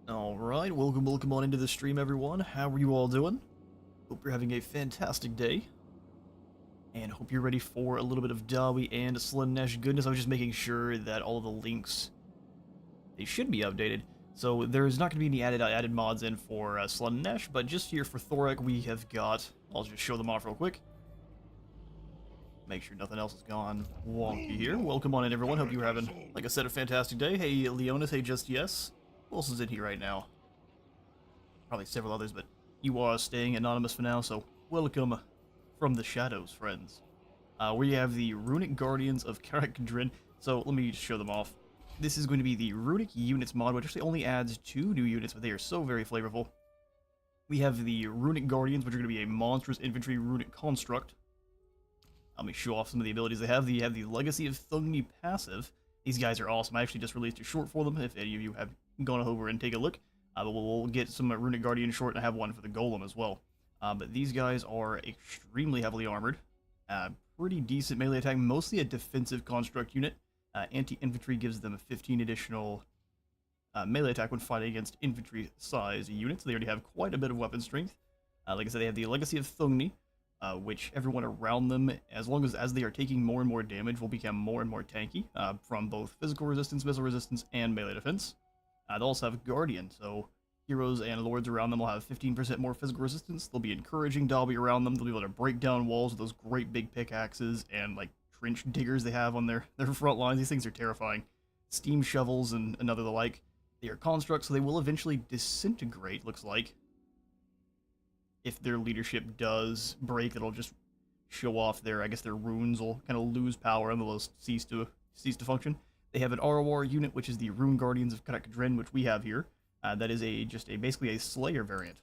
Alright, welcome on into the stream, everyone. How are you all doing? Hope you're having a fantastic day. And hope you're ready for a little bit of Dawi and Slaanesh goodness. I was just making sure that all the links, they should be updated. So there's not going to be any added mods in for Slaanesh, but just here for Thorek, we have got, I'll just show them off real quick. Make sure nothing else has gone wonky here. Welcome on in, everyone. Hope you're having, like I said, a fantastic day. Hey, Leonis. Hey, Just Yes. Who else is in here right now? Probably several others, but you are staying anonymous for now, so welcome from the shadows, friends. We have the Rune Guardians of Karak. So let me just show them off. This is going to be the Runic Units mod, which actually only adds 2 new units, but they are so very flavorful. We have the Runic Guardians, which are going to be a monstrous infantry runic construct. Let me show off some of the abilities they have. You have the Legacy of Thungni passive. These guys are awesome. I actually just released a short for them, if any of you have gone over and take a look. But we'll get some Runic Guardian short, and I have one for the Golem as well. But these guys are extremely heavily armored. Pretty decent melee attack, mostly a defensive construct unit. Anti-infantry gives them 15 additional melee attack when fighting against infantry-size units. They already have quite a bit of weapon strength. Like I said, they have the Legacy of Thungni, which everyone around them, as long as they are taking more and more damage, will become more and more tanky from both physical resistance, missile resistance, and melee defense. They'll also have Guardian, so heroes and lords around them will have 15% more physical resistance. They'll be encouraging Dalby around them. They'll be able to break down walls with those great big pickaxes and like trench diggers they have on their front lines. These things are terrifying. Steam shovels and another the like. They are constructs, so they will eventually disintegrate, looks like. If their leadership does break, it'll just show off their, I guess their runes will kind of lose power and they'll cease to function. They have an ROR unit, which is the Rune Guardians of Karak, which we have here. That is basically a Slayer variant.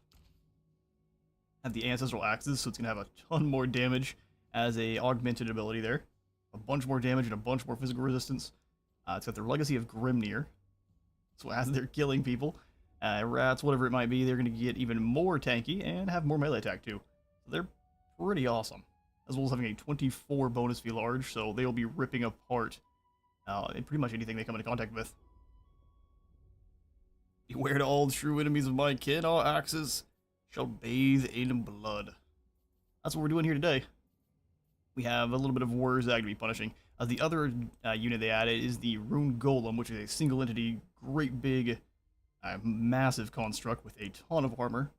Have the Ancestral Axes, so it's going to have a ton more damage as a augmented ability there. A bunch more damage and a bunch more physical resistance. It's got their Legacy of Grimnir. So as they're killing people, rats, whatever it might be, they're going to get even more tanky and have more melee attack too. So they're pretty awesome. As well as having a 24 bonus V large, so they'll be ripping apart pretty much anything they come into contact with. Beware to all true enemies of my kin, all axes shall bathe in blood. That's what we're doing here today. We have a little bit of Wurzag to be punishing. The other unit they added is the Rune Golem, which is a single entity, great big, massive construct with a ton of armor.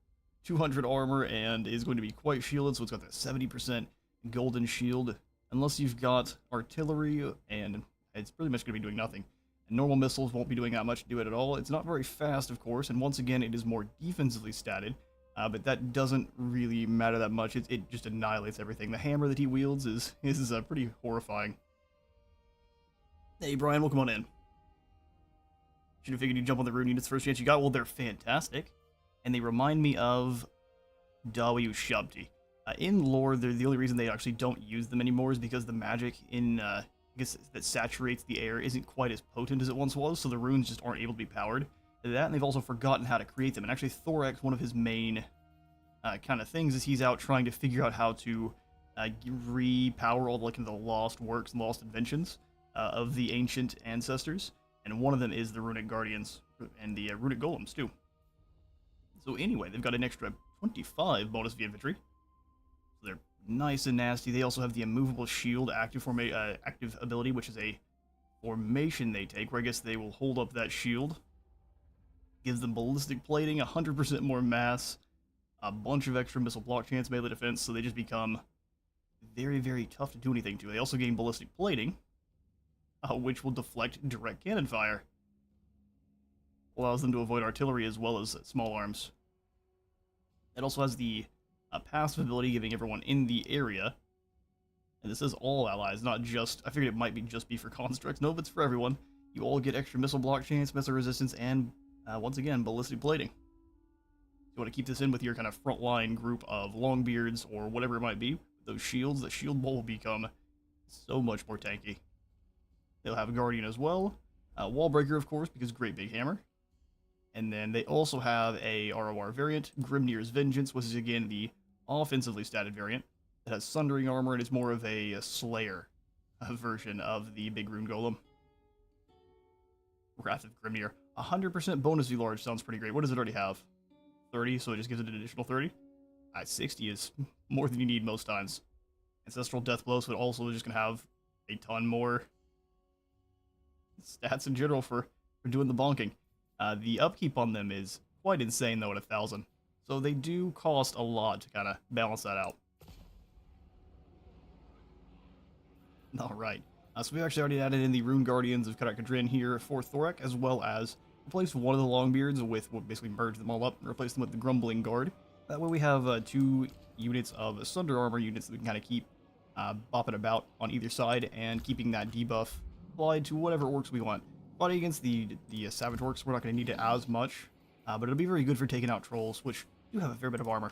200 armor and is going to be quite shielded, so it's got that 70% golden shield. Unless you've got artillery, and it's pretty much going to be doing nothing. And normal missiles won't be doing that much to do it at all. It's not very fast, of course, and once again, it is more defensively statted. But that doesn't really matter that much. It just annihilates everything. The hammer that he wields is pretty horrifying. Hey, Brian, welcome on in. Should have figured you'd jump on the rune units first chance you got. Well, they're fantastic. And they remind me of Dawi Ushabti. In lore, they're the only reason they actually don't use them anymore is because the magic in, I guess, that saturates the air isn't quite as potent as it once was, so the runes just aren't able to be powered. That, and they've also forgotten how to create them. And actually, Thorek, one of his main kind of things is he's out trying to figure out how to repower all the lost works and lost inventions of the ancient ancestors. And one of them is the Runic Guardians and the Runic Golems, too. So anyway, they've got an extra 25 bonus V infantry. So they're nice and nasty. They also have the Immovable Shield active ability, which is a formation they take, where I guess they will hold up that shield. Gives them ballistic plating, 100% more mass, a bunch of extra missile block chance, melee defense, so they just become very, very tough to do anything to. They also gain ballistic plating, which will deflect direct cannon fire. Allows them to avoid artillery as well as small arms. It also has the passive ability, giving everyone in the area. And this is all allies, not just... I figured it might just be for constructs. Nope, it's for everyone. You all get extra missile block chance, missile resistance, and, once again, ballistic plating. You want to keep this in with your kind of frontline group of Longbeards or whatever it might be. Those shields, the shield bowl will become so much more tanky. They'll have a Guardian as well. Wallbreaker, of course, because great big hammer. And then they also have a ROR variant, Grimnir's Vengeance, which is again the offensively statted variant. It has Sundering armor and is more of a Slayer version of the big Rune Golem. Wrath of Grimnir. 100% bonus V large sounds pretty great. What does it already have? 30, so it just gives it an additional 30? 60 is more than you need most times. Ancestral Death Blow, so it also is just going to have a ton more stats in general for doing the bonking. The upkeep on them is quite insane, though, at 1,000. So they do cost a lot to kind of balance that out. Alright. So we've actually already added in the Rune Guardians of Kadrin here for Thorek, as well as replaced one of the Longbeards with, well, basically merge them all up and replace them with the Grumbling Guard. That way we have 2 units of Sunder Armor units that we can kind of keep bopping about on either side and keeping that debuff applied to whatever orcs we want. Fighting against the Savage Orcs, we're not going to need it as much, but it'll be very good for taking out Trolls, which do have a fair bit of armor.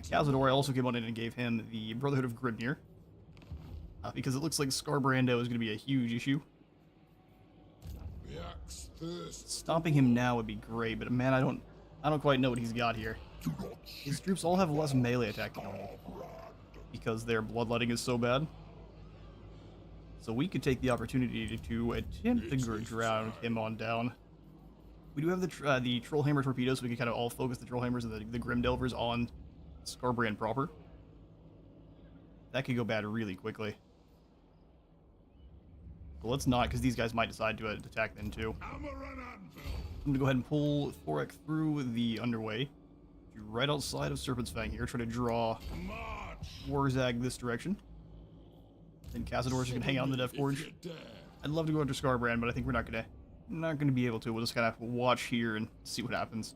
Cazador, I also came on in and gave him the Brotherhood of Grimnir, because it looks like Scarbrando is going to be a huge issue. Stomping him now would be great, but man, I don't quite know what he's got here. His troops all have less melee attack than normal, because their bloodletting is so bad. So we could take the opportunity to attempt to drown him on down. We do have the Trollhammer torpedoes, so we can kind of all focus the Trollhammers and the Grim Delvers on Scarbrand proper. That could go bad really quickly. But let's not, because these guys might decide to attack then too. I'm going to go ahead and pull Thorek through the underway. Right outside of Serpent's Fang here, try to draw Warzag this direction. Then Cazador's just going to hang out in the Death Forge. I'd love to go after Scarbrand, but I think we're not gonna be able to. We'll just kind of watch here and see what happens.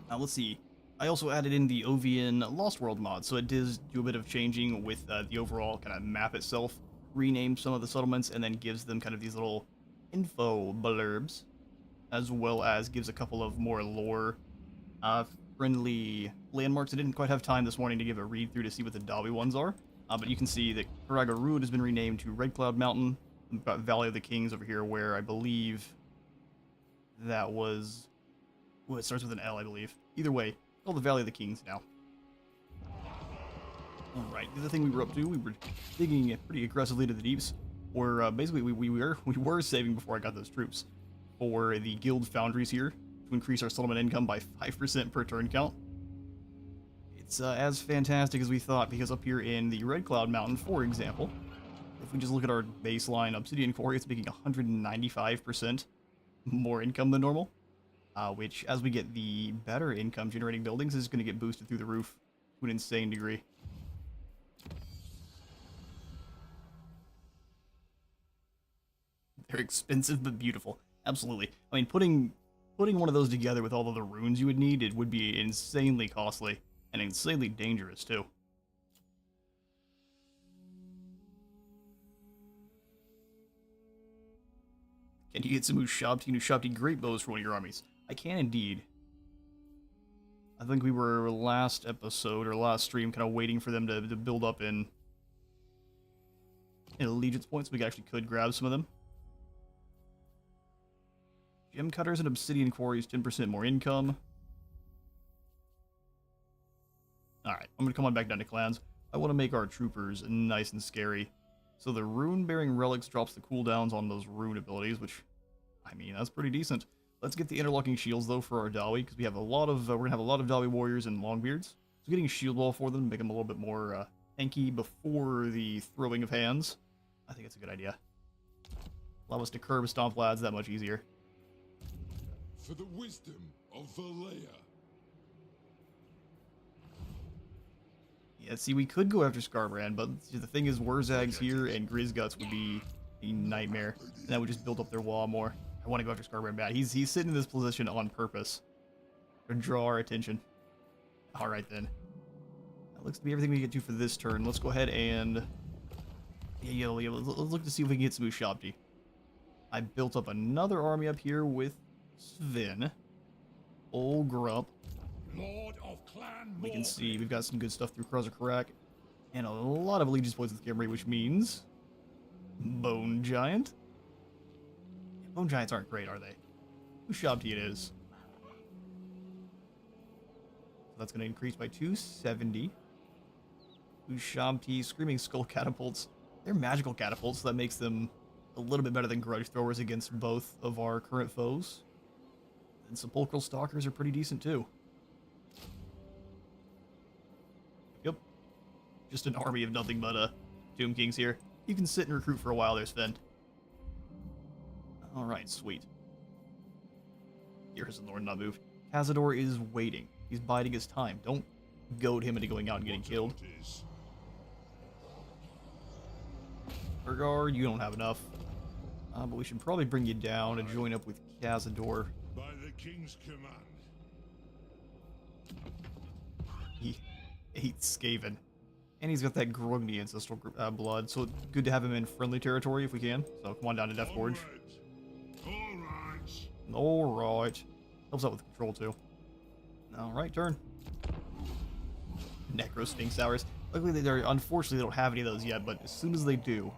Now let's see. I also added in the OVN Lost World mod, so it does do a bit of changing with the overall kind of map itself. Rename some of the settlements and then gives them kind of these little info blurbs, as well as gives a couple of more lore friendly landmarks. I didn't quite have time this morning to give a read through to see what the Dawi ones are, but you can see that Karaga Rud has been renamed to Red Cloud Mountain. We've got Valley of the Kings over here, where I believe that was... well, it starts with an L, I believe. Either way, called the Valley of the Kings now. Alright, the other thing we were up to, we were digging pretty aggressively to the deeps, where basically we were saving before I got those troops for the guild foundries here to increase our settlement income by 5% per turn count. It's as fantastic as we thought, because up here in the Red Cloud Mountain, for example, if we just look at our baseline Obsidian Quarry, it's making 195% more income than normal, which, as we get the better income generating buildings, is going to get boosted through the roof to an insane degree. They're expensive but beautiful. Absolutely. I mean, putting one of those together with all of the runes you would need, it would be insanely costly and insanely dangerous too. Can you get some Ushabti great bows for one of your armies? I can indeed. I think we were last episode or last stream kind of waiting for them to build up in allegiance points. We actually could grab some of them. Gem cutters and obsidian quarries, 10% more income. Alright, I'm going to come on back down to clans. I want to make our troopers nice and scary. So the rune-bearing relics drops the cooldowns on those rune abilities, which, I mean, that's pretty decent. Let's get the interlocking shields, though, for our Dawi, because we have a lot of, we're going to have a lot of Dawi warriors and Longbeards. So getting a shield wall for them, make them a little bit more tanky before the throwing of hands, I think it's a good idea. Allow us to curb stomp lads that much easier. For the wisdom of Valea. Yeah, see, we could go after Scarbrand, but the thing is, Wurzag's here, and Grizzguts would be a nightmare, and that would just build up their wall more. I want to go after Scarbrand bad. He's sitting in this position on purpose to draw our attention. Alright then. That looks to be everything we get to for this turn. Let's go ahead and... yeah, let's look to see if we can get some Ushabti. I built up another army up here with Sven. Old Grump. Lord of Clan We can see we've got some good stuff through Kruzza Karak, and a lot of allegiance points with Khemri, which means Bone Giant. Yeah, Bone Giants aren't great, are they? Ushabti it is. So that's going to increase by 270. Ushabti, Screaming Skull catapults. They're magical catapults, so that makes them a little bit better than Grudge Throwers against both of our current foes. And Sepulchral Stalkers are pretty decent too. Yep. Just an army of nothing but Tomb Kings here. You can sit and recruit for a while there, Sven. Alright, sweet. Here has the Lord not moved. Cazador is waiting. He's biding his time. Don't goad him into going out and getting killed. Urgar, you don't have enough. But we should probably bring you down and join up with Cazador. By the king's command. He hates Skaven. And he's got that Grogny ancestral blood, so it's good to have him in friendly territory if we can. So come on down to Death Forge. Alright. Helps out with control too. Alright, turn. Necro Sphinx Hours. Luckily, unfortunately, they don't have any of those yet, but as soon as they do...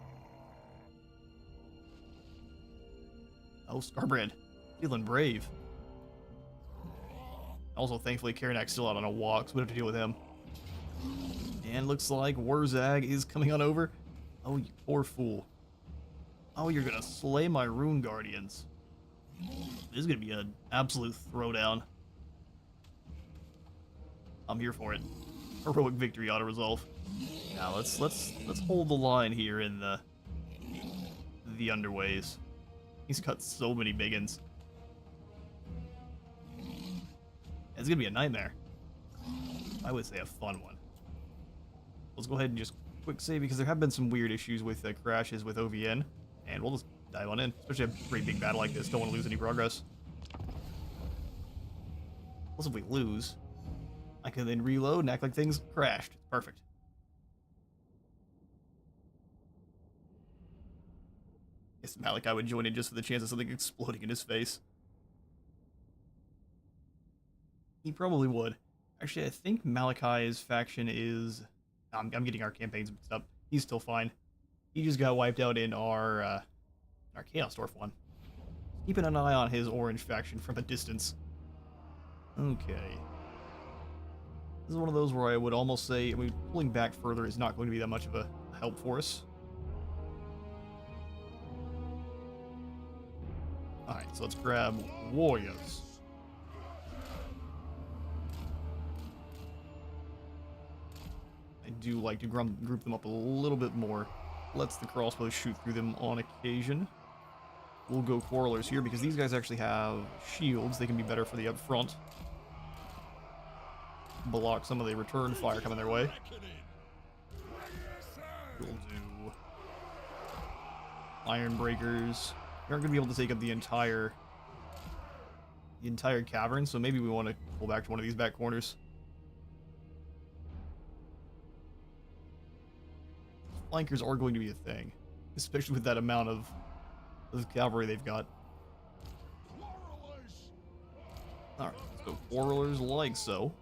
Oh, Scarbrand. Feeling brave. Also, thankfully, Karanak's still out on a walk, so we don't have to deal with him. And looks like Wurzag is coming on over. Oh, you poor fool. Oh, you're gonna slay my Rune Guardians. This is gonna be an absolute throwdown. I'm here for it. Heroic victory auto-resolve. Now let's hold the line here in the underways. He's got so many biggins. It's gonna be a nightmare. I would say a fun one. Let's go ahead and just quick save because there have been some weird issues with crashes with OVN, and we'll just dive on in. Especially a pretty big battle like this. Don't want to lose any progress. Plus, if we lose, I can then reload and act like things crashed. Perfect. Guess Malachi would join in just for the chance of something exploding in his face. He probably would. Actually, I think Malachi's faction is... I'm getting our campaigns mixed up. He's still fine. He just got wiped out in our Chaos Dwarf one. Keeping an eye on his orange faction from a distance. Okay. This is one of those where I would almost say, I mean, pulling back further is not going to be that much of a help for us. Alright, so let's grab Warriors. I do like to group them up a little bit more. Lets the crossbows shoot through them on occasion. We'll go Quarrelers here because these guys actually have shields. They can be better for the up front. Block some of the return fire coming their way. We'll do Iron Breakers. We aren't going to be able to take up the entire cavern, so maybe we want to pull back to one of these back corners. Flankers are going to be a thing, especially with that amount of cavalry they've got. Alright, let's go Quarrelers like so.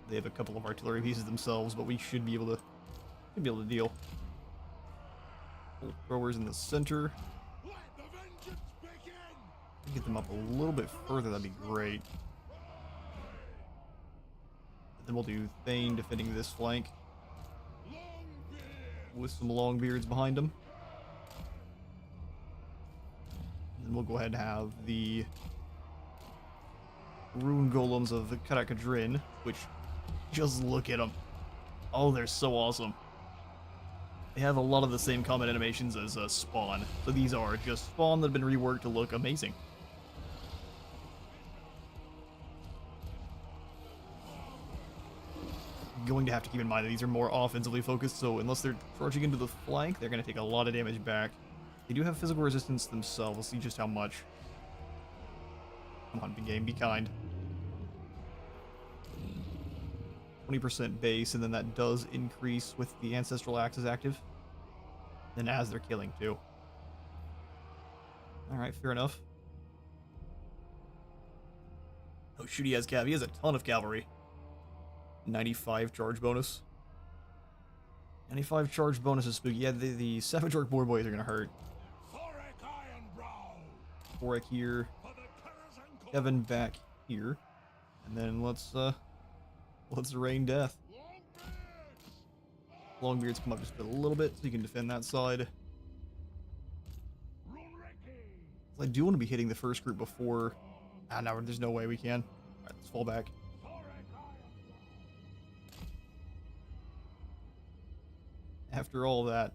They have a couple of artillery pieces themselves, but we should be able to deal. Throwers in the center. Get them up a little bit further, that'd be great. Then we'll do Thane defending this flank with some long beards behind him. And then we'll go ahead and have the Rune Golems of the Karakadrin, which, just look at them. Oh, they're so awesome. They have a lot of the same combat animations as Spawn, so these are just Spawn that have been reworked to look amazing. Going to have to keep in mind that these are more offensively focused, so unless they're charging into the flank, they're going to take a lot of damage back. They do have physical resistance themselves. We'll see just how much. Come on, big game, be kind. 20% base, and then that does increase with the Ancestral Axe is active. Then as they're killing, too. Alright, fair enough. Oh, shoot, he has cav. He has a ton of cavalry. 95 charge bonus. 95 charge bonus is spooky. Yeah, the Savage Orc Boar Boys are gonna hurt. Thorek here. Kevin back here. And then let's rain death. Longbeards come up just a little bit so you can defend that side. I do want to be hitting the first group before... Ah, no, there's no way we can. Alright, let's fall back. After all that...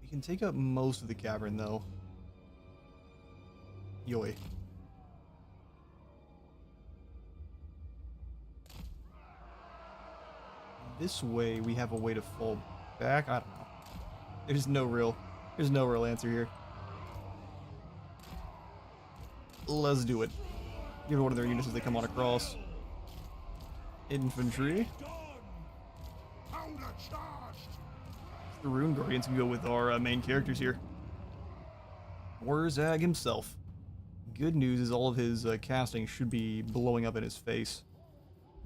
We can take up most of the cavern, though. Yoy. This way, we have a way to fall back? I don't know. There's no real answer here. Let's do it. Give it one of their units as they come on across. Infantry. The Rune Guardians can go with our main characters here. Warzag himself. Good news is all of his casting should be blowing up in his face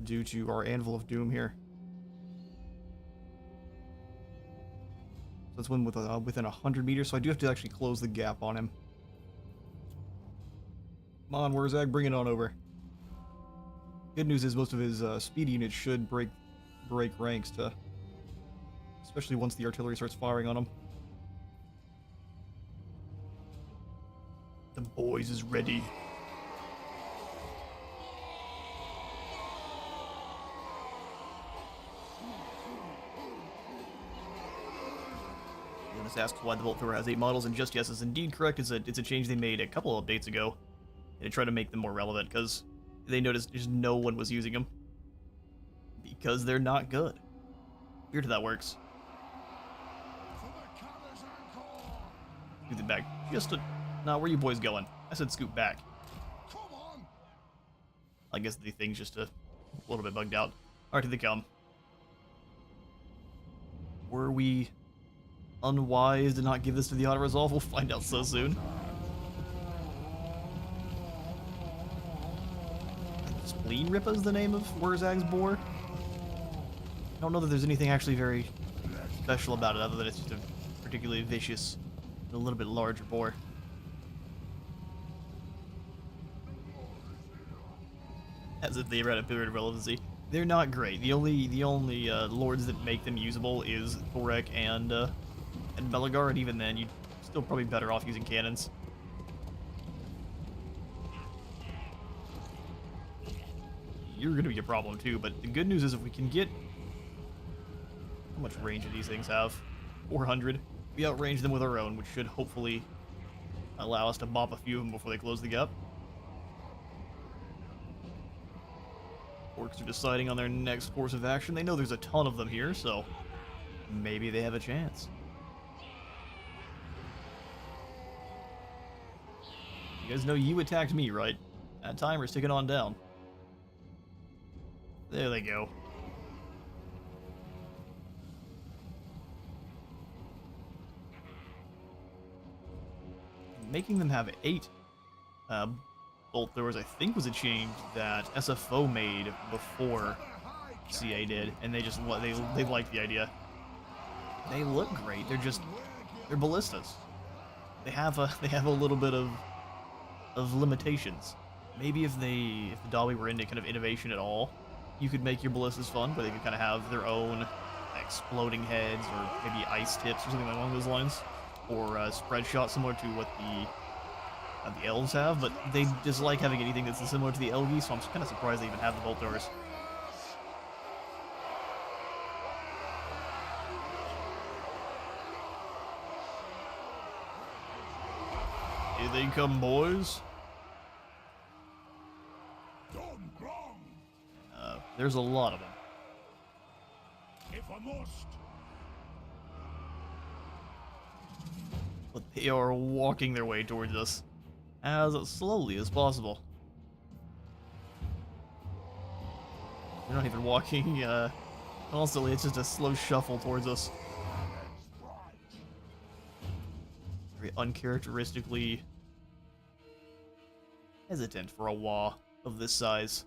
due to our Anvil of Doom here. So that's one with within 100 meters, so I do have to actually close the gap on him. Come on, Warzag, bring it on over. Good news is most of his speed units should break ranks to... Especially once the artillery starts firing on him. The boys is ready. Jonas asks why the Bolt Thrower has 8 models, and just yes is indeed correct. It's a change they made a couple of updates ago. They tried to make them more relevant because they noticed just no one was using them. Because they're not good. Weird how that works. Scoot it back just a... Nah, where are you boys going? I said scoot back. Come on. I guess the thing's just a little bit bugged out. Alright, here they come. Were we unwise to not give this to the auto-resolve? We'll find out so soon. Spleen Rippa is the name of Wurzag's boar. I don't know that there's anything actually very special about it other than it's just a particularly vicious, a little bit larger boar. As if they had a period of relevancy. They're not great. The only lords that make them usable is Thorek and Belagar, and even then, you'd still probably better off using cannons. You're going to be a problem too, but the good news is if we can get... How much range do these things have? 400. We outrange them with our own, which should hopefully allow us to mop a few of them before they close the gap. Orcs are deciding on their next course of action. They know there's a ton of them here, so maybe they have a chance. You guys know you attacked me, right? That timer's ticking on down. There they go. Making them have 8 bolt throwers, I think, was a change that SFO made before CA did, and they just they liked the idea. They look great. They're ballistas. They have a little bit of limitations. Maybe if the Dawi were into kind of innovation at all, you could make your ballistas fun, where they could kind of have their own exploding heads or maybe ice tips or something along those lines, or spread shot similar to what the elves have, but they dislike having anything that's similar to the Elgi, so I'm kind of surprised they even have the bolt throwers. Here they come, boys. There's a lot of them. If I must. But they are walking their way towards us as slowly as possible. They're not even walking constantly, it's just a slow shuffle towards us. Very uncharacteristically hesitant for a Wa of this size.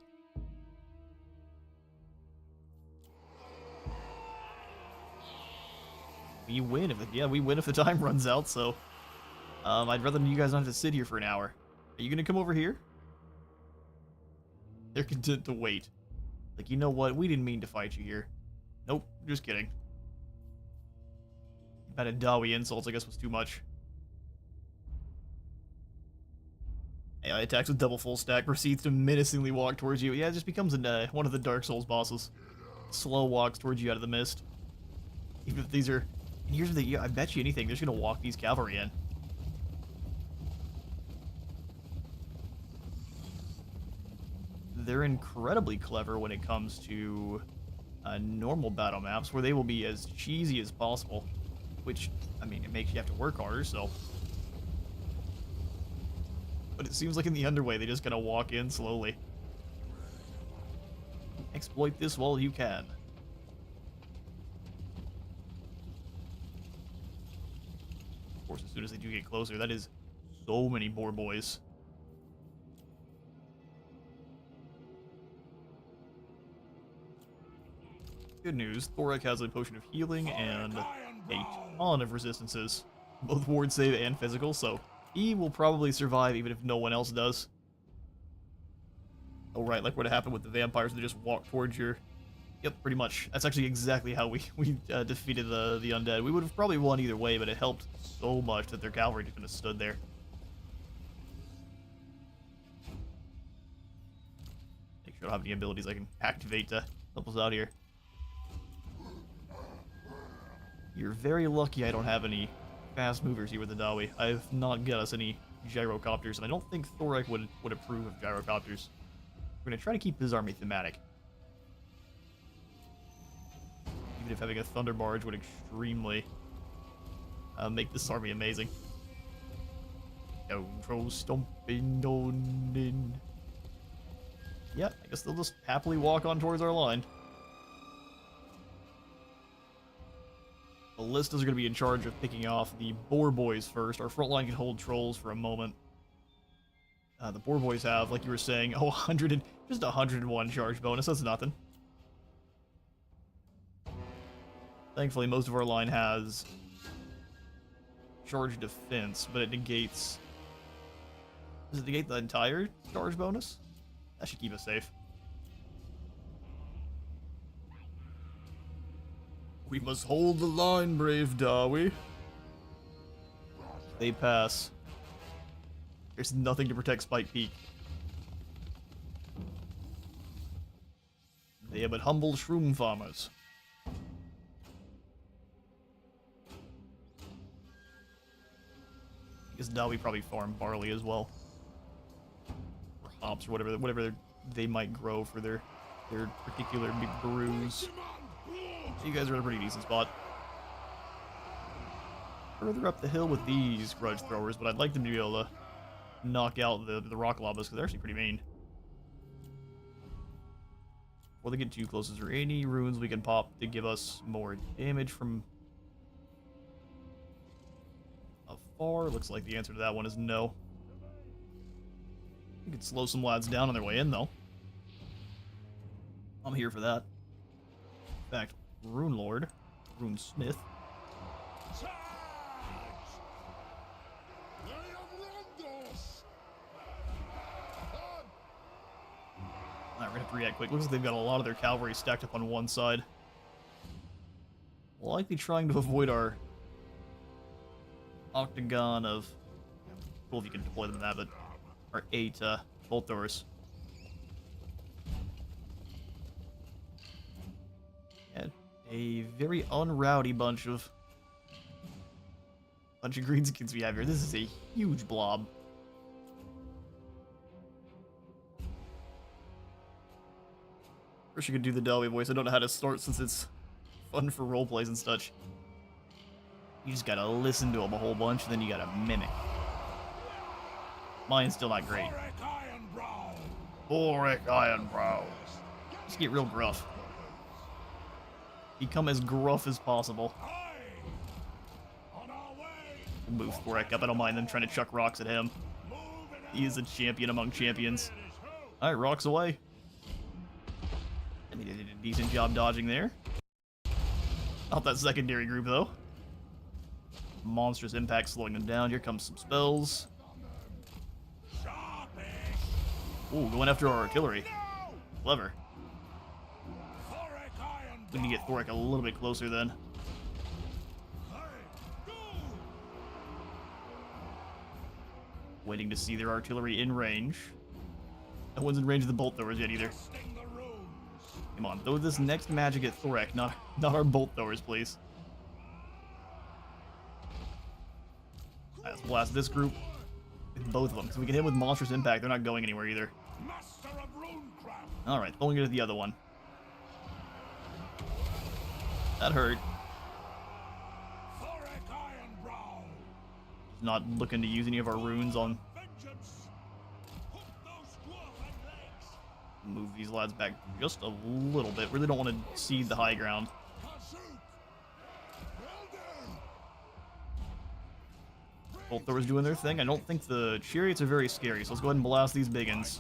We win if we win if the time runs out, so I'd rather you guys not have to sit here for an hour. Are you gonna come over here? They're content to wait. Like, you know what? We didn't mean to fight you here. Nope, just kidding. Bad Dawi insults, I guess, was too much. AI attacks with double full stack, proceeds to menacingly walk towards you. Yeah, it just becomes one of the Dark Souls bosses. Slow walks towards you out of the mist. Even if these are... And here's the... I bet you anything, they're just going to walk these cavalry in. They're incredibly clever when it comes to normal battle maps, where they will be as cheesy as possible. Which, I mean, it makes you have to work harder, so... But it seems like in the Underway, they just gotta walk in slowly. Exploit this while you can. Of course, as soon as they do get closer, that is so many boar boys. Good news, Thorek has a potion of healing and a ton of resistances, both ward save and physical, so he will probably survive even if no one else does. Oh right, like what happened with the vampires, they just walk towards your... Yep, pretty much. That's actually exactly how we defeated the undead. We would have probably won either way, but it helped so much that their cavalry just kind of stood there. Make sure I don't have any abilities I can activate to help us out here. You're very lucky I don't have any fast movers here with the Dawi. I've not got us any gyrocopters, and I don't think Thorek would approve of gyrocopters. We're going to try to keep his army thematic. Even if having a Thunder Barge would extremely make this army amazing. Don't throw stomping on in. Yeah, I guess they'll just happily walk on towards our line. Ballistas are going to be in charge of picking off the boar boys first. Our front line can hold trolls for a moment. The boar boys have, like you were saying, oh, just 101 charge bonus. That's nothing. Thankfully, most of our line has charge defense, but it negates... Does it negate the entire charge bonus? That should keep us safe. We must hold the line, brave Dawi. They pass. There's nothing to protect Spike Peak. They are but humble shroom farmers. I guess Dawi probably farm barley as well. Or hops, or whatever they might grow for their particular brews. So you guys are in a pretty decent spot. Further up the hill with these grudge throwers, but I'd like them to be able to knock out the rock llamas, because they're actually pretty mean. Before they get too close, is there any runes we can pop to give us more damage from afar? Looks like the answer to that one is no. We could slow some lads down on their way in, though. I'm here for that. In fact, Rune Lord, Rune Smith. Alright, we're gonna have to react quick. Looks like they've got a lot of their cavalry stacked up on one side. Likely trying to avoid our octagon of... Cool if you can deploy them in that, but our 8 bolt throwers. And a very unrowdy bunch of greenskins we have here. This is a huge blob. Wish you could do the Delby voice. I don't know how to start since it's fun for roleplays and such. You just gotta listen to them a whole bunch, and then you gotta mimic. Mine's still not great. Thorek Ironbrow. Just get real gruff. Become as gruff as possible. We'll move Thorek up. I don't mind them trying to chuck rocks at him. He is a champion among champions. Alright, rocks away. And he did a decent job dodging there. Not that secondary group, though. Monstrous impact slowing them down. Here comes some spells. Ooh, going after our artillery. Clever. We need to get Thorek a little bit closer then. Waiting to see their artillery in range. No one's in range of the bolt throwers yet either. Come on, throw this next magic at Thorek, not our bolt throwers, please. Alright, let's blast this group with both of them. So we can hit them with monstrous impact. They're not going anywhere either. Alright, throwing it at the other one. That hurt. Not looking to use any of our runes on. Move these lads back just a little bit. Really don't want to cede the high ground. Bolt throwers doing their thing. I don't think the chariots are very scary, so let's go ahead and blast these biggins.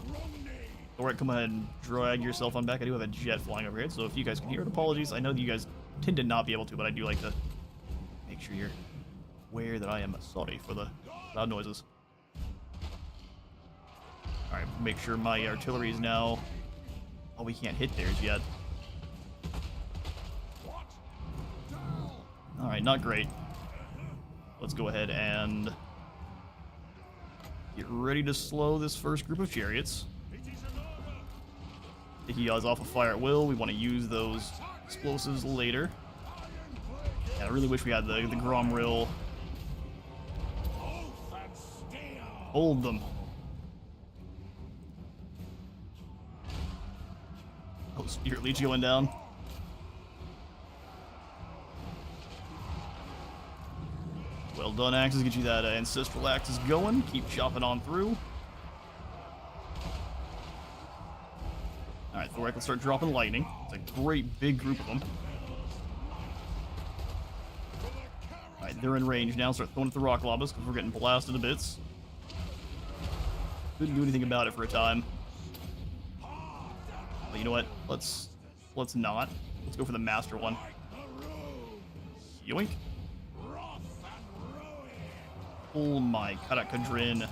Alright, come ahead and drag yourself on back. I do have a jet flying overhead, so if you guys can hear it, apologies. I know that you guys tend to not be able to, but I do like to make sure you're aware that I am sorry for the loud noises. Alright, make sure my artillery is now... Oh, we can't hit theirs yet. Alright, not great. Let's go ahead and get ready to slow this first group of chariots. He is off of fire at will. We want to use those explosives later. Yeah, I really wish we had the Gromril. Hold them. Oh, Spirit Leech going down. Well done, Axes. Get you that Ancestral Axis going. Keep chopping on through. Alright, Thorek, let's start dropping lightning. It's a great big group of them. Alright, they're in range now. Start throwing at the rock lobas because we're getting blasted to bits. Couldn't do anything about it for a time. But you know what? Let's not. Let's go for the master one. Yoink. Pull my Karakadrin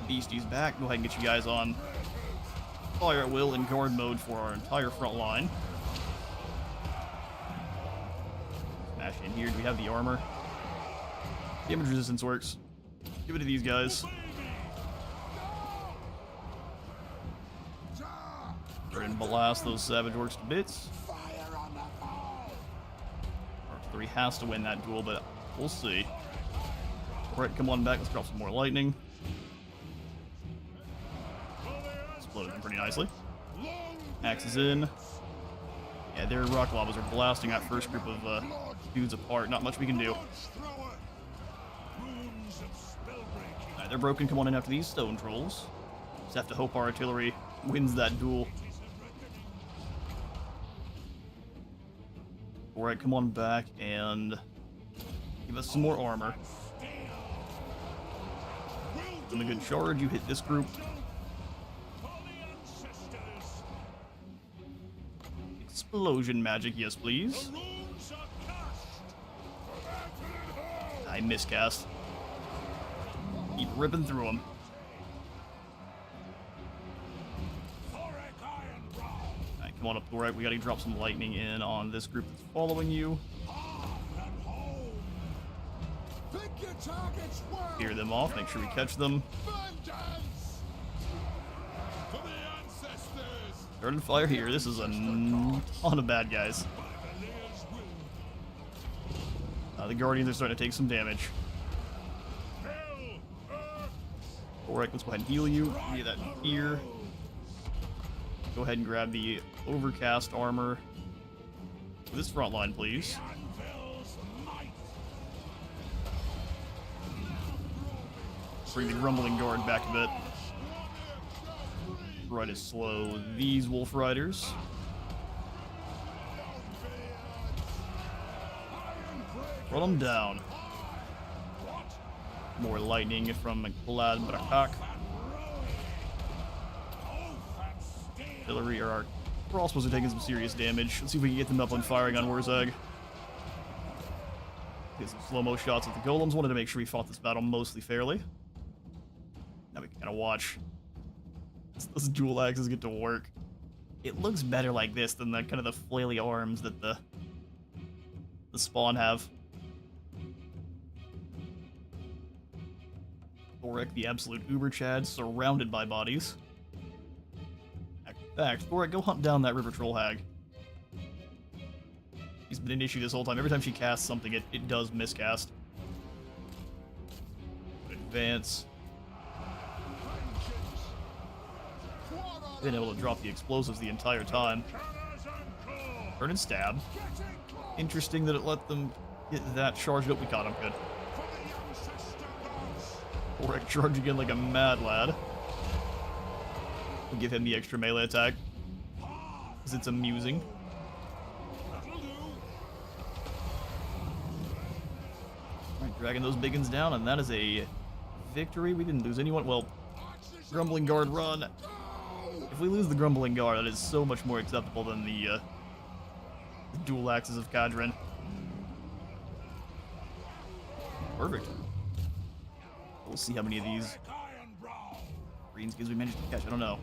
beasties back. Go ahead and get you guys on fire at will in guard mode for our entire front line. Smash in here. Do we have the armor? Damage resistance works. Give it to these guys. Go ahead and blast those savage orcs to bits. Artillery has to win that duel, but we'll see. Alright, come on back. Let's drop some more lightning. Exploded them pretty nicely. Axe is in. Yeah, their rock lobas are blasting that first group of dudes apart. Not much we can do. Alright, they're broken. Come on in after these stone trolls. Just have to hope our artillery wins that duel. Alright, come on back and give us some more armor. In a good charge, you hit this group. Explosion magic, yes please. I miscast. Keep ripping through them. Alright, come on up to the right. We gotta drop some lightning in on this group that's following you. Clear them off, make sure we catch them. Started fire here. This is a ton of bad guys. The Guardians are starting to take some damage. Alright, let's go ahead and heal you. Get that here. Go ahead and grab the overcast armor. This front line, please. Bring the Grumbling Guard back a bit. Try to slow these Wolf Riders. Run them down. More lightning from Glad Brakak. Artillery are crossbows are taking some serious damage. Let's see if we can get them up on firing on Wurzag. Get some slow-mo shots at the golems. Wanted to make sure we fought this battle mostly fairly. Now we can kind of watch. Those dual axes get to work. It looks better like this than the kind of the flaily arms that the spawn have. Thorek, the absolute uber chad, surrounded by bodies. In fact, Thorek, go hunt down that river troll hag. He's been an issue this whole time. Every time she casts something, it does miscast. Advance. Been able to drop the explosives the entire time. Turn and stab. Interesting that it let them get that charged up. We caught him good. Thorek charging in like a mad lad. We'll give him the extra melee attack, because it's amusing. Alright, dragging those biggins down, and that is a victory. We didn't lose anyone. Well, Grumbling Guard, run! If we lose the Grumbling Guard, that is so much more acceptable than the dual axes of Kadrin. Perfect. We'll see how many of these greenskins we managed to catch. I don't know.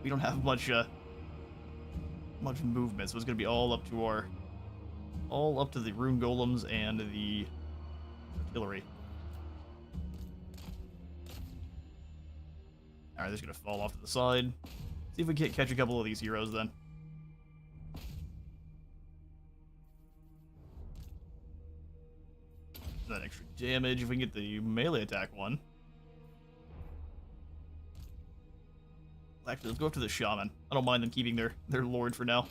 We don't have much movement, so it's gonna be all up to the rune golems and the artillery. Alright, they're just gonna fall off to the side. See if we can't catch a couple of these heroes then. That extra damage if we can get the melee attack one. Actually, let's go after the shaman. I don't mind them keeping their lord for now.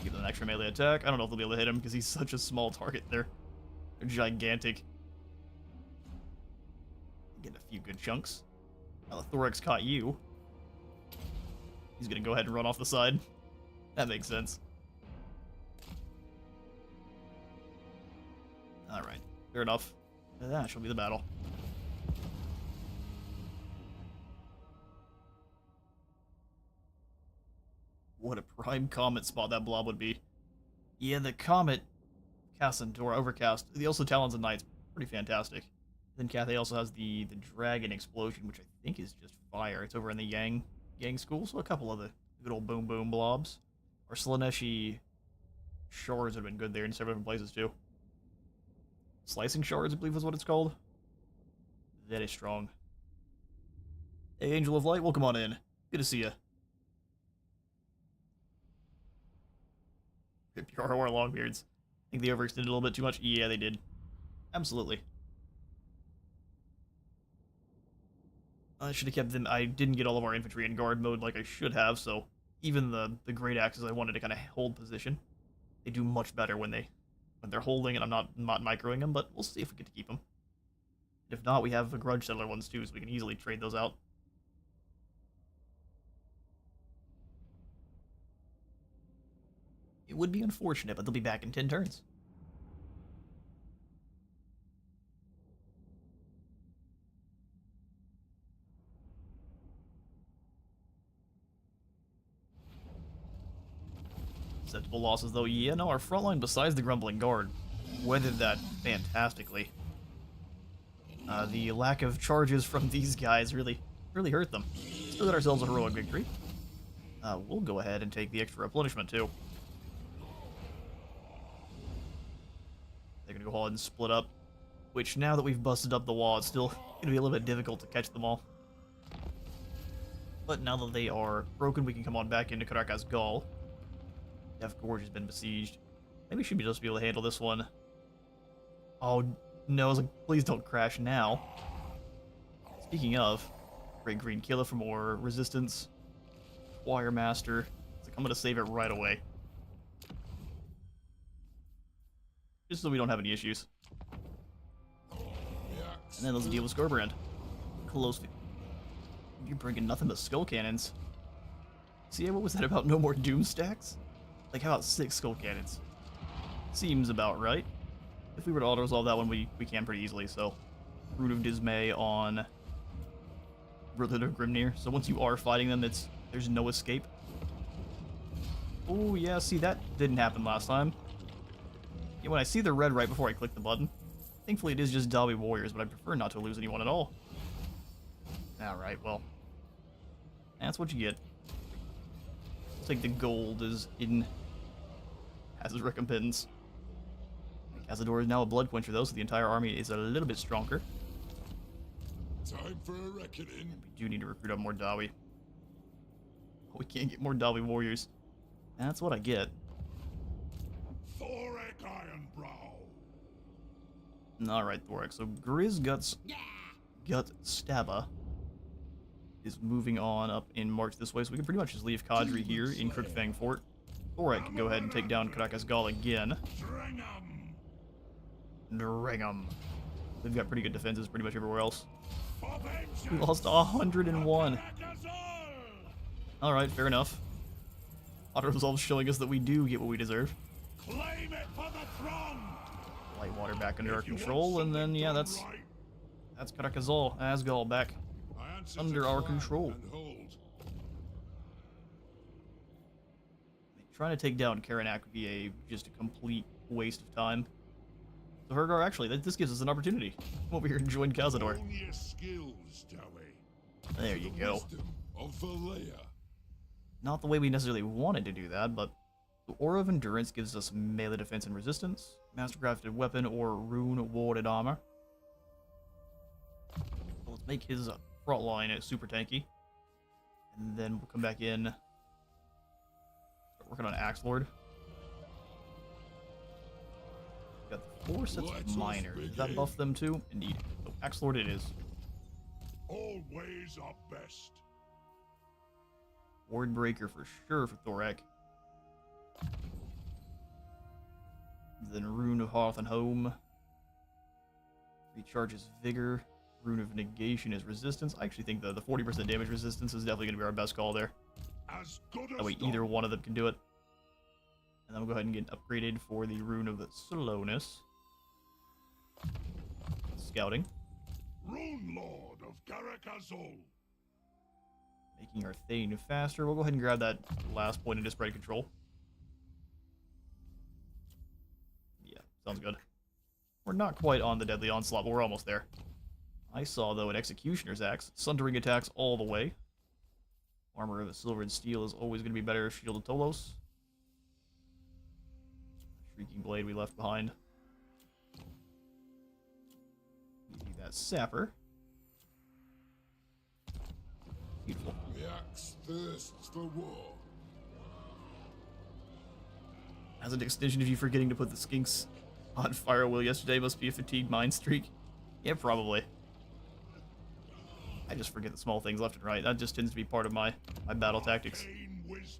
Give them an extra melee attack. I don't know if they'll be able to hit him because he's such a small target. They're gigantic. Getting a few good chunks. Now the Thorek's caught you. He's gonna go ahead and run off the side. That makes sense. Alright, fair enough. That shall be the battle. What a prime comet spot that blob would be. Yeah, the comet Cassandora Overcast. The also Talons and Knights, pretty fantastic. Then Cathay also has the dragon explosion, which I think is just fire. It's over in the Yang school, so a couple of the good old boom boom blobs. Or Slaaneshi shards have been good there in several different places too. Slicing shards, I believe is what it's called. That is strong. Hey, Angel of Light, welcome on in. Good to see you. Pure War Longbeards. Think they overextended a little bit too much? Yeah, they did. Absolutely. I should have kept them. I didn't get all of our infantry in guard mode like I should have, so even the great axes I wanted to kind of hold position, they do much better when they're holding, and I'm not microing them, but we'll see if we get to keep them. If not, we have the grudge settler ones too, so we can easily trade those out. It would be unfortunate, but they'll be back in 10 turns. Acceptable losses, though. Yeah, no, our front line, besides the Grumbling Guard, weathered that fantastically. The lack of charges from these guys really hurt them. Still got ourselves a heroic victory. We'll go ahead and take the extra replenishment, too. They're going to go ahead and split up, which now that we've busted up the wall, it's still going to be a little bit difficult to catch them all. But now that they are broken, we can come on back into Karaka's Gall. Death Gorge has been besieged. Maybe we should just be able to handle this one. Oh, no, I was like, please don't crash now. Speaking of, Great Green Killer for more resistance. Choir Master. It's like, I'm going to save it right away. Just so we don't have any issues. And then let's deal with Scarbrand. Close. You're bringing nothing but skull cannons. See, what was that about no more doom stacks? Like, how about 6 skull cannons? Seems about right. If we were to auto-resolve that one, we can pretty easily, so... Root of Dismay on... Brotherhood of Grimnir. So once you are fighting them, there's no escape. Oh, yeah, see, that didn't happen last time. Yeah, when I see the red right before I click the button, thankfully it is just Dawi Warriors, but I prefer not to lose anyone at all. Alright, well. That's what you get. I'll take the gold as his recompense. Cazador is now a blood quencher though, so the entire army is a little bit stronger. Time for a reckoning. We do need to recruit up more Dawi. We can't get more Dawi warriors. That's what I get. Thorek Ironbrow. Alright, Thorek. So Grizz Gut Stabba is moving on up in March this way, so we can pretty much just leave Kadri here in Crookfang Fort. Thorek can go ahead and take down Karakas Gal again. Dring They've got pretty good defenses pretty much everywhere else. We lost 101. Alright, fair enough. Auto Resolve showing us that we do get what we deserve. Claim it for the throne. Light water back under our control, and then yeah, that's Karakazal, Asgal back under our control. Trying to take down Karanak would be just a complete waste of time. So Hergar, actually, this gives us an opportunity. Come over here and join Cazador. There you go. Not the way we necessarily wanted to do that, but the Aura of Endurance gives us melee defense and resistance, Mastercrafted weapon, or rune warded armor. So let's make his front line super tanky, and then we'll come back in, start working on Axe Lord. Got the 4 sets of miners. Does that buff them too? Indeed. So Axe Lord it is. Always our best. Ward Breaker for sure for Thorek. Then Rune of Hearth and Home. Recharges Vigor. Rune of Negation is Resistance. I actually think the 40% damage resistance is definitely going to be our best call there. That way either one of them can do it. And then we'll go ahead and get upgraded for the Rune of the Slowness. Scouting. Rune Lord of Karakazol. Making our Thane faster. We'll go ahead and grab that last point into spread control. Yeah, sounds good. We're not quite on the Deadly Onslaught, but we're almost there. I saw, though, an Executioner's Axe. Sundering attacks all the way. Armor of the Silver and Steel is always going to be better. Shield of Tolos. Shrieking Blade we left behind. Maybe that Sapper. Beautiful. The axe thirsts for war. As an extension of you forgetting to put the skinks on fire wheel yesterday must be a fatigued mind streak. Yeah, probably. I just forget the small things left and right. That just tends to be part of my battle tactics. It's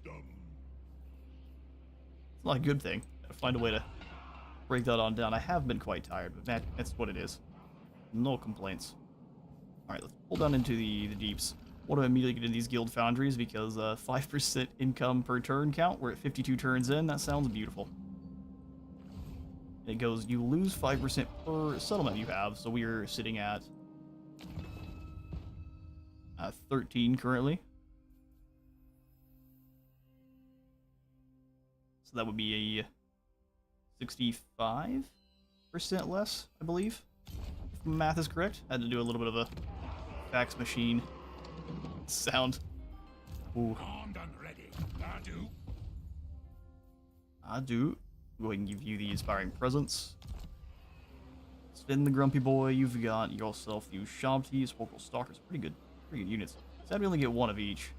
not a good thing. Gotta find a way to break that on down. I have been quite tired, but that's what it is. No complaints. Alright, let's pull down into the deeps. Want to immediately get into these guild foundries because 5% income per turn count. We're at 52 turns in. That sounds beautiful. It goes, you lose 5% per settlement you have, so we're sitting at 13 currently. So that would be a 65% less, I believe. If my math is correct. I had to do a little bit of a fax machine sound. Ooh. Armed and ready. I do. Go ahead and give you the Inspiring Presence. Spin the Grumpy Boy. You've got yourself the Shanti, Sporkle Stalkers. Pretty good units. Sad we only get one of each.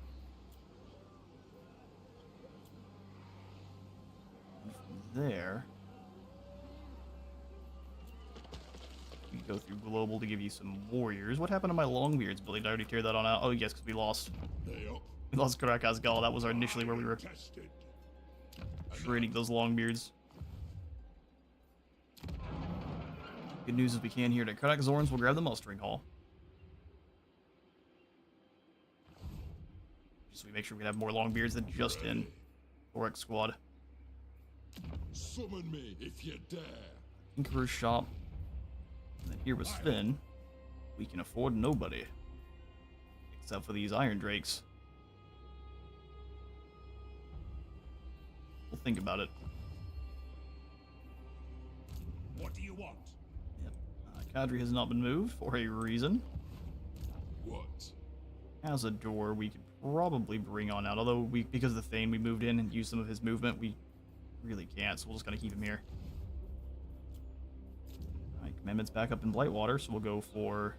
And from there, we go through Global to give you some warriors. What happened to my Longbeards, Billy? Did I already tear that on out? Oh yes, because we lost. We lost Karakas Gal. That was initially where we were trading those Longbeards. Good news is we can here to Karak Zorns. We'll grab the mustering hall. Just so we make sure we have more Longbeards than just in Thorek squad. Summon me if you dare. Tinkerer's shop. And then here with Sven, we can afford nobody. Except for these Iron Drakes. We'll think about it. What do you want? Yep. Kadri has not been moved for a reason. What? As a door, we could probably bring on out. Although, because of the Thane, we moved in and used some of his movement, we really can't, so we'll just kind of keep him here. Alright, Commandment's back up in Blightwater, so we'll go for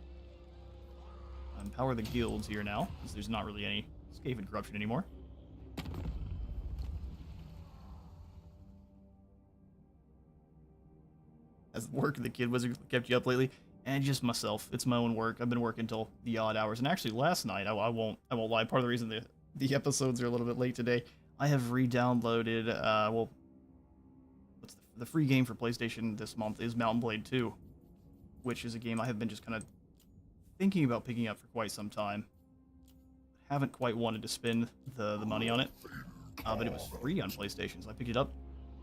Empower the Guilds here now, because there's not really any Skaven corruption anymore. Has the work of the Kid Wizard kept you up lately? And just myself. It's my own work. I've been working till the odd hours. And actually, last night, I won't lie, part of the reason the episodes are a little bit late today, I have re-downloaded, well, what's the free game for PlayStation this month is Mountain Blade 2, which is a game I have been just kind of thinking about picking up for quite some time. Haven't quite wanted to spend the money on it, but it was free on PlayStation, so I picked it up.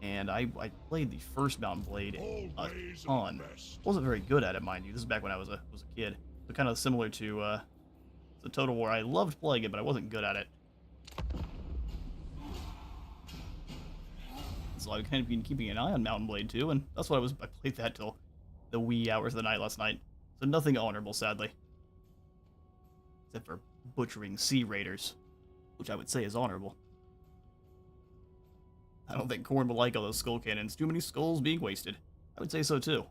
And I played the first Mountain Blade a ton. Wasn't very good at it, mind you. This is back when I was a kid. So kind of similar to the Total War. I loved playing it, but I wasn't good at it. So I've kind of been keeping an eye on Mountain Blade 2, and that's what I played that till the wee hours of the night last night. So nothing honorable, sadly. Except for butchering Sea Raiders, which I would say is honorable. I don't think Korn will like all those skull cannons. Too many skulls being wasted. I would say so too.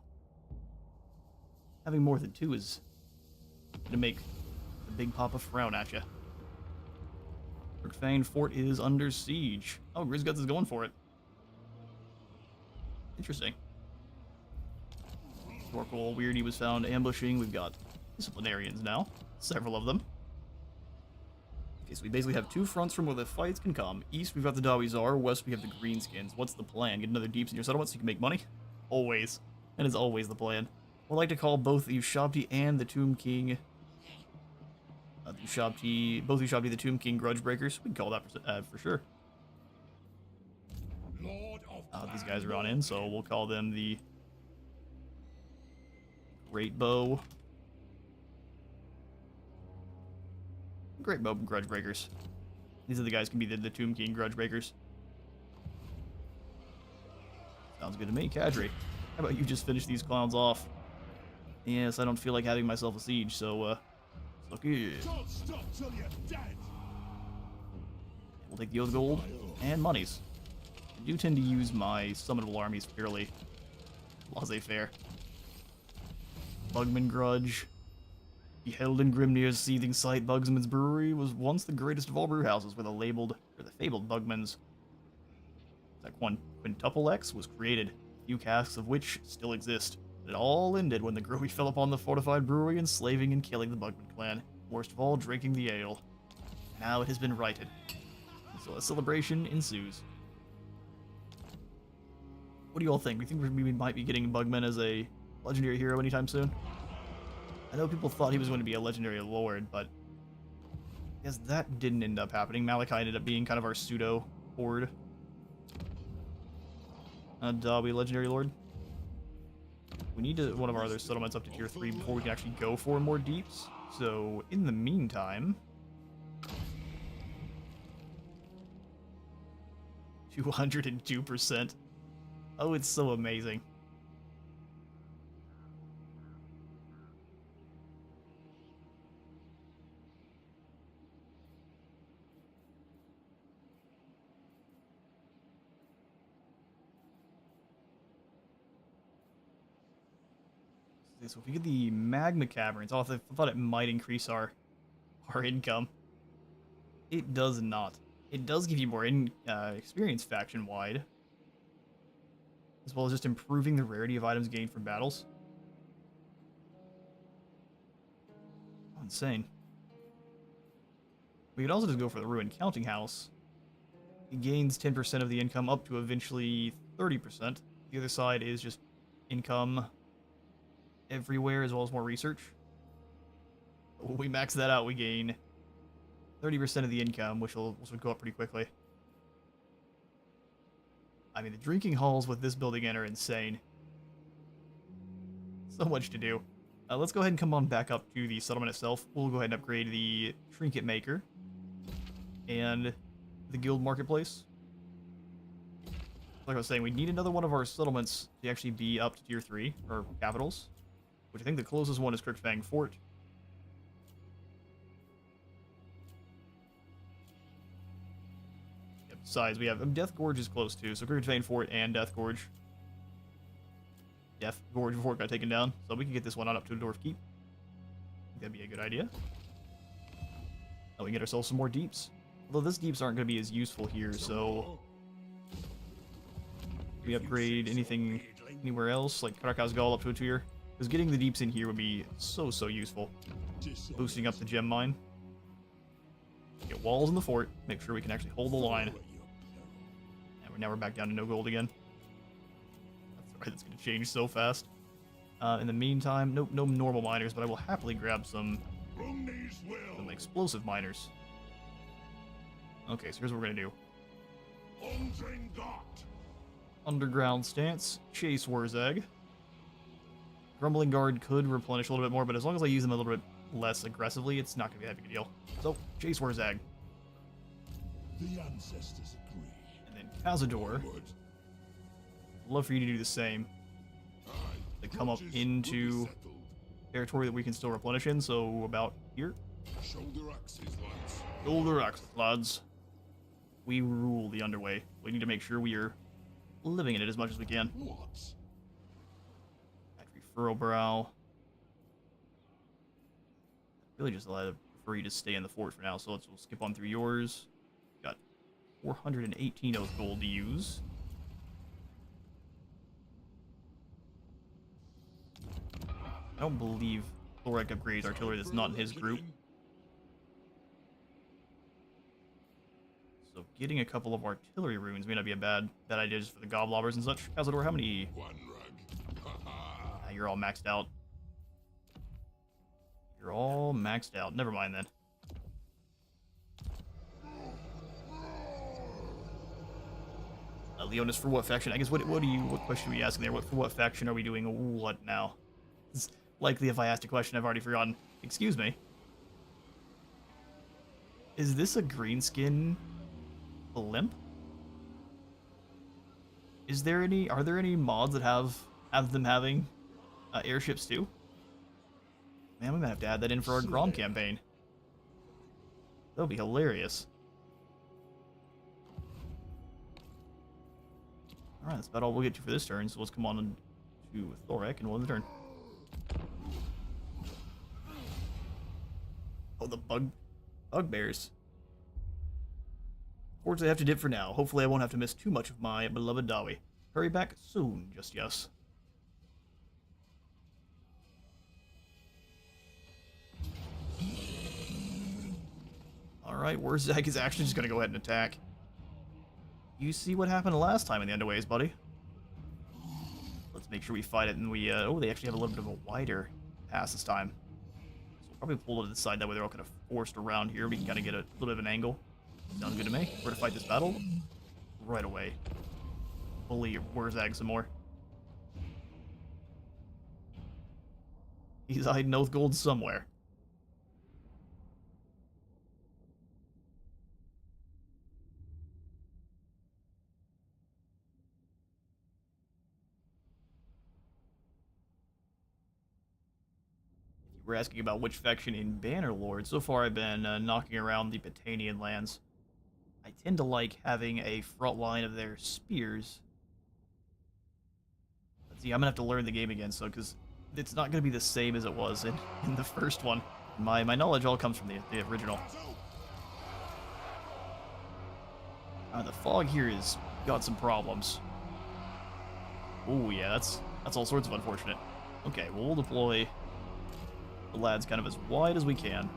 Having more than two is gonna make the Big Papa frown at you. Crookfang Fort is under siege. Oh, Grizzguts is going for it. Interesting. Torkoal Weirdy was found ambushing. We've got disciplinarians now. Several of them. Okay, so we basically have two fronts from where the fights can come. East, we've got the Dawizar. West, we have the Greenskins. What's the plan? Get another Deeps in your settlement so you can make money? Always. That is always the plan. I'd like to call both the Ushabti and the Tomb King... both Ushabti the Tomb King Grudge Breakers. We can call that for sure. These guys are on in, so we'll call them the Great Bow. Great Bow Grudge Breakers. These are the guys who can be the Tomb King Grudge Breakers. Sounds good to me. Kadri, how about you just finish these clowns off? Yes, I don't feel like having myself a siege, so, look here. Don't stop till you're dead. We'll take the old gold and monies. I do tend to use my summonable armies fairly laissez-faire. Bugman Grudge. Beheld in Grimnir's seething sight, Bugsman's Brewery was once the greatest of all brewhouses, where the fabled Bugman's Quintuple X was created, a few casks of which still exist. It all ended when the Growy fell upon the fortified brewery, enslaving and killing the Bugman clan. Worst of all, drinking the ale. Now it has been righted. So a celebration ensues. What do you all think? Do you think we might be getting Bugman as a legendary hero anytime soon? I know people thought he was going to be a legendary lord, but I guess that didn't end up happening. Malachi ended up being kind of our pseudo horde. Dawi legendary lord. We need one of our other settlements up to tier 3 before we can actually go for more deeps. So in the meantime, 202%. Oh, it's so amazing. So if we get the magma caverns, I thought it might increase our income. It does not. It does give you more experience faction-wide, as well as just improving the rarity of items gained from battles. Oh, insane. We could also just go for the Ruined Counting House. It gains 10% of the income up to eventually 30%. The other side is just income everywhere, as well as more research. When we max that out, we gain 30% of the income, which will go up pretty quickly. I mean, the drinking halls with this building in are insane. So much to do. Let's go ahead and come on back up to the settlement itself. We'll go ahead and upgrade the Trinket Maker and the Guild Marketplace. Like I was saying, we need another one of our settlements to actually be up to tier 3, or capitals, which I think the closest one is Crookfang Fort. sides. We have Death Gorge is close too, so Crooked Vein Fort and Death Gorge. Death Gorge before it got taken down, so we can get this one on up to Dwarf Keep. That'd be a good idea. Oh, we can get ourselves some more deeps. Although these deeps aren't going to be as useful here, so... Do we upgrade anything anywhere else, like Krakow's Gall up to a tier? Because getting the deeps in here would be so useful. Boosting up the gem mine. Get walls in the fort, make sure we can actually hold the line. And now we're back down to no gold again. That's right, that's going to change so fast. In the meantime, no normal miners, but I will happily grab some explosive miners. Okay, so here's what we're going to do. Underground stance, chase Wurzag. Grumbling Guard could replenish a little bit more, but as long as I use them a little bit less aggressively, it's not going to be that big a deal. So, chase Wurzag. The ancestors agree. And then Cazador. Love for you to do the same. To come up into territory that we can still replenish in, so about here. Shoulder axes, lads. Shoulder axes, lads. We rule the underway. We need to make sure we are living in it as much as we can. What? Factory Furrowbrow. Really just prefer you to stay in the fort for now, so we'll skip on through yours. Got 418 oath gold to use. I don't believe Thorek upgrades artillery that's not in his group. So getting a couple of artillery runes may not be a bad idea just for the goblobbers and such. Cazador, how many? One rug. You're all maxed out. You're all maxed out. Never mind then. Leonis, for what faction? I guess what question are we asking there? For what faction are we doing what now? It's likely if I asked a question I've already forgotten. Excuse me. Is this a greenskin blimp? Are there any mods that have them having airships too? Man, we might have to add that in for our Grom campaign. That would be hilarious. Alright, that's about all we'll get to for this turn, so let's come on to Thorek and we'll end the turn. Oh, the bugbears. Fortunately, I have to dip for now. Hopefully I won't have to miss too much of my beloved Dawi. Hurry back soon, just yes. Alright, Wurzag is actually just going to go ahead and attack. You see what happened last time in the Underways, buddy. Let's make sure we fight it, and we, oh, they actually have a little bit of a wider pass this time. So we'll probably pull to the side, that way they're all kind of forced around here. We can kind of get a little bit of an angle. Sounds good to me. We're to fight this battle right away. Bully Wurzag some more. He's hiding oath gold somewhere. We're asking about which faction in Bannerlord. So far I've been knocking around the Batanian lands. I tend to like having a front line of their spears. Let's see, I'm going to have to learn the game again, so because it's not going to be the same as it was in the first one. My knowledge all comes from the original. The fog here has got some problems. Oh yeah, that's all sorts of unfortunate. Okay, well, we'll deploy the lads kind of as wide as we can.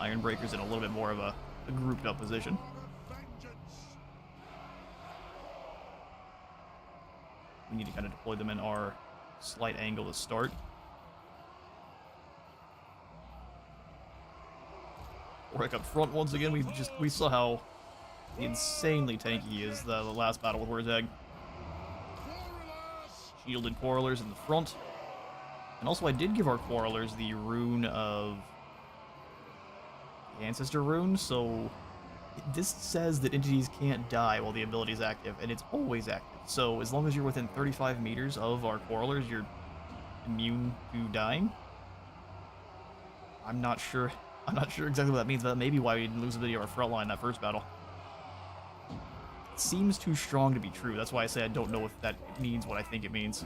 Ironbreaker's in a little bit more of a grouped up position. We need to kind of deploy them in our slight angle to start. Thorek up front once again. We saw how insanely tanky he is the last battle with Wurzag. Shielded Quarrelers in the front. And also I did give our Quarrelers the rune of the Ancestor rune, so this says that entities can't die while the ability is active, and it's always active. So as long as you're within 35 meters of our Quarrelers, you're immune to dying. I'm not sure I'm not sure exactly what that means, but that may be why we didn't lose a bit of our front line that first battle. It seems too strong to be true. That's why I say I don't know if that means what I think it means.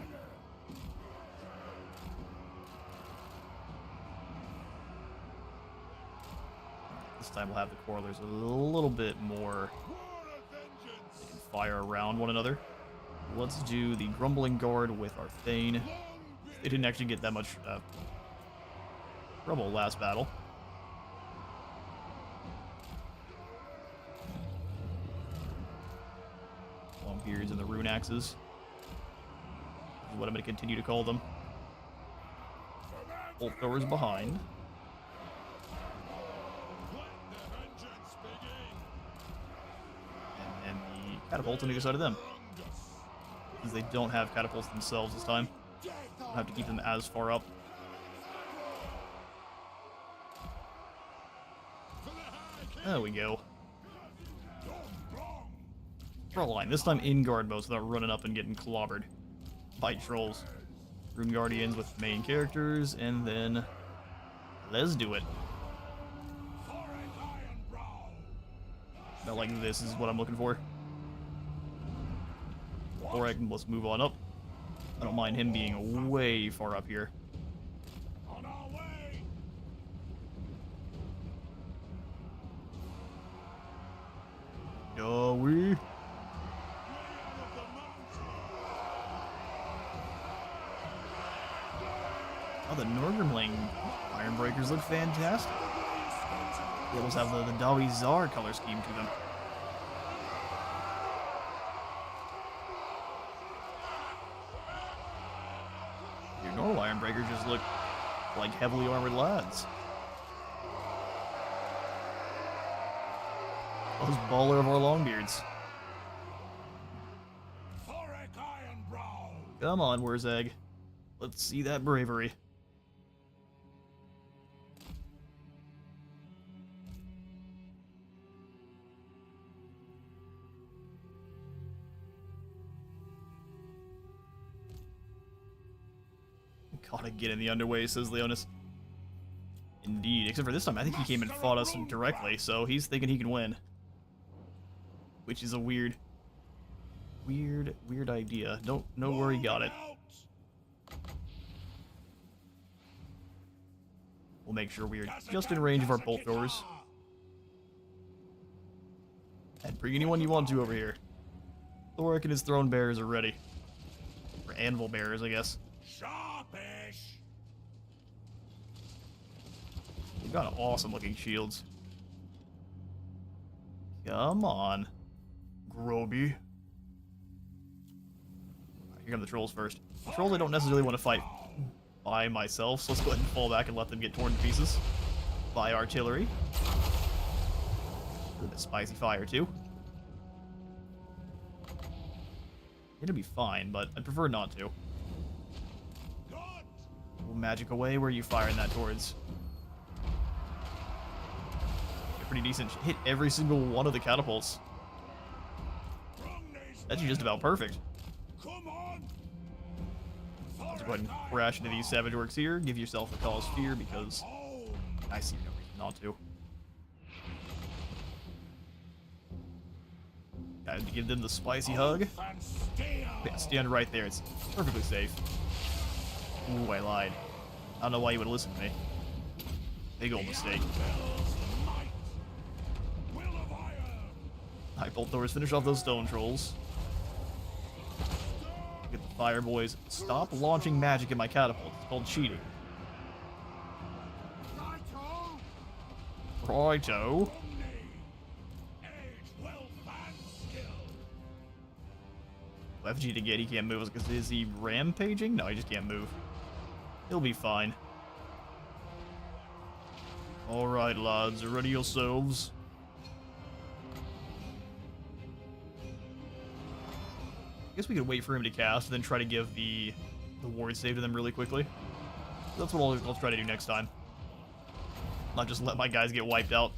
This time we'll have the Quarrelers a little bit more. They can fire around one another. Let's do the Grumbling Guard with our Thane. They didn't actually get that much trouble last battle. Longbeards and the Rune Axes is what I'm going to continue to call them. Bolt throwers behind. And the catapults on either side of them. Because they don't have catapults themselves this time. Don't have to keep them as far up. There we go. Front line. This time in guard mode, so they're not running up and getting clobbered by trolls. Rune Guardians with main characters, and then let's do it. About like this is what I'm looking for. Thorek, let's move on up. I don't mind him being way far up here. On our way. Go we. Oh, the Norgrimling Ironbreakers look fantastic. They almost have the Dawi Zar color scheme to them. Your normal Ironbreakers just look like heavily armored lads. Those baller of our Longbeards. Thorek Ironbrow. Come on, Wurzag. Let's see that bravery. Gotta get in the underway, says Leonis. Indeed, except for this time, I think he came and fought us directly, so he's thinking he can win. Which is a weird idea. Don't know where he got it. We'll make sure we're just in range of our bolt throwers. And bring anyone you want to over here. Thorek and his throne bearers are ready. Or anvil bearers, I guess. Sharpish. They've got awesome looking shields. Come on. Groby. Alright, here come the trolls first. The trolls I don't necessarily want to fight by myself, so let's go ahead and fall back and let them get torn to pieces by artillery. A little bit spicy fire too. It'll be fine, but I'd prefer not to. We'll magic away. Where are you firing that towards? A pretty decent hit every single one of the catapults. That's just about perfect. Let's go ahead and crash into these savage orcs here. Give yourself a cause fear because I see no reason not to. Gotta give them the spicy hug. Yeah, stand right there. It's perfectly safe. Ooh, I lied. I don't know why you would listen to me. Big old mistake. Alright, bolt throwers, finish off those stone trolls. Get the fire boys. Stop launching magic at my catapult. It's called cheating. Righto. FG to get, he can't move. Because is he rampaging? No, he just can't move. He'll be fine. Alright, lads, ready yourselves. I guess we could wait for him to cast, and then try to give the ward save to them really quickly. That's what I'll try to do next time. Not just let my guys get wiped out.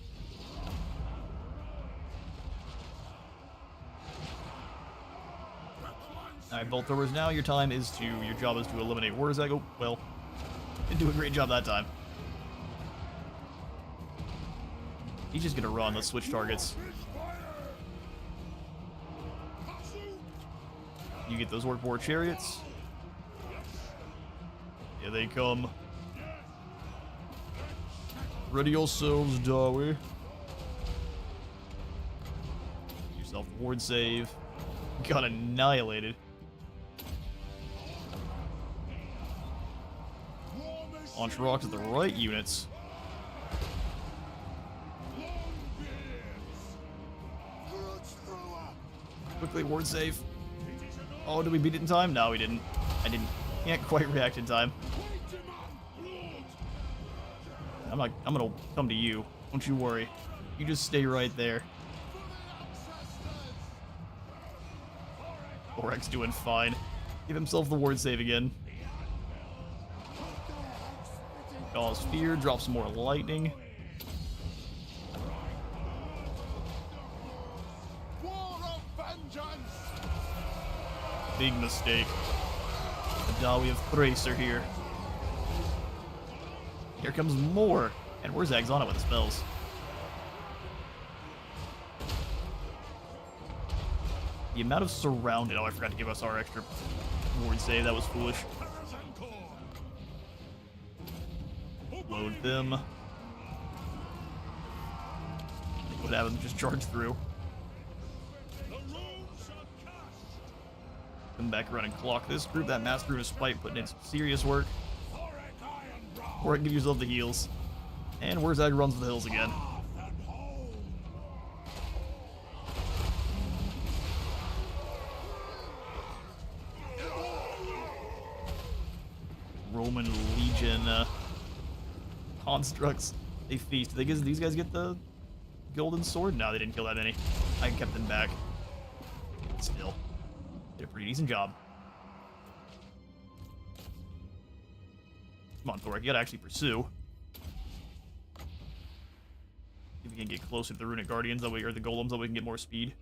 Alright, bolt throwers, now your job is to eliminate Wurzag. Oh, well, didn't do a great job that time. He's just gonna run. Let's switch targets. You get those Orc War chariots. Here they come. Ready yourselves, Darby. Yourself a ward save. Got annihilated. Launch rocks at the right units. Quickly, ward save. Oh, did we beat it in time? No, we didn't. I didn't. Can't quite react in time. I'm gonna come to you. Don't you worry. You just stay right there. Thorek's doing fine. Give himself the ward save again. Cause fear, drop some more lightning. Big mistake. The Dawi of Thrace are here. Here comes more. And where's Axana with the spells? The amount of surrounded. Oh, I forgot to give us our extra ward save. That was foolish. Load them. What happens? Just charge through. Come back around and clock this group. That Master Rune of Spite putting in some serious work. Or give yourself the heals. And where's Ag runs for the hills again? Roman Legion constructs. They feast. Did these guys get the golden sword? No, they didn't kill that many. I kept them back. Still. Did a pretty decent job. Come on, Thorek, you gotta actually pursue. If we can get closer to the Rune Guardians, that way, or the golems, that way we can get more speed.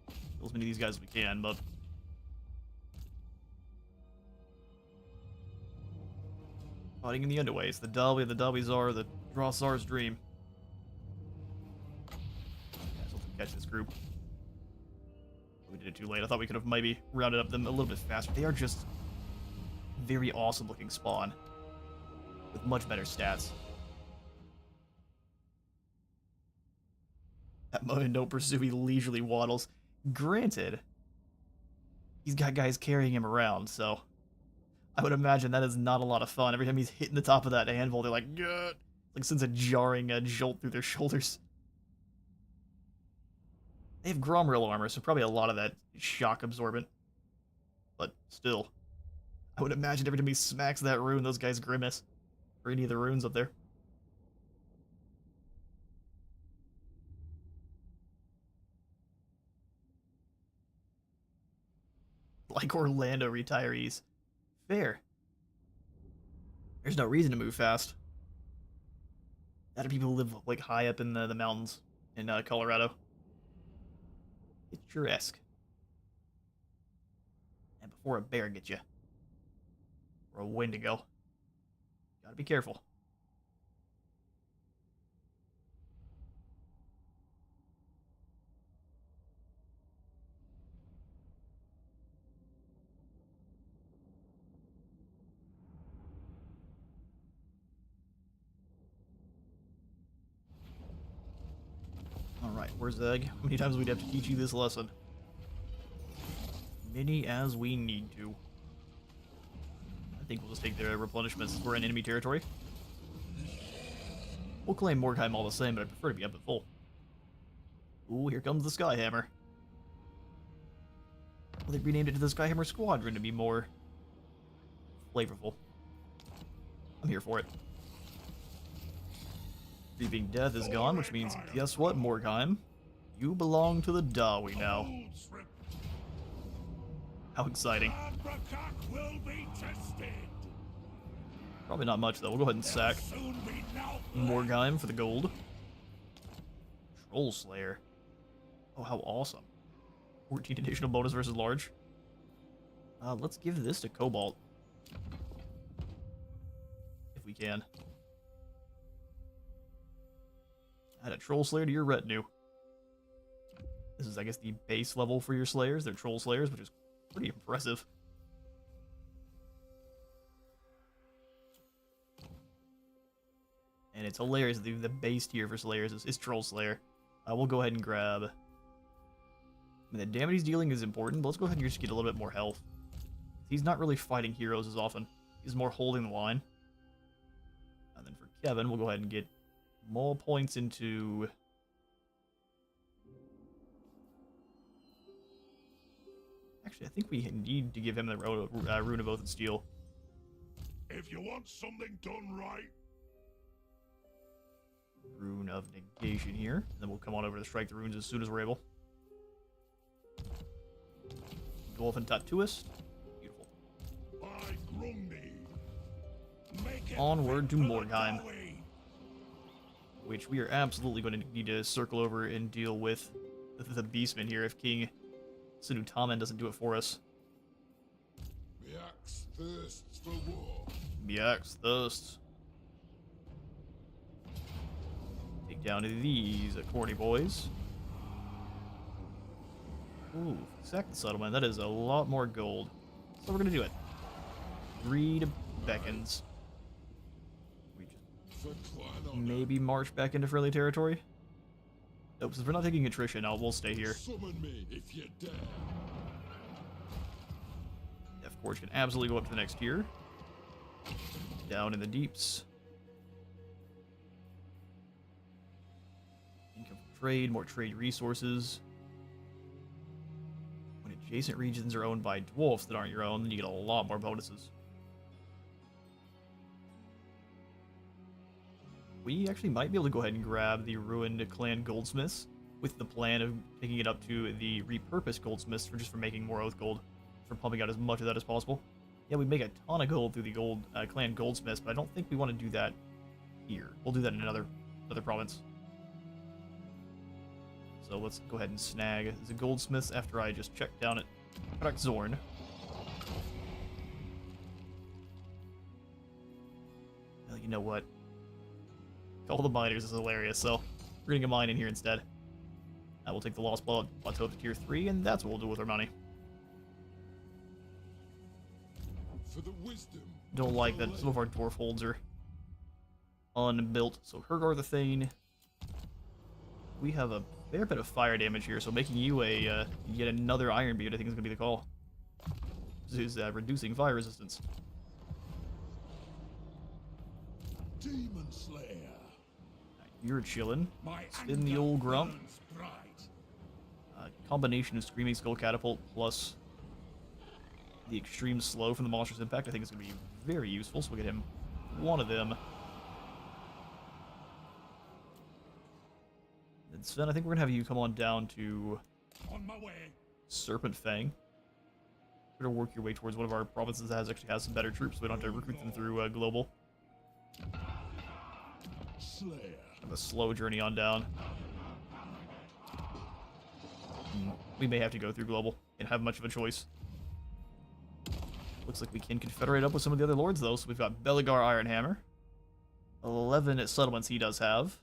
Kill as many of these guys as we can, but fighting in the underway. It's the Dawi, the Dawizar, the Drossar's dream. Yeah, so let's catch this group. We did it too late. I thought we could have maybe rounded up them a little bit faster. They are just very awesome looking spawn with much better stats. That moment, don't pursue, he leisurely waddles. Granted, he's got guys carrying him around, so I would imagine that is not a lot of fun. Every time he's hitting the top of that anvil, they're like, "Gah!" Like sends a jarring jolt through their shoulders. They have Gromril armor, so probably a lot of that is shock absorbent. But still, I would imagine every time he smacks that rune, those guys grimace. Or any of the runes up there. Like Orlando retirees. Fair. There's no reason to move fast. That are people who live like high up in the mountains in Colorado. Picturesque. And before a bear gets you, or a Wendigo, gotta be careful. Alright, where's Egg? How many times we'd have to teach you this lesson? Many as we need to. I think we'll just take their replenishments since we're in enemy territory. We'll claim Morgheim all the same, but I prefer to be up at full. Ooh, here comes the Skyhammer. Well, they renamed it to the Skyhammer Squadron to be more flavorful. I'm here for it. Reaping Death is gone, which means, guess what, Morgheim? You belong to the Dawi now. How exciting. Probably not much, though. We'll go ahead and sack Morgheim for the gold. Troll Slayer. Oh, how awesome. 14 additional bonus versus large. Let's give this to Cobalt. if we can. Add a Troll Slayer to your retinue. This is, I guess, the base level for your Slayers. They're Troll Slayers, which is pretty impressive. And it's hilarious that the base tier for Slayers is Troll Slayer. We'll go ahead and grab... I mean, the damage he's dealing is important, but let's go ahead and just get a little bit more health. He's not really fighting heroes as often. He's more holding the line. And then for Kevin, we'll go ahead and get more points into... Actually, I think we need to give him the Rune of Oath and Steel. If you want something done right, Rune of Negation here. And then we'll come on over to strike the runes as soon as we're able. Dwarf Tattooist. Beautiful. by Grundy, make it Onward to fit for Mordheim, the belly. which we are absolutely going to need to circle over and deal with the Beastman here if King Sinutamen doesn't do it for us. The axe thirsts for war. Biax thirsts. Take down these corny boys. Ooh, sack the settlement. That is a lot more gold. So we're gonna do it. Greed beckons. We just maybe march back into friendly territory. Nope, since we're not taking attrition, we'll stay here. Summon me if you dare. Death Forge can absolutely go up to the next tier. Down in the deeps. Income from trade, more trade resources. When adjacent regions are owned by dwarfs that aren't your own, then you get a lot more bonuses. We actually might be able to go ahead and grab the ruined clan goldsmiths with the plan of taking it up to the repurposed goldsmiths for making more oath gold, for pumping out as much of that as possible. Yeah, we make a ton of gold through the clan goldsmiths, but I don't think we want to do that here. We'll do that in another province. So let's go ahead and snag the goldsmiths after I just check down at Product Zorn. Well, you know what? All the miners is hilarious, so we're getting a mine in here instead. We'll take the Lost Plateau to tier 3, and that's what we'll do with our money. For the wisdom. Don't like that some of our dwarf holds are unbuilt. So Hergar the Thane. We have a fair bit of fire damage here, so making you a yet another Iron Beard I think is going to be the call. This is reducing fire resistance. Demon Slayer. You're chillin'. My Spin the anger old grump. burns bright. Combination of Screaming Skull Catapult plus the extreme slow from the Monstrous Impact I think is going to be very useful, so we'll get him one of them. And Sven, I think we're going to have you come on down to On my way. Serpent Fang. We're going to work your way towards one of our provinces that actually has some better troops, so we don't have to recruit them through Global. Slayer. Have a slow journey on down. We may have to go through Global and have much of a choice. Looks like we can confederate up with some of the other lords, though. So we've got Beligar Ironhammer. 11 settlements he does have.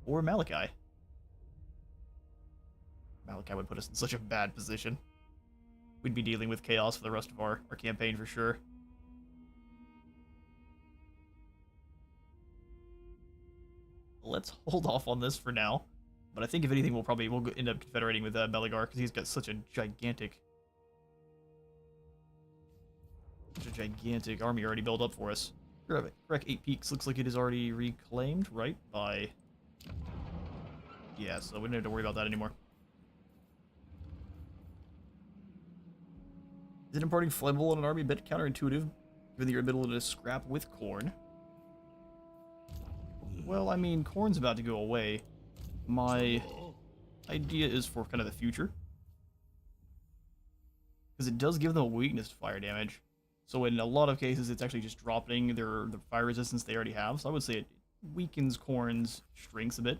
Or Malachi. Malachi would put us in such a bad position. We'd be dealing with chaos for the rest of our campaign for sure. Let's hold off on this for now. But I think if anything, we'll end up confederating with Beligar because he's got such a gigantic army already built up for us. Correct 8 Peaks looks like it is already reclaimed, right? By... Yeah, so we don't have to worry about that anymore. Is it imparting flammable on an army a bit counterintuitive, given your ability to scrap with corn? Well, I mean, corn's about to go away. My idea is for kind of the future. Because it does give them a weakness to fire damage. So in a lot of cases, it's actually just dropping the fire resistance they already have. So I would say it weakens Khorne's strengths a bit.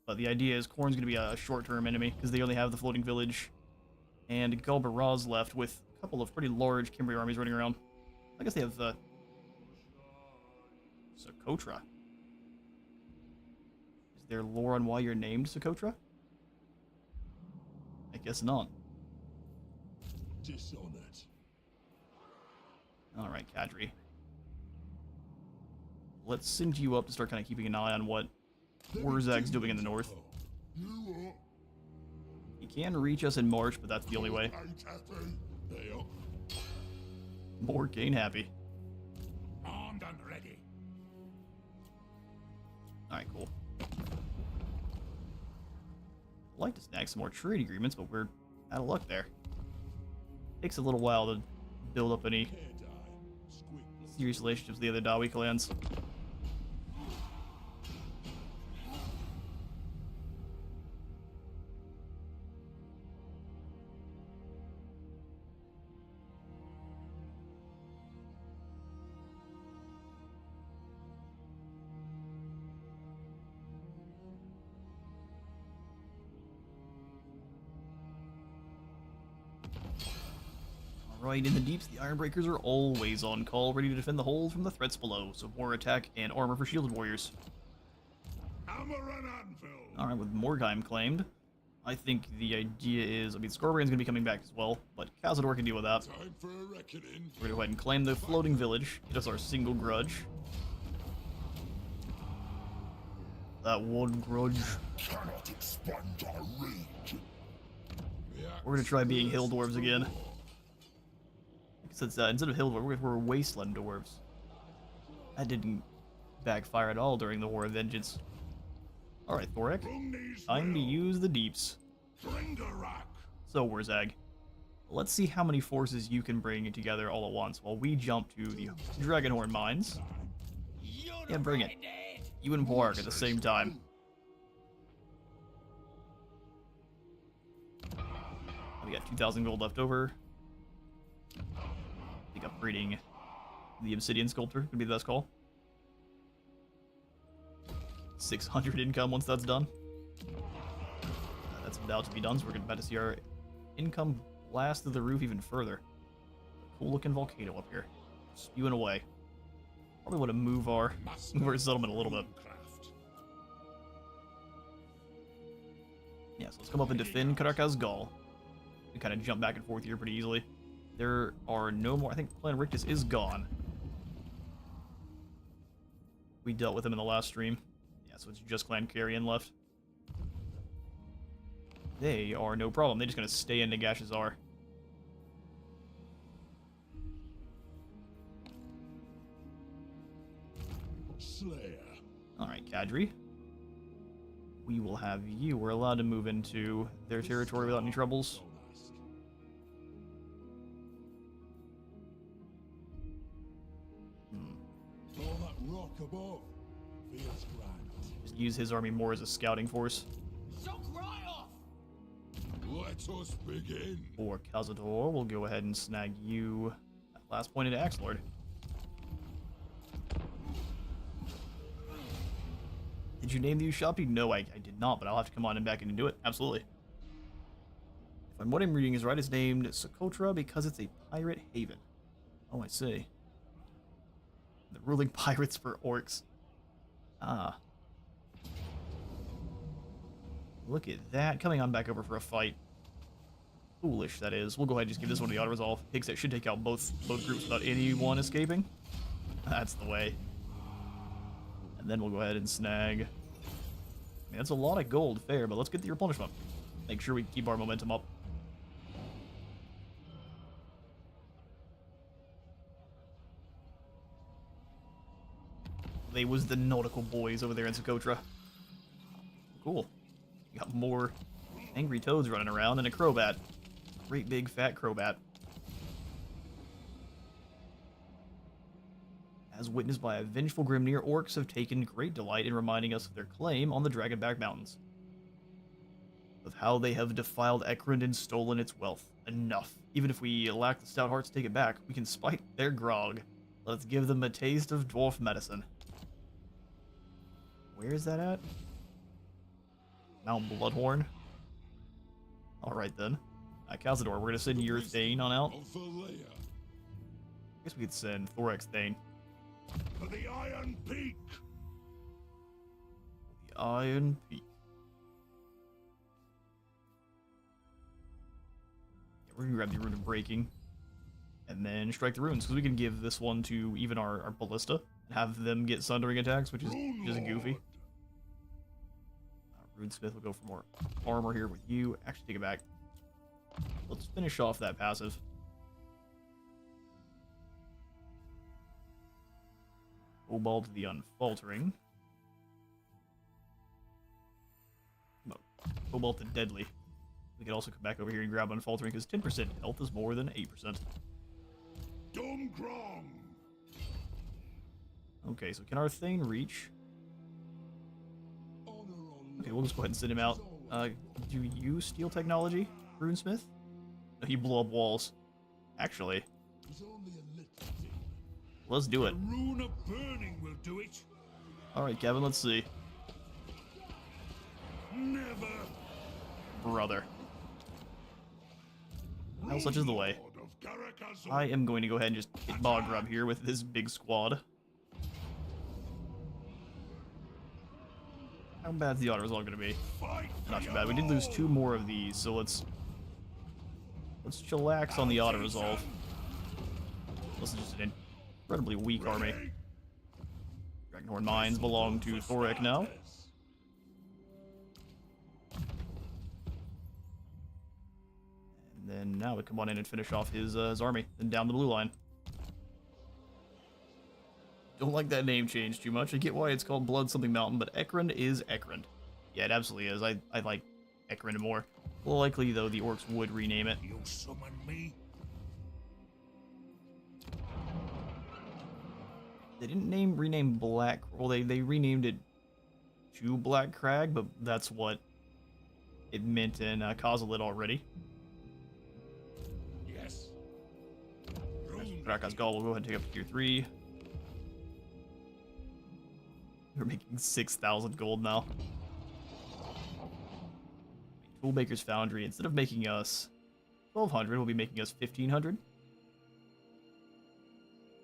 But the idea is Khorne's going to be a short-term enemy, because they only have the floating village and Galbaraz left with a couple of pretty large Kimberly armies running around. I guess they have Socotra. Is there lore on why you're named Socotra? I guess not. Dishonored. Alright, Kadri. Let's send you up to start kind of keeping an eye on what Wurzag's doing in the north. He can reach us in March, but that's the only way. More gain happy. Armed and ready. Alright, cool. I'd like to snag some more trade agreements, but we're out of luck there. Takes a little while to build up any serious relationships with the other Dawi clans. Right in the deeps, the Ironbreakers are always on call, ready to defend the hold from the threats below, so more attack and armor for shielded warriors. Hammer and anvil. Alright, with Morgheim claimed, I think the idea is, I mean, Scorbrand's going to be coming back as well, but Cazador can deal with that. Time for a reckoning. We're going to go ahead and claim the floating village, get us our single grudge. That one grudge. Cannot expunge our rage. We're going to try being hill dwarves again. Since instead of hill dwarves, we're wasteland dwarves. That didn't backfire at all during the War of Vengeance. Alright, Thorek. Time to use the deeps. So, Wurzag, let's see how many forces you can bring together all at once while we jump to the Dragonhorn mines. Yeah, bring it. You and Blarg at the same time. We got 2,000 gold left over. I think upgrading the Obsidian Sculptor would be the best call. 600 income once that's done. That's about to be done, so we're about to see our income blast through the roof even further. Cool looking volcano up here, spewing away. Probably want to move our settlement a little bit. Yeah, so let's come up and defend Karakaz Gall. We kind of jump back and forth here pretty easily. There are no more. I think Clan Rictus is gone. We dealt with him in the last stream. Yeah, so it's just Clan Carrion left. They are no problem. They're just going to stay in Nagashazar. Slayer. Alright, Kadri. We will have you. We're allowed to move into their territory without any troubles. All that rock above feels grand. Just use his army more as a scouting force. So cry off. Let us begin. For Cazador, we'll go ahead and snag you at last point into Axelord. Did you name the Ushabti? No, I did not, but I'll have to come on and back in and do it. Absolutely. If what I'm reading is right, it's named Socotra because it's a pirate haven. Oh, I see. The ruling pirates for orcs. Ah. Look at that. Coming on back over for a fight. Foolish, that is. We'll go ahead and just give this one the auto-resolve. That should take out both groups without anyone escaping. That's the way. And then we'll go ahead and snag... I mean, that's a lot of gold, fair, but let's get the replenishment. Make sure we keep our momentum up. They was the nautical boys over there in Socotra. Cool. We got more angry toads running around and a crowbat. Great big fat crowbat. As witnessed by a vengeful Grimnir, orcs have taken great delight in reminding us of their claim on the Dragonback Mountains. Of how they have defiled Ekrund and stolen its wealth. Enough. Even if we lack the stout hearts to take it back, we can spite their grog. Let's give them a taste of dwarf medicine. Where is that at? Mount Bloodhorn. Alright then. Cazador, we're gonna send your Thane on out. guess we could send Thorek's Thane. For the Iron Peak. The Iron Peak. Yeah, we're gonna grab the Rune of Breaking. And then strike the runes, because we can give this one to even our ballista and have them get sundering attacks, which is just goofy. Runesmith will go for more armor here with you. Actually, take it back. Let's finish off that passive. Cobalt the Unfaltering. No, Cobalt the Deadly. We can also come back over here and grab Unfaltering, because 10% health is more than 8%. Dungrong. Okay, so can our Thane reach? Okay, we'll just go ahead and send him out. Do you steal technology, Runesmith? No, you blow up walls. Actually, let's do it. The Rune of Burning will do it. Alright, Kevin, let's see. Never. Brother. Well, such is the way. Lord of Garagazor. I am going to go ahead and just hit Bog Rub here with this big squad. How bad's the auto resolve going to be? Fight Not for too bad. We your did lose lord. 2 more of these, so let's chillax on the auto resolve. This is just an incredibly weak army. Ready? Dragonhorn Mines belong to Thorek now. And then now we come on in and finish off his army, and down the blue line. Don't like that name change too much. I get why it's called Blood Something Mountain, but Ekrund is Ekrund. Yeah, it absolutely is. I like Ekrund more. Likely, though, the orcs would rename it. You summon me? They didn't rename Black... Well, they renamed it to Black Crag, but that's what it meant in Kozilid already. Yes. Drakas Gall will go ahead and take up tier 3. We're making 6,000 gold now. Toolmaker's Foundry, instead of making us 1,200, will be making us 1,500.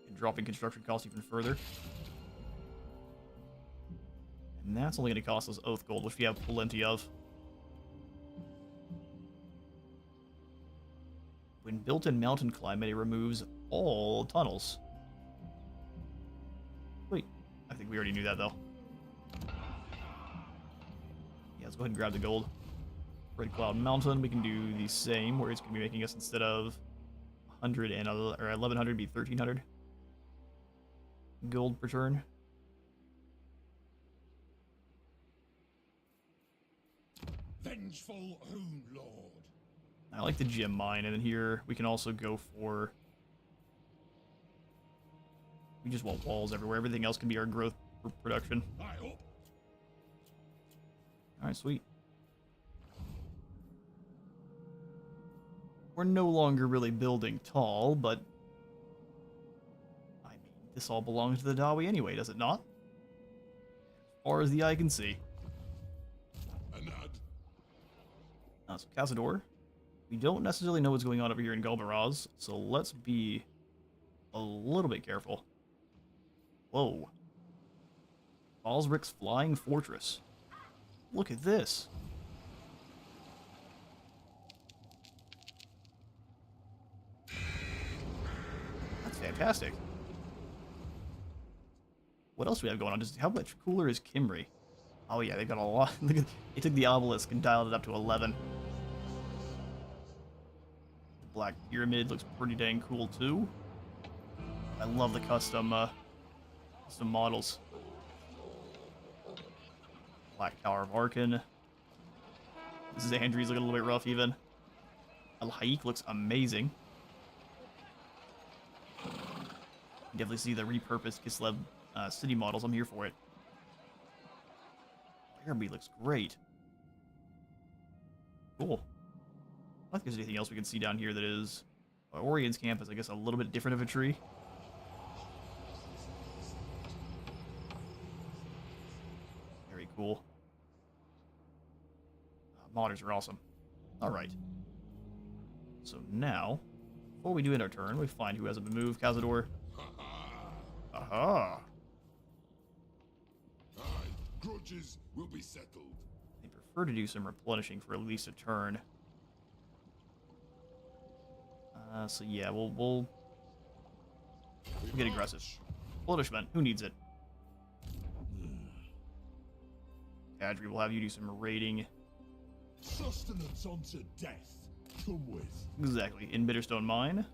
And dropping construction costs even further. And that's only going to cost us Oath Gold, which we have plenty of. When built in mountain climate, it removes all tunnels. Wait, I think we already knew that, though. Yeah, let's go ahead and grab the gold. Red Cloud Mountain, we can do the same, where it's going to be making us, instead of 100 and or 1,100, be 1,300 gold per turn. Vengeful Rune Lord. I like the gem mine, and then here we can also go for... We just want walls everywhere. Everything else can be our growth production. I hope. Alright, sweet. We're no longer really building tall, but... I mean, this all belongs to the Dawi anyway, does it not? As far as the eye can see. Anad. So Cazador. We don't necessarily know what's going on over here in Galbaraz, so let's be a little bit careful. Whoa. Balzric's Flying Fortress. Look at this. That's fantastic. What else do we have going on? Just how much cooler is Kimry? Oh yeah, they got a lot. Look at, they took the obelisk and dialed it up to 11. The Black Pyramid looks pretty dang cool too. I love the custom models. Black Tower of Arkan. Xandri's looking a little bit rough even. Al Haik looks amazing. You definitely see the repurposed Kislev city models. I'm here for it. Araby looks great. Cool. I don't think there's anything else we can see down here that is... Orion's camp is, I guess, a little bit different of a tree. Very cool. Modders are awesome. Alright. So now, before we do end our turn, we find who hasn't been moved. Cazador. Aha. Aye, grudges will be settled. They prefer to do some replenishing for at least a turn. So yeah, we'll get aggressive. Replenishment. Who needs it? Kadri will have you do some raiding. Sustenance unto death. Come with. Exactly. In Bitterstone Mine.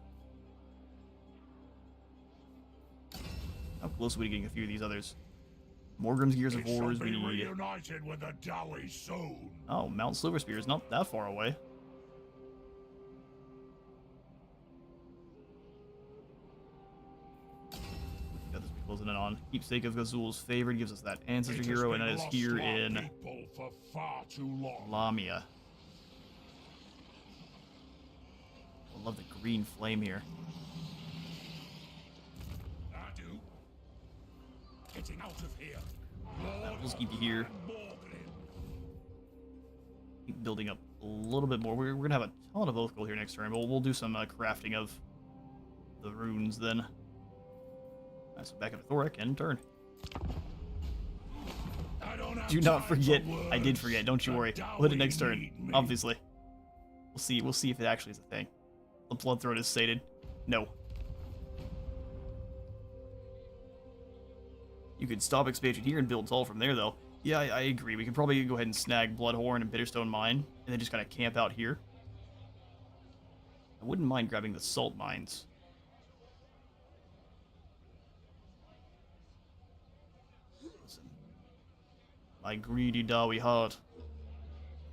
How close are we to getting a few of these others? Morgrim's Gears of Wars, we need... reunited with the Dowie soon. Oh, Mount Silverspear is not that far away. Got this closing in on. Keepsake of Gazul's favorite gives us that ancestor hero, and that is here in for far too long. Lamia. I love the green flame here. I do. Getting out of here. We'll just keep you here. Keep building up a little bit more. We're gonna have a ton of Oath Gold here next turn, but we'll do some crafting of the runes then. Alright, so back up to Thorek and turn. Do not forget. I did forget. Don't you worry. We'll hit it next turn. Obviously. We'll see if it actually is a thing. The Bloodthroat is sated. No. You could stop expansion here and build tall from there, though. Yeah, I agree. We could probably go ahead and snag Bloodhorn and Bitterstone Mine, and then just kind of camp out here. I wouldn't mind grabbing the Salt Mines. Listen. My greedy Dawi heart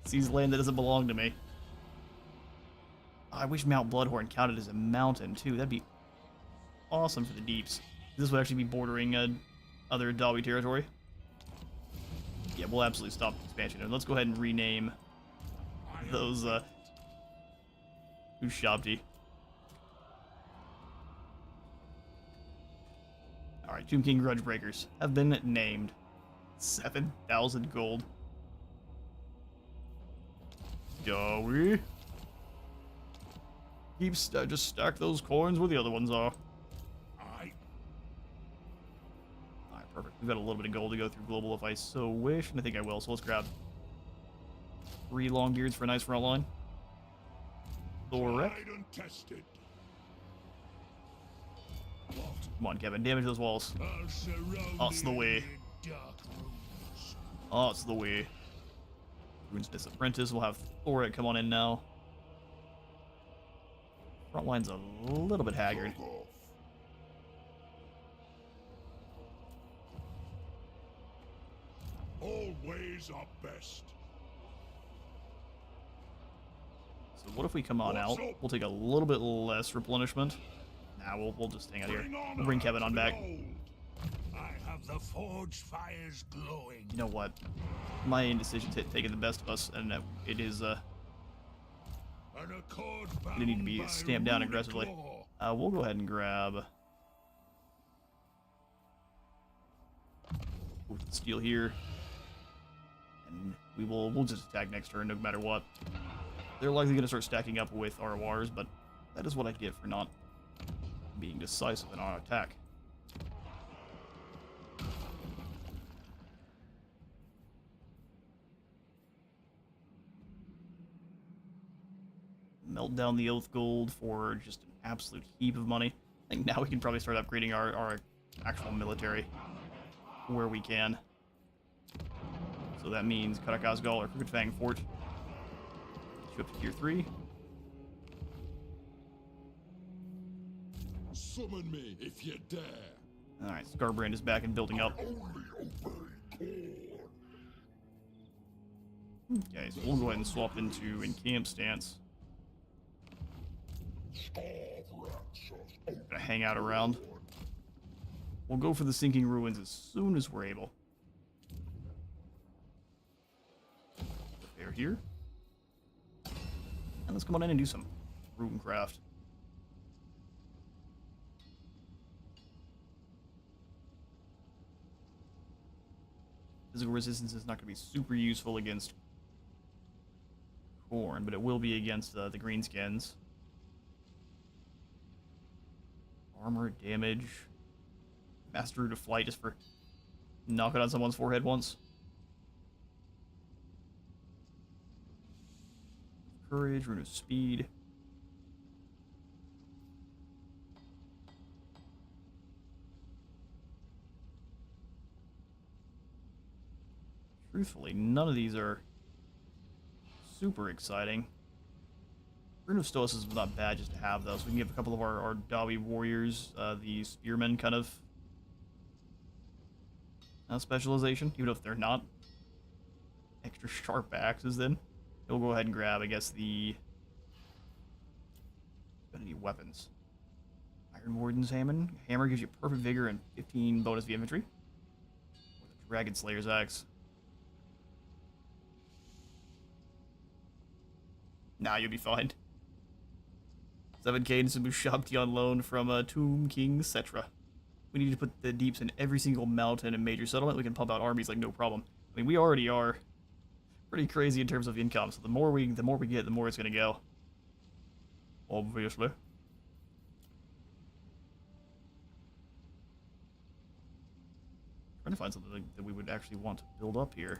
sees land that doesn't belong to me. I wish Mount Bloodhorn counted as a mountain, too. That'd be awesome for the deeps. This would actually be bordering other Dawi territory. Yeah, we'll absolutely stop the expansion. And let's go ahead and rename those, Ushabti. Alright, Tomb King Grudgebreakers have been named. 7,000 gold. Dawi. Just stack those coins where the other ones are. Alright, perfect. We've got a little bit of gold to go through global if I so wish, and I think I will, so let's grab 3 Longbeards for a nice front line. Thorek. Come on, Kevin, damage those walls. Oh, it's the way. Oh, it's the way. Runesmith's Apprentice. We'll have Thorek come on in now. Front line's a little bit haggard. Always are best. So what if we come on out? We'll take a little bit less replenishment. Nah, we'll just hang out here. We'll bring Kevin on back. I have the forge fires glowing. You know what? My indecision's taking the best of us, and it is they need to be stamped down aggressively. We'll go ahead and grab steel here, and we'll just attack next turn no matter what. They're likely going to start stacking up with RORs, but that is what I get for not being decisive in our attack. Melt down the Oath Gold for just an absolute heap of money. I think now we can probably start upgrading our actual military where we can. So that means Karakazgal or Crooked Fang Fort. Get you up to tier 3. Summon me if you dare. Alright, Scarbrand is back and building up. Okay, so we'll go ahead and swap into Encamp Stance. Gonna hang out around. We'll go for the Sinking Ruins as soon as we're able. Prepare here. And let's come on in and do some Runecraft. Physical resistance is not going to be super useful against Khorne, but it will be against the greenskins. Armor, damage. Master Root of Flight just for knocking on someone's forehead once. Courage, Rune of Speed. Truthfully, none of these are super exciting. Rune of Stoicism is not bad just to have, though, so we can give a couple of our Dawi warriors the spearmen kind of specialization, even if they're not extra sharp axes. Then we'll go ahead and grab, I guess, the weapons. Iron Warden's Hammer gives you perfect vigor and 15 bonus via infantry. Or the Dragon Slayer's axe. Nah, you'll be fine. 7 cadence and Mushabti on loan from Tomb King Cetra. We need to put the deeps in every single mountain and major settlement. We can pump out armies like no problem. I mean, we already are pretty crazy in terms of income, so the more we get, the more it's gonna go. Obviously. Trying to find something that we would actually want to build up here.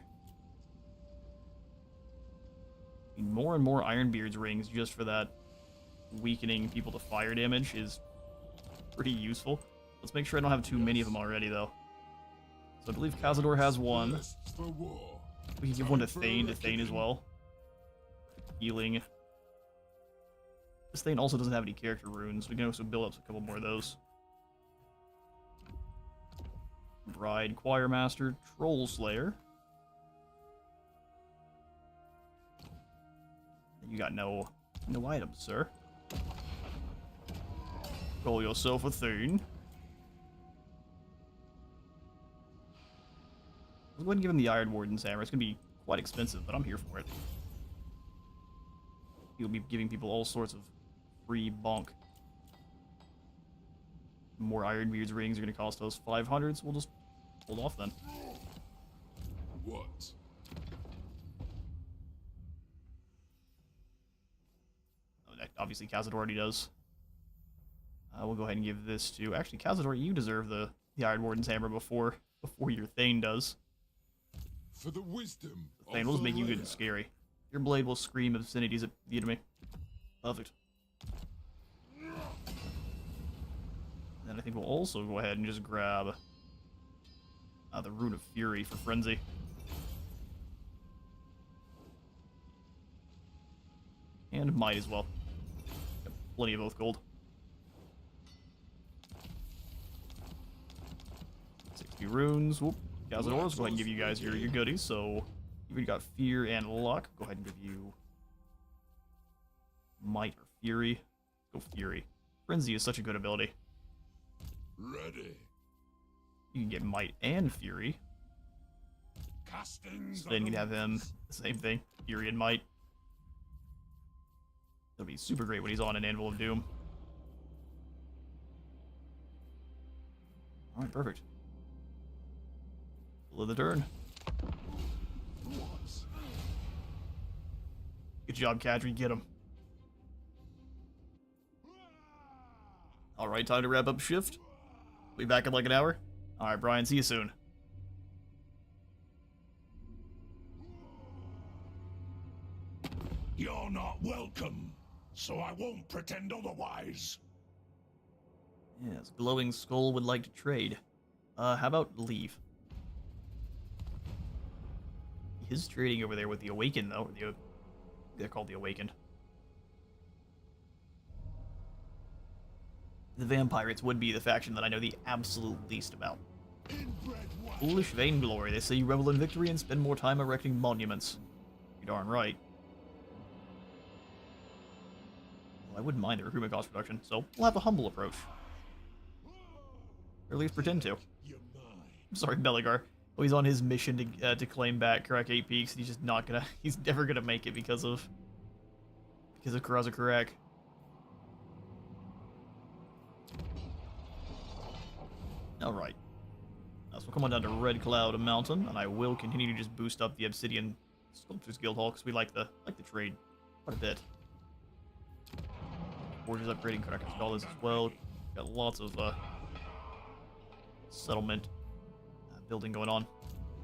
I mean, more and more Ironbeard's rings just for that weakening people to fire damage is pretty useful. Let's make sure I don't have too many of them already, though. So I believe Cazador has one. We can give one to Thane as well. Healing. This Thane also doesn't have any character runes. We can also build up a couple more of those. Bride, Choir Master, Troll Slayer. You got no items, sir. Roll yourself a Thane. Let's go ahead and give him the Iron Warden's Hammer. It's going to be quite expensive, but I'm here for it. He'll be giving people all sorts of free bonk. More Ironbeard's rings are going to cost us 500, so we'll just hold off then. What? Oh, obviously, Cazador already does. We'll go ahead and give this to... Actually, Cazador, you deserve the Iron Warden's Hammer before your Thane does. For the wisdom The Thane will just make you good and scary. Your blade will scream obscenities at the enemy. Perfect. And then I think we'll also go ahead and just grab the Rune of Fury for Frenzy. And Might as well. Got plenty of both gold. 60 runes. Whoop. Cazador's, go ahead and give you guys your goodies. So, you've got Fear and Luck. Go ahead and give you Might or Fury. Go Fury. Frenzy is such a good ability. Ready. You can get Might and Fury. Castings. So then you can have him the same thing. Fury and Might. It'll be super great when he's on an Anvil of Doom. Alright, perfect. Full of the turn. Good job, Kadri. Get him. Alright, time to wrap up shift. Be back in like an hour. Alright, Brian, see you soon. You're not welcome, so I won't pretend otherwise. Yes, Glowing Skull would like to trade. How about leave? He is trading over there with the Awakened, though. They're called the Awakened. The Vampirates would be the faction that I know the absolute least about. Foolish vainglory. They say you revel in victory and spend more time erecting monuments. You're darn right. Well, I wouldn't mind the recruitment cost reduction, so we'll have a humble approach. Or at least pretend to. I'm sorry, Beligar. Oh, he's on his mission to claim back Karak 8 Peaks, and he's just not gonna... He's never gonna make it because of Karaza Karak. Alright. So we'll come on down to Red Cloud Mountain, and I will continue to just boost up the Obsidian Sculptors Guild Hall, because we like the trade quite a bit. Forges upgrading Kraken's Dollars as well. Got lots of settlement building going on.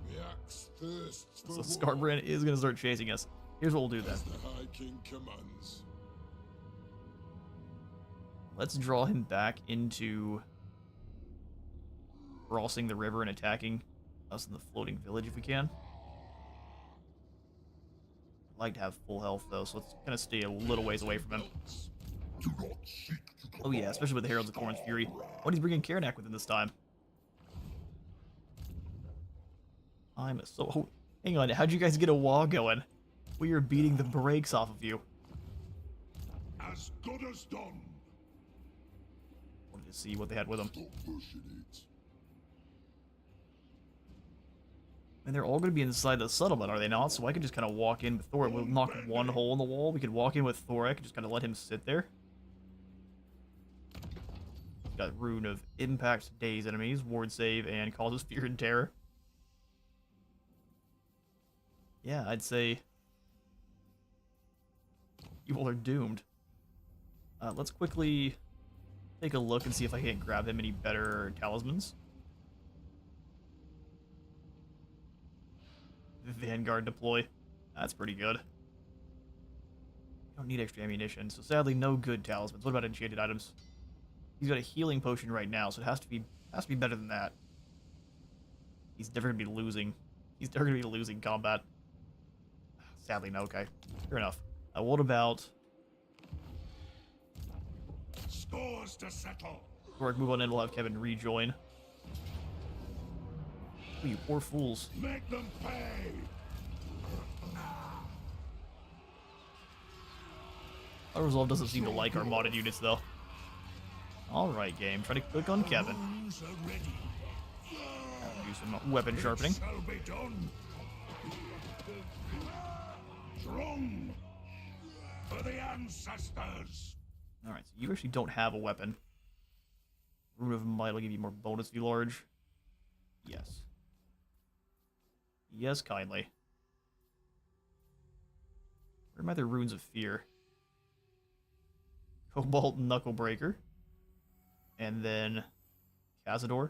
The axe thirsts for So war, Scarbrand is going to start chasing us. Here's what we'll do then. as the High King commands. Let's draw him back into crossing the river and attacking us in the floating village if we can. I'd like to have full health though, so let's kind of stay a little ways away from him. Do not seek to Oh yeah, especially with the Heralds of Khorne's Fury. What he's bringing Karnak with him this time. I'm so... Oh, hang on, how'd you guys get a wall going? We are beating the brakes off of you. as good as done. Wanted to see what they had with them. Stop pushing it. And they're all going to be inside the settlement, are they not? So I could just kind of walk in with Thorek. We'll knock one hole in the wall. We could walk in with Thorek and just kind of let him sit there. Got Rune of Impact, Daze enemies, Ward Save, and Causes Fear and Terror. Yeah, I'd say you all are doomed. Let's quickly take a look and see if I can't grab him any better talismans. Vanguard deploy. That's pretty good. Don't need extra ammunition, so sadly no good talismans. What about enchanted items? He's got a healing potion right now, so it has to be better than that. He's never gonna be losing. He's never gonna be losing combat. Sadly, no. Okay, fair enough. What about Scores to settle. Thorek? Move on in. We'll have Kevin rejoin. Oh, you poor fools. Make them pay. Our resolve doesn't seem to like our modded units though. Alright, game. Try to click on Kevin. Wounds are ready. Do some weapon sharpening. Shall be done. Strong for the ancestors. Alright, so you actually don't have a weapon. Rune of Might will give you more bonus if you large. Yes. Yes, kindly. Where are my other runes of fear? Cobalt Knucklebreaker. And then Cazador.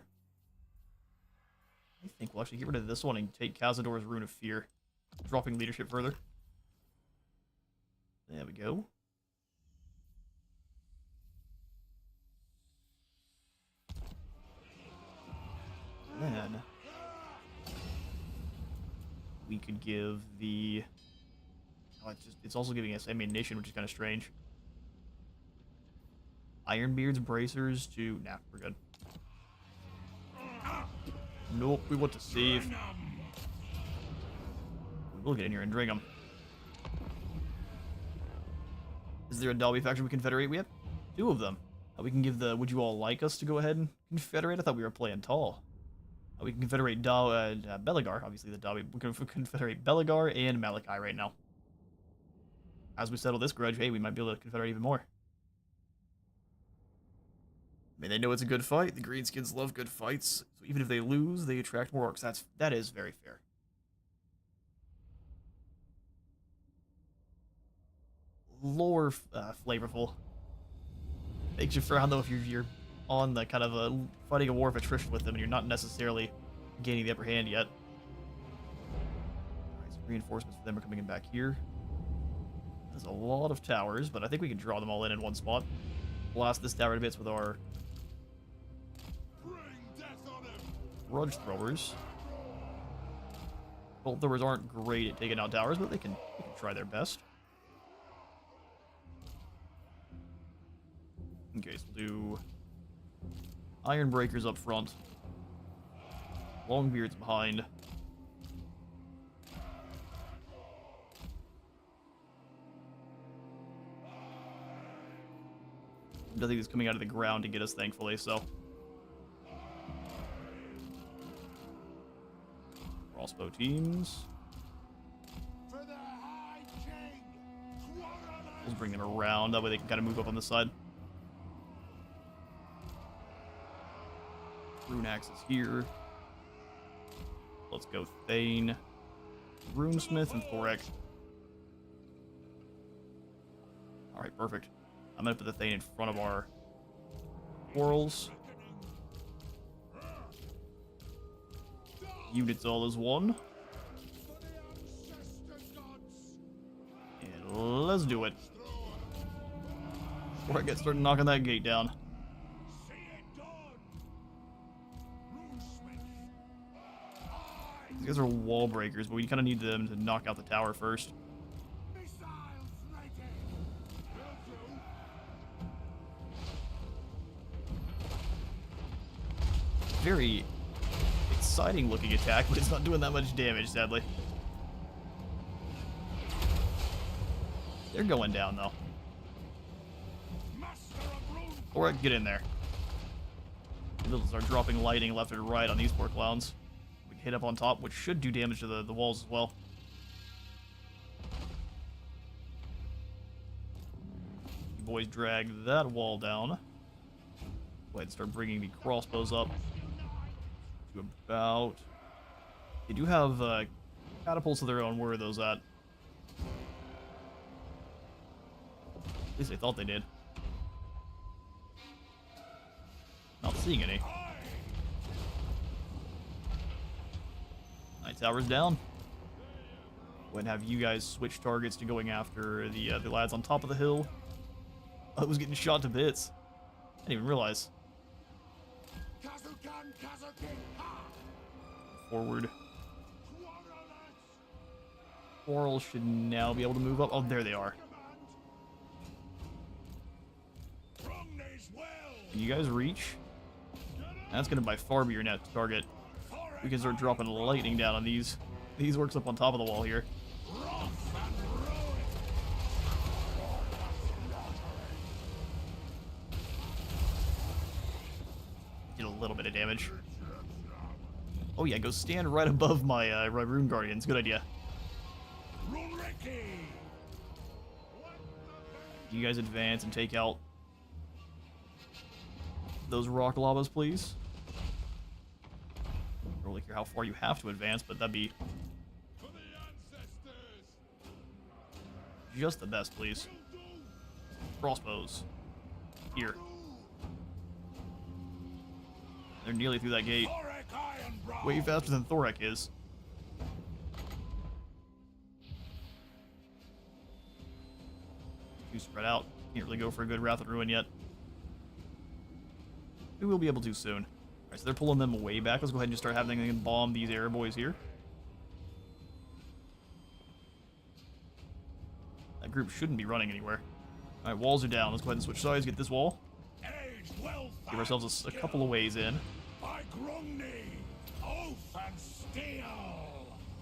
I think we'll actually get rid of this one and take Cazador's Rune of Fear. Dropping leadership further. There we go. Then we could give the... Oh, it's also giving us ammunition, which is kind of strange. Ironbeard's bracers to... Nah, we're good. Nope, we want to save. We will get in here and drink them. Is there a Dalby faction we confederate? We have 2 of them. We can give the... Would you all like us to go ahead and confederate? I thought we were playing tall. We can confederate Belegar, obviously the Dalby. We can confederate Belegar and Malachi right now. As we settle this grudge, hey, we might be able to confederate even more. I mean, they know it's a good fight. The Greenskins love good fights. So even if they lose, they attract more orcs. That is very fair. Lore flavorful. Makes you frown though if you're on the kind of fighting a war of attrition with them and you're not necessarily gaining the upper hand yet. Alright, so reinforcements for them are coming in back here. There's a lot of towers, but I think we can draw them all in one spot. Blast this tower to bits with our Grudge Throwers. Bolt Throwers aren't great at taking out towers, but they can try their best. Okay, so we'll do Iron Breakers up front. Longbeards behind. Nothing is coming out of the ground to get us, thankfully, so. Crossbow teams. Let's bring them around, that way they can kind of move up on the side. Rune Axe is here. Let's go Thane, Runesmith, and Thorek. Alright, perfect. I'm gonna put the Thane in front of our quarrels. Units all as one. And let's do it. Before I get started knocking that gate down. These guys are wall breakers, but we kind of need them to knock out the tower first. Very exciting looking attack, but it's not doing that much damage, sadly. They're going down, though. Thorek, get in there. They'll start dropping lightning left and right on these poor clowns. We can hit up on top, which should do damage to the walls as well. You boys drag that wall down. Go ahead and start bringing the crossbows up to about... They do have catapults of their own. Where are those at? At least I thought they did. Not seeing any. Night tower's down. Go ahead and have you guys switch targets to going after the lads on top of the hill. I was getting shot to bits. I didn't even realize. Forward. Quarrel should now be able to move up. Oh, there they are. Can you guys reach? That's going to by far be your next target. We can start dropping lightning down on these. These works up on top of the wall here. Did a little bit of damage. Oh yeah, go stand right above my Rune Guardians. Good idea. You guys advance and take out those rock lavas, please. I don't really care how far you have to advance, but that'd be just the best, please. Crossbows. Here. They're nearly through that gate. Way faster than Thorek is. Too spread out. Can't really go for a good Wrath and Ruin yet. We will be able to soon. Alright, so they're pulling them way back. Let's go ahead and just start having them bomb these air boys here. That group shouldn't be running anywhere. Alright, walls are down. Let's go ahead and switch sides, get this wall. Give ourselves a couple of ways in.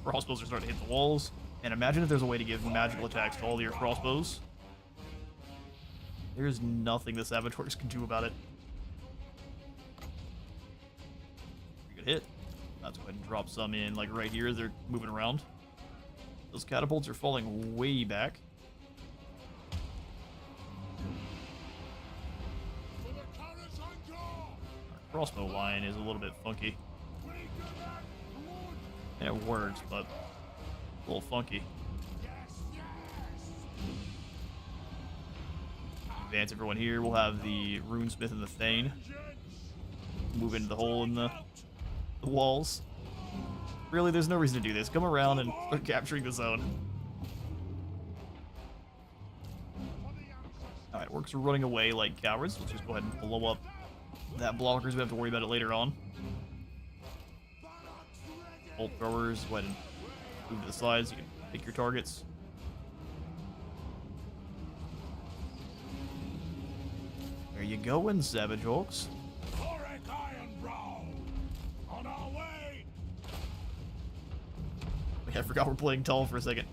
Crossbows are starting to hit the walls. And imagine if there's a way to give magical attacks to all your crossbows. There's nothing the Saboteurs can do about it. Pretty good hit. Let's go ahead and drop some in, like right here as they're moving around. Those catapults are falling way back. Our crossbow line is a little bit funky. And it works, but a little funky. Advance everyone here. We'll have the Runesmith and the Thane move into the hole in the walls. Really, there's no reason to do this. Come around and start capturing the zone. Alright, orcs are running away like cowards. Let's just go ahead and blow up that blockers. We have to worry about it later on. Bolt throwers, go ahead and move to the sides. You can pick your targets. There you go, and Savage Orcs. I forgot we're playing tall for a second.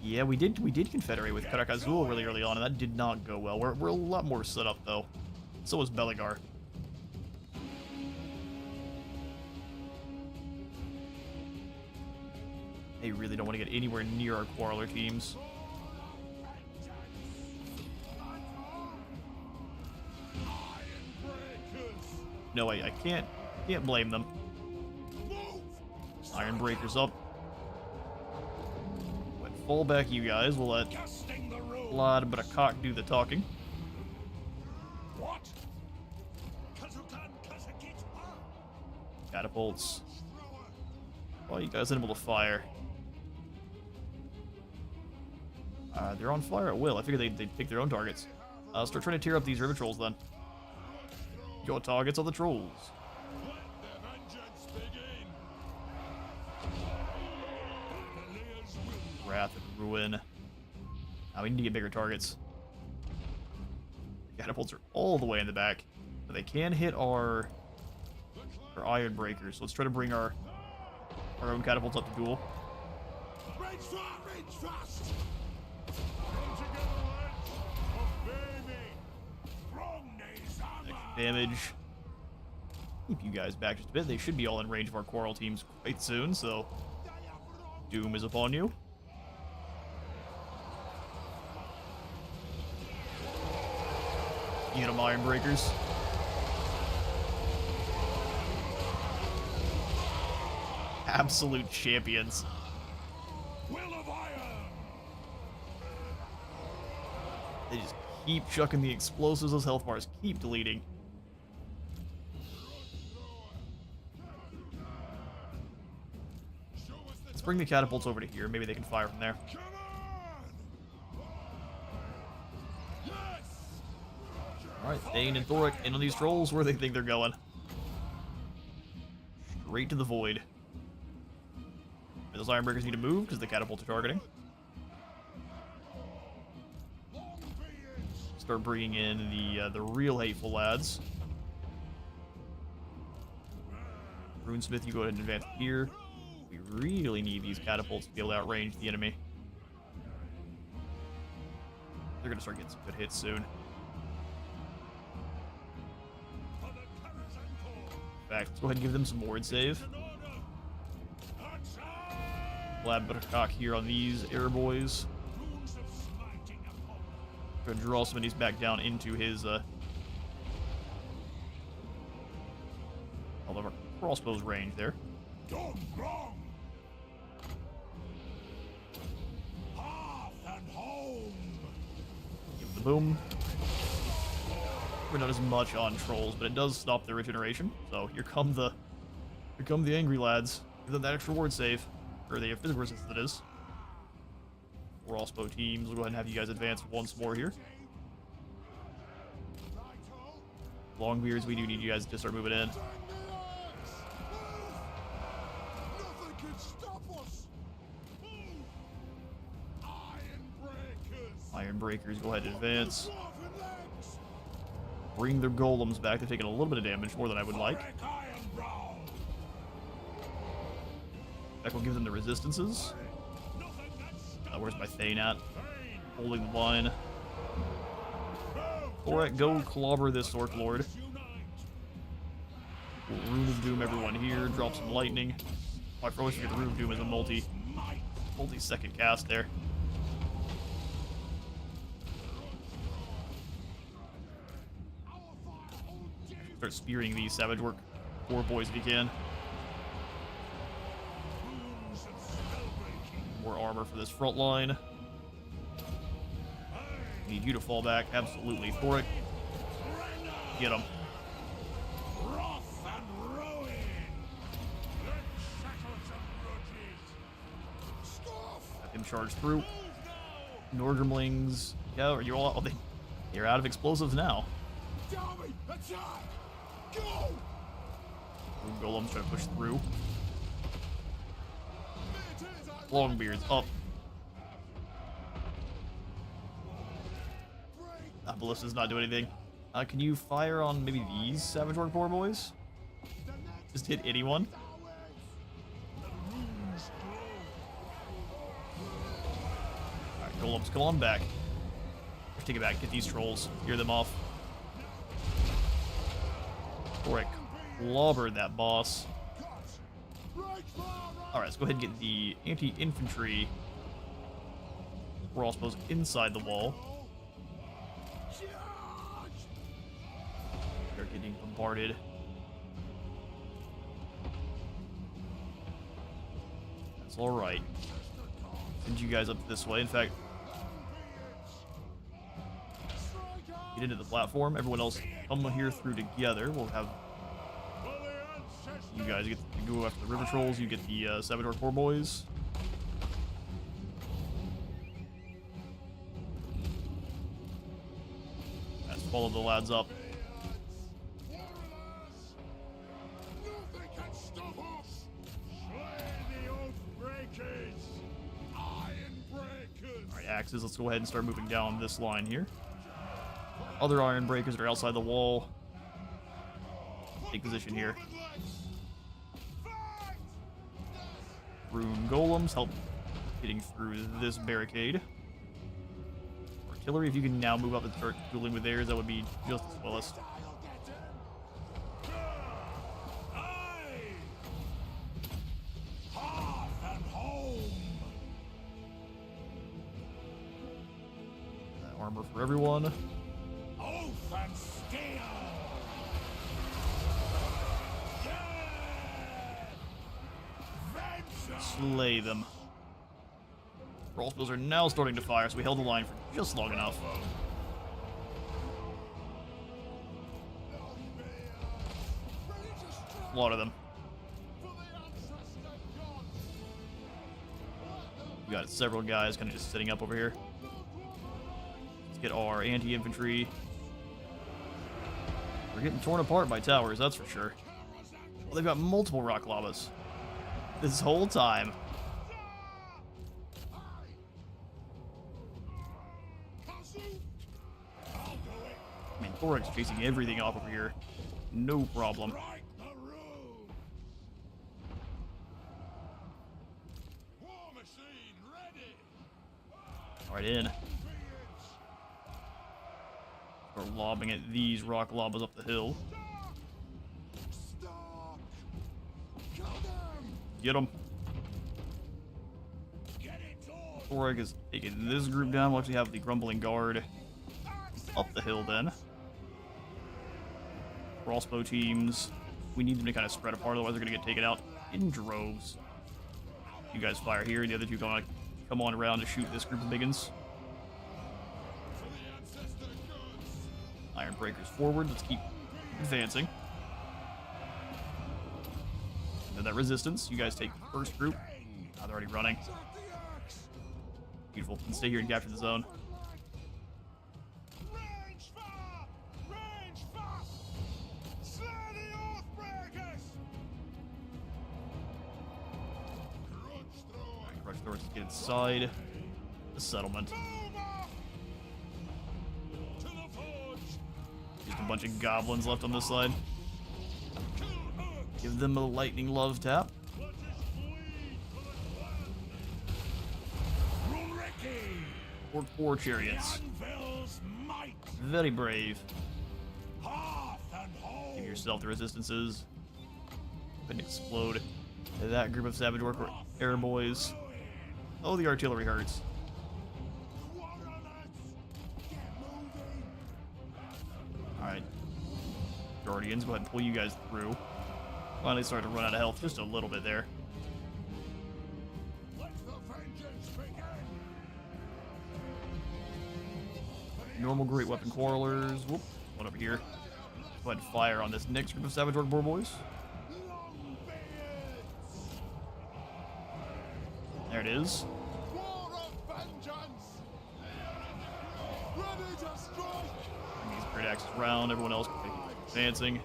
Yeah, we did confederate with Karak Azul really early on, and that did not go well. We're a lot more set up though. So is Belegar. They really don't want to get anywhere near our Quarreler teams. No, I can't blame them. Iron Breaker's up. Fall back, you guys. We'll let a lot but a cock do the talking. catapults. Oh, you guys unable to fire. They're on fire at will. I figured they'd pick their own targets. Start trying to tear up these river trolls then. Your targets are the trolls. Wrath and Ruin. We need to get bigger targets. The catapults are all the way in the back, but they can hit our iron breakers. So let's try to bring our own catapults up to duel. Extra damage. Keep you guys back just a bit. They should be all in range of our quarrel teams quite soon, so doom is upon you. Get them, iron breakers. Absolute champions. Will of Iron. They just keep chucking the explosives. Those health bars keep deleting. Let's bring the catapults over to here. Maybe they can fire from there. Come on. Yes. Alright, Thane and Thorek in on these trolls. Where they think they're going. Straight to the void. Those iron breakers need to move because the catapults are targeting. Start bringing in the real hateful lads. Runesmith, you go ahead and advance here. We really need these catapults to be able to outrange the enemy. They're going to start getting some good hits soon. In fact, let's go ahead and give them some ward save. Blabbercock here on these air boys. Gonna draw some of these back down into his all of our crossbows range there. Done wrong. Half and home. Give the boom. We're not as much on trolls, but it does stop their regeneration. So here come the angry lads. Give them that extra ward save. Or they have physical resistance, that is. Crossbow teams. We'll go ahead and have you guys advance once more here. Longbeards, we do need you guys to start moving in. Nothing can stop us. Iron breakers. Iron breakers, go ahead and advance. Dwarven legs. Bring their golems back. They're taking a little bit of damage, more than I would like. Thorek iron brow. That will give them the resistances. Nothing can stop Where's my us. Thane at? Thane. Holding the line. Move. Thorek, go clobber this Orc Lord. Unite. Rune of Doom everyone here. Drop some lightning. Oh, I always forget the Rune of Doom is a multi-second cast there. Start spearing these Savage Work 4 boys if you can. More armor for this front line. Need you to fall back. Absolutely. Thorek, get him. Wrath and ruin. Let's settle some grudges. Stuff. Have him charge through. Move now. Norgrimlings. Yeah, are you all? Oh, they're out of explosives now. Darby, attack. Go. Golems trying to push through. Longbeards up. Ballista's not doing anything. Can you fire on maybe these Savage Work poor boys? Just hit anyone. Alright, golems, come on back. Let's take it back. Get these trolls. Hear them off. Thorek clobbered that boss. Alright, let's go ahead and get the anti-infantry crossbows inside the wall. They're getting bombarded. That's alright. Send you guys up this way. In fact, get into the platform. Everyone else come here through together. We'll have You guys get to go after the river trolls. You get the Saboteur Poor Boys. Let's follow the lads up. Nothing can stop us! Slay the oath breakers! Iron breakers! Alright, Axes, let's go ahead and start moving down this line here. Other Iron Breakers are outside the wall. Take position here. Rune Golems help getting through this barricade. Artillery, if you can now move up and start dueling with theirs, that would be just as well as. Armor for everyone. Oath and steel! Slay them. Crossbows are now starting to fire, so we held the line for just long enough. A lot of them. We got several guys kind of just sitting up over here. Let's get our anti-infantry. We're getting torn apart by towers, that's for sure. Well, they've got multiple rock llamas. This whole time. I mean, Thorek's chasing everything off over here. No problem. Alright, in. Start lobbing at these rock llamas up the hill. Get him. Thorek is taking this group down. We'll actually have the Grumbling Guard up the hill then. Crossbow teams. We need them to kind of spread apart, otherwise they're going to get taken out in droves. You guys fire here, and the other two come on around to shoot this group of biggins. Iron Breakers forward. Let's keep advancing. And that resistance. You guys take the first group. Now they're already running. Beautiful. And stay here and capture the zone. Rush Thorek to get inside the settlement. Just a bunch of goblins left on this side. Give them a lightning love tap. Or 4 chariots. Very brave. Give yourself the resistances. And explode that group of Saboteur air boys. Oh, the artillery hurts. Alright. Guardians, go ahead and pull you guys through. Finally starting to run out of health just a little bit there. Normal great weapon quarrelers. Whoop, one over here. Go ahead and fire on this next group of Saboteur boar boys. There it is. Bring these great axes around. Everyone else advancing.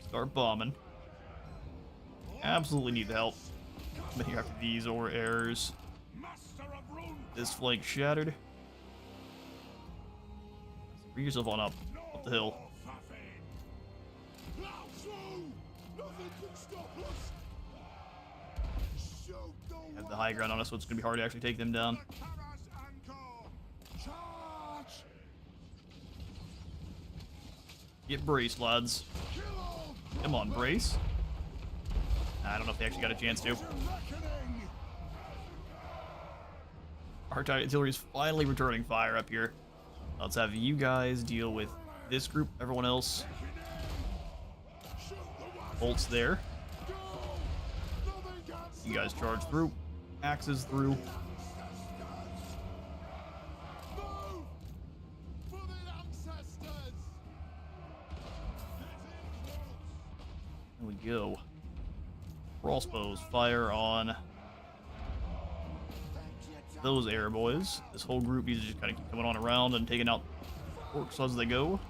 Start bombing. Absolutely need the help. But here after these or errors. This flank shattered. Bring yourself on up the hill. Have the high ground on us, so it's gonna be hard to actually take them down. Get braced, lads. Come on, brace. I don't know if they actually got a chance to. Our artillery is finally returning fire up here. Let's have you guys deal with this group. Everyone else. Bolts there. You guys charge through. Axes through. Here we go. Crossbows fire on those air boys. This whole group needs to just kind of keep coming on around and taking out orcs as they go.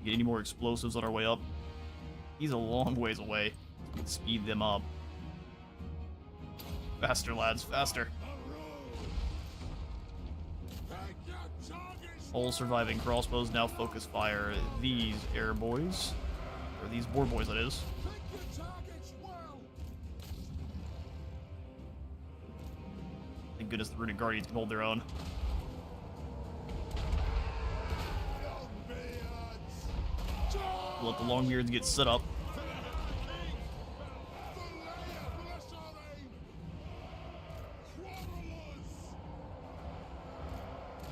Get any more explosives on our way up. He's a long ways away. We can speed them up. Faster, lads, faster. All surviving crossbows now focus fire these air boys. Or these boar boys, that is. Thank goodness the Rune Guardians can hold their own. Let the Longbeards get set up.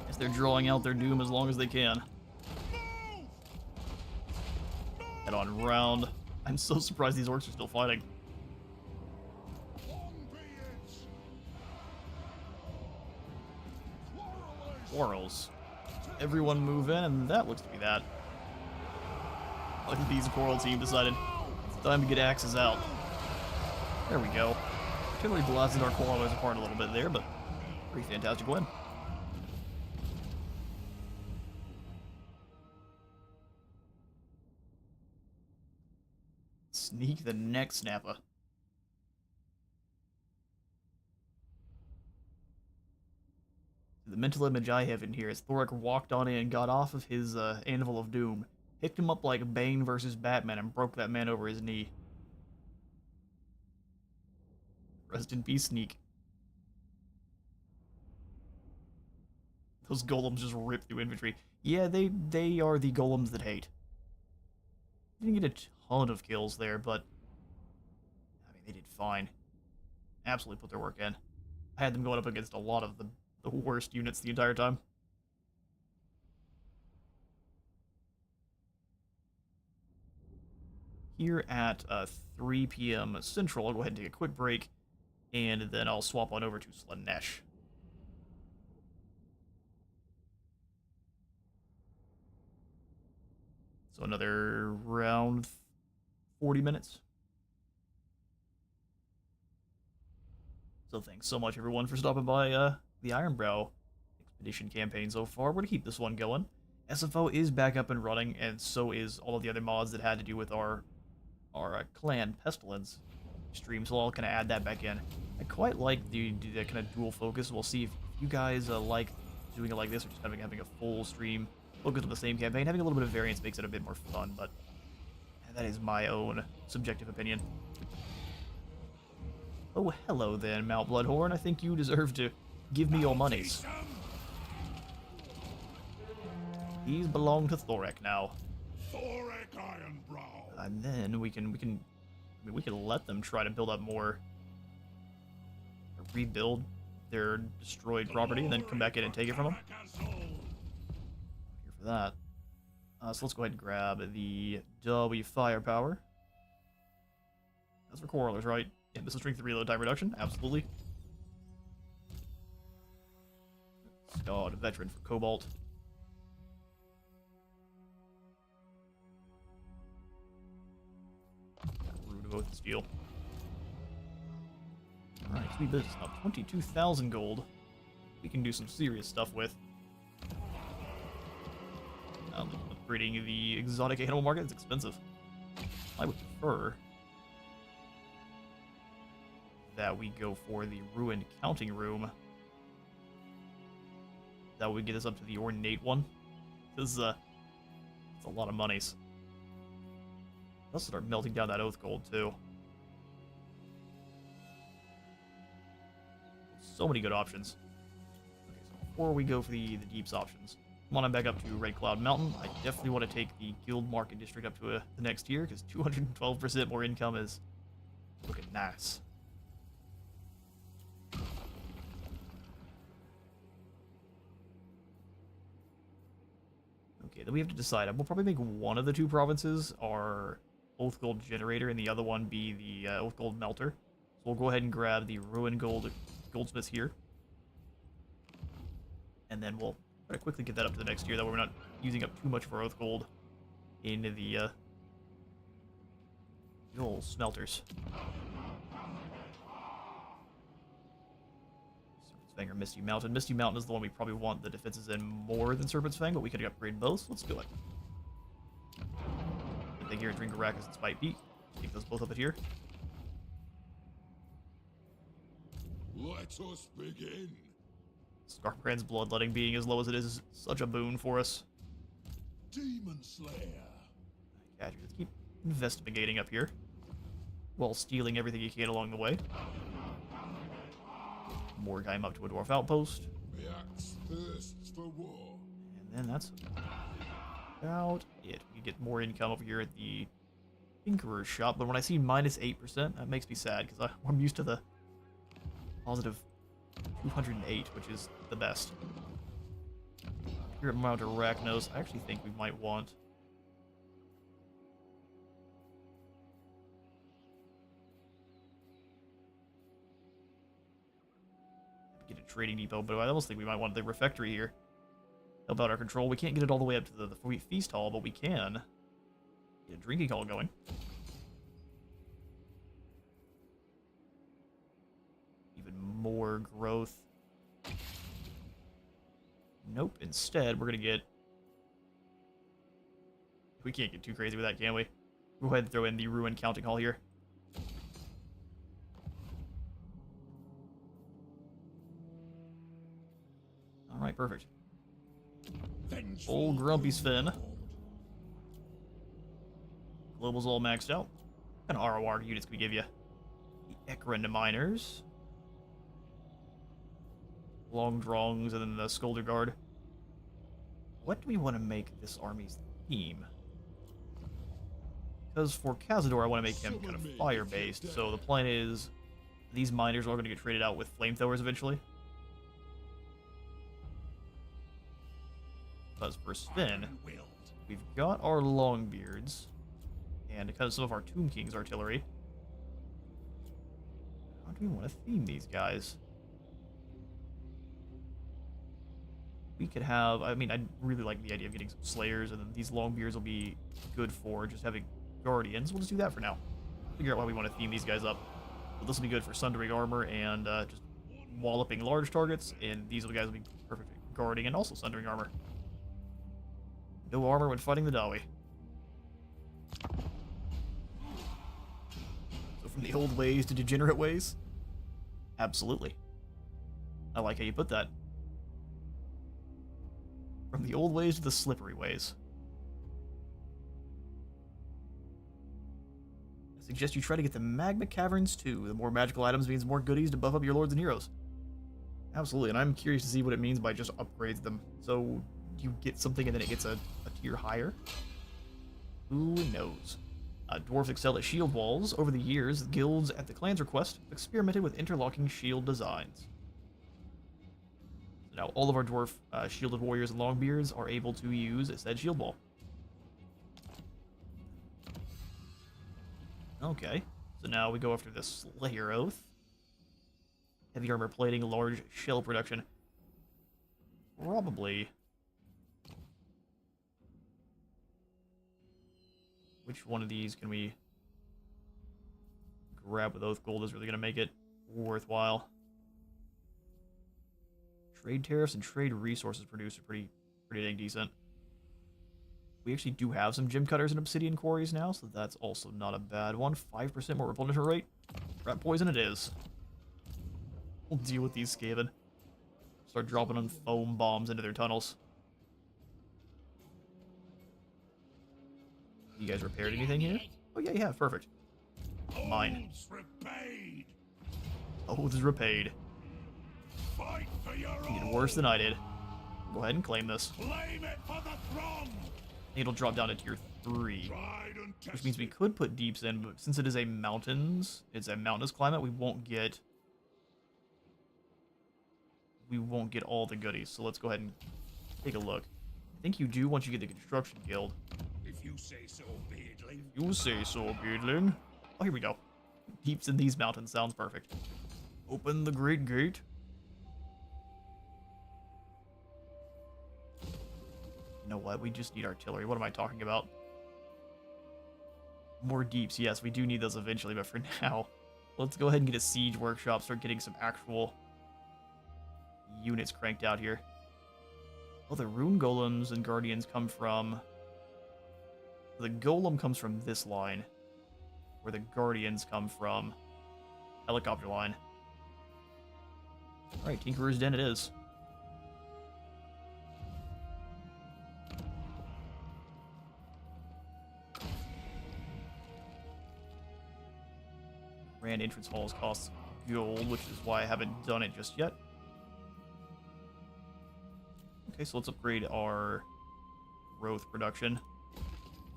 As they're drawing out their doom as long as they can. Head on round. I'm so surprised these orcs are still fighting. Quarrels. Everyone move in, and that looks to be that. Like these Coral team decided it's time to get axes out. There we go. Totally blasted our Quarrelers apart a little bit there, but pretty fantastic win. Sneak the neck snapper. The mental image I have in here is Thorek walked on in, got off of his Anvil of Doom, picked him up like Bane versus Batman, and broke that man over his knee. Rest in peace, Sneak. Those golems just rip through infantry. Yeah, they are the golems that hate. Didn't get a ton of kills there, but I mean, they did fine. Absolutely put their work in. I had them going up against a lot of the worst units the entire time. Here at 3 p.m. Central, I'll go ahead and take a quick break, and then I'll swap on over to Slaanesh. So another round 40 minutes. So thanks so much, everyone, for stopping by the Ironbrow Expedition campaign so far. We're going to keep this one going. SFO is back up and running, and so is all of the other mods that had to do with our clan Pestilence stream, so I'll kind of add that back in. I quite like the kind of dual focus. We'll see if you guys like doing it like this, or just having a full stream focus on the same campaign. Having a little bit of variance makes it a bit more fun, but that is my own subjective opinion. Oh, hello then, Mount Bloodhorn. I think you deserve to give me your monies. These belong to Thorek now. Thorek Ironbrow. And then we can let them try to build up more, rebuild their destroyed property, and then come back in and take it from them. Here for that. So let's go ahead and grab the W firepower. That's for Quarrelers, right? Yeah, missile strength reload time reduction, absolutely. Scarred veteran for Cobalt. Rune of Oath and Steel. Alright, sweet business. Now 22,000 gold. We can do some serious stuff with. Upgrading the exotic animal market is expensive. I would prefer that we go for the ruined counting room. That would get us up to the ornate one. Because it's a lot of monies. Let's start melting down that oath gold too. So many good options. Okay, so before we go for the deeps options, come on back up to Red Cloud Mountain. I definitely want to take the guild market district up to the next tier, because 212% more income is looking nice. Okay, then we have to decide. We'll probably make one of the two provinces our Oath Gold Generator, and the other one be the Oath Gold Melter. So we'll go ahead and grab the Ruin Goldsmith here. And then we'll Try to quickly get that up to the next tier, that way we're not using up too much of our oath gold into the old smelters. Serpent's Fang or Misty Mountain. Misty Mountain is the one we probably want the defenses in more than Serpent's Fang, but we could upgrade both, so let's do it. Good thing here, Drink Arrakis and Spite Beak. Take those both up at here. Let us begin. Skarbrand's bloodletting being as low as it is such a boon for us. Demon Slayer. Let's keep investigating up here, while stealing everything you can along the way. Morgheim up to a dwarf outpost. The axe thirsts for war. And then that's about it. We get more income over here at the Tinkerer's shop, but when I see minus 8%, that makes me sad, because I'm used to the positive 208, which is the best. Here at Mount Arachnos, I actually think we might want... get a trading depot, but I almost think we might want the refectory here. Help out our control. We can't get it all the way up to the feast hall, but we can get a drinking hall going. Even more growth. Nope. Instead, we're gonna get... We can't get too crazy with that, can we? Go ahead and throw in the Ruin Counting Hall here. Alright, perfect. Old Grumpy Sven. Global's all maxed out. What kind of ROR units can we give you? The Ekran Miners. Long Drongs, and then the Skolder Guard. What do we want to make this army's theme? Because for Cazador, I want to make him kind of fire-based, so the plan is these miners are all going to get traded out with flamethrowers eventually. Because for Sven, we've got our Longbeards, and kind of some of our Tomb King's artillery. How do we want to theme these guys? We could have, I mean, I really like the idea of getting some Slayers, and then these Longbeards will be good for just having Guardians. We'll just do that for now. Figure out why we want to theme these guys up. But this will be good for Sundering Armor and just walloping large targets, and these guys will be perfect for guarding and also Sundering Armor. No armor when fighting the Dawi. So from the old ways to degenerate ways? Absolutely. I like how you put that. From the old ways to the slippery ways. I suggest you try to get the Magma Caverns too. The more magical items means more goodies to buff up your lords and heroes. Absolutely, and I'm curious to see what it means by just upgrades them. So, do you get something and then it gets a tier higher? Who knows? Dwarfs excel at shield walls. Over the years, guilds at the clan's request have experimented with interlocking shield designs. Now, all of our dwarf shielded warriors and longbeards are able to use said shield wall. Okay, so now we go after the Slayer Oath. Heavy armor plating, large shell production. Probably. Which one of these can we grab with Oath Gold is really going to make it worthwhile? Trade tariffs and trade resources produced are pretty dang decent. We actually do have some gem cutters and obsidian quarries now, so that's also not a bad one. 5% more replenishment rate. Rat poison it is. We'll deal with these Skaven. Start dropping on foam bombs into their tunnels. You guys repaired anything here? Oh yeah, you have. Perfect. Mine. Oath is repaid. Fight for your You did worse than I did. Go ahead and claim this. Claim it for the throne. It'll drop down to tier 3. Which means we could put deeps in, but since it is a mountainous climate, we won't get all the goodies. So let's go ahead and take a look. I think you do once you get the construction guild. If you say so, Beardling. You say so, Beardling. Oh, here we go. Deeps in these mountains sounds perfect. Open the great gate. You know what? We just need artillery. What am I talking about? More deeps. Yes, we do need those eventually, but for now, let's go ahead and get a siege workshop, start getting some actual units cranked out here. Oh, the rune golems and guardians come from... The golem comes from this line, where the guardians come from helicopter line. Alright, Tinkerer's Den it is. Grand entrance halls cost gold, which is why I haven't done it just yet. Okay, so let's upgrade our growth production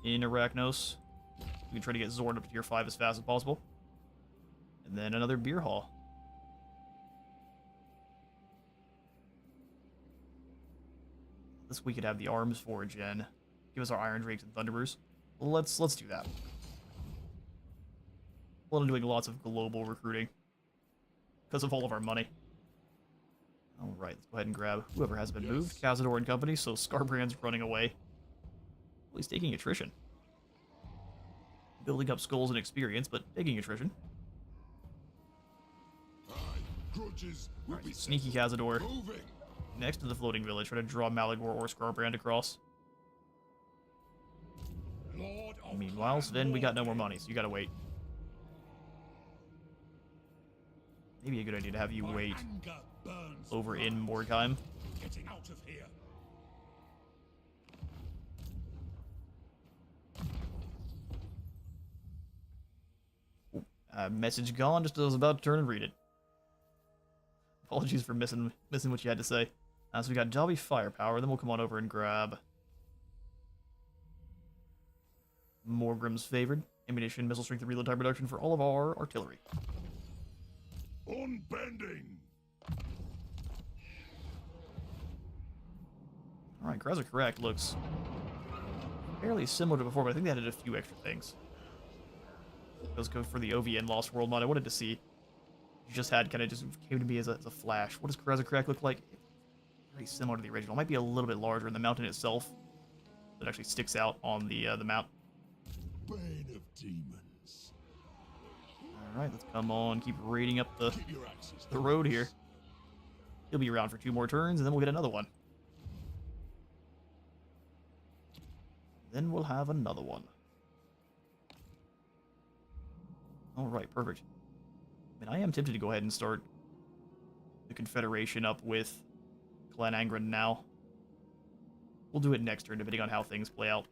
in Arachnos. We can try to get Zord up to tier 5 as fast as possible. And then another beer hall. This we could have the arms forge in. Give us our iron drakes and thunderbrews. Let's do that. Well, I'm doing lots of global recruiting because of all of our money. All right, let's go ahead and grab whoever has been moved. Cazador and company, so Scarbrand's running away. Well, he's taking attrition. Building up skulls and experience, but taking attrition. Right, sneaky Cazador. Next to the floating village, try to draw Malagor or Scarbrand across. Meanwhile, Sven, we got no more money, so you gotta wait. Maybe a good idea to have you wait over in Mordheim. Getting out of here. Message gone, just as I was about to turn and read it. Apologies for missing what you had to say. So we got Dobby Firepower, then we'll come on over and grab Morgrim's Favored, ammunition, missile strength, and reload time reduction for all of our artillery. Unbending. Alright, Kreza Correct looks fairly similar to before, but I think they added a few extra things. Let's go for the OVN Lost World mod. I wanted to see. You just had kind of just came to me as a flash. What does Kreza Correct look like? Very similar to the original. It might be a little bit larger in the mountain itself. That actually sticks out on the map. Bane of demons. Alright, let's come on. Keep raiding up the road here. He'll be around for 2 more turns, and then we'll get another one. Then we'll have another one. Alright, perfect. I mean, I am tempted to go ahead and start the Confederation up with Clan Angren now. We'll do it next turn, depending on how things play out.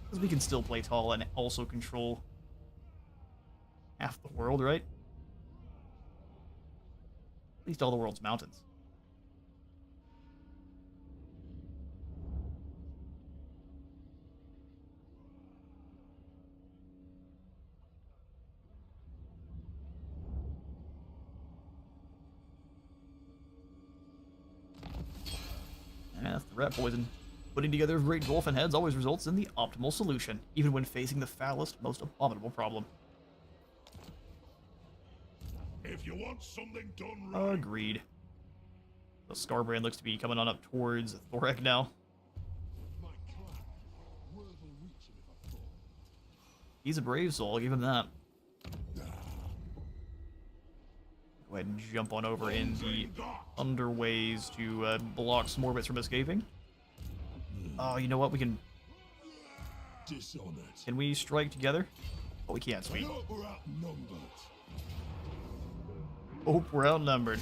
Because we can still play tall and also control half the world, right? At least all the world's mountains. That's the rat poison. Putting together great dwarfen heads always results in the optimal solution, even when facing the foulest, most abominable problem. If you want something done right. Agreed. The Scarbrand looks to be coming on up towards Thorek now. He's a brave soul, I'll give him that. Go ahead and jump on over in the underways to block Smorbits from escaping. Oh, you know what? We can... Can we strike together? Oh, we can't. Sweet. Oh, we're outnumbered.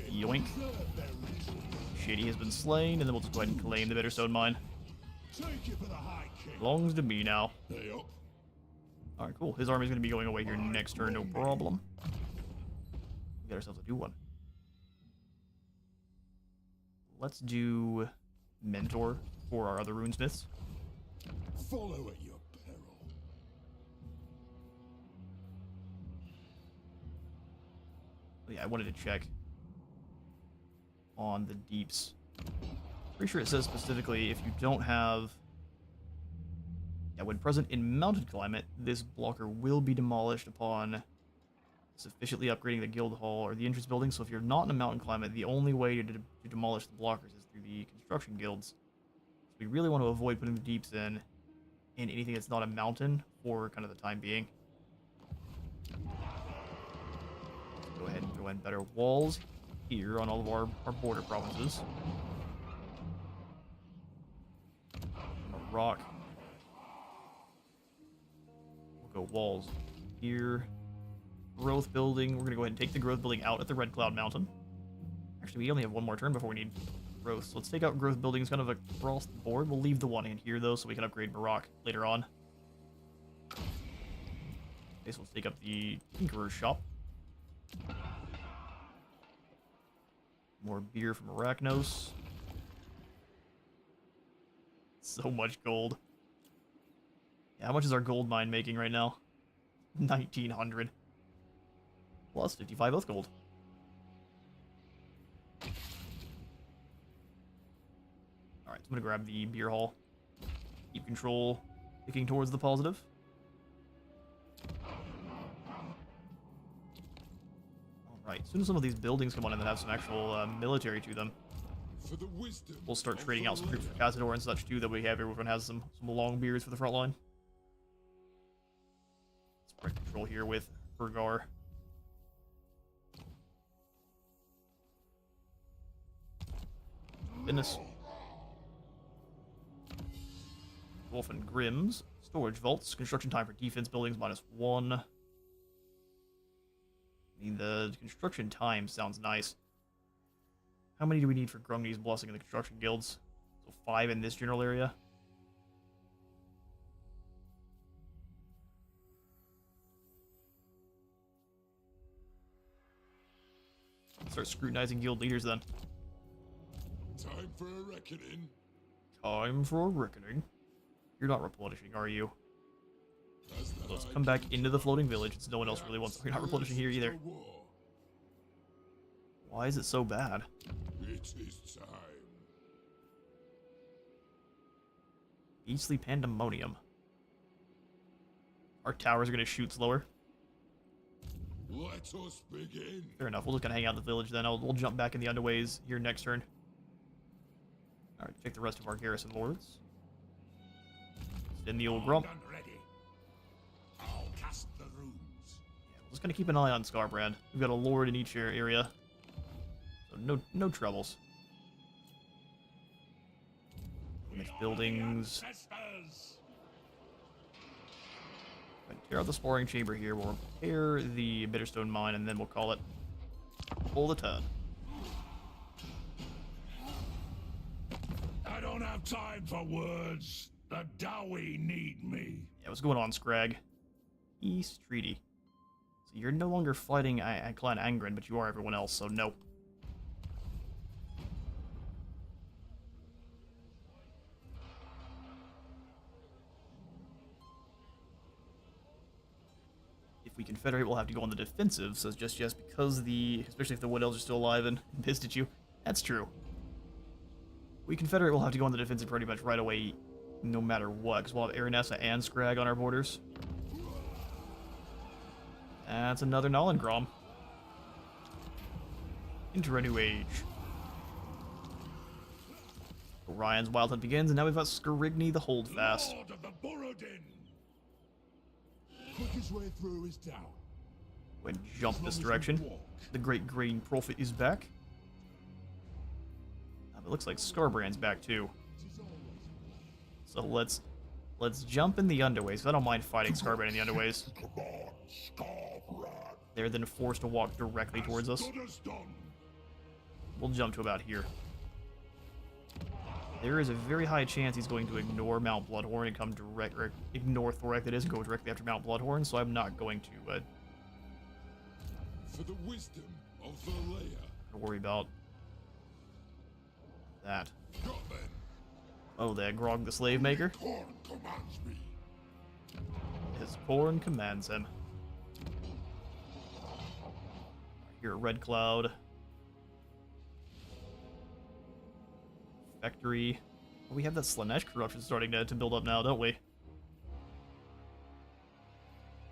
Yoink. Shady has been slain, and then we'll just go ahead and claim the Bitterstone Mine. Belongs to me now. Alright, cool. His army's going to be going away here next turn, no problem. We got ourselves a new one. Let's do Mentor for our other runesmiths. Follow at your peril. Yeah, I wanted to check on the deeps. Pretty sure it says specifically if you don't have... Yeah, when present in mountain climate, this blocker will be demolished upon sufficiently upgrading the guild hall or the entrance building. So if you're not in a mountain climate, the only way to demolish the blockers is through the construction guilds. So we really want to avoid putting the deeps in anything that's not a mountain for kind of the time being. Go ahead and go in better walls here on all of our border provinces. Rock. We'll go walls here. Growth building. We're going to go ahead and take the growth building out at the Red Cloud Mountain. Actually, we only have one more turn before we need growth. So let's take out growth buildings kind of across the board. We'll leave the one in here, though, so we can upgrade Barak later on. Okay, so let's take up the Tinkerer's Shop. More beer from Arachnos. So much gold. Yeah, how much is our gold mine making right now? 1900. Plus 55 oath gold. Alright, so I'm gonna grab the beer hall. Keep control, ticking towards the positive. Alright, as soon as some of these buildings come on in that have some actual military to them, we'll start trading out some troops for Cazador and such too, that we have everyone has some long beers for the front line. Spread control here with Burgar. Goodness. Wolf and Grimm's. Storage vaults. Construction time for defense buildings -1. I mean, the construction time sounds nice. How many do we need for Grumney's Blessing in the construction guilds? So 5 in this general area. Start scrutinizing guild leaders then. Time for a reckoning. Time for a reckoning. You're not replenishing, are you? So let's come back into the floating village since no one else really wants. You're not replenishing here either. Why is it so bad? It is time. Beastly pandemonium. Our towers are gonna shoot slower. Let us begin. Fair enough. We'll just gonna hang out in the village then. We'll jump back in the underways here next turn. All right, check the rest of our garrison lords. Send the old grump. Ready. I'll cast the runes. Yeah, we're just gonna keep an eye on Scarbrand. We've got a lord in each area, so no troubles. Next buildings. Tear out the sporing chamber here. We'll repair the Bitterstone mine, and then we'll call it pull the turn. I don't have time for words. The Dowie need me. Yeah, what's going on, Scrag? East Treaty. So you're no longer fighting Clan Angren, but you are everyone else, so no. If we confederate, we'll have to go on the defensive, so just because especially if the Wood Elves are still alive and pissed at you. That's true. We confederate, we'll have to go on the defensive pretty much right away, no matter what, because we'll have Aranessa and Scrag on our borders. That's another Nolengrom. Enter a new age. Orion's Wild Hunt begins, and now we've got Scarigny the Holdfast. Lord of the Borodin. Quickest way through is down. Go ahead and jump this direction. The Great Green Prophet is back. It looks like Scarbrand's back too. So let's jump in the underways, because I don't mind fighting Scarbrand in the underways. They're then forced to walk directly towards us. We'll jump to about here. There is a very high chance he's going to ignore Mount Bloodhorn and come direct, or ignore Thorek, that is, and go directly after Mount Bloodhorn, so I'm not going to For the wisdom of the layer. worry about that. Got them. Oh, there, Grog the Slave Maker. Corn commands me. His Corn commands him. Here, Red Cloud. Factory. Oh, we have that Slaanesh corruption starting to build up now, don't we?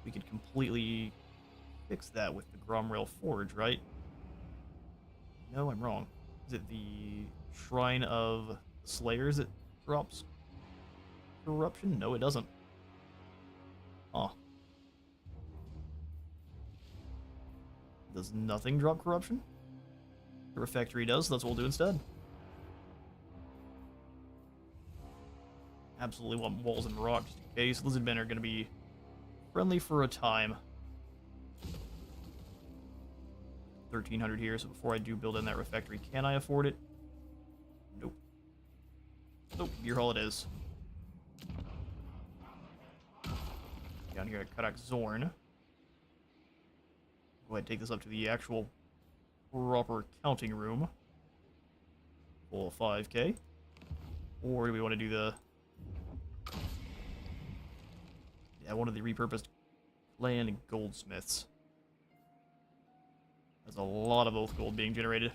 We could completely fix that with the Gromrail Forge, right? No, I'm wrong. Is it the Shrine of Slayers that drops corruption? No, it doesn't. Huh. Does nothing drop corruption? The refectory does, so that's what we'll do instead. Absolutely want walls and rock just in case. Lizardmen are going to be friendly for a time. 1,300 here, so before I do build in that refectory, can I afford it? Nope. Nope, beer hall it is. Down here at Karak Zorn. Go ahead and take this up to the actual proper counting room. Full 5k. Or do we want to do the... Yeah, one of the repurposed clan goldsmiths. There's a lot of oath gold being generated.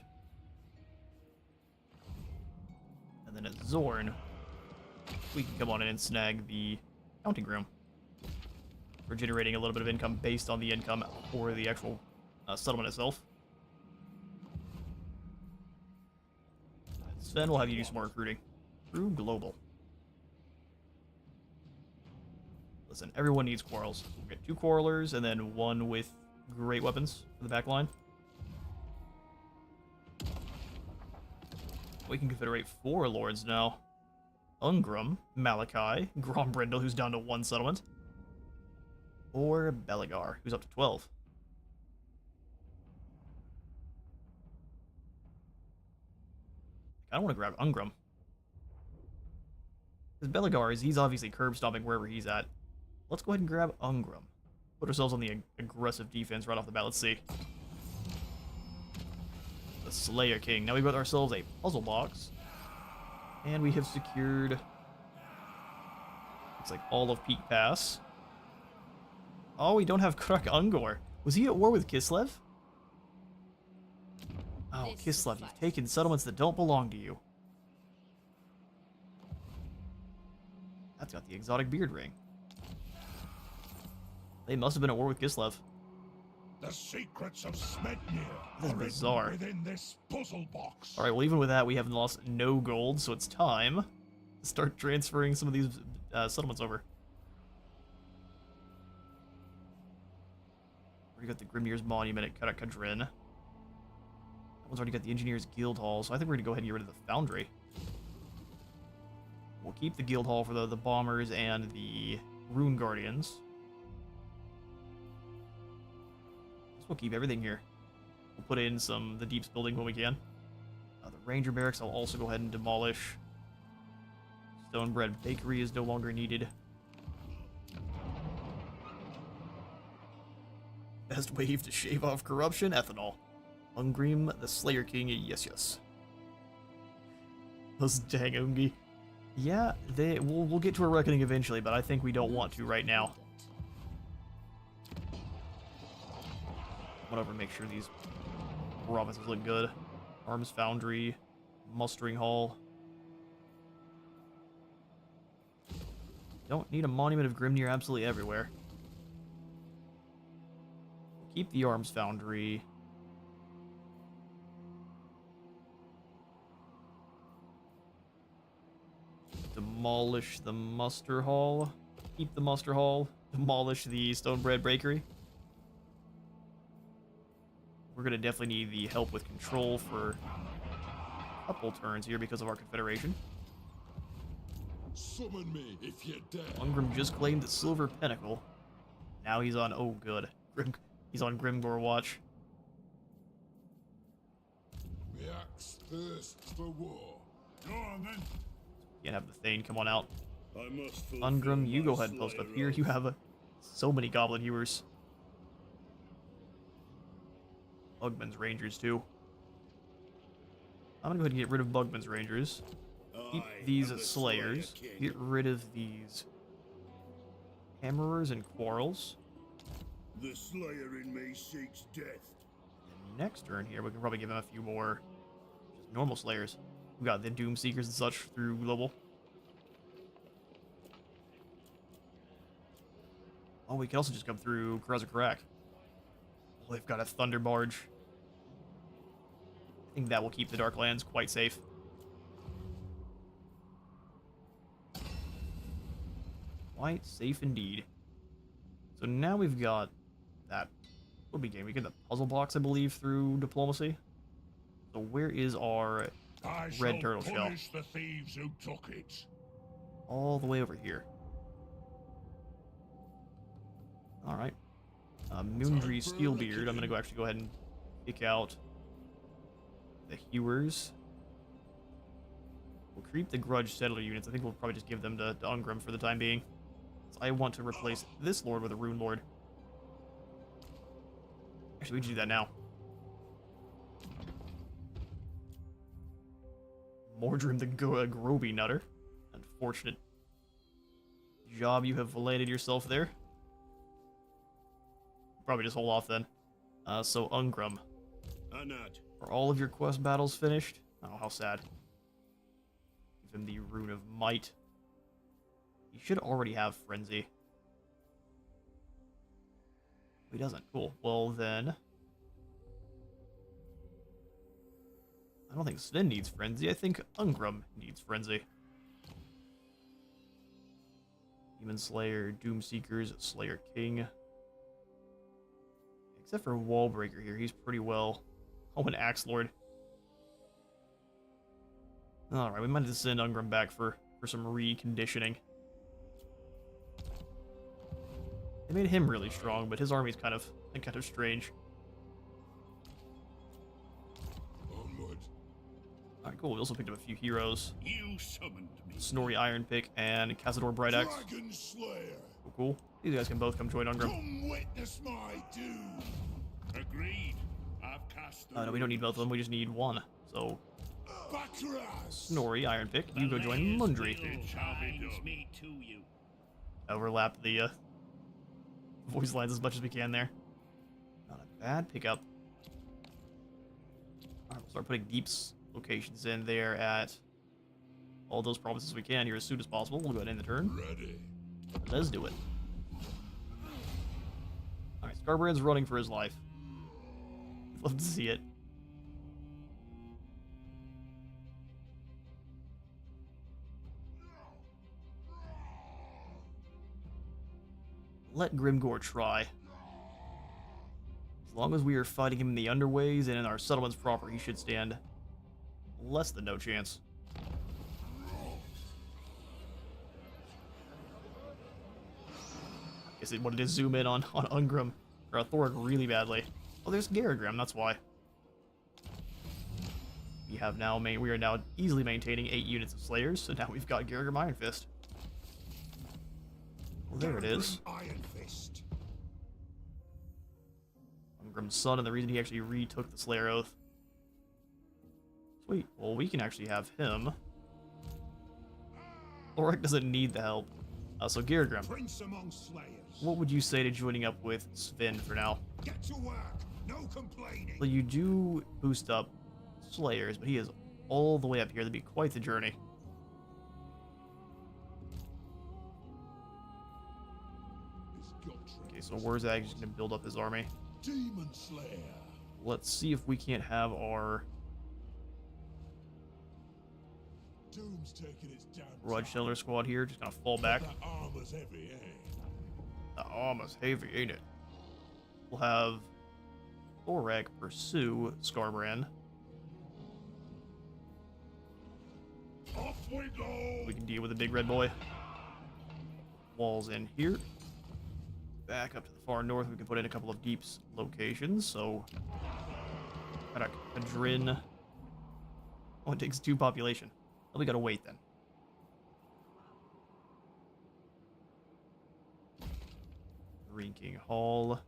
And then at Zorn, we can come on in and snag the counting room. We're generating a little bit of income based on the income for the actual settlement itself. Sven will have you do some more recruiting through Global. Listen, everyone needs quarrels. We'll get 2 quarrelers and then 1 with great weapons for the back line. We can confederate 4 lords now. Ungrum, Malachi, Grombrindle, who's down to 1 settlement. Or Beligar, who's up to 12. I don't want to grab Ungrum. Because Beligar he's obviously curb stomping wherever he's at. Let's go ahead and grab Ungrum. Put ourselves on the aggressive defense right off the bat. Let's see. The Slayer King. Now we've got ourselves a puzzle box. And we have secured... Looks like all of Peak Pass. Oh, we don't have Kruk Ungor. Was he at war with Kislev? Oh, Kislev, you've taken settlements that don't belong to you. That's got the exotic beard ring. They must have been at war with Kislev. The secrets of Smednir This is bizarre. within this puzzle box. Alright, well even with that, we have lost no gold, so it's time to start transferring some of these settlements over. Already got the Grimnir's Monument at Karakadrin. That one's already got the Engineer's Guild Hall, so I think we're going to go ahead and get rid of the Foundry. We'll keep the Guild Hall for the Bombers and the Rune Guardians. We'll keep everything here. We'll put in the Deeps building when we can. The Ranger Barracks I'll also go ahead and demolish. Stonebread Bakery is no longer needed. Best wave to shave off corruption? Ethanol. Ungrim, the Slayer King, yes. Those dang Ungi. Yeah, we'll get to a reckoning eventually, but I think we don't want to right now. Whatever, make sure these provinces look good. Arms Foundry, Mustering Hall. Don't need a Monument of Grimnir absolutely everywhere. Keep the Arms Foundry. Demolish the Muster Hall. Keep the Muster Hall. Demolish the Stonebread Bakery. We're going to definitely need the help with control for a couple turns here because of our confederation. Summon me if you dare. Ungrim just claimed the Silver Pinnacle. Now he's on, oh good, he's on Grimgor watch. The axe thirsts for war. Go on then. Can't have the Thane come on out. I must Ungrim, you go ahead and post up here. You have so many Goblin Hewers. Bugman's Rangers, too. I'm gonna go ahead and get rid of Bugman's Rangers. Keep these Slayers. Get rid of these Hammerers and Quarrels. The Slayer in me seeks death. And next turn here, we can probably give him a few more just normal Slayers. We got the Doom Seekers and such through Global. Oh, we can also just come through Karazakarak. Oh, they've got a Thunder Barge. I think that will keep the Darklands quite safe. Quite safe indeed. So now we've got that. What we gain? We get the puzzle box, I believe, through diplomacy. So where is our red turtle shell? Punish the thieves who took it. All the way over here. Alright. Moondree Steelbeard. I'm going to actually go ahead and pick out the Hewers. We'll creep the Grudge Settler units. I think we'll probably just give them to Ungrim for the time being. So I want to replace this Lord with a Rune Lord. Actually, we can do that now. Mordrim the Groby Nutter. Unfortunate job you have landed yourself there. Probably just hold off then. So Ungrim. Are all of your quest battles finished? Oh, how sad. Give him the Rune of Might. He should already have Frenzy. He doesn't. Cool. Well then, I don't think Sven needs Frenzy. I think Ungrim needs Frenzy. Demon Slayer, Doom Seekers, Slayer King. Except for Wallbreaker here, he's pretty well. Oh, an Axe Lord. Alright, we might have to send Ungrim back for some reconditioning. They made him really strong, but his army's kind of strange. Onward. Alright, cool. We also picked up a few heroes. You summoned me. Snorri Ironpick and Cazador Brightaxe. Dragon Slayer. Cool. These guys can both come join Ungrim. Come witness my doom. Agreed. I've cast. No, we don't need both of them. We just need one. So, Bakras. Snorri Ironpick, you go join Mundry. Me to you. Overlap the voice lines as much as we can there. Not a bad pickup. Alright, we'll start putting deeps locations in there at all those provinces we can here as soon as possible. We'll go ahead and end the turn. Ready. Let's do it. Alright, Scarbrand's running for his life. Love to see it. Let Grimgor try. As long as we are fighting him in the underways and in our settlements proper, he should stand less than no chance. Guess it wanted to zoom in on Ungrim or Thorek really badly. Oh, there's Garagrim, that's why. We are now easily maintaining 8 units of Slayers, so now we've got Garagrim Iron Fist. Well, there it is. Iron Fist. Ungrim's son, and the reason he actually retook the Slayer Oath. Sweet. Well, we can actually have him. Thorek doesn't need the help. So Garagrim, Prince among Slayers. what would you say to joining up with Sven for now? Get to work. No complaining. Well, you do boost up Slayers, but he is all the way up here. That'd be quite the journey. Okay, so Wurzag is going to build up his army. Demon Slayer. Let's see if we can't have our Doom's taking its damn Grudge Settler squad here just going to fall back. That armor's heavy, eh? The armor's heavy, ain't it? We'll have Thorek pursue Scarbrand. Off we go. We can deal with the big red boy. Walls in here. Back up to the far north, we can put in a couple of deeps locations. So, got a Drin. Oh, it takes 2 population. Well, we gotta wait then. Green King Hall.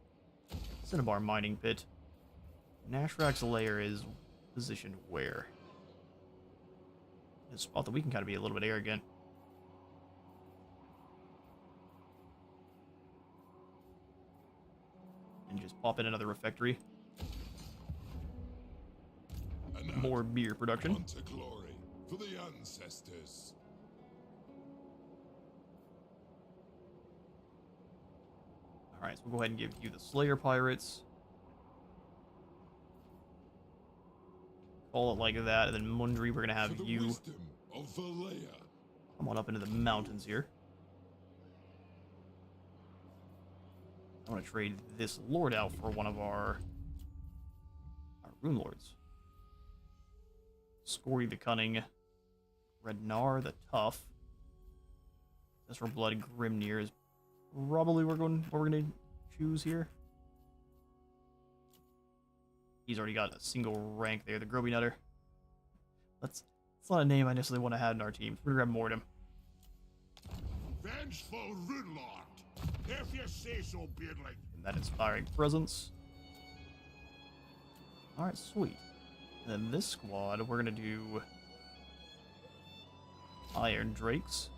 Cinnabar Mining Pit. Nashrak's lair is positioned where? A spot that we can kind of be a little bit arrogant. And just pop in another refectory. More beer production. On to glory for the ancestors. Alright, so we'll go ahead and give you the Slayer Pirates. Call it like that, and then Mundry, we're gonna have For the you wisdom of Valea. come on up into the mountains here. I want to trade this lord out for one of our rune lords. Scory the Cunning, Rednar the Tough. That's for Blood Grimnir is probably what we're gonna choose here. He's already got a single rank there, the Groby Nutter. It's not a name I necessarily want to have in our team. We're gonna grab Mordem. Vengeful Rune Lord. If you say so, Beardling. And that Inspiring Presence. Alright, sweet. And then this squad, we're gonna do Iron Drakes.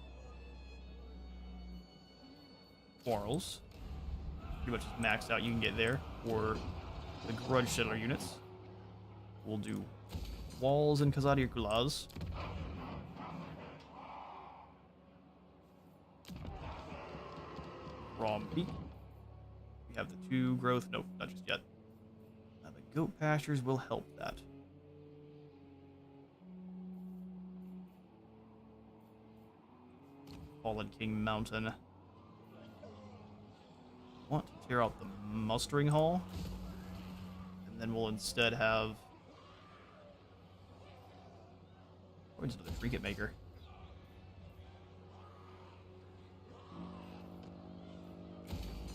Quarrels. Pretty much just maxed out you can get there for the Grudge Settler units. We'll do Walls and Kazadi Kulaz. Rombeak. We have the 2 growth. Nope, not just yet. Now the goat pastures will help that. Fallen King Mountain. Want to tear out the mustering hall, and then we'll instead have into the trinket maker.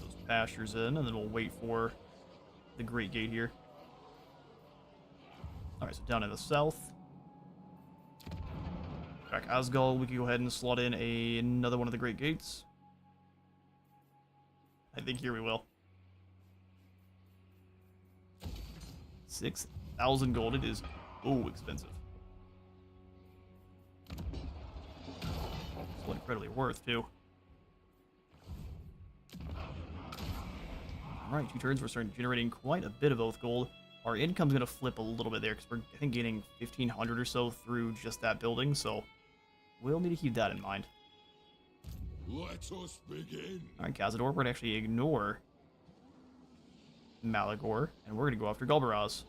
Those pastures in, and then we'll wait for the Great Gate here. Alright, so down in the south. Back Asgol, we can go ahead and slot in another one of the Great Gates. I think here we will. 6,000 gold. It is expensive. It's incredibly worth too. Alright, 2 turns, we're starting generating quite a bit of oath gold. Our income's gonna flip a little bit there because we're, I think, gaining 1,500 or so through just that building, so we'll need to keep that in mind. Let us begin. Alright, Cazador, we're gonna actually ignore Malagor, and we're gonna go after Galbaraz.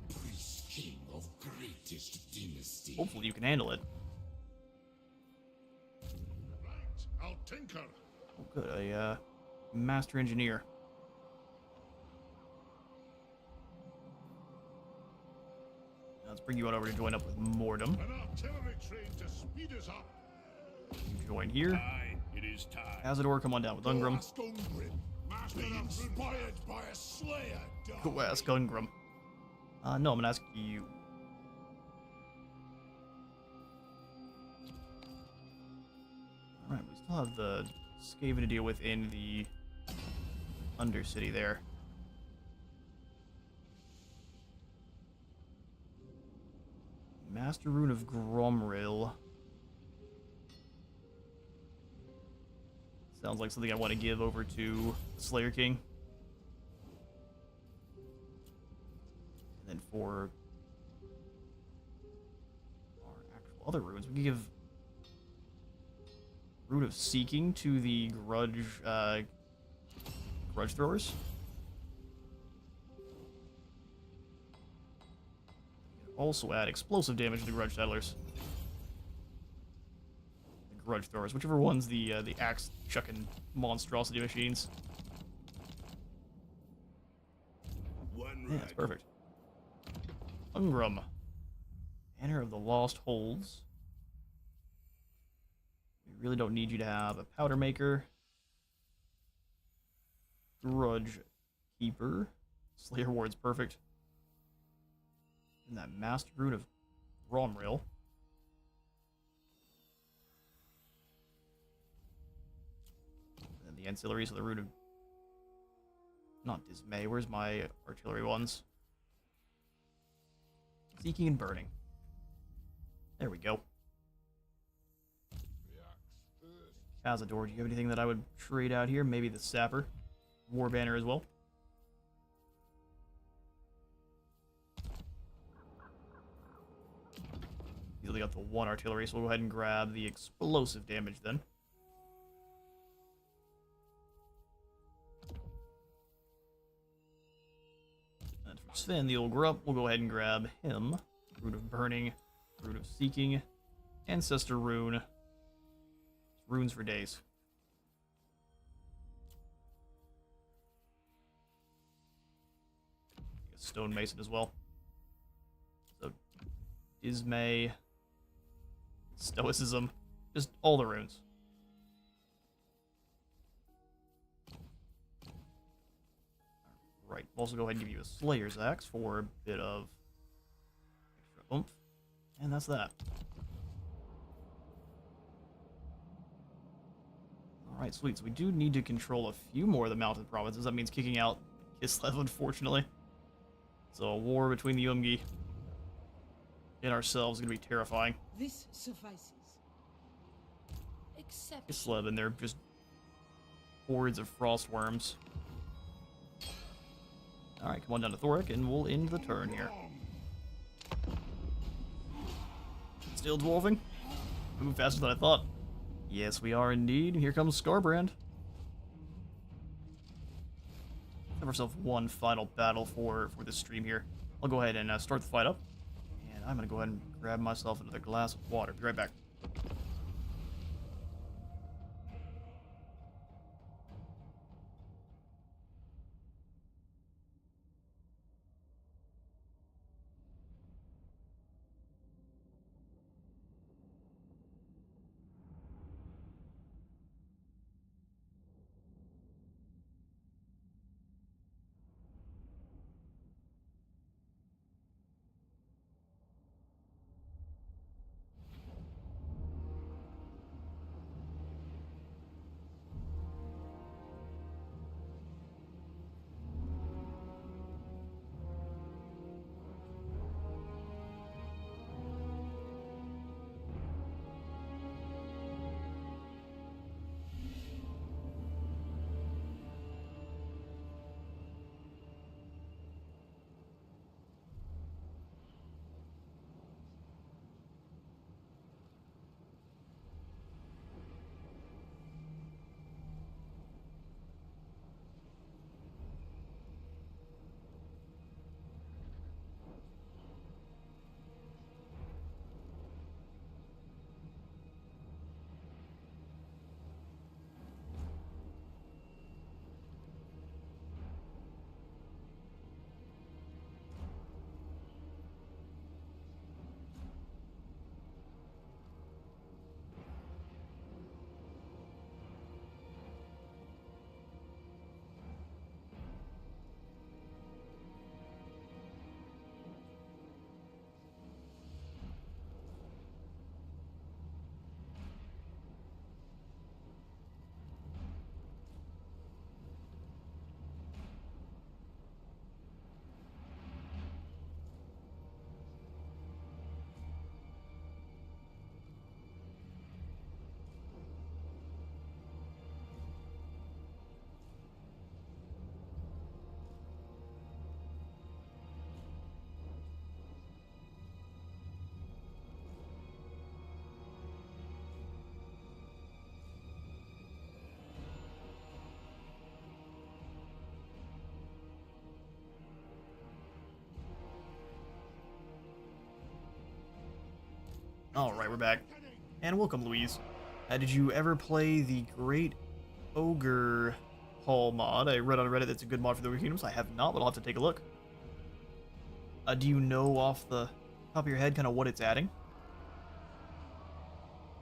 Priest king of greatest dynasty. Hopefully you can handle it. Right, I'll tinker. Oh, good, a master engineer. Now let's bring you on over to join up with Mordem. An artillery train to speed us up. You join here. Aye, it is time. Cazador, come on down with Ungrim. Ask Ungrim, master inspired by a slayer. Go ask Ungrim. No, I'm gonna ask you. Alright, we still have the Skaven to deal with in the Undercity there. Master Rune of Gromril. Sounds like something I want to give over to Slayer King. And then for our actual other runes, we can give Rune of Seeking to the Grudge Throwers. Also add explosive damage to the Grudge Settlers. The Grudge Throwers, whichever one's the axe chucking monstrosity machines. Yeah, that's perfect. Ungrim. Banner of the Lost Holds. We really don't need you to have a powder maker. Grudge Keeper. Slayer Ward's perfect. And that Master Rune of Gromril. And the ancillaries of the Rune of... Not Dismay. Where's my artillery ones? Seeking and Burning. There we go. Cazador, do you have anything that I would trade out here? Maybe the Sapper. War Banner as well. He's only got the 1 artillery, so we'll go ahead and grab the explosive damage then. Sven, the old grunt, we'll go ahead and grab him. Root of Burning, Root of Seeking, Ancestor Rune. Runes for days. Stone Mason as well. So, Dismay, Stoicism, just all the runes. Right, we'll also go ahead and give you a Slayer's Axe for a bit of extra oomph. And that's that. Alright, sweet. So we do need to control a few more of the mountain provinces. That means kicking out Kislev, unfortunately. So a war between the Umgi and ourselves is going to be terrifying. This suffices. Except Kislev, and they're just hordes of frost worms. Alright, come on down to Thorek, and we'll end the turn here. Still dwarfing? Move faster than I thought. Yes, we are indeed. Here comes Scarbrand. Have ourselves one final battle for this stream here. I'll go ahead and start the fight up. And I'm going to go ahead and grab myself another glass of water. Be right back. Alright, we're back. And welcome, Louise. Did you ever play the Great Ogre Hall mod? I read on Reddit that's a good mod for the Ogre Kingdoms. I have not, but I'll have to take a look. Do you know off the top of your head kind of what it's adding?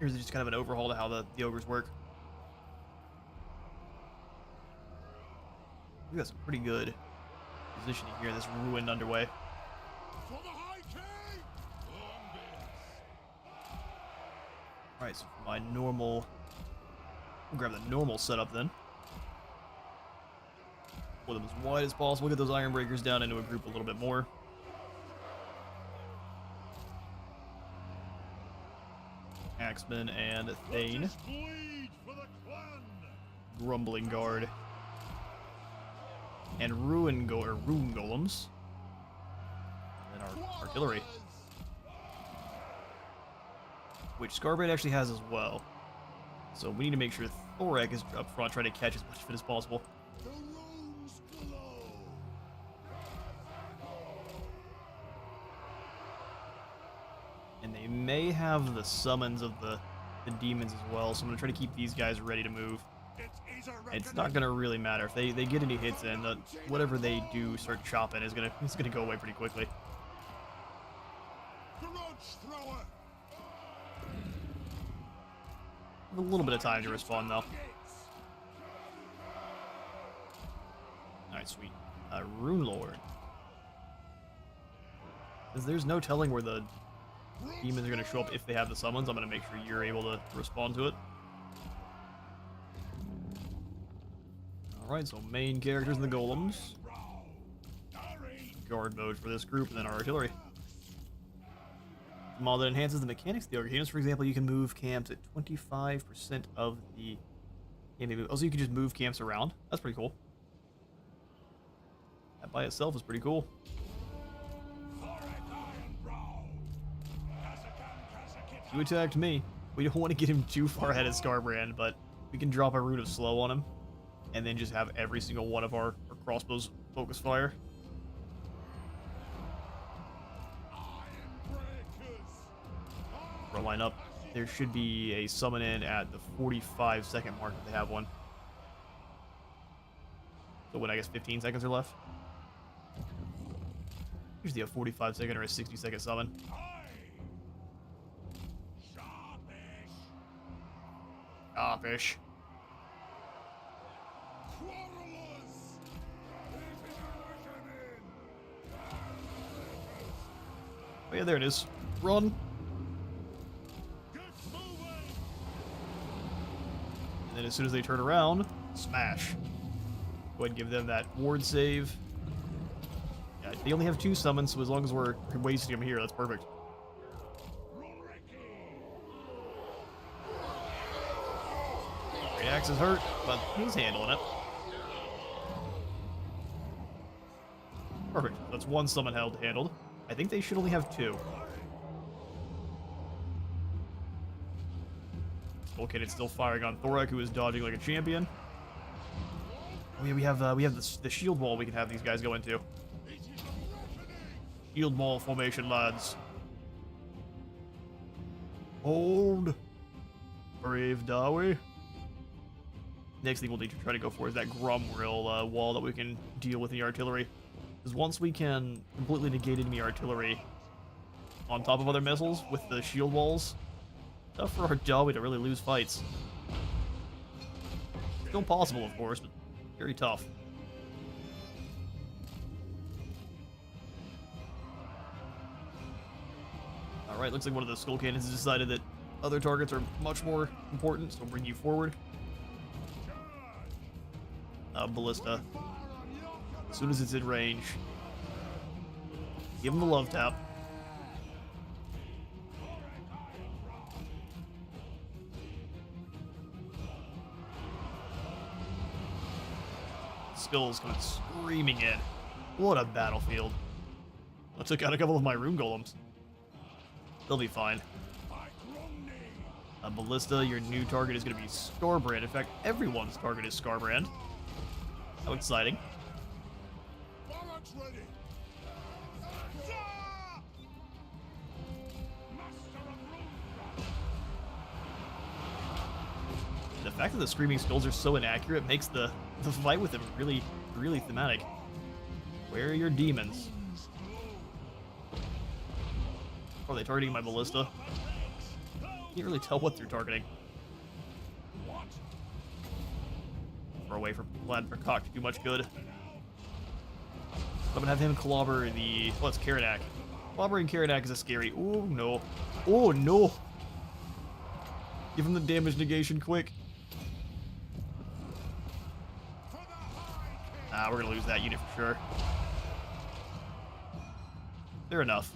Or is it just kind of an overhaul to how the ogres work? We got some pretty good positioning here. This ruined underway. For the High King! Alright, so for my normal... We'll grab the normal setup then. Pull them as wide as possible. Get those Iron Breakers down into a group a little bit more. Axeman and Thane. Grumbling Guard. And Rune Golems. And our artillery. Which Scarbrand actually has as well. So we need to make sure Thorek is up front trying to catch as much of it as possible. And they may have the summons of the demons as well, so I'm going to try to keep these guys ready to move. It's not going to really matter. If they get any hits in, whatever they do start chopping is going to go away pretty quickly. A little bit of time to respawn, though. Alright, sweet. Rune Lord. Because there's no telling where the demons are going to show up if they have the summons. I'm going to make sure you're able to respond to it. Alright, so main characters and the golems. Guard mode for this group, and then our artillery. Mod that enhances the mechanics of the units. For example, you can move camps at 25% of the game. Also, you can just move camps around. That's pretty cool. That by itself is pretty cool. You attacked me. We don't want to get him too far ahead of Scarbrand, but we can drop a Rune of Slow on him, and then just have every single one of our crossbows focus fire. For a line up, there should be a summon in at the 45-second mark if they have one. So what, I guess 15 seconds are left? Usually a 45-second or a 60-second summon. Sharpish. Oh yeah, there it is. Run! And then as soon as they turn around, smash. Go ahead and give them that ward save. Yeah, they only have 2 summons, so as long as we're wasting them here, that's perfect. Great Axe is hurt, but he's handling it. Perfect. That's 1 summon handled. I think they should only have 2. Okay, it's still firing on Thorek, who is dodging like a champion. Oh yeah, we have the shield wall we can have these guys go into. Shield wall formation, lads. Hold. Brave Dawi. Next thing we'll need to try to go for is that Grumrill wall that we can deal with in the artillery. Because once we can completely negate enemy artillery on top of other missiles with the shield walls, tough for our Dawi to really lose fights. Still possible, of course, but very tough. Alright, looks like one of the skull cannons has decided that other targets are much more important, so bring you forward. Ballista. As soon as it's in range, give him the love tap. Skulls coming screaming in. What a battlefield. I took out a couple of my rune golems. They'll be fine. Ballista, your new target is going to be Scarbrand. In fact, everyone's target is Scarbrand. How exciting. The fact that the Screaming Skulls are so inaccurate makes the fight with them really, really thematic. Where are your demons? Are they targeting my ballista? Can't really tell what they're targeting. Far away from Vladimir to do much good. I'm gonna have him clobber the... Oh, it's Karanak. Clobbering Karanak is a scary... Oh, no. Oh, no! Give him the damage negation quick. We're gonna lose that unit for sure. Fair enough.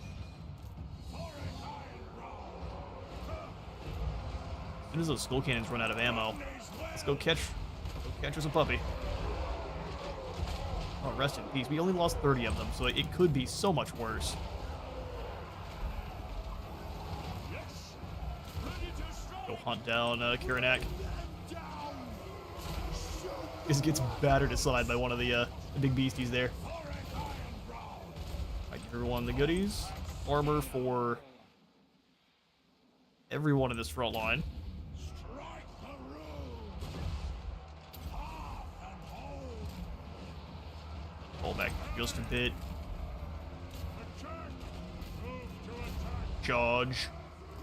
As soon as those skull cannons run out of ammo, let's go catch us a puppy. Oh, rest in peace. We only lost 30 of them, so it could be so much worse. Go hunt down Karanak. Just gets battered aside by one of the big beasties there. I give everyone the goodies. Armor for everyone in this front line. Strike the room. Half and home. Fall back just a bit. Attack. Move to attack. Charge.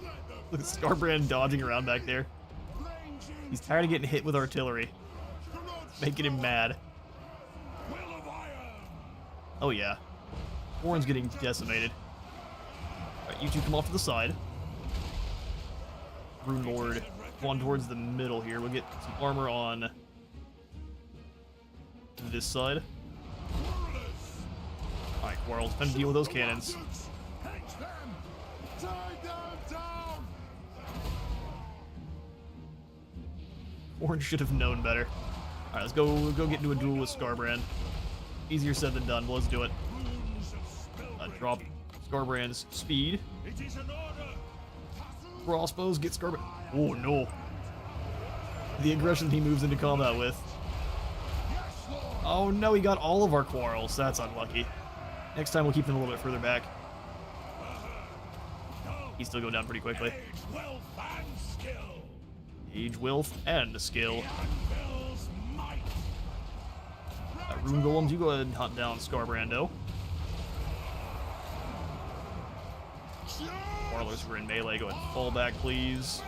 Let Look the at Scarbrand dodging around back there. flames in. He's tired of getting hit with artillery. Making him mad. Will of iron. Oh yeah. Warren's getting decimated. Alright, you two come off to the side. Rune Lord, come on towards the middle here. We'll get some armor on this side. Alright, Quarles, time to deal with those cannons. Catch them. Tie them down. Warren should have known better. Alright, let's go get into a duel with Scarbrand. Easier said than done, but let's do it. Runes of spell Drop breaking. Scarbrand's speed. It is an order. Crossbows, get Scarbrand. Oh no. The aggression he moves into combat with. Yes, Lord. Oh no, he got all of our Quarles. That's unlucky. Next time we'll keep them a little bit further back. He's still going down pretty quickly. Age, wealth, and skill. Age, wealth, and skill. Anvil's might. Rune Golems, you go ahead and hunt down Scarbrando. Warlords were in melee. Go ahead and fall back, please.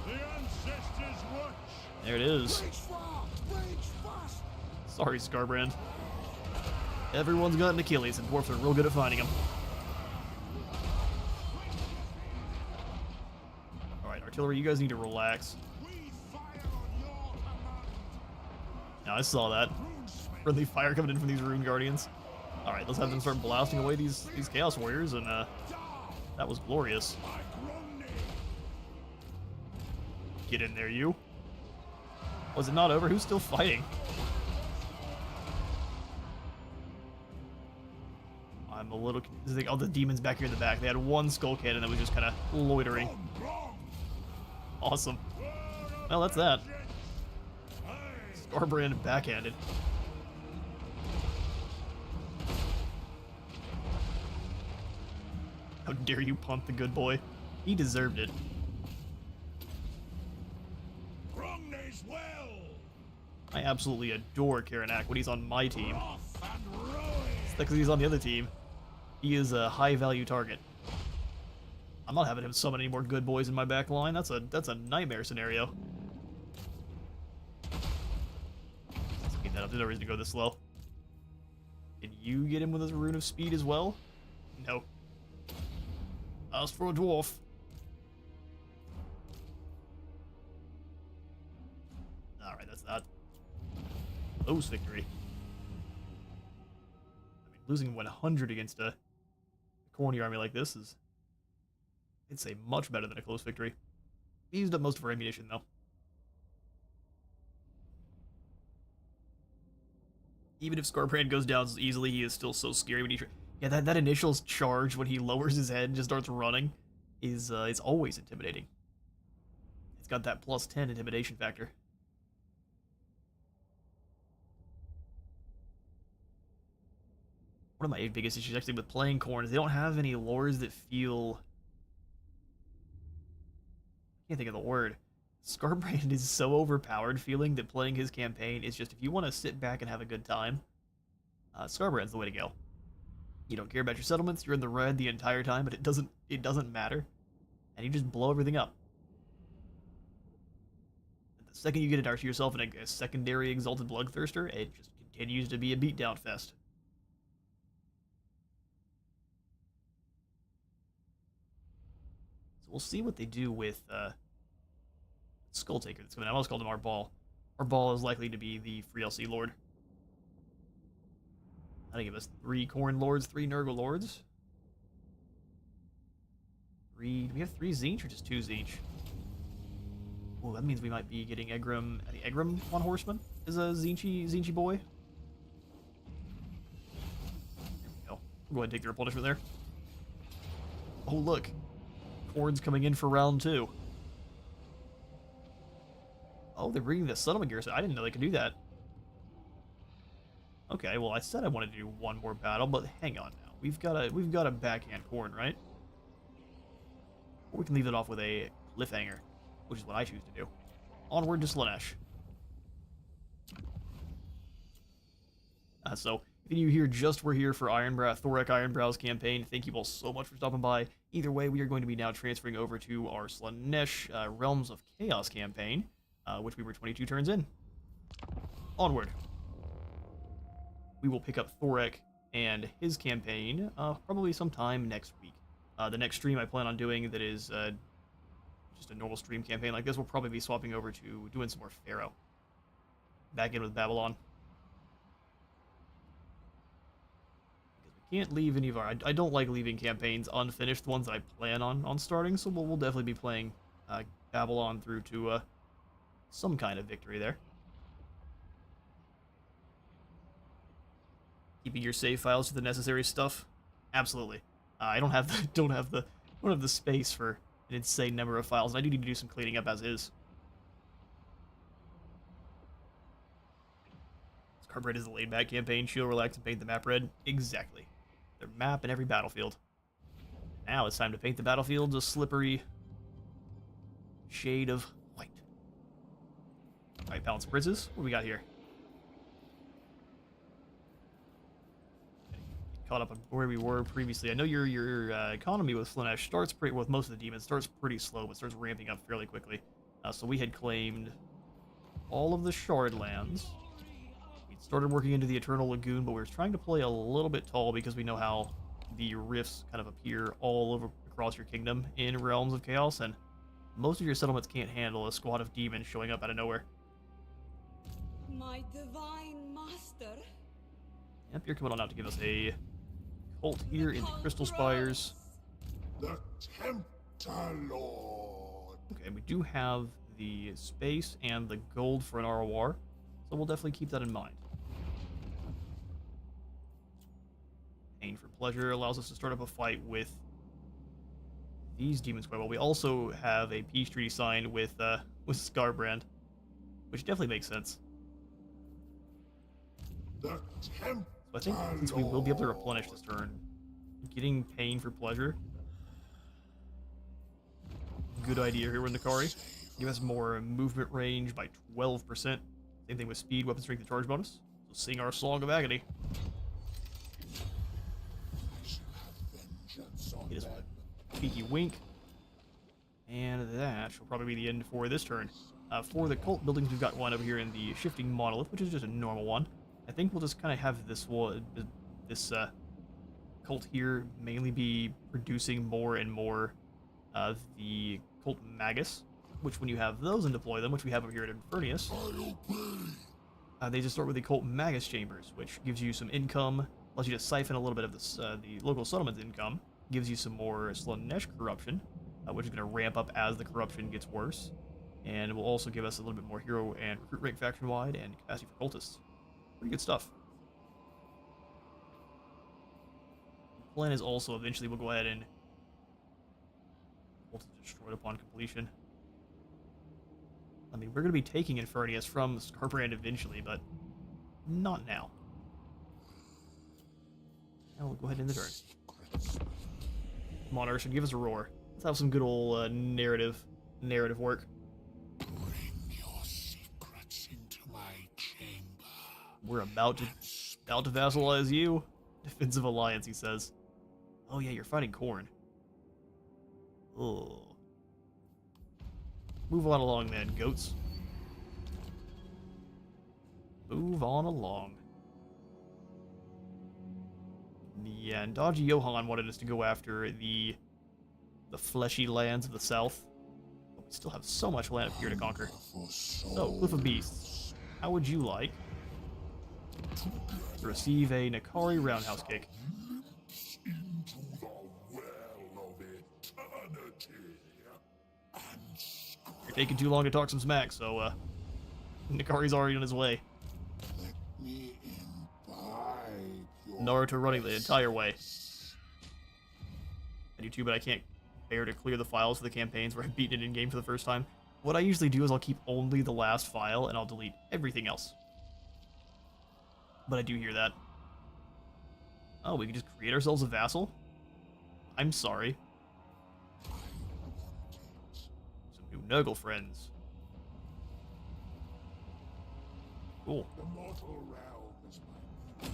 The ancestors watch. There it is. Sorry, Scarbrand. Everyone's got an Achilles, and dwarfs are real good at finding them. Alright, artillery, you guys need to relax. We fire on your command. Now, I saw that. Runesmith. Friendly fire coming in from these Rune Guardians. Alright, let's have them start blasting away these Chaos Warriors, and that was glorious. Like Romney. Get in there, you. Was it not over? Who's still fighting? I'm a little confused. Oh, the demons back here in the back. They had one skull cannon that was just kind of loitering. Wrong. Awesome. Well, that's that. Hey. Scarbrand backhanded. How dare you punt the good boy? He deserved it. Romney's well. I absolutely adore Karanak when he's on my team. Wrath and ruin. Because he's on the other team, he is a high-value target. I'm not having him summon any more good boys in my back line. That's a nightmare scenario. Let's get that up. There's no reason to go this slow. Can you get him with his rune of speed as well? No. Ask for a dwarf. Alright, that's that. Close victory. I mean, losing 100 against a corny army like this is, I'd say, much better than a close victory. We used up most of our ammunition, though. Even if Scarbrand goes down easily, he is still so scary when he... Yeah, that initial charge when he lowers his head and just starts running is always intimidating. It's got that plus 10 intimidation factor. One of my biggest issues actually with playing Khorne is they don't have any lores that feel... I can't think of the word. Scarbrand is so overpowered feeling that playing his campaign is just, if you want to sit back and have a good time, Scarbrand's the way to go. You don't care about your settlements, you're in the red the entire time, but it doesn't matter. And you just blow everything up. And the second you get into yourself in a secondary Exalted Bloodthirster, it just continues to be a beatdown fest. So we'll see what they do with Skull Taker that's coming out. I almost called him Arbal. Arbal is likely to be the free LC Lord. That'll give us 3 Khorne Lords, 3 Nurgle Lords. Do we have 3 Tzeentch or just 2 Tzeentch? Oh, that means we might be getting Egram. I think Egram on Horseman is a Tzeentchy boy. There we go. We'll go ahead and take the replenishment there. Oh, look. Khorne's coming in for round 2. Oh, they're bringing the settlement garrison. I didn't know they could do that. Okay, well, I said I wanted to do one more battle, but hang on now. We've got a backhand Khorne, right? Or we can leave it off with a cliffhanger, which is what I choose to do. Onward to Slaanesh. So, if you hear just we're here for Thorek Ironbrow's campaign, thank you all so much for stopping by. Either way, we are going to be now transferring over to our Slaanesh Realms of Chaos campaign, which we were 22 turns in. Onward. We will pick up Thorek and his campaign probably sometime next week. The next stream I plan on doing that is just a normal stream campaign like this will probably be swapping over to doing some more Pharaoh. Back in with Babylon. Because we can't leave any of our... I don't like leaving campaigns unfinished, the ones that I plan on starting, so we'll definitely be playing Babylon through to some kind of victory there. Keeping your save files to the necessary stuff? Absolutely. I don't have the don't have the space for an insane number of files. I do need to do some cleaning up as is. Carbide is the laid back campaign. Chill, relax, and paint the map red. Exactly. Their map in every battlefield. Now it's time to paint the battlefield a slippery shade of white. Alright, Balance of Princes. What do we got here? Caught up on where we were previously. I know your economy with Slaanesh starts with most of the demons starts pretty slow, but starts ramping up fairly quickly. So we had claimed all of the Shard lands. We started working into the Eternal Lagoon, but we were trying to play a little bit tall because we know how the rifts kind of appear all over across your kingdom in Realms of Chaos, and most of your settlements can't handle a squad of demons showing up out of nowhere. My divine master. Yep, you're coming on out to give us a cult here in the Crystal Spires. The Tempter Lord. Okay, we do have the space and the gold for an ROR, so we'll definitely keep that in mind. Pain for Pleasure allows us to start up a fight with these demons quite well. We also have a peace treaty signed with Scarbrand, which definitely makes sense. The Tempter. So I think since we will be able to replenish this turn, getting Pain for Pleasure, good idea here with Nakari. Give us more movement range by 12%. Same thing with speed, weapon strength, and charge bonus. So sing our Song of Agony. Get us a cheeky wink. And that shall probably be the end for this turn. For the cult buildings, we've got one over here in the Shifting Monolith, which is just a normal one. I think we'll just kind of have this cult here mainly be producing more and more of the Cult Magus, which when you have those and deploy them, which we have over here at Infernius, they just start with the Cult Magus Chambers, which gives you some income, allows you to siphon a little bit of this, the local settlement's income, gives you some more Slaanesh corruption, which is going to ramp up as the corruption gets worse, and will also give us a little bit more hero and recruit rank faction-wide and capacity for cultists. Pretty good stuff. The plan is also eventually we'll go ahead and cultists destroyed upon completion. I mean, we're going to be taking Infernius from Scarbrand eventually, but not now. Now we'll go ahead and end the turn. Monarch should give us a roar. Let's have some good old narrative work. We're about to vassalize you. Defensive alliance, he says. Oh yeah, you're fighting Khorne. Oh. Move on along then, goats. Move on along. Yeah, and Dodgy Johan wanted us to go after the fleshy lands of the south. But we still have so much land up here to conquer. So, Cliff of Beasts. How would you like to receive a Nakari roundhouse kick? Into the well of eternity. You're taking too long to talk some smack, so Nakari's already on his way. Let me imbibe your Naruto running the entire way. I do too, but I can't bear to clear the files for the campaigns where I've beaten it in game for the first time. What I usually do is I'll keep only the last file and I'll delete everything else. But I do hear that. Oh, we can just create ourselves a vassal? I'm sorry. Nurgle friends. Cool. The mortal realm is my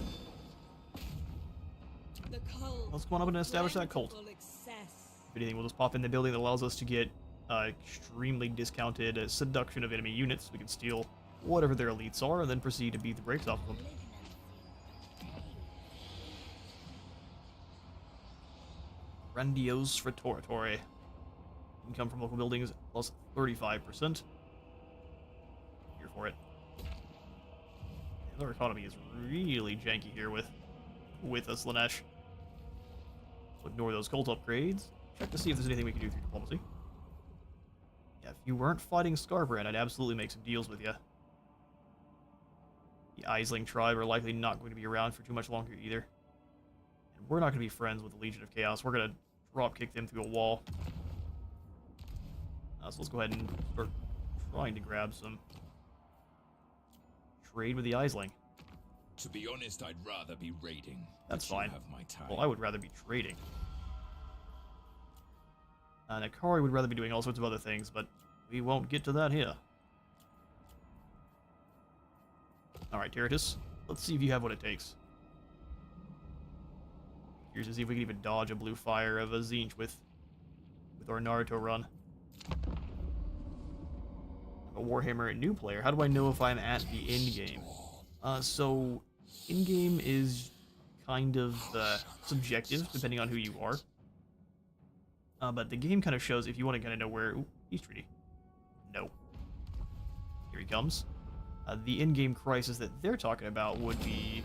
The cult Let's go on up and establish that cult. plentiful excess. If anything, we'll just pop in the building that allows us to get extremely discounted seduction of enemy units. We can steal whatever their elites are and then proceed to beat the brakes off of them. Grandiose Rhetoratory. Income from local buildings plus 35%. Here for it. Our economy is really janky here with Slaanesh. So ignore those cult upgrades. Check to see if there's anything we can do through diplomacy. Yeah, if you weren't fighting Scarbrand, I'd absolutely make some deals with you. The Aisling tribe are likely not going to be around for too much longer either. And we're not going to be friends with the Legion of Chaos. We're going to drop kick them through a wall. So let's go ahead and start trying to grab some trade with the Aisling. To be honest, I'd rather be raiding. That's but you fine. have my time. Well, I would rather be trading. Nakari would rather be doing all sorts of other things, but we won't get to that here. Alright, Terratus, let's see if you have what it takes. Here's to see if we can even dodge a blue fire of a Zinch with our Naruto run. A Warhammer new player. How do I know if I'm at the end game? So end game is kind of subjective depending on who you are. But the game kind of shows if you want to kind of know where. Ooh, peace treaty. No. Here he comes. The in-game crisis that they're talking about would be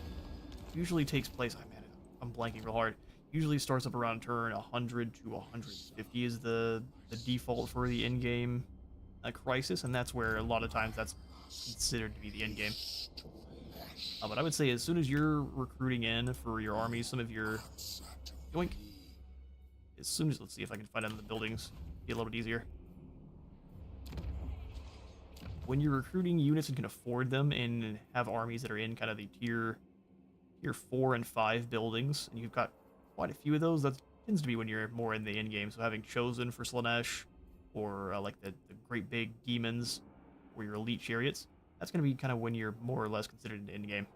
usually takes place. Oh, man, I'm blanking real hard. Usually starts up around turn 100 to 150 is the default for the in-game crisis, and that's where a lot of times that's considered to be the end game. But I would say as soon as you're recruiting in for your armies, some of your yoink. As soon as let's see if I can find out in the buildings, get a little bit easier. When you're recruiting units and can afford them and have armies that are in kind of the tier 4 and 5 buildings, and you've got quite a few of those, that tends to be when you're more in the end game. So having Chosen for Slaanesh, or like the great big demons, or your elite chariots, that's going to be kind of when you're more or less considered an end game.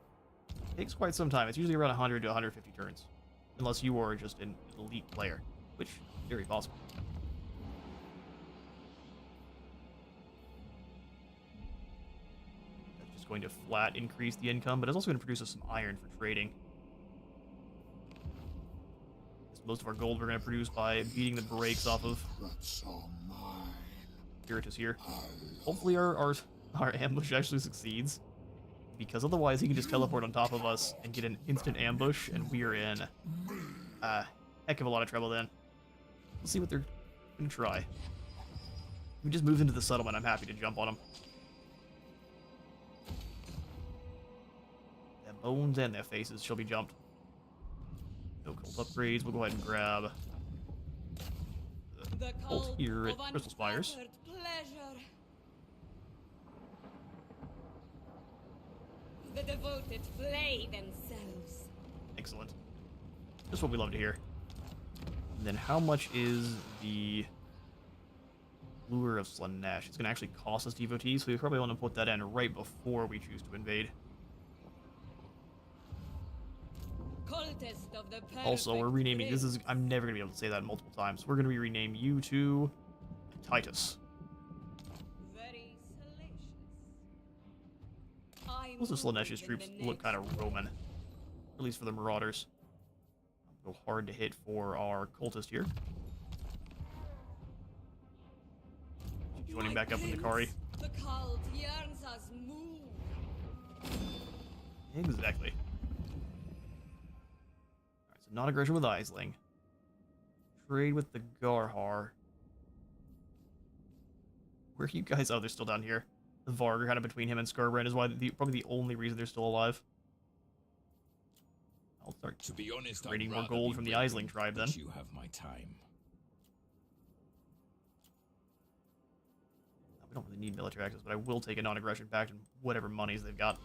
It takes quite some time. It's usually around 100 to 150 turns, unless you are just an elite player, which is very possible. That's just going to flat increase the income, but it's also going to produce us some iron for trading. Most of our gold we're going to produce by beating the brakes off of Spiritus here. Hopefully our ambush actually succeeds, because otherwise he can just teleport on top of us and get an instant ambush, and we are in a heck of a lot of trouble then. Let's see what they're going to try. We just moved into the settlement. I'm happy to jump on them. Their bones and their faces shall be jumped. No cult upgrades. We'll go ahead and grab the cult here at Crystal Spires. The devoted flay themselves. Excellent. Just what we love to hear. And then how much is the Lure of Slaanesh? It's going to actually cost us devotees, so we probably want to put that in right before we choose to invade. Cultist of the Also, we're renaming, this is, I'm never going to be able to say that multiple times. We're going to rename you to Titus. Very salacious. Most of Slaanesh's troops look kind of Roman, at least for the Marauders. Go hard to hit for our cultist here. Joining back up with Nakari. The cult yearns us move. Exactly. Alright, so non-aggression with Aisling. Trade with the Garhar. Where are you guys? Oh, they're still down here. The Varg kind of between him and Scarbrand is why probably the only reason they're still alive. I'll start to be honest, trading more gold from the Aisling tribe then. You have my time. We don't really need military access, but I will take a non-aggression pact and whatever monies they've got.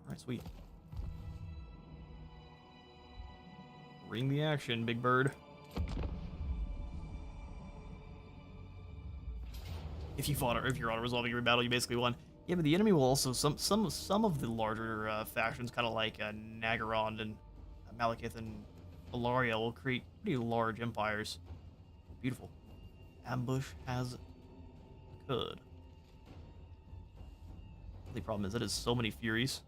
Alright, sweet. Bring the action, big bird. If you're auto-resolving every battle, you basically won. Yeah, but the enemy will also some of the larger factions, kind of like Nagaron and Malekith and Ilaria, will create pretty large empires. Beautiful. Ambush has occurred. The problem is that is so many Furies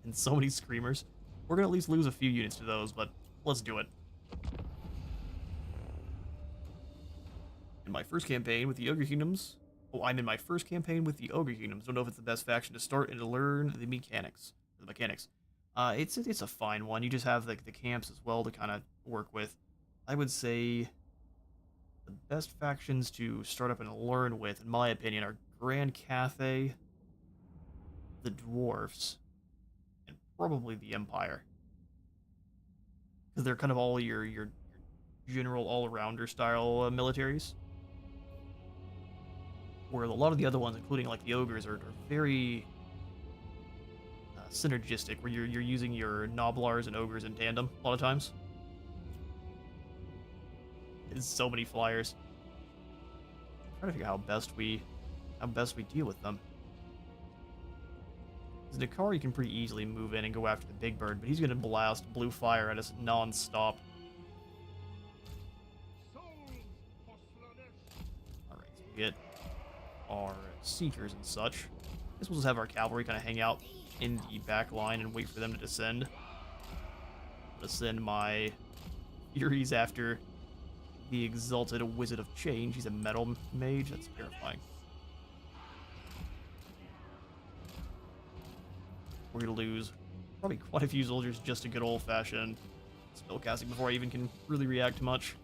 and so many Screamers. We're gonna at least lose a few units to those, but let's do it. In my first campaign with the Ogre Kingdoms. Oh, I'm in my first campaign with the Ogre Kingdoms. Don't know if it's the best faction to start and to learn the mechanics. It's a fine one. You just have like the camps as well to kind of work with. I would say the best factions to start up and learn with, in my opinion, are Grand Cathay, the Dwarfs, and probably the Empire. Because they're kind of all your general all-rounder style militaries. Where a lot of the other ones, including like the Ogres, are very synergistic, where you're using your Noblars and Ogres in tandem a lot of times. There's so many flyers. I'm trying to figure out how best we deal with them. Because Nakari can pretty easily move in and go after the big bird, but he's going to blast blue fire at us non-stop. Alright, so we get our Seekers and such. I guess we'll just have our cavalry kind of hang out in the back line and wait for them to descend. I'm going to send my Furies after the Exalted Wizard of Change. He's a metal mage. That's terrifying. We're going to lose probably quite a few soldiers just to good old-fashioned spellcasting before I even can really react to much.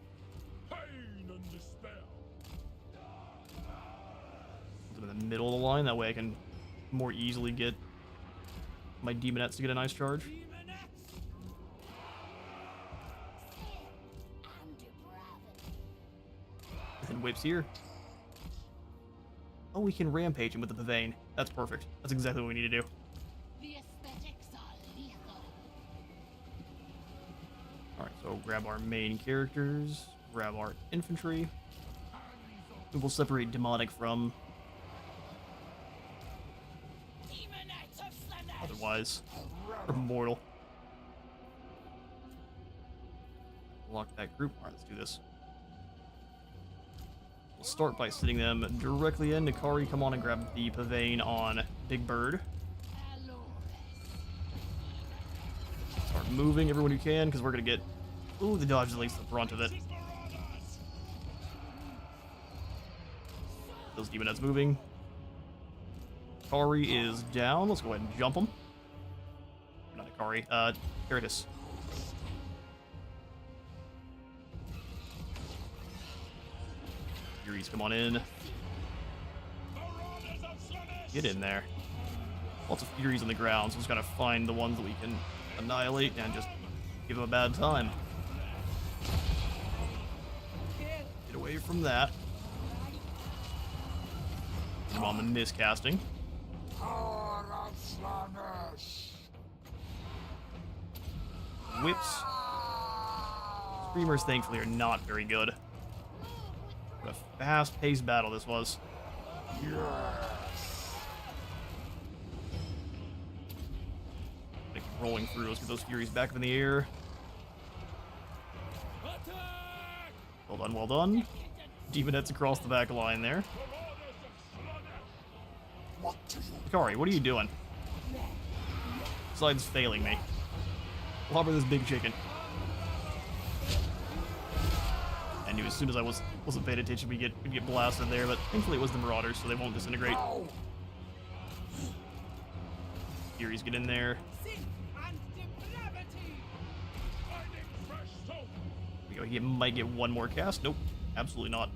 Pain and despair. Put them in the middle of the line. That way I can more easily get my Demonettes to get a nice charge. And whips here. Oh, we can rampage him with the Pavane. That's perfect. That's exactly what we need to do. The aesthetics are lethal. Alright, so grab our main characters, grab our infantry. We will separate demonic from otherwise, or mortal. Lock that group. Alright, let's do this. We'll start by sitting them directly in. Nakari, come on and grab the Pavane on Big Bird. Start moving everyone who can, because we're going to get... Ooh, the dodge is at least the brunt of it. Those Demonettes moving. Nakari is down. Let's go ahead and jump him. Not Nakari. Eritis. Furies, come on in. Get in there. Lots of Furies on the ground, so just gotta find the ones that we can annihilate and just give them a bad time. Get away from that. Get him on the miscasting. Whips. Screamers, thankfully, are not very good. What a fast-paced battle this was. Like rolling through. Let's get those Furies back up in the air. Well done, well done. Demonettes across the back line there. Nakari, what are you doing? Besides failing me. Clobber this big chicken. I knew as soon as I wasn't paying attention we'd get blasted there, but thankfully it was the Marauders, so they won't disintegrate. Furies get in there. We go, he might get one more cast. Nope, absolutely not.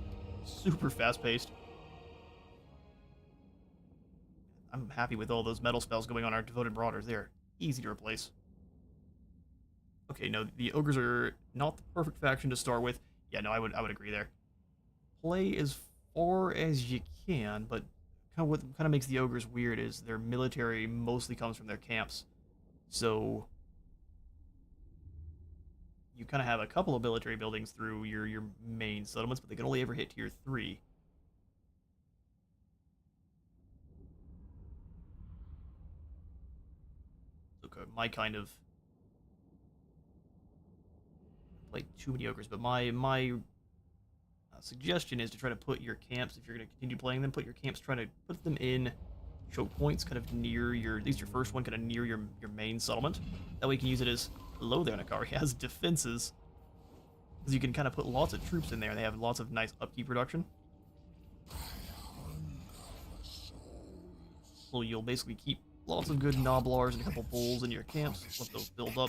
Super fast-paced. I'm happy with all those metal spells going on our Devoted Marauders. They're easy to replace. Okay, no, the Ogres are not the perfect faction to start with. Yeah, no, I would agree there. Play as far as you can, but what kind of makes the Ogres weird is their military mostly comes from their camps. So you kind of have a couple of military buildings through your main settlements, but they can only ever hit tier 3. Okay, my kind of played too many ogres, but my suggestion is to try to put your camps, if you're going to continue playing them, put your camps, try to put them in choke points kind of near your, at least your first one, kind of near your main settlement. That way you can use it as, hello there, Nakari, as defenses. Because you can kind of put lots of troops in there, and they have lots of nice upkeep reduction. So you'll basically keep lots of good Noblars and a couple bulls in your camps, let those build up.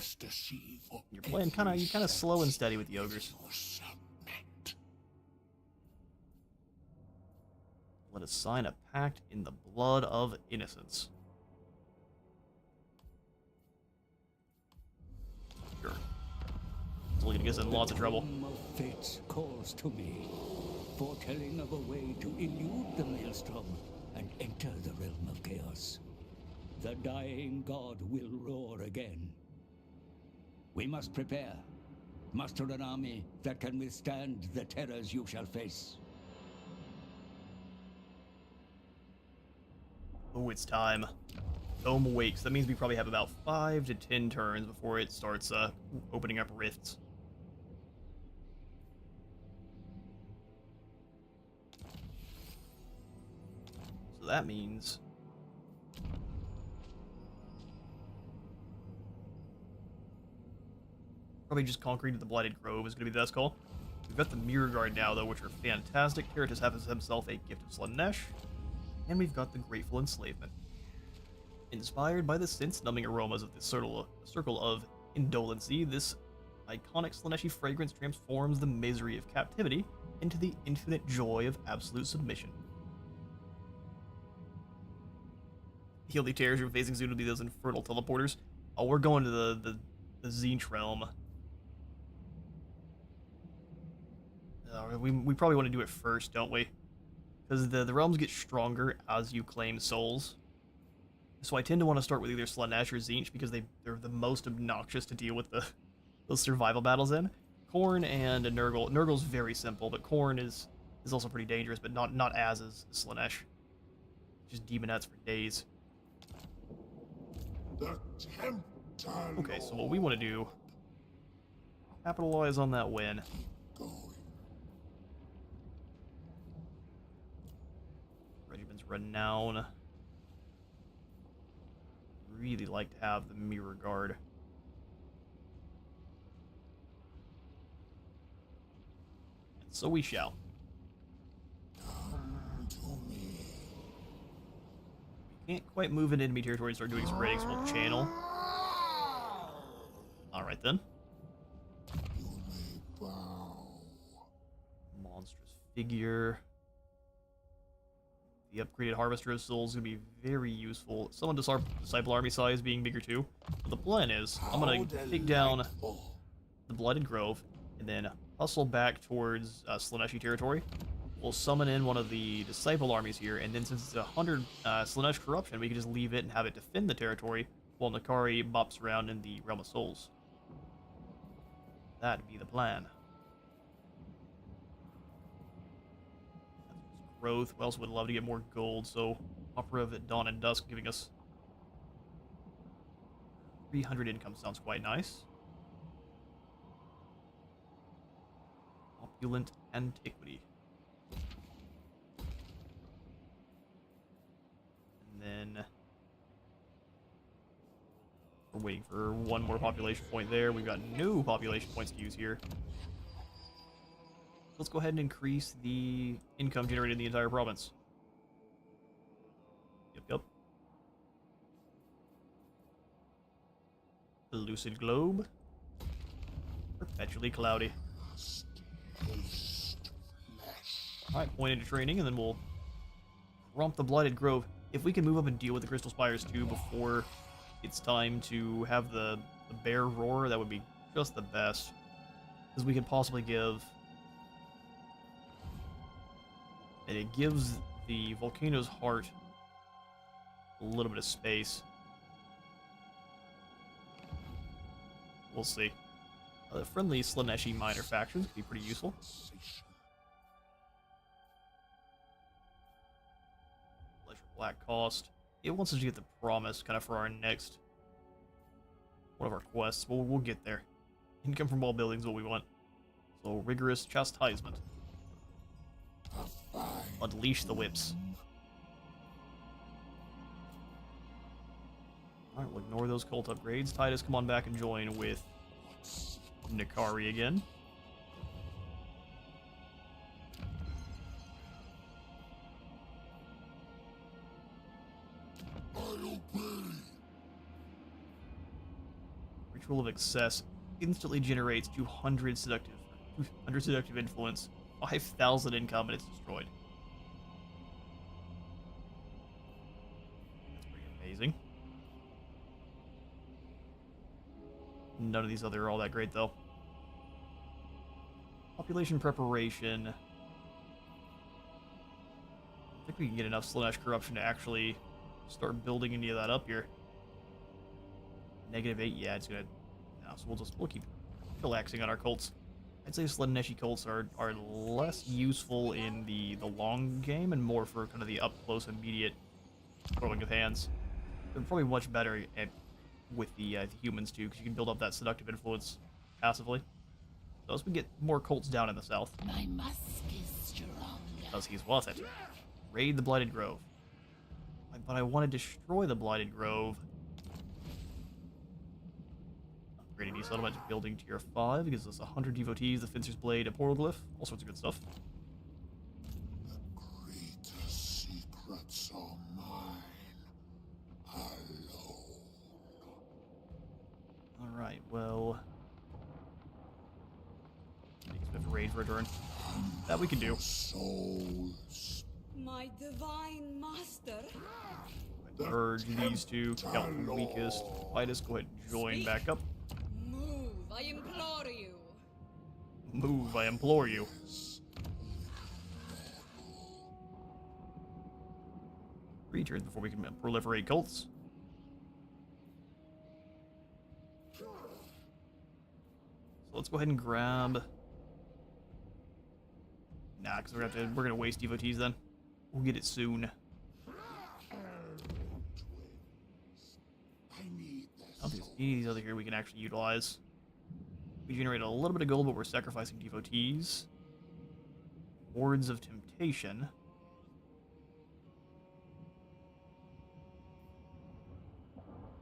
You're playing kind of slow and steady with the ogres. Let us sign a pact in the blood of innocence. Sure. It's only gonna get us in lots of trouble. Of fates calls to me, foretelling of a way to elude the maelstrom and enter the realm of chaos. The dying god will roar again. We must prepare. Muster an army that can withstand the terrors you shall face. Oh, it's time. Dome awakes. That means we probably have about 5 to 10 turns before it starts opening up rifts. So that means probably just conquering the Blighted Grove is going to be the best call. We've got the Mirror Guard now, though, which are fantastic. Terratus has himself a Gift of Slaanesh. And we've got the Grateful Enslavement. Inspired by the sense-numbing aromas of the circle of indolency, this iconic Slaaneshi fragrance transforms the misery of captivity into the infinite joy of absolute submission. The only terrors we're facing soon will be those infernal teleporters. Oh, we're going to the Tzeentch realm. We probably want to do it first, don't we? Because the realms get stronger as you claim souls. So I tend to want to start with either Slaanesh or Tzeentch because they're the most obnoxious to deal with those survival battles in. Khorne and Nurgle. Nurgle's very simple, but Khorne is also pretty dangerous, but not as is Slaanesh. Just demonettes for days. Okay, so what we want to do, capitalize on that win. Regiment's renown. Really like to have the Mirror Guard. And so we shall. We can't quite move into enemy territory and start doing some raiding, so we'll channel. Alright then. Monstrous figure. The upgraded Harvester of Souls is going to be very useful. Someone Disciple army size being bigger too. But the plan is, I'm going to take down the Blighted Grove and then hustle back towards Slaaneshi territory. We'll summon in one of the Disciple armies here, and then since it's 100 Slaanesh corruption, we can just leave it and have it defend the territory while Nakari bops around in the Realm of Souls. That'd be the plan. Growth. We also would love to get more gold, so Opera at Dawn and Dusk giving us 300 income sounds quite nice. Opulent Antiquity. And then we're waiting for one more population point there. We've got no population points to use here. Let's go ahead and increase the income generated in the entire province. Yep. Lucid Globe. Perpetually cloudy. Alright, point into training, and then we'll romp the Blighted Grove. If we can move up and deal with the Crystal Spires too before it's time to have the bear roar, that would be just the best. Because we could possibly give... And it gives the Volcano's Heart a little bit of space. We'll see. The friendly Slaaneshi minor factions could be pretty useful. Pleasure Black Cost. It wants us to get the promise kind of for our next one of our quests. We'll get there. Income from all buildings is what we want. So rigorous chastisement. Unleash the whips. Alright, we'll ignore those cult upgrades. Titus, come on back and join with Nikari again. Ritual of Excess instantly generates 200 seductive influence, 5,000 income, and it's destroyed. That's pretty amazing. None of these other are all that great, though. Population preparation. I think we can get enough Slaanesh corruption to actually start building any of that up here. -8, yeah, it's gonna. No, so we'll keep relaxing on our cults. I'd say Slaaneshi cults are less useful in the long game and more for kind of the up close, immediate throwing of hands. They're probably much better with the humans too, because you can build up that seductive influence passively. So as we get more cults down in the south, My musk is strong. because he's worth it. Raid the Blighted Grove. But I want to destroy the Blighted Grove. Upgrading the settlement to building tier 5 gives us 100 devotees, the Fencer's Blade, a portal glyph, all sorts of good stuff. Greatest secrets are mine alone. Alright, well. Expect raid for a turn. That we can do. Souls. My divine master. Urge these two, kick out the weakest. Titus, go ahead and join back up. Move, I implore you. Move, I implore you. Three turns before we can proliferate cults. So let's go ahead and grab. Nah, because we're gonna waste devotees then. We'll get it soon. I don't think there's any of these other here we can actually utilize. We generate a little bit of gold, but we're sacrificing devotees. Wards of Temptation.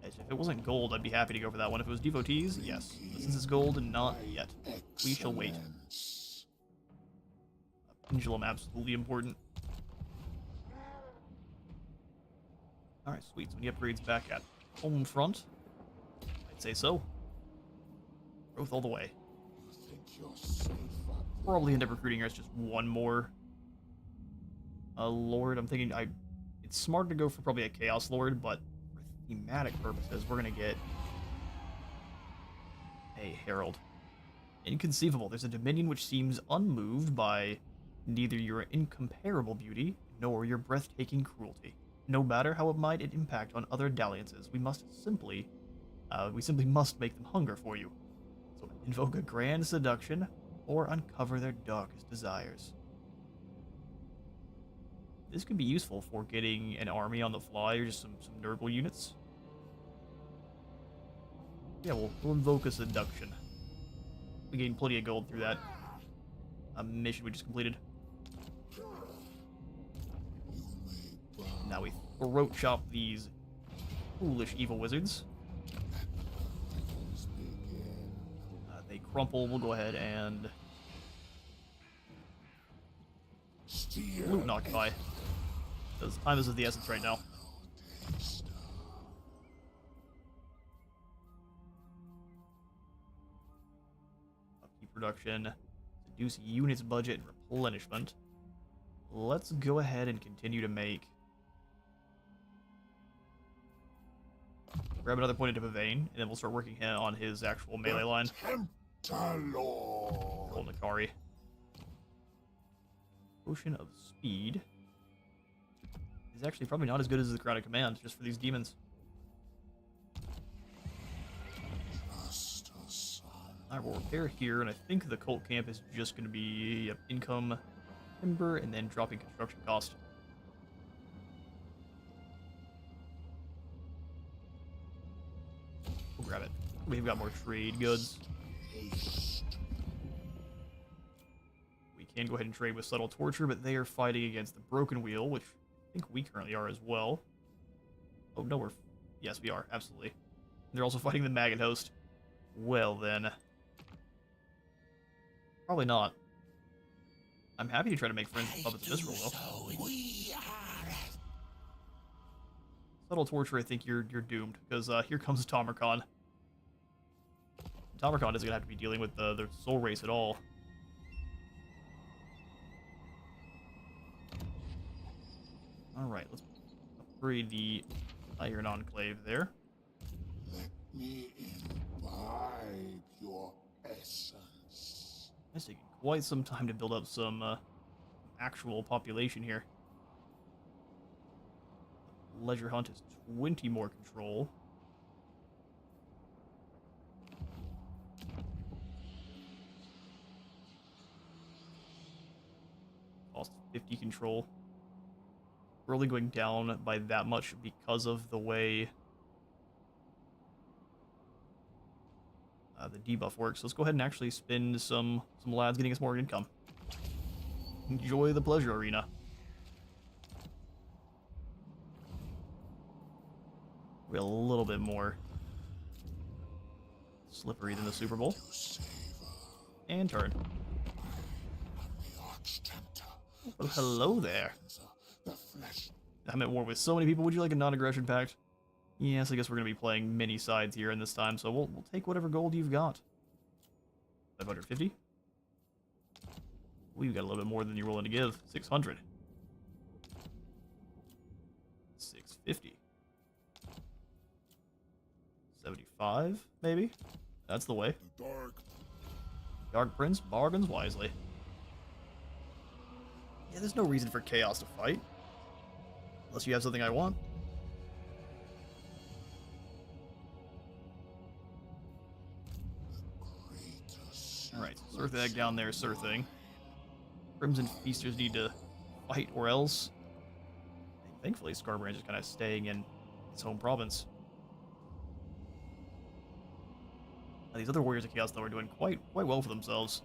If it wasn't gold, I'd be happy to go for that one. If it was devotees, yes. But since it's gold, not yet. We shall wait. Pendulum, absolutely important. Alright, sweet. So many upgrades back at home front. I'd say so. Growth all the way. Probably end up recruiting us just one more Lord. I'm thinking it's smart to go for probably a Chaos Lord, but for thematic purposes, we're gonna get a Herald. Inconceivable. There's a dominion which seems unmoved by neither your incomparable beauty nor your breathtaking cruelty. No matter how it might impact on other dalliances, we simply must make them hunger for you. So invoke a grand seduction or uncover their darkest desires. This could be useful for getting an army on the fly or just some notable units. Yeah, we'll invoke a seduction. We gained plenty of gold through that mission we just completed. Now we throat chop these foolish evil wizards. They crumple. We'll go ahead and loot and occupy. Because time is of the essence right now. Upkeep production, reduce units budget, and replenishment. Let's go ahead and continue to make. Grab another point of Vane, and then we'll start working on his actual melee line. Roll Nikari. Potion of Speed is actually probably not as good as the Crown of Command, just for these demons. Just a son I will repair here, and I think the cult camp is just going to be income, timber, and then dropping construction cost. We'll grab it. We've got more trade goods. We can go ahead and trade with Subtle Torture, but they are fighting against the Broken Wheel, which I think we currently are as well. Oh, no, we're... Yes, we are. Absolutely. They're also fighting the Maggot Host. Well, then... Probably not. I'm happy to try to make friends with Puppets of Misrule, though. Subtle Torture, I think you're doomed, because here comes Tomarkon. Tomarkon isn't going to have to be dealing with the Soul Race at all. Alright, let's upgrade the Iron Enclave there. Let me imbibe your essence. It's taking quite some time to build up some actual population here. Ledger Hunt is 20 more control. Cost 50 control. We're only going down by that much because of the way the debuff works. So let's go ahead and actually spend some lads getting us more income. Enjoy the pleasure arena. We're a little bit more slippery than the Super Bowl. And turn. Oh, hello there. I'm at war with so many people. Would you like a non-aggression pact? Yes, I guess we're going to be playing many sides here in this time, so we'll take whatever gold you've got. 550. We've got a little bit more than you're willing to give. 600. 650. 75, maybe? That's the way. Dark Prince bargains wisely. Yeah, there's no reason for Chaos to fight. Unless you have something I want. Alright, Surthag down there, Surthing. Crimson Feasters need to fight, or else... Thankfully, Scarbrand is kind of staying in his home province. Now, these other Warriors of Chaos, though, are doing quite well for themselves.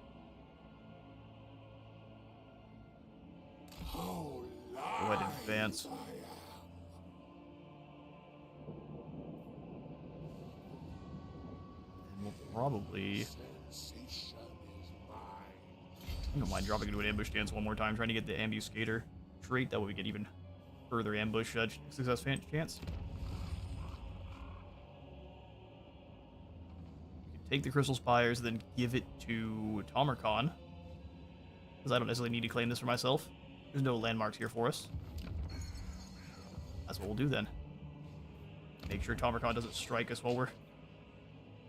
Go ahead and advance. And we'll probably... I don't mind dropping into an ambush dance one more time, trying to get the ambuscator trait. That way we get even further ambush success chance. We can take the Crystal Spires, then give it to Tomarkon, because I don't necessarily need to claim this for myself. There's no landmarks here for us. That's what we'll do then. Make sure Tomarkon doesn't strike us while we're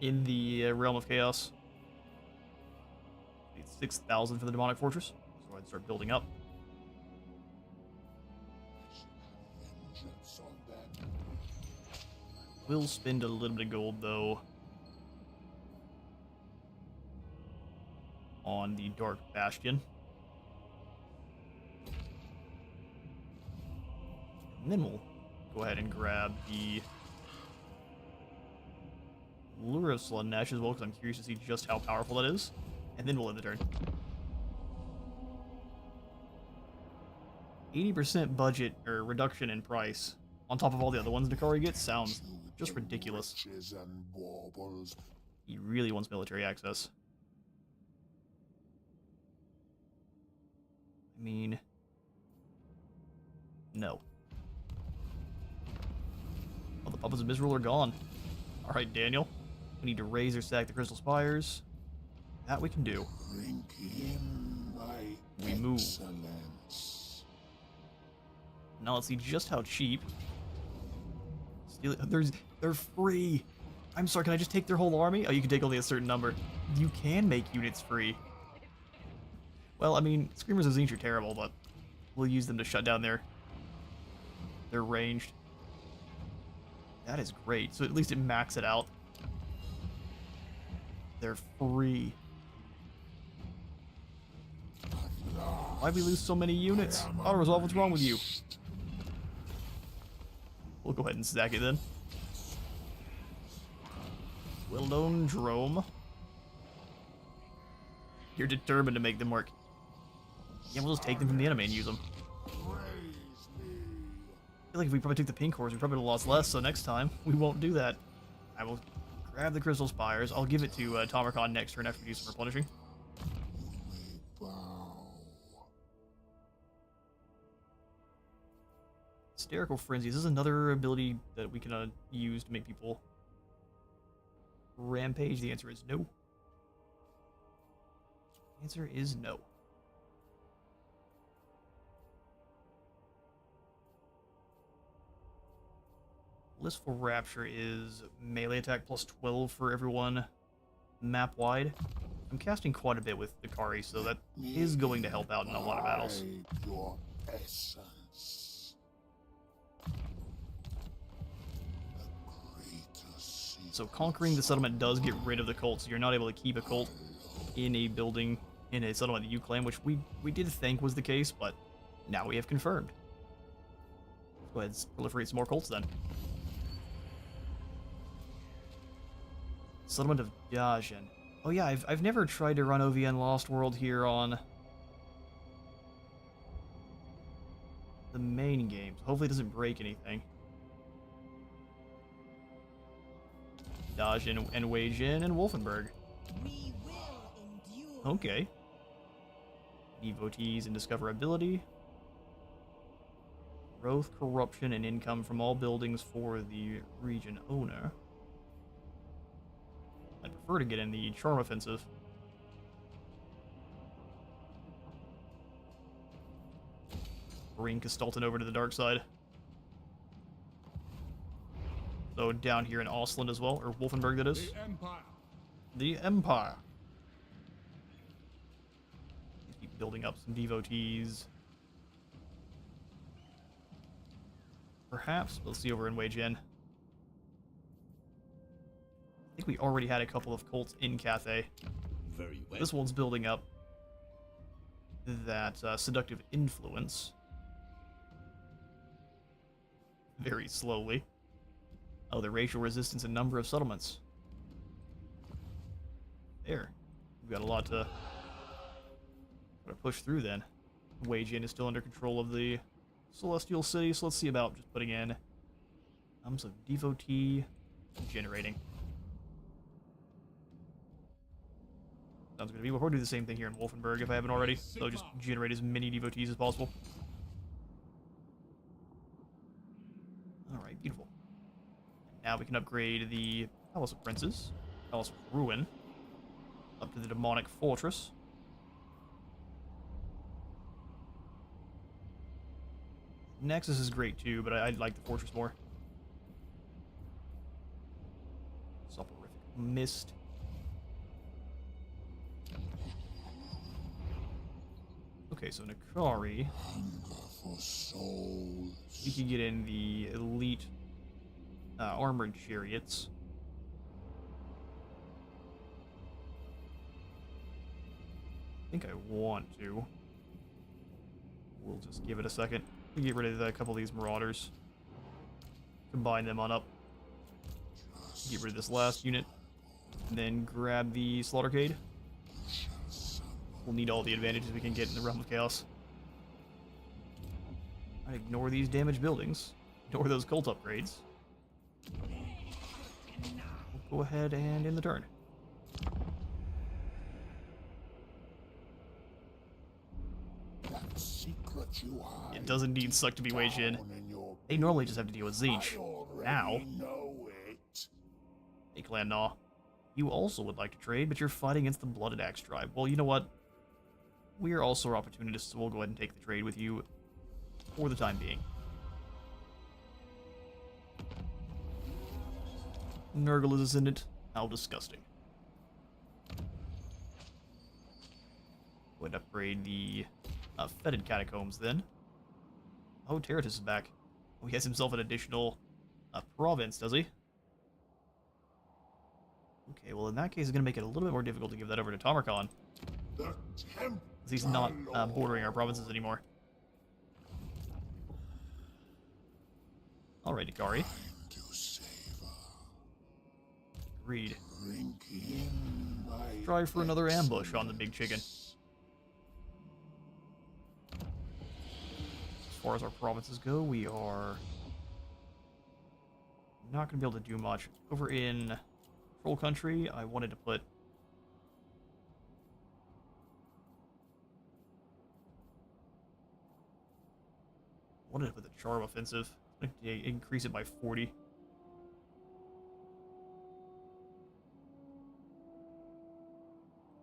in the Realm of Chaos. 6,000 for the Demonic Fortress. So go ahead and start building up. We'll spend a little bit of gold, though, on the Dark Bastion. And then we'll go ahead and grab the Lure of Slaanesh as well, because I'm curious to see just how powerful that is. And then we'll end the turn. 80% budget, or reduction in price, on top of all the other ones Nakari gets, sounds just ridiculous. He really wants military access. I mean... No. Oh, the Puppets of Misrule are gone. Alright, Daniel. We need to raise or sack the Crystal Spires. That we can do. We move. Now let's see just how cheap. They're free. I'm sorry, can I just take their whole army? Oh, you can take only a certain number. You can make units free. Well, I mean, Screamers of Zinch are terrible, but we'll use them to shut down their ranged. That is great. So at least it maxes it out. They're free. Why'd we lose so many units? Auto resolve, what's wrong with you? We'll go ahead and stack it then. Well done, Drome. You're determined to make them work. Yeah, we'll just take them from the enemy and use them. I feel like if we probably took the pink horse, we probably would have lost less, so next time, we won't do that. I will grab the Crystal Spires. I'll give it to Tomarkon next turn after we do some replenishing. Hysterical Frenzy. This is another ability that we can use to make people rampage. The answer is no. The answer is no. Blissful Rapture is melee attack plus 12 for everyone map wide. I'm casting quite a bit with Dakari, so that is going to help out in a lot of battles. Your essence. So conquering the settlement does get rid of the cult, so you're not able to keep a cult in a building, in a settlement that you claim, which we did think was the case, but now we have confirmed. Go ahead and proliferate some more cults then. Settlement of Dajan. Oh yeah, I've never tried to run OVN Lost World here on the main game. So hopefully it doesn't break anything. Dajan and Weijin and Wolfenburg. We will endure. Okay. Devotees and discoverability. Growth, corruption, and income from all buildings for the region owner. I'd prefer to get in the Charm Offensive. Bring Castalton over to the dark side. So down here in Ostland as well, or Wolfenburg that is. The Empire. The Empire. Keep building up some devotees. Perhaps, let's see over in Weijin. I think we already had a couple of cults in Cathay. Very well. This one's building up that seductive influence. Very slowly. Oh, the racial resistance and number of settlements. There. We've got a lot to push through then. Weijin is still under control of the Celestial City, so let's see about just putting in some devotee generating. Sounds good to me. We'll probably do the same thing here in Wolfenburg if I haven't already. So just generate as many devotees as possible. Alright, beautiful. Now we can upgrade the Palace of Princes, Palace of Ruin, up to the Demonic Fortress. Nexus is great too, but I like the Fortress more. Soporific Mist. Okay, so Nakari. We can get in the elite armored chariots. I think I want to. We'll just give it a second. We get rid of a couple of these marauders. Combine them on up. Get rid of this last unit. And then grab the Slaughtercade. We'll need all the advantages we can get in the Realm of Chaos. I ignore these damaged buildings. Ignore those cult upgrades. We'll go ahead and end the turn. That secret you hide It does indeed suck to be Weijin. down in your They normally just have to deal with Tzeentch. I already Now, know it. hey Clan Gnaw, you also would like to trade, but you're fighting against the Blooded Axe tribe. Well, you know what? We are also opportunists, so we'll go ahead and take the trade with you for the time being. Nurgle is ascendant. How disgusting. Go ahead and upgrade the Fetid Catacombs then. Oh, Terratus is back. Oh, he has himself an additional province, does he? Okay, well in that case, it's going to make it a little bit more difficult to give that over to Tamarkon. The temp. Because he's not bordering our provinces anymore. Alright, Ikari. To savor. Agreed. Drink in my Try for another ambush on the big chicken. As far as our provinces go, we are not going to be able to do much. Over in Troll Country, I wanted to put... the Charm Offensive. Increase it by 40.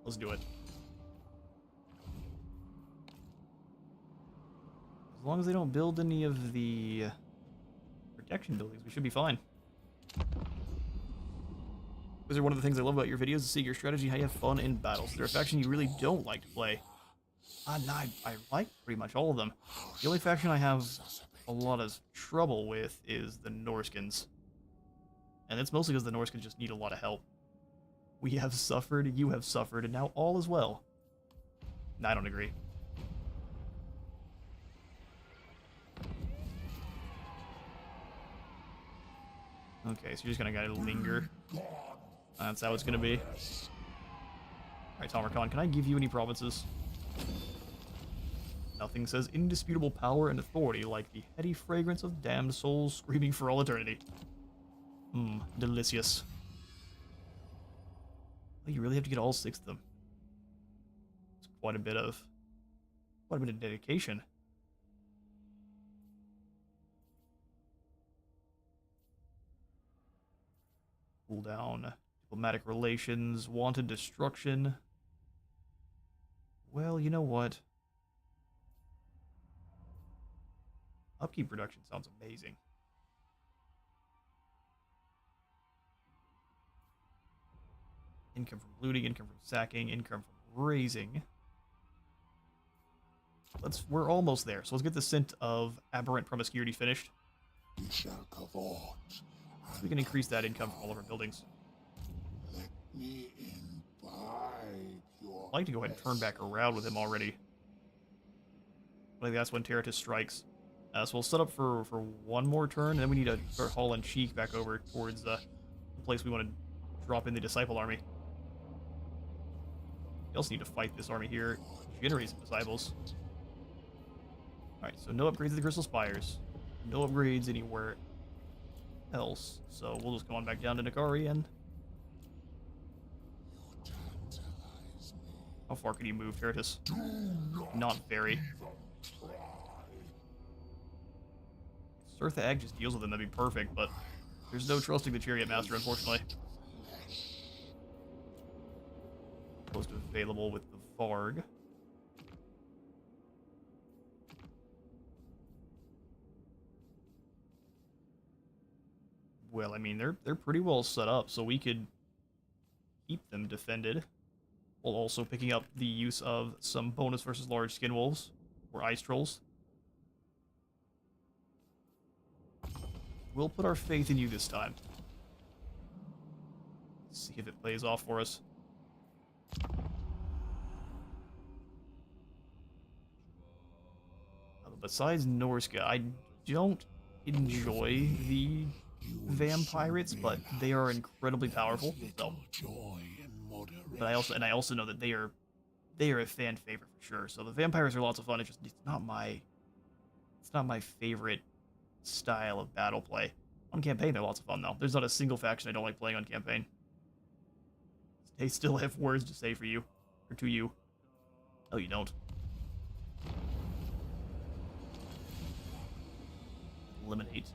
Let's do it. As long as they don't build any of the protection buildings, we should be fine. Those are one of the things I love about your videos, is seeing your strategy, how you have fun in battles. They're a faction you really don't like to play. No, I like pretty much all of them. The only faction I have a lot of trouble with is the Norskins. And it's mostly because the Norskins just need a lot of help. We have suffered, you have suffered, and now all is well. No, I don't agree. Okay, so you're just gonna gotta linger. That's how it's gonna be. Alright, Tamarkon, can I give you any provinces? Nothing says indisputable power and authority like the heady fragrance of damned souls screaming for all eternity. Delicious. Oh, you really have to get all 6 of them. It's quite a bit of dedication. Cool down. Diplomatic relations, wanted destruction. Well, you know what? Upkeep production sounds amazing. Income from looting, income from sacking, income from raising. We're almost there. So let's get the Scent of Aberrant Promiscuity finished. We shall cavort. So we can increase that income from all of our buildings. Let me imbibe your I'd like to go ahead and turn back around with him already. I think that's when Terratus strikes. So we'll set up for one more turn, and then we need to start hauling Cheek back over towards the place we want to drop in the Disciple army. We also need to fight this army here, generate some Disciples. Alright, so no upgrades to the Crystal Spires. No upgrades anywhere else. So we'll just come on back down to Nikari and... How far can you move, Terratus? Not very. Surtha Egg just deals with them, that'd be perfect, but there's no trusting the Chariot Master, unfortunately. Post available with the Varg. Well, I mean, they're pretty well set up, so we could keep them defended, while also picking up the use of some bonus versus large skin wolves, or ice trolls. We'll put our faith in you this time. Let's see if it plays off for us. Besides Norska, I don't enjoy the vampirates, but they are incredibly powerful. So. But I also know that they are a fan favorite for sure. So the vampires are lots of fun. It's not my favorite style of battle play. On campaign, they're lots of fun though. There's not a single faction I don't like playing on campaign. They still have words to say for you, or to you. No, you don't. Eliminate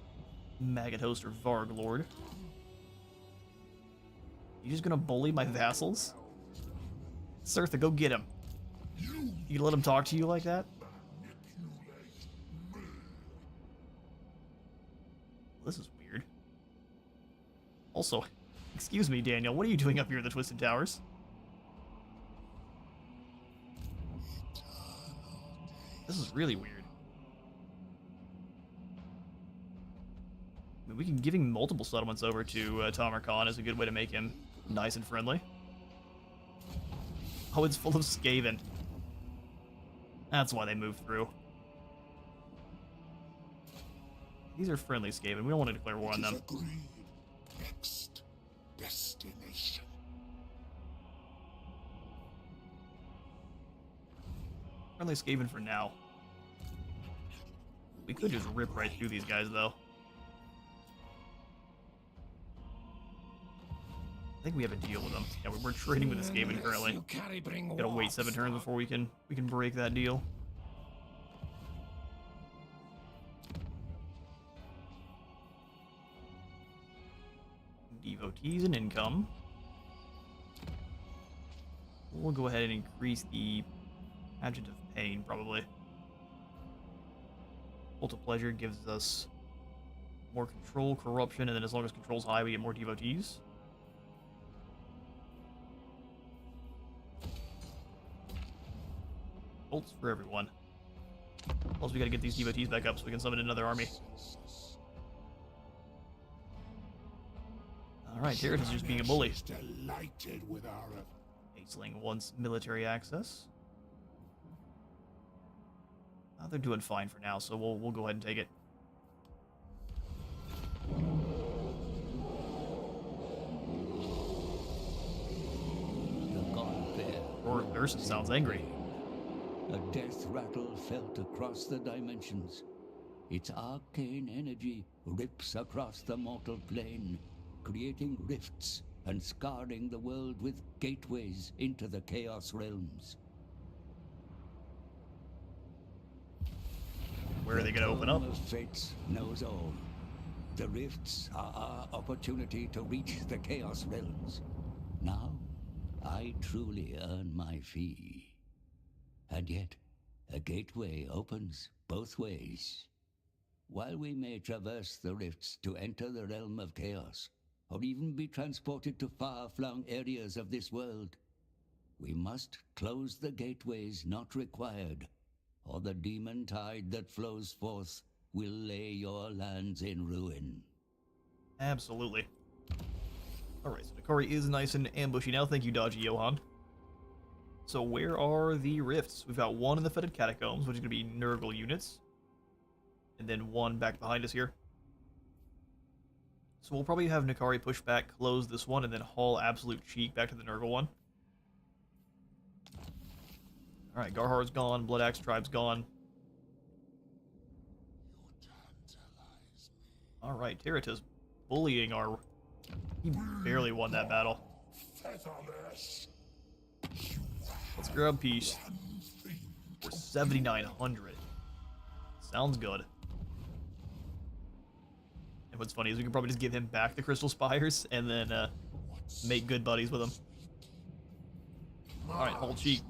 Maggot Host or Varg Lord. You just gonna bully my vassals? Surtha, go get him. You let him talk to you like that? This is weird. Also, excuse me, Daniel, what are you doing up here in the Twisted Towers? This is really weird. We can giving multiple settlements over to Tamarkan is a good way to make him nice and friendly. Oh, it's full of Skaven. That's why they moved through. These are friendly Skaven. We don't want to declare war on them. Agreed. Next destination. Friendly Skaven for now. We could just rip right through these guys, though. I think we have a deal with them. Yeah, we're trading with the Skaven currently. Gotta wait 7 turns before we can break that deal. Devotees and income. We'll go ahead and increase the Pageant of Pain, probably. Cult of Pleasure gives us more control, corruption, and then as long as control's high, we get more devotees. Cults for everyone. Plus, we gotta get these devotees back up so we can summon another army. Alright, Terrace is just being a bully. Delighted with our Aisling wants military access. They're doing fine for now, so we'll go ahead and take it. The god bear. Or Urson sounds angry. A death rattle felt across the dimensions. Its arcane energy rips across the mortal plane, creating rifts and scarring the world with gateways into the Chaos Realms. Where are they going to open up? The Fates knows all. The rifts are our opportunity to reach the Chaos Realms. Now, I truly earn my fee. And yet, a gateway opens both ways. While we may traverse the rifts to enter the realm of chaos, or even be transported to far-flung areas of this world, we must close the gateways not required, or the demon tide that flows forth will lay your lands in ruin. Absolutely. Alright, so Nakari is nice and ambushy now. Thank you, Dodgy Johan. So where are the rifts? We've got one in the Fetid Catacombs, which is going to be Nurgle units. And then one back behind us here. So we'll probably have Nakari push back, close this one, and then haul Absolute Cheek back to the Nurgle one. Alright, Garhar's gone, Blood Axe Tribe's gone. Alright, Terrata's bullying our... He barely won that battle. Let's grab peace. We're 7,900. Sounds good. And what's funny is we can probably just give him back the Crystal Spires and then make good buddies with him. Alright, hold cheek.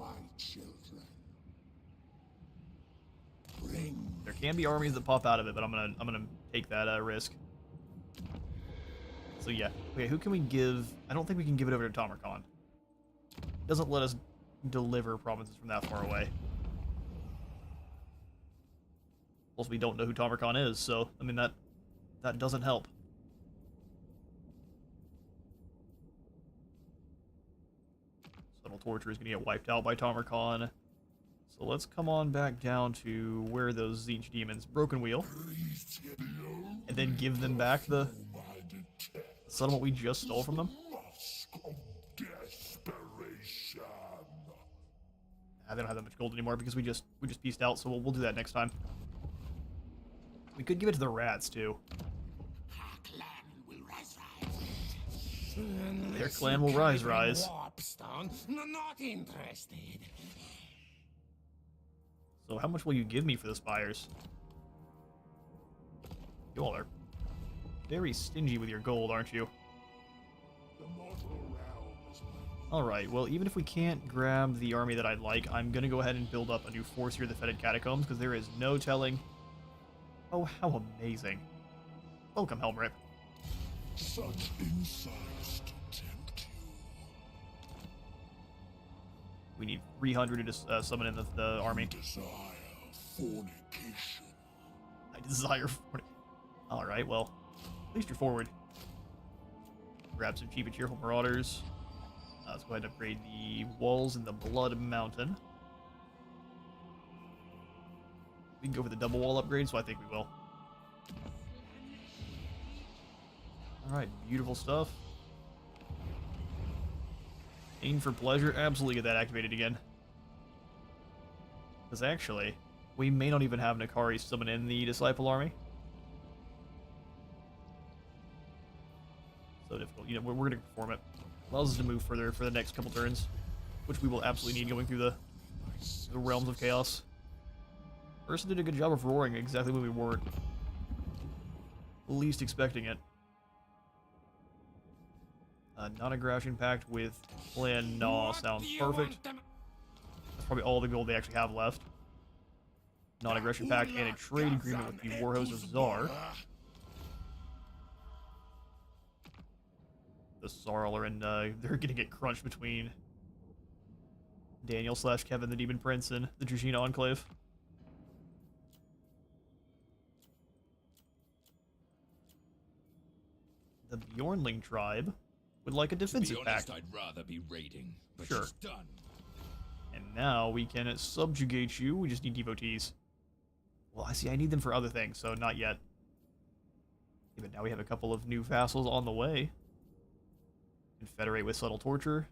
There can be armies that pop out of it, but I'm gonna take that risk. So yeah, okay, who can we give? I don't think we can give it over to Tamarkan. Doesn't let us deliver provinces from that far away. Plus, we don't know who Tamarkan is, so I mean that doesn't help. Subtle Torture is gonna get wiped out by Tamarkan. So let's come on back down to where those Tzeentch demons, Broken Wheel, and then give them back the settlement we just stole from them. They don't have that much gold anymore because we just pieced out, so we'll do that next time. We could give it to the rats too. Their clan will rise. Not interested. So how much will you give me for the spires? You all are very stingy with your gold, aren't you? Alright, well, even if we can't grab the army that I'd like, I'm gonna go ahead and build up a new force here in the Fetid Catacombs, because there is no telling... Oh, how amazing. Welcome, Helmrip. Such insights to tempt you. We need 300 to summon in the army. Desire fornication. I desire fornication. Alright, well, least you're forward. Grab some cheap and cheerful marauders. Let's go ahead and upgrade the walls in the Blood Mountain. We can go for the double wall upgrade, so I think we will. Alright, beautiful stuff. Aim for pleasure, absolutely get that activated again. Because actually, we may not even have Nakari summon in the Disciple Army. So difficult. You know, we're going to perform it. Allows us to move further for the next couple turns, which we will absolutely need going through the Realms of Chaos. Person did a good job of roaring exactly when we weren't least expecting it. Non-aggression pact with Plan Gnaw sounds perfect. That's probably all the gold they actually have left. Non-aggression pact and a trade agreement with the Warhost of Zar. The Sarl are in, they're gonna get crunched between Daniel / Kevin the Demon Prince and the Drashina Enclave. The Bjornling tribe would like a defensive pact. I'd rather be raiding, but Sure. it's done. And now we can subjugate you. We just need devotees. Well, I see. I need them for other things, so not yet. Yeah, but now we have a couple of new vassals on the way. Confederate with subtle torture.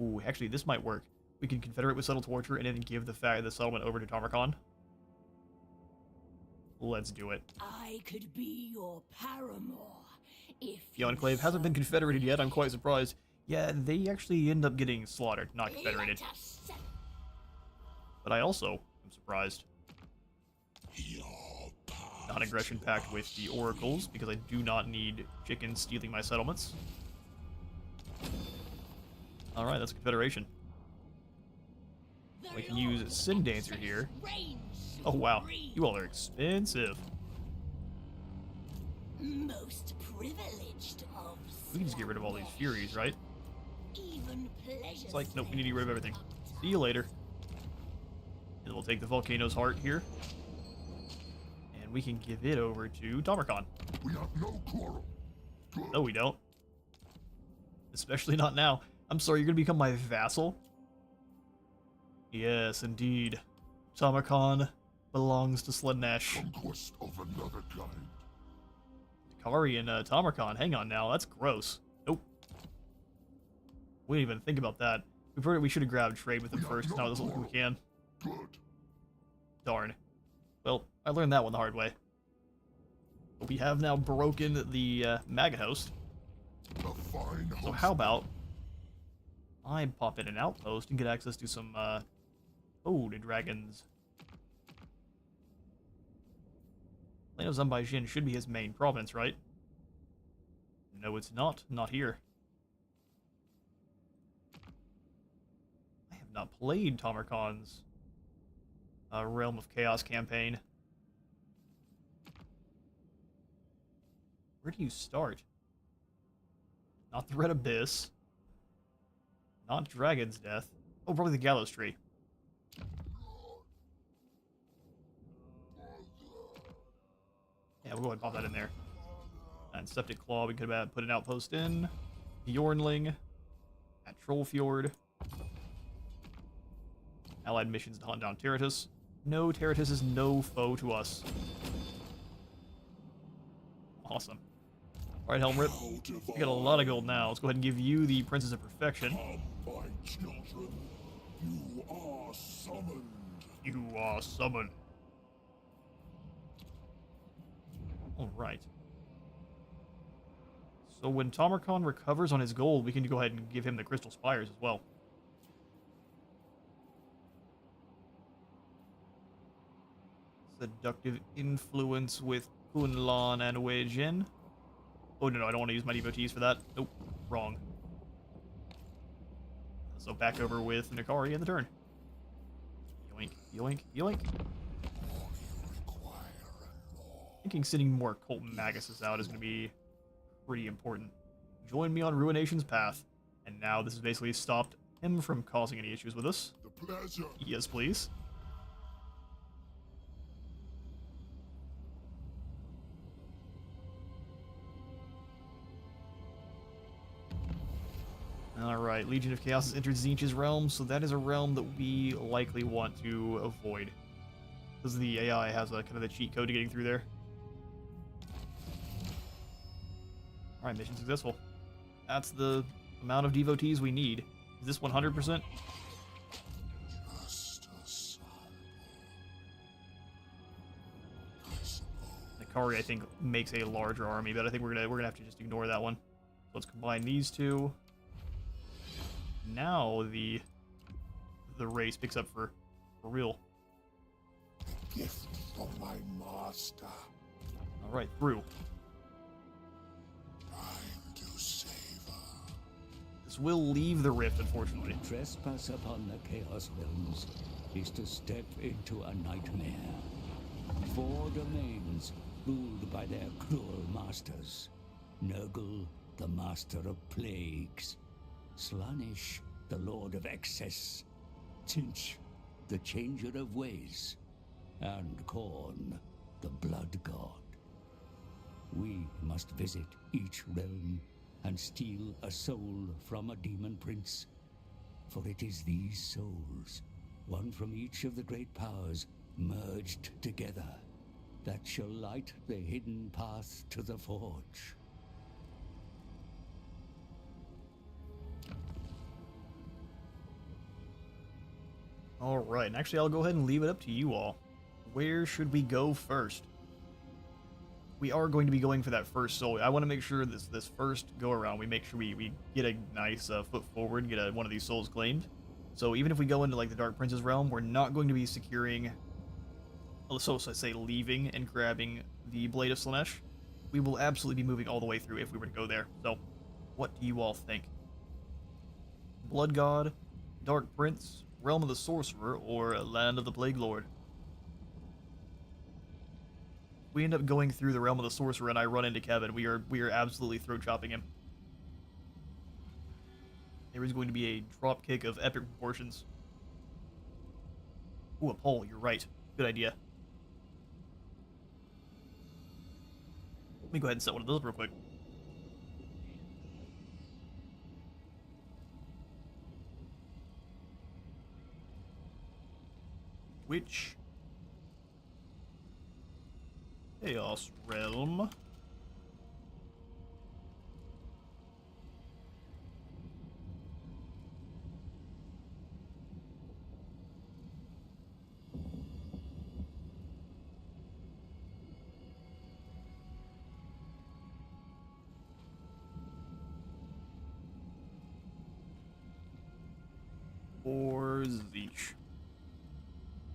Ooh, actually, this might work. We can confederate with subtle torture and then give the settlement over to Tamarkan. Let's do it. I could be your paramour if The Enclave hasn't been confederated yet. I'm quite surprised. Yeah, they actually end up getting slaughtered, not confederated. But I also am surprised. Non-aggression pact with the oracles, because I do not need chickens stealing my settlements. Alright, that's confederation. We can use Sin Dancer here. Oh wow, you all are expensive. Most privileged of We can just get rid of all these Furies, right? even pleasure. It's like, nope, we need to get rid of everything. See you later. And we'll take the Volcano's Heart here. And we can give it over to Tamarkan. We have no quarrel. Good. No, we don't. Especially not now. I'm sorry, you're gonna become my vassal? Yes, indeed. Tamarkan belongs to Slaanesh. Conquest of another kind. Kari and Tamarkan, hang on now, that's gross. Nope. We didn't even think about that. We should have grabbed trade with them first, now it doesn't look like we can. Good. Darn. Well, I learned that one the hard way. But we have now broken the Maggot Host. A fine So host. how about I pop in an outpost and get access to some the dragons. Land of Zanbaijin should be his main province, right? No, it's not. Not here. I have not played Tamarkan's Realm of Chaos campaign. Where do you start? Not the Red Abyss. Not Dragon's Death. Oh, probably the Gallows Tree. Yeah, we'll go ahead and pop that in there. And Septic Claw, we could have put an outpost in. Bjornling. At Trollfjord. Allied missions to hunt down Terratus. No, Terratus is no foe to us. Awesome. Alright, Helmrip. We got a lot of gold now. Let's go ahead and give you the Princess of Perfection. Come, my children. You are summoned. You are summoned. Alright. So when Tamarkan recovers on his gold, we can go ahead and give him the Crystal Spires as well. Seductive influence with Kunlan and Weijin. Oh no, I don't want to use my devotees for that. Nope, wrong. So back over with Nakari in the turn. Yoink, yoink, yoink. Thinking sending more Cult Maguses out is going to be pretty important. Join me on Ruination's path. And now this has basically stopped him from causing any issues with us. The pleasure. Yes, please. Alright, Legion of Chaos has entered Tzeentch's realm, so that is a realm that we likely want to avoid. Because the AI has a kind of a cheat code to getting through there. Alright, mission successful. That's the amount of devotees we need. Is this 100%? Nakari, I think, makes a larger army, but I think we're gonna have to just ignore that one. Let's combine these two. Now the race picks up for real. Gift from my master. All right, through. Time to savor. This will leave the rift, unfortunately. To trespass upon the Chaos Realms is to step into a nightmare. 4 domains ruled by their cruel masters. Nurgle, the master of plagues. Slaanesh, the lord of excess. Tzeentch, the changer of ways. And Khorne, the blood god. We must visit each realm and steal a soul from a demon prince. For it is these souls, one from each of the great powers, merged together, that shall light the hidden path to the Forge. Alright, and actually I'll go ahead and leave it up to you all. Where should we go first? We are going to be going for that first soul. I want to make sure this first go around, we make sure we get a nice foot forward, get one of these souls claimed. So even if we go into like the Dark Prince's realm, we're not going to be securing, so I say leaving and grabbing the Blade of Slaanesh. We will absolutely be moving all the way through if we were to go there. So what do you all think? Blood God, Dark Prince, Realm of the Sorcerer, or Land of the Plague Lord? We end up going through the Realm of the Sorcerer and I run into Kevin. We are absolutely throat chopping him. There is going to be a drop kick of epic proportions. Ooh, a pole, you're right. Good idea. Let me go ahead and set one of those real quick. Which Chaos Realm or Tzeentch?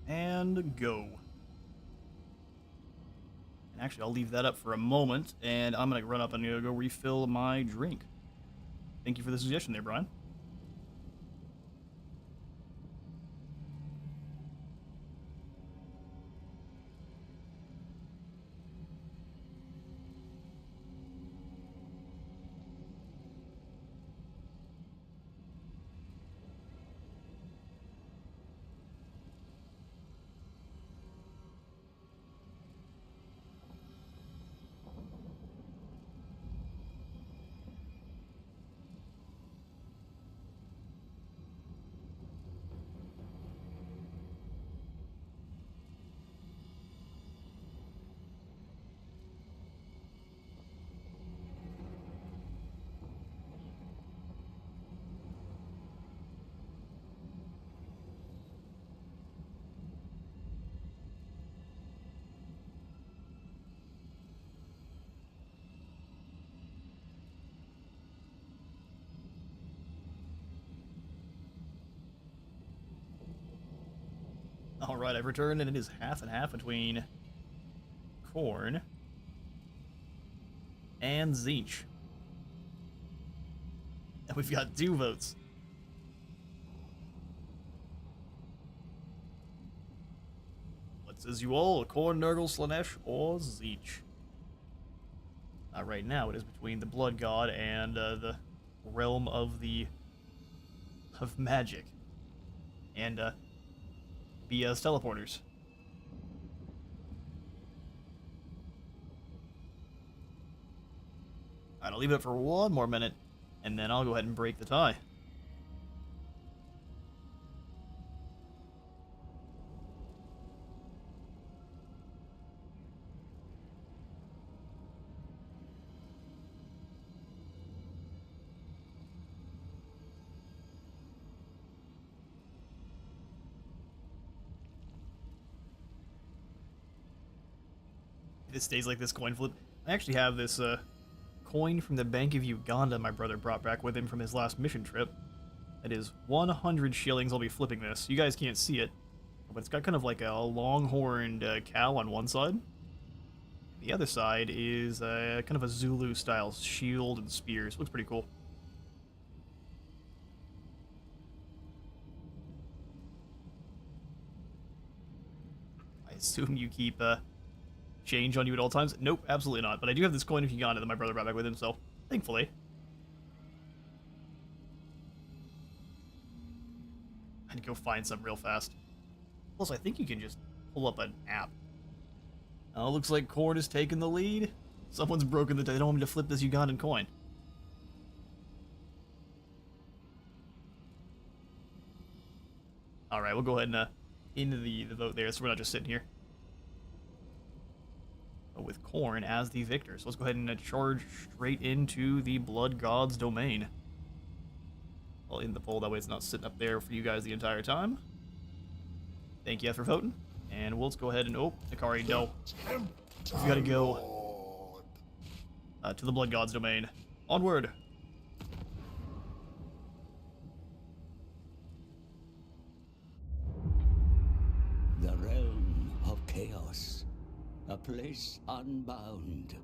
And go. And actually, I'll leave that up for a moment, and I'm going to run up and go refill my drink. Thank you for the suggestion there, Brian. Alright, I've returned, and it is half and half between Khorne and Tzeentch. And we've got 2 votes. What says you all? Khorne, Nurgle, Slaanesh, or Tzeentch? Right now, it is between the Blood God and the Realm of Magic. And BS teleporters. Alright, I'll leave it up for one more minute, and then I'll go ahead and break the tie. This stays like this coin flip. I actually have this coin from the Bank of Uganda my brother brought back with him from his last mission trip. That is 100 shillings. I'll be flipping this. You guys can't see it, but it's got kind of like a long-horned cow on one side. The other side is kind of a Zulu-style shield and spears. Looks pretty cool. I assume you keep change on you at all times? Nope, absolutely not. But I do have this coin of Uganda that my brother brought back with him, so thankfully. I had to go find some real fast. Plus, I think you can just pull up an app. Oh, looks like Korn is taking the lead. Someone's broken the... They don't want me to flip this Ugandan coin. Alright, we'll go ahead and into the vote there, so we're not just sitting here. But with Korn as the victor. So let's go ahead and charge straight into the Blood God's domain. I'll end the poll, that way it's not sitting up there for you guys the entire time. Thank you for voting. And let's go ahead and... Oh, Ikari, no. We gotta go to the Blood God's domain. Onward! The realm of chaos. A place unbound.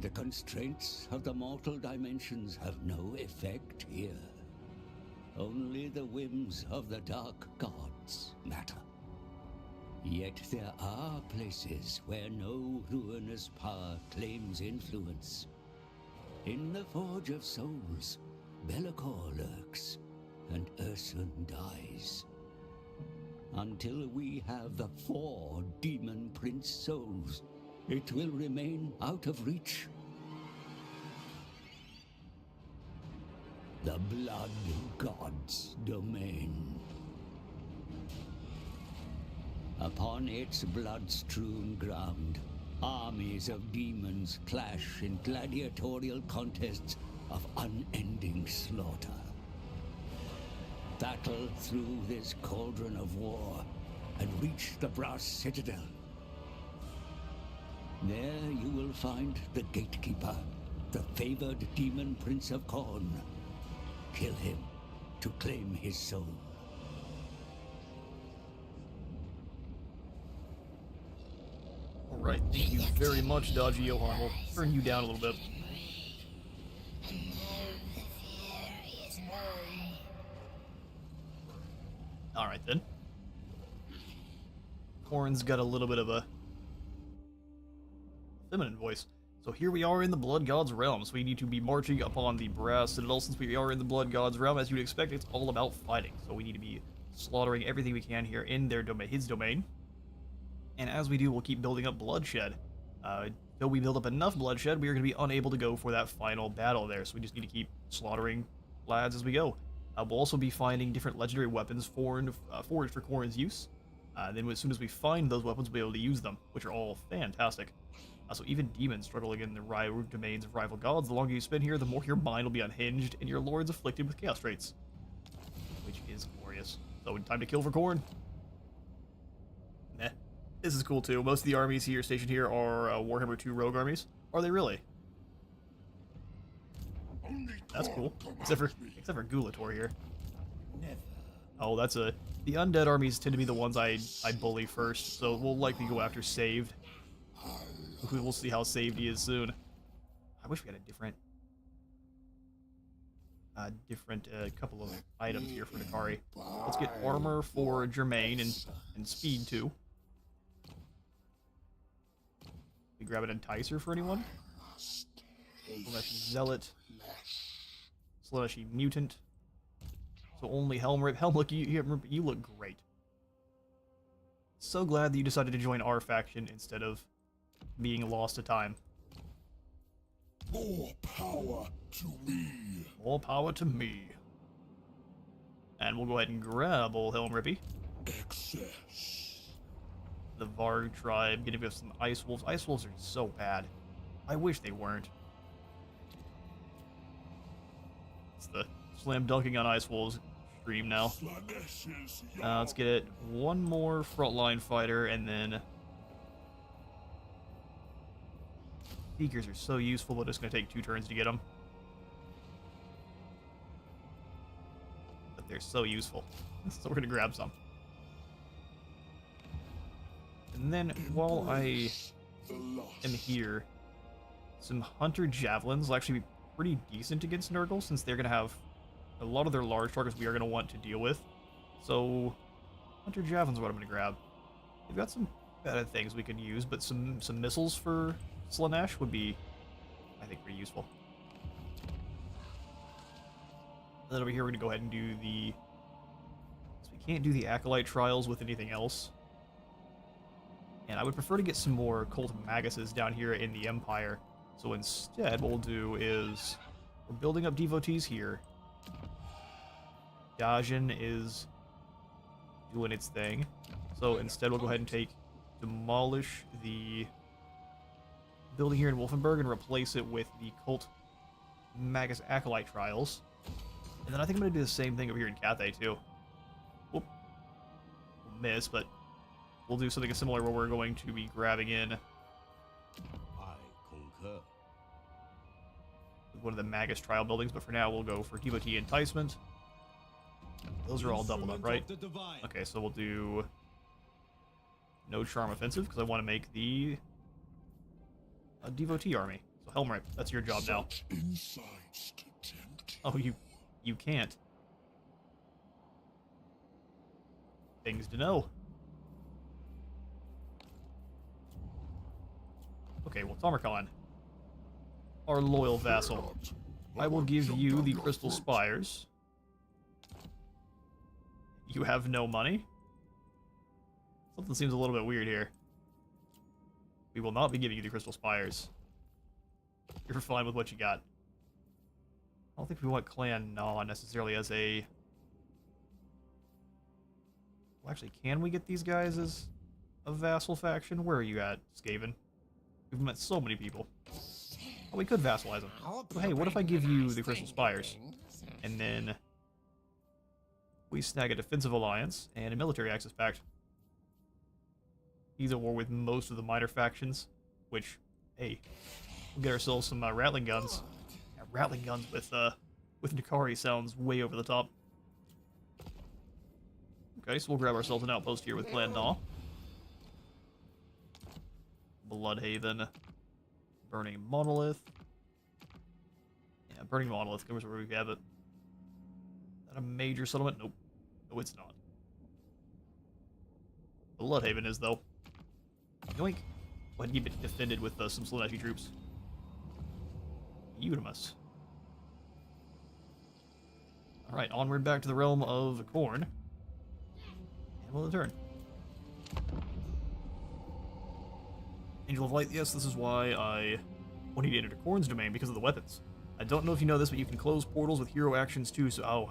The constraints of the mortal dimensions have no effect here. Only the whims of the dark gods matter. Yet there are places where no ruinous power claims influence. In the Forge of Souls, Bellicor lurks, and Ursun dies. Until we have the 4 Demon Prince souls, it will remain out of reach. The Blood God's domain. Upon its blood-strewn ground, armies of demons clash in gladiatorial contests of unending slaughter. Battle through this cauldron of war and reach the Brass Citadel. There you will find the Gatekeeper, the favored Demon Prince of Khorne. Kill him to claim his soul. Alright, thank you very much, Dodgy Johan. We'll turn you down a little bit. Alright then. Korn's got a little bit of a feminine voice. So here we are in the Blood God's realm. So we need to be marching upon the Brass Citadel. Since we are in the Blood God's realm, as you'd expect, it's all about fighting. So we need to be slaughtering everything we can here in their domain, his domain. And as we do, we'll keep building up bloodshed. Till we build up enough bloodshed, we are going to be unable to go for that final battle there. So we just need to keep slaughtering lads as we go. We'll also be finding different legendary weapons forged for Khorne's use. Then as soon as we find those weapons, we'll be able to use them, which are all fantastic. So even demons struggling in the domains of rival gods, the longer you spend here, the more your mind will be unhinged and your lords afflicted with chaos traits. Which is glorious. So time to kill for Khorne. Meh. This is cool too. Most of the armies here stationed here are Warhammer 2 rogue armies. Are they really? That's cool. Except for Gulator here. Never. Oh, that's a... The undead armies tend to be the ones I bully first, so we'll likely go after Saved. We'll see how saved he is soon. I wish we had a different couple of items here for Nikari. Let's get armor for Germain and speed too. We grab an enticer for anyone? Slaaneshi Zealot. Slaaneshi Mutant. So only Helmrip. Helmrip, you look great. So glad that you decided to join our faction instead of being lost to time. More power to me. More power to me. And we'll go ahead and grab old Helmrippy. Excess. The Varg tribe, gonna give us some Ice Wolves. Ice Wolves are so bad. I wish they weren't. It's the slam dunking on Ice Wolves stream now. Let's get it. One more frontline fighter, and then Seekers are so useful, but it's going to take 2 turns to get them. But they're so useful. So we're going to grab some. And then, while I am here, some Hunter Javelins will actually be pretty decent against Nurgle, since they're going to have a lot of their large targets we are going to want to deal with. So, Hunter Javelins is what I'm going to grab. They've got some better things we could use, but some missiles for Slaanesh would be, I think, pretty useful. And then over here, we're going to go ahead and do the... So we can't do the Acolyte Trials with anything else. And I would prefer to get some more Cult Maguses down here in the Empire. So instead, what we'll do is... We're building up devotees here. Daemon is doing its thing. So instead, we'll go ahead and demolish the building here in Wolfenburg and replace it with the Cult Magus Acolyte Trials. And then I think I'm going to do the same thing over here in Cathay, too. Whoop. We'll miss, but we'll do something similar where we're going to be grabbing in I concur. one of the Magus Trial buildings, but for now we'll go for Devotee Enticement. Those are all doubled up, right? Okay, so we'll do no Charm Offensive, because I want to make the Devotee Army. So Helmrip, that's your job now. Insights to tempt Oh, you can't. Things to know. Okay, well, Tamarkhan, our loyal vassal, I will give you the Crystal Spires. You have no money? Something seems a little bit weird here. We will not be giving you the Crystal Spires. You're fine with what you got. I don't think we want Clan Naw necessarily as a... Well, actually, can we get these guys as a vassal faction? Where are you at, Skaven? We've met so many people. Oh, we could vassalize them. Well, hey, what if I give you the Crystal Spires? And then we snag a defensive alliance and a military access pact. He's at war with most of the minor factions, which, hey, we'll get ourselves some rattling guns. Yeah, rattling guns with Nikari sounds way over the top. Okay, so we'll grab ourselves an outpost here with Clan Naw. Bloodhaven. Burning Monolith. Yeah, Burning Monolith covers where we have it. Is that a major settlement? Nope. No, it's not. Bloodhaven is, though. Yoink. Go ahead and keep it defended with some Slaaneshi troops. Utimus. Alright, onward back to the realm of Khorne. And we'll return. Angel of Light, yes, this is why I wanted to enter Khorne's domain, because of the weapons. I don't know if you know this, but you can close portals with hero actions too, so, oh,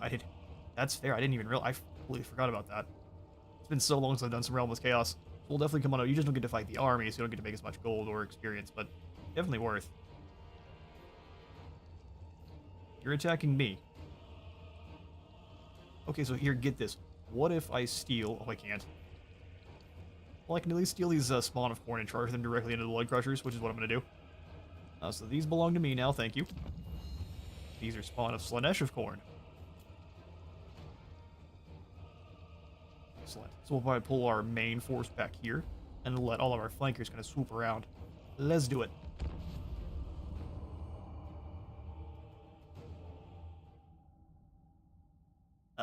that's fair, I didn't even realize, I completely forgot about that. It's been so long since I've done some Realms of Chaos. We'll definitely come on out. You just don't get to fight the army, so you don't get to make as much gold or experience, but definitely worth. You're attacking me. Okay, so here, get this. What if I steal... Oh, I can't. Well, I can at least steal these Spawn of Khorne and charge them directly into the Blood Crushers, which is what I'm going to do. So these belong to me now, thank you. These are Spawn of Slaanesh of Khorne. Excellent. So we'll probably pull our main force back here, and let all of our flankers kind of swoop around. Let's do it.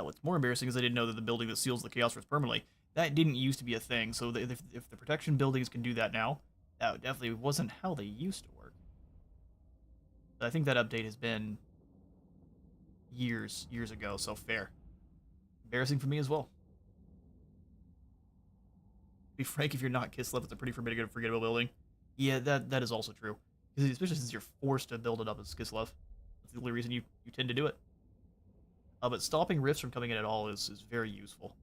What's more embarrassing is I didn't know that the building that seals the Chaos Rift permanently, that didn't used to be a thing, so if the protection buildings can do that now, that definitely wasn't how they used to work. But I think that update has been years ago, so fair. Embarrassing for me as well. To be frank, if you're not Kislev, it's a pretty forgettable building. Yeah, that is also true. Especially since you're forced to build it up as Kislev. That's the only reason you tend to do it. But stopping rifts from coming in at all is very useful.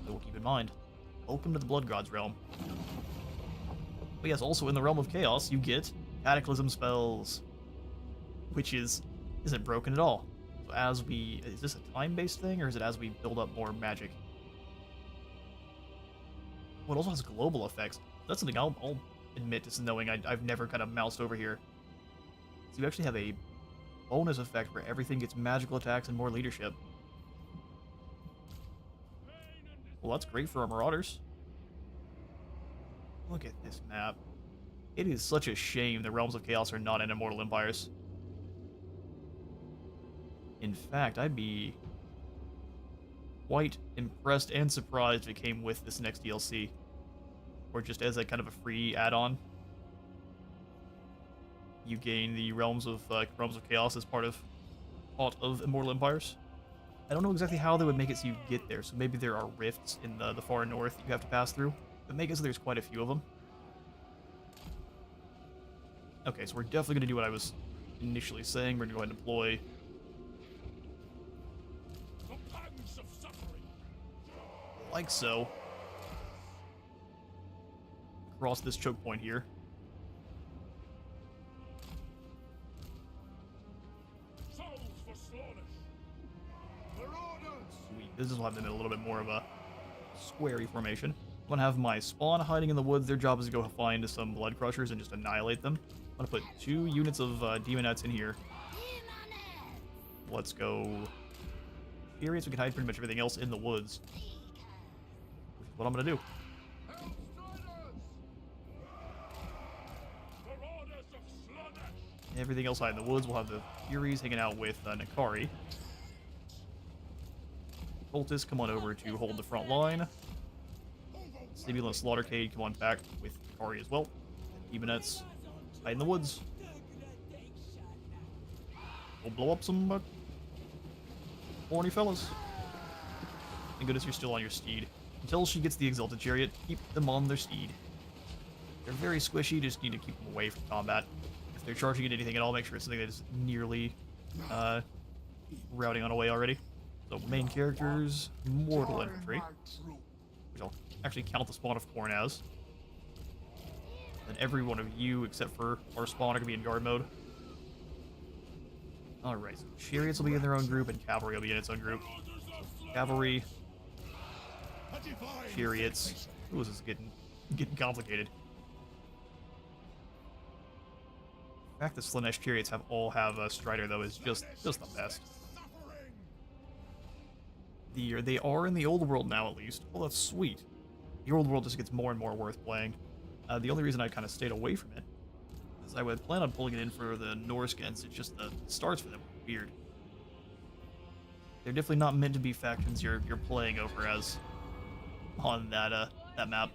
So we'll keep in mind. Welcome to the Blood God's realm. But yes, also in the Realm of Chaos, you get Cataclysm spells, which isn't broken at all. So as we... Is this a time-based thing, or is it as we build up more magic? Well, it also has global effects. That's something I'll admit to knowing I've never kind of moused over here. So you actually have a bonus effect where everything gets magical attacks and more leadership. Well, that's great for our Marauders. Look at this map. It is such a shame the Realms of Chaos are not in Immortal Empires. In fact, I'd be quite impressed and surprised if it came with this next DLC. Or just as a kind of a free add-on. You gain the Realms of Chaos as part of Immortal Empires. I don't know exactly how they would make it so you get there, so maybe there are rifts in the far north you have to pass through. But make it so there's quite a few of them. Okay, so we're definitely going to do what I was initially saying. We're going to go ahead and deploy. Like so. Across this choke point here. Sweet. This will have them in a little bit more of a squarey formation. I'm going to have my spawn hiding in the woods. Their job is to go find some blood crushers and just annihilate them. I'm going to put 2 units of demonettes in here. Let's go. Furious, we can hide pretty much everything else in the woods. Which is what I'm going to do. Everything else hide in the woods. We'll have the Furies hanging out with Nakari. Cultists, come on over to hold the front line. Simulant Slaughtercade, come on back with Nakari as well. Demonettes, hide in the woods. We'll blow up some horny fellas. Thank goodness you're still on your steed. Until she gets the Exalted Chariot, keep them on their steed. They're very squishy, just need to keep them away from combat. If they're charging at anything at all, make sure it's something that is nearly routing on away already. So main characters, Mortal Infantry, which I'll actually count the spawn of Khorne as. And every one of you, except for our spawn, are going to be in guard mode. Alright, so Chariots will be in their own group, and Cavalry will be in its own group. Cavalry, Chariots. Ooh, this is getting complicated. The fact that Slaanesh Chariots all have a Strider, though, is just the best. They are in the old world now, at least. Well, that's sweet. The old world just gets more and more worth playing. The only reason I kind of stayed away from it is I would plan on pulling it in for the Norskens. It's just the starts for them are weird. They're definitely not meant to be factions you're playing over as on that map.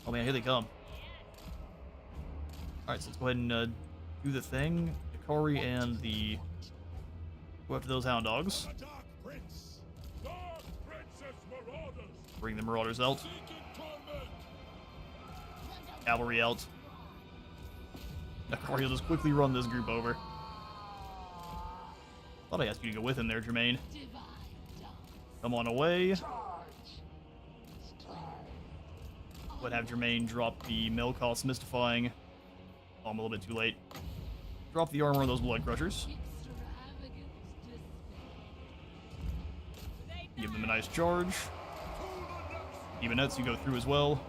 Oh man, here they come. Alright, so let's go ahead and do the thing. Nakari and the... Go after those hound dogs. Bring the Marauders out. Cavalry out. Nakari will just quickly run this group over. Thought I asked you to go with him there, Jermaine. Come on away. Would have Jermaine drop the Melkoth's Mystifying. Oh, I'm a little bit too late. Drop the armor on those Blood Crushers. Give them a nice charge. Demonettes, you go through as well.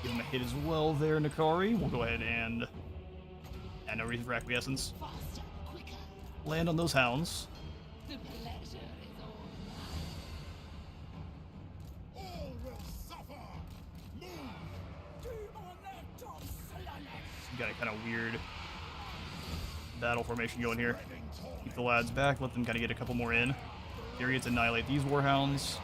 Give him a hit as well there, Nakari. We'll go ahead and no reason for acquiescence. Land on those hounds. You got a kind of weird battle formation going here. Keep the lads back, let them kind of get a couple more in. Chariots annihilate these warhounds.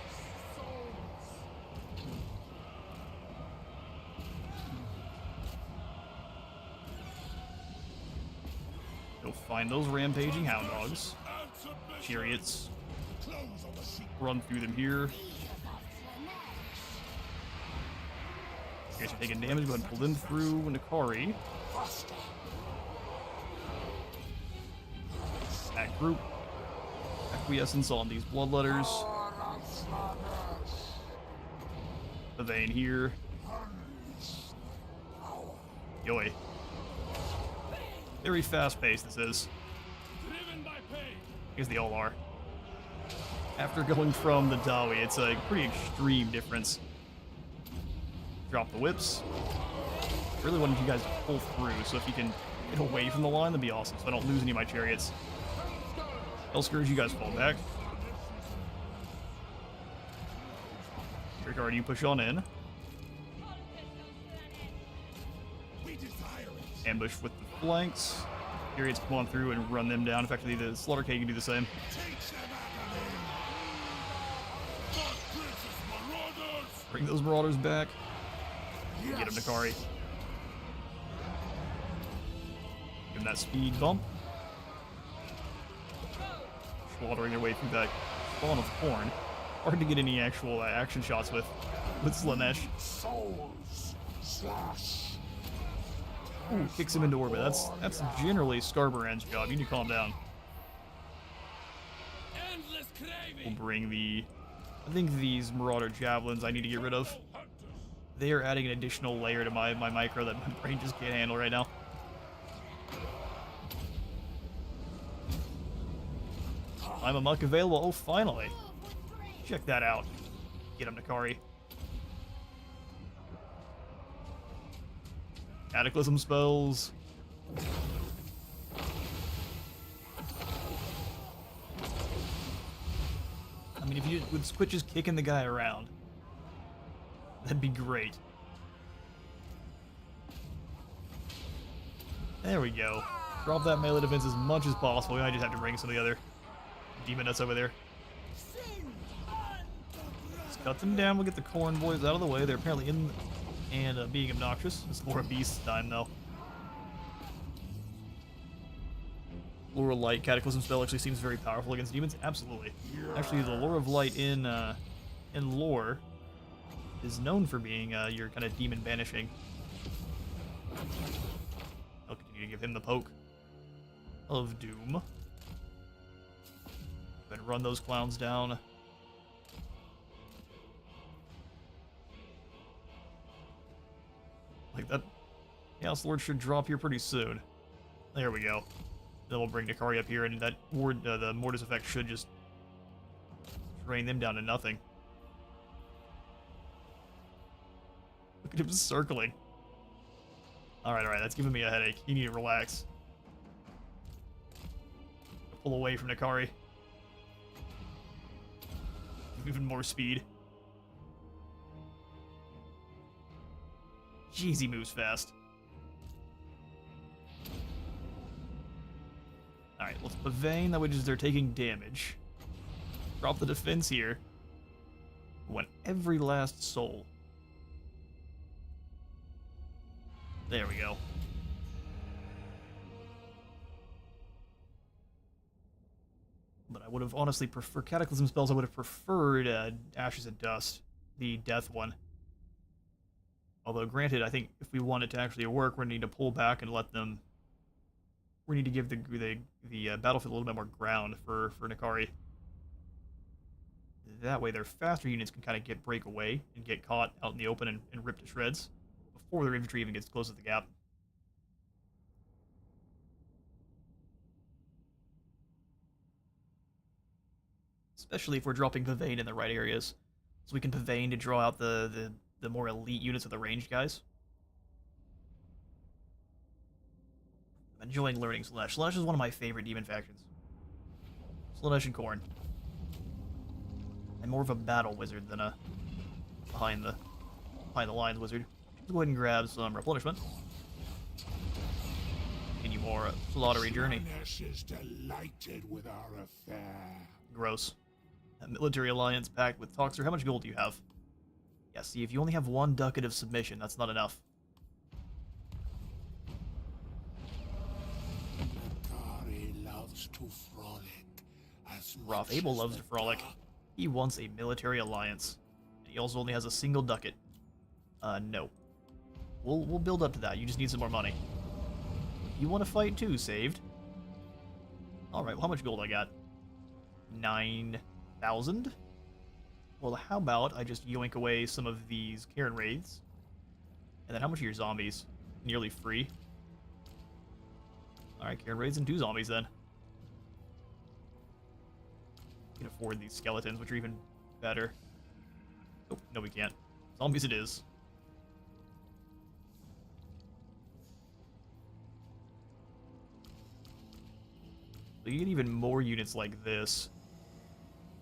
Go find those rampaging hound dogs. Chariots. Run through them here. You guys are taking damage, go ahead and pull them through Nakari. That group. Acquiescence on these bloodletters. The vein here. Yoy. Very fast paced this is. Because they all are. After going from the Dawi, it's a pretty extreme difference. Drop the whips. Really wanted you guys to pull through, so if you can get away from the line, that'd be awesome, so I don't lose any of my chariots. Hellscourge, you guys fall back. Guard, you push on in. Ambush with the flanks. Chariots come on through and run them down. Effectively, the Slaughter K can do the same. Bring those Marauders back. Get him, Nakari. Give him that speed bump. Slaughtering their way through that spawn of corn. Hard to get any actual action shots with Slaanesh. Ooh, kicks him into orbit. That's generally Scarbrand's job. You need to calm down. We'll bring the... I think these Marauder Javelins I need to get rid of. They are adding an additional layer to my micro that my brain just can't handle right now. I'm a muck available. Oh, finally. Check that out. Get him, Nakari. Cataclysm spells. I mean, if you would quit just kicking the guy around, that'd be great. There we go. Drop that melee defense as much as possible. I just have to bring some of the other demon nuts over there. Let's cut them down. We'll get the corn boys out of the way. They're apparently in and being obnoxious. It's more a beast time, though. Lure of Light Cataclysm spell actually seems very powerful against demons. Absolutely. Actually, the Lure of Light in lore is known for being your kind of demon banishing. I'll continue to give him the poke of doom. And run those clowns down. Like that. Chaos Lord should drop here pretty soon. There we go. Then we'll bring Nakari up here, and that the Mortis effect should just drain them down to nothing. Look at him circling. Alright, that's giving me a headache. You need to relax. Pull away from Nakari. Even more speed. Jeez, he moves fast. Alright, let's Pavane, that way just they're taking damage. Drop the defense here. Want every last soul. There we go. But I would have honestly preferred Cataclysm spells. I would have preferred Ashes of Dust, the death one. Although, granted, I think if we want it to actually work, we need to pull back and let them. We need to give the battlefield a little bit more ground for Nakari. That way, their faster units can kind of break away and get caught out in the open and ripped to shreds before their infantry even gets close to the gap. Especially if we're dropping Pavane in the right areas. So we can Pavane to draw out the more elite units of the ranged guys. I'm enjoying learning Slaanesh. Slaanesh is one of my favorite demon factions. Slaanesh and Khorne. I'm more of a battle wizard than a behind the lines wizard. Let's go ahead and grab some replenishment. Continue more slaughtery journey. Slaanesh is delighted with our affair. Gross. A military alliance pact with Toxer. How much gold do you have? Yeah, see, if you only have one ducat of submission, that's not enough. Nakari loves to frolic as Roth much Abel as loves the to frolic. dark. He wants a military alliance. And he also only has a single ducat. No. We'll build up to that. You just need some more money. You want to fight too, saved? Alright, well, how much gold I got? 9,000? Well, how about I just yoink away some of these Karen Wraiths? And then how much are your zombies? Nearly free. Alright, Karen Wraiths and 2 zombies then. Get a afford these skeletons, which are even better. Oh, no, we can't. Zombies it is. So you get even more units like this,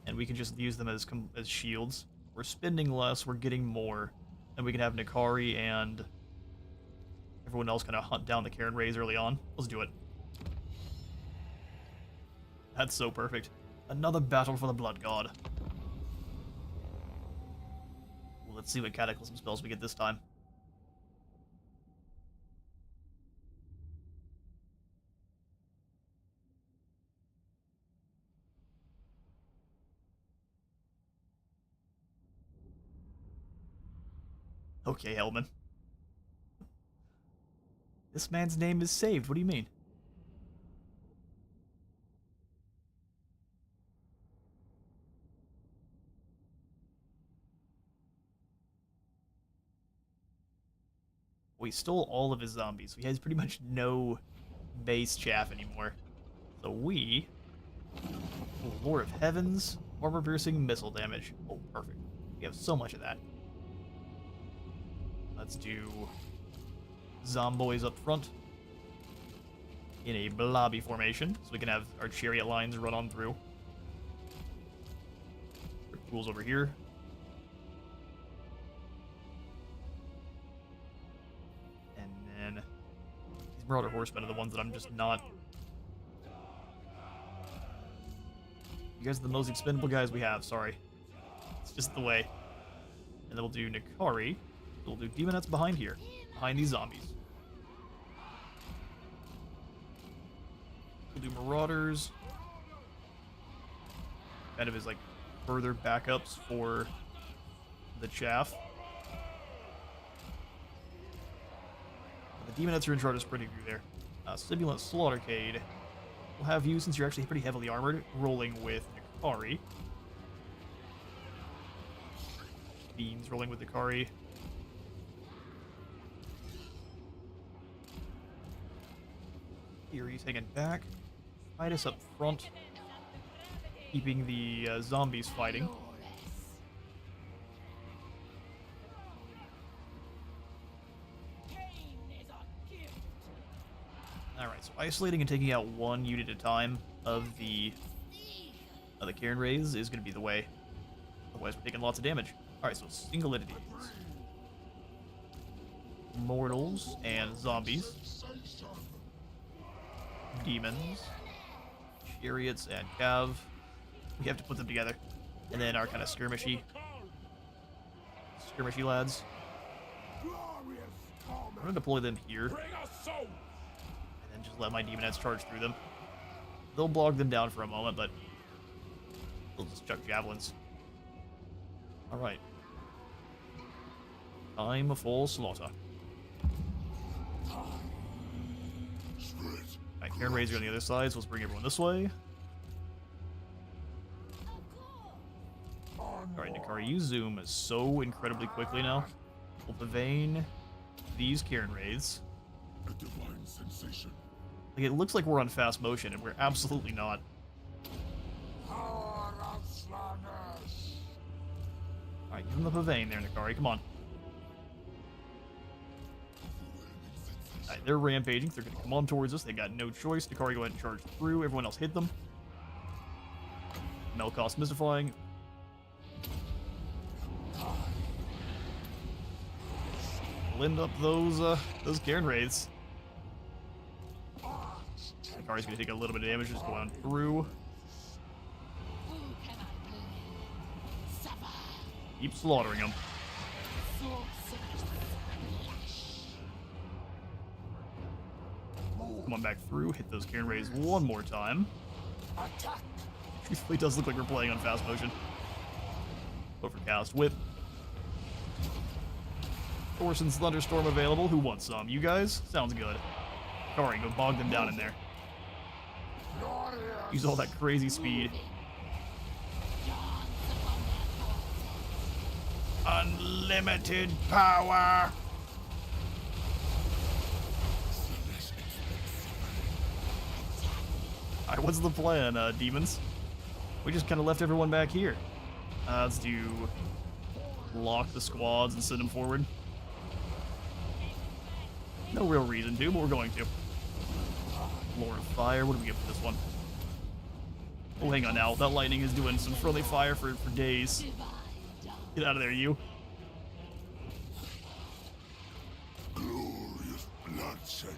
and we can just use them as shields. We're spending less, we're getting more, and we can have Nikari and everyone else kind of hunt down the Cairn Rays early on. Let's do it. That's so perfect. Another battle for the Blood God. Well, let's see what Cataclysm spells we get this time. Okay, Hellman. This man's name is saved. What do you mean? We stole all of his zombies. So he has pretty much no base chaff anymore. So we... Oh, Lord of Heavens. Armor-piercing missile damage. Oh, perfect. We have so much of that. Let's do Zomboys up front in a blobby formation, so we can have our chariot lines run on through. Pools over here. And then these Marauder Horsemen are the ones that I'm just not... You guys are the most expendable guys we have, sorry. It's just the way. And then we'll do Nikari. We'll do Demonettes behind here, behind these zombies. We'll do Marauders. Kind of as like further backups for the chaff. The Demonettes are in charge of spreading through there. Simulant Slaughtercade. We'll have you, since you're actually pretty heavily armored, rolling with Nikari. Beans rolling with Nikari. Fury's hanging back. Titus up front, keeping the zombies fighting. Alright, so isolating and taking out one unit at a time of the Cairn Rays is going to be the way. Otherwise, we're taking lots of damage. Alright, so single entities. Mortals and zombies. Demons, chariots, and cav. We have to put them together. And then our kind of skirmishy lads. I'm gonna deploy them here. And then just let my demonettes charge through them. They'll bog them down for a moment, but they'll just chuck javelins. Alright. Time for slaughter. Cairn Rays are on the other side, so let's bring everyone this way. Alright, Nikari, you zoom so incredibly quickly now. We'll pavane these Cairn Rays. A divine sensation. Like, it looks like we're on fast motion, and we're absolutely not. Power of Slaanesh. Alright, give them the pavane there, Nikari, come on. Alright, they're rampaging. They're going to come on towards us. They got no choice. Nikari, go ahead and charge through. Everyone else hit them. Melkoth mystifying. Blend up those Cairn Wraiths. Nikari's going to take a little bit of damage just going through. Keep slaughtering them. Come on back through, hit those Cairn Rays one more time. Truthfully, does look like we're playing on fast motion. Overcast Whip. Thorson's Thunderstorm available. Who wants some? You guys? Sounds good. Sorry, go bog them down in there. Use all that crazy speed. Unlimited power! Alright, what's the plan, demons? We just kind of left everyone back here. Let's do lock the squads and send them forward. No real reason to, but we're going to. Lord of Fire, what do we get for this one? Oh, hang on now. That lightning is doing some friendly fire for days. Get out of there, you. Glorious bloodshed.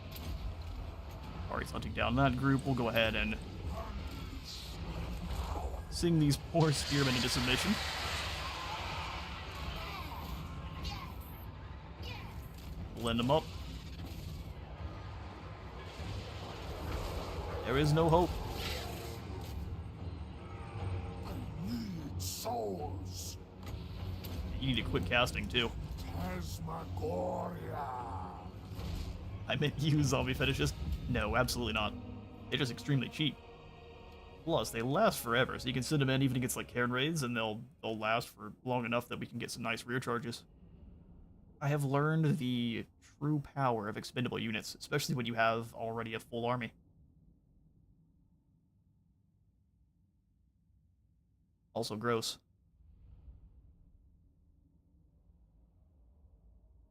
Alright, hunting down that group. We'll go ahead and sing these poor spearmen into submission. Blend them up. There is no hope. Need souls. You need to quit casting, too. Tasmagoria. I meant you, zombie fetishists. No, absolutely not. They're just extremely cheap. Plus, they last forever, so you can send them in even against like Cairn raids, and they'll last for long enough that we can get some nice rear charges. I have learned the true power of expendable units, especially when you have already a full army. Also gross.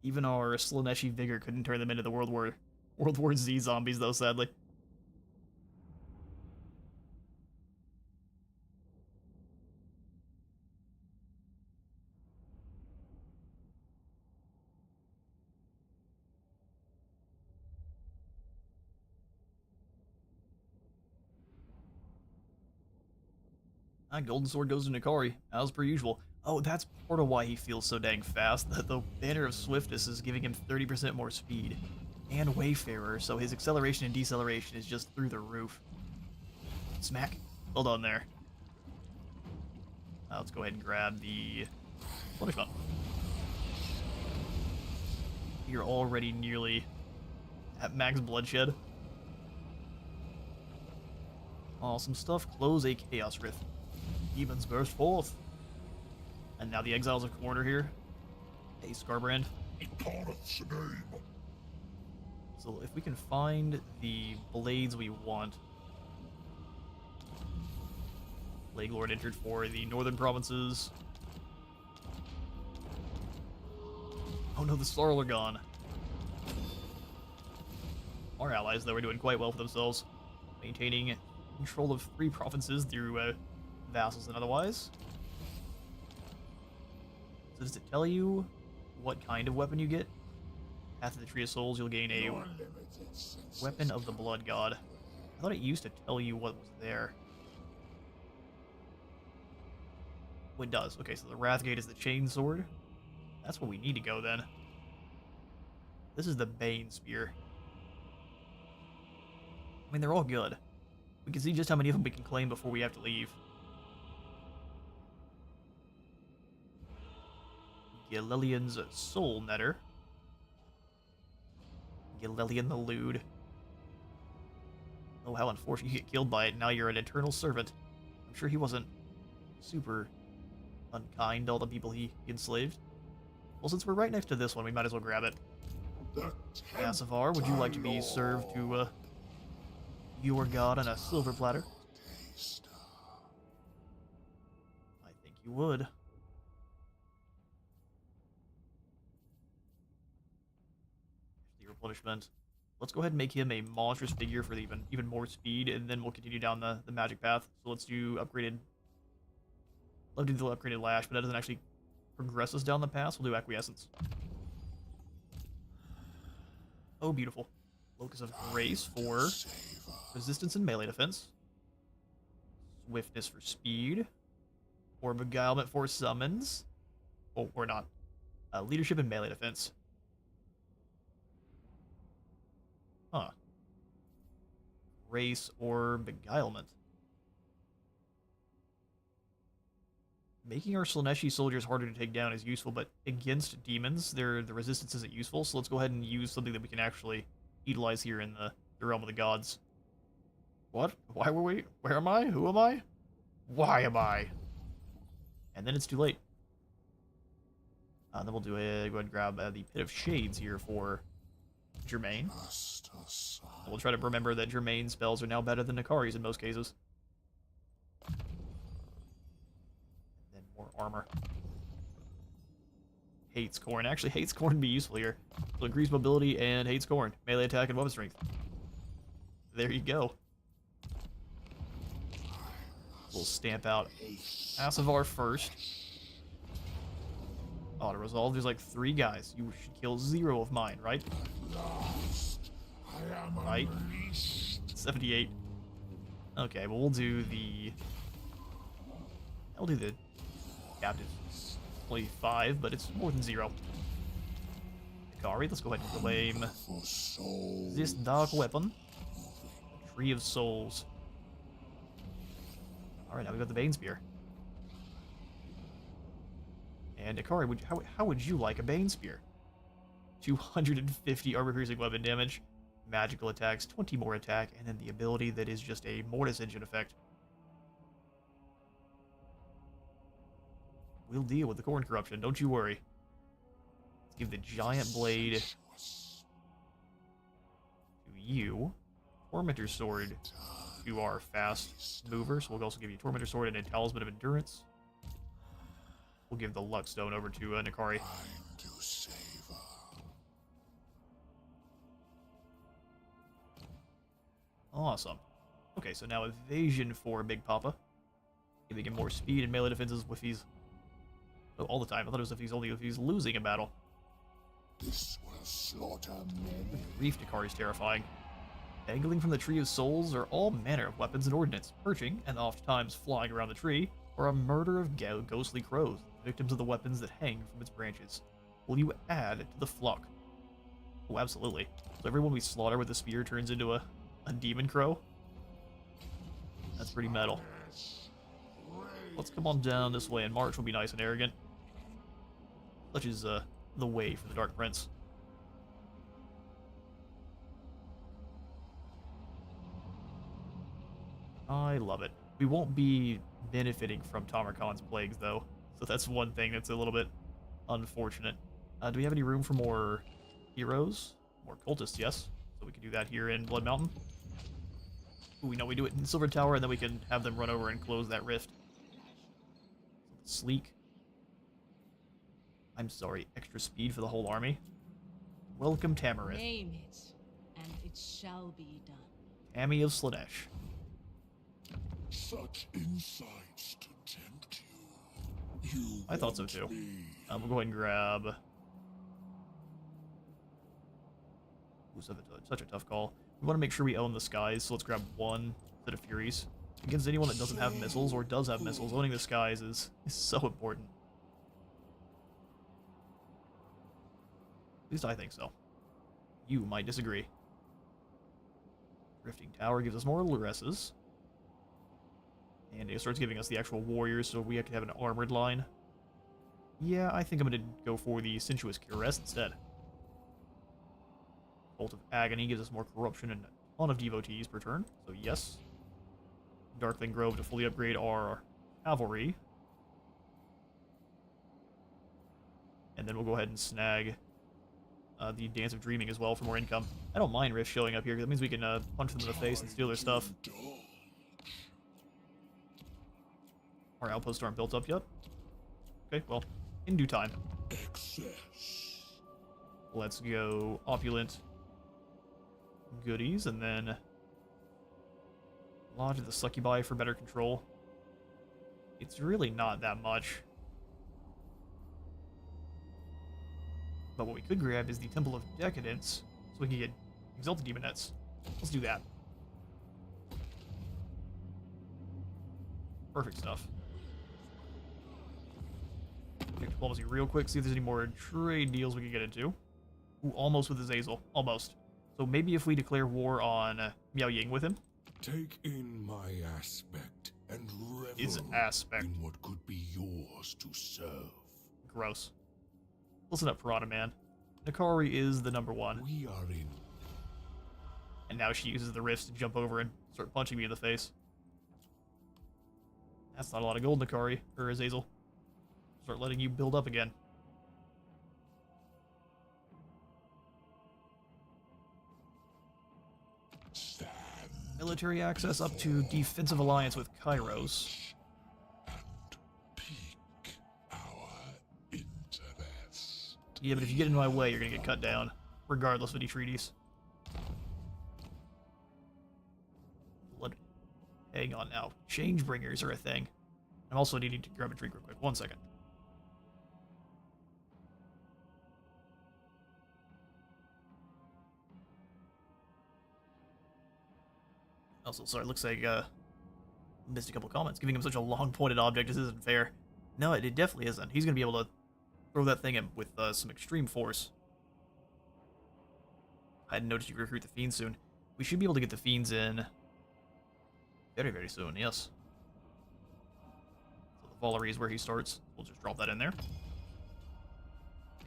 Even our Slaaneshi vigor couldn't turn them into the World War Z zombies, though, sadly. Golden Sword goes to Nikari, as per usual. Oh, that's part of why he feels so dang fast. The Banner of Swiftness is giving him 30% more speed. And Wayfarer, so his acceleration and deceleration is just through the roof. Smack. Hold on there. Let's go ahead and grab the punishment. You're already nearly at max bloodshed. Awesome stuff. Close a Chaos Rift. Demons burst forth. And now the Exiles of Corner here. Hey, Scarbrand. Tareth's name. So if we can find the blades we want. Plague Lord entered for the northern provinces. Oh no, the Snarl are gone. Our allies, though, are doing quite well for themselves. Maintaining control of 3 provinces through vassals and otherwise. So does it tell you what kind of weapon you get? After the Tree of Souls, you'll gain a Weapon of the Blood God. I thought it used to tell you what was there. Oh, it does. Okay, so the Wrathgate is the Chain Sword. That's where we need to go, then. This is the Bane Spear. I mean, they're all good. We can see just how many of them we can claim before we have to leave. Galelian's Soul Netter. Galelian the Lewd. Oh, how unfortunate you get killed by it. Now you're an eternal servant. I'm sure he wasn't super unkind to all the people he enslaved. Well, since we're right next to this one, we might as well grab it. Asavar, would you like to be served to your god on a silver platter? I think you would. The replenishment. Let's go ahead and make him a monstrous figure for the even more speed, and then we'll continue down the magic path. So let's do upgraded. Love to do the upgraded lash, but that doesn't actually progress us down the path. We'll do acquiescence. Oh, beautiful. Locus of Grace for resistance and melee defense. Swiftness for speed. Or beguilement for summons. Oh, or not. Leadership and melee defense. Huh. Grace or beguilement. Making our Slaaneshi soldiers harder to take down is useful, but against demons, the resistance isn't useful, so let's go ahead and use something that we can actually utilize here in the realm of the gods. What? Why were we? Where am I? Who am I? Why am I? And then it's too late. Then we'll do go ahead and grab the Pit of Shades here for Germain. And we'll try to remember that Germain spells are now better than Nikari's in most cases. armor. Hates corn. Actually, hates corn would be useful here. So increase mobility and hates corn. Melee attack and weapon strength. There you go. We'll stamp out Asavar first. Auto resolve. There's like 3 guys. You should kill 0 of mine, right? Right? 78. Okay, well we'll do the... I'll do the captive. Only 5, but it's more than 0. Akari, let's go ahead and claim this dark weapon. Tree of Souls. Alright, now we got the Bane Spear. And Akari, how would you like a Bane Spear? 250 armor-piercing weapon damage, magical attacks, 20 more attack, and then the ability that is just a Mortis Engine effect. We'll deal with the corn corruption, don't you worry. Let's give the giant blade to you. Tormentor Sword to our fast mover, so we'll also give you Tormentor Sword and a Talisman of Endurance. We'll give the Luck Stone over to Nakari. Awesome. Okay, so now evasion for Big Papa. Giving him more speed and melee defenses if he's... Oh, all the time. I thought it was if he's losing a battle. This will slaughter many. Reef Nakari is terrifying. Dangling from the Tree of Souls are all manner of weapons and ordnance, perching, and oft times flying around the tree, or a murder of ghostly crows, victims of the weapons that hang from its branches. Will you add to the flock? Oh, absolutely. So everyone we slaughter with the spear turns into a demon crow? That's pretty metal. Let's come on down this way, and March will be nice and arrogant. Such is the way for the Dark Prince. I love it. We won't be benefiting from Tamarkan's plagues, though, so that's one thing that's a little bit unfortunate. Do we have any room for more heroes? More cultists, yes. So we can do that here in Blood Mountain. Ooh, we know we do it in Silver Tower, and then we can have them run over and close that rift. Sleek. I'm sorry, extra speed for the whole army. Welcome, Tamarith. Name it, and it shall be done. Tammy of Slaanesh. Such insights to tempt you. I thought so too. We'll go ahead and grab... Ooh, such a tough call. We want to make sure we own the skies, so let's grab one set of Furies. Against anyone that doesn't have missiles or does have missiles, owning the skies is so important. At least I think so. You might disagree. Drifting Tower gives us more Luresses. And it starts giving us the actual warriors, so we have to have an armored line. Yeah, I think I'm going to go for the Sensuous Caress instead. Bolt of Agony gives us more corruption and a ton of devotees per turn, so yes. Darkling Grove to fully upgrade our cavalry. And then we'll go ahead and snag the Dance of Dreaming as well for more income. I don't mind Rift showing up here, because that means we can punch them in the face and steal their stuff. Our outposts aren't built up yet. Okay, well, in due time. Let's go opulent goodies, and then Lodge of the Succubi for better control. It's really not that much. But what we could grab is the Temple of Decadence, so we can get Exalted Demonettes. Let's do that. Perfect stuff. Check diplomacy real quick, see if there's any more trade deals we can get into. Ooh, almost with Azazel. Almost. So maybe if we declare war on Miao Ying with him. Take in my aspect and revel His aspect. in what could be yours to serve. Gross. Listen up, Piranha Man. Nakari is the number one. We are in. And now she uses the rifts to jump over and start punching me in the face. That's not a lot of gold, Nakari, or Azazel. Start letting you build up again. Stand Military access up to defensive alliance with Kairos. and peak. Yeah, but if you get in my way, you're gonna get cut down, regardless of any treaties. Hang on now. Changebringers are a thing. I'm also needing to grab a drink real quick. 1 second. Also, sorry, looks like missed a couple comments. Giving him such a long-pointed object just isn't fair. No, it definitely isn't. He's gonna be able to throw that thing in with some extreme force. I hadn't noticed you could recruit the Fiends soon. We should be able to get the Fiends in very, very soon, yes. So the Valerie is where he starts. We'll just drop that in there.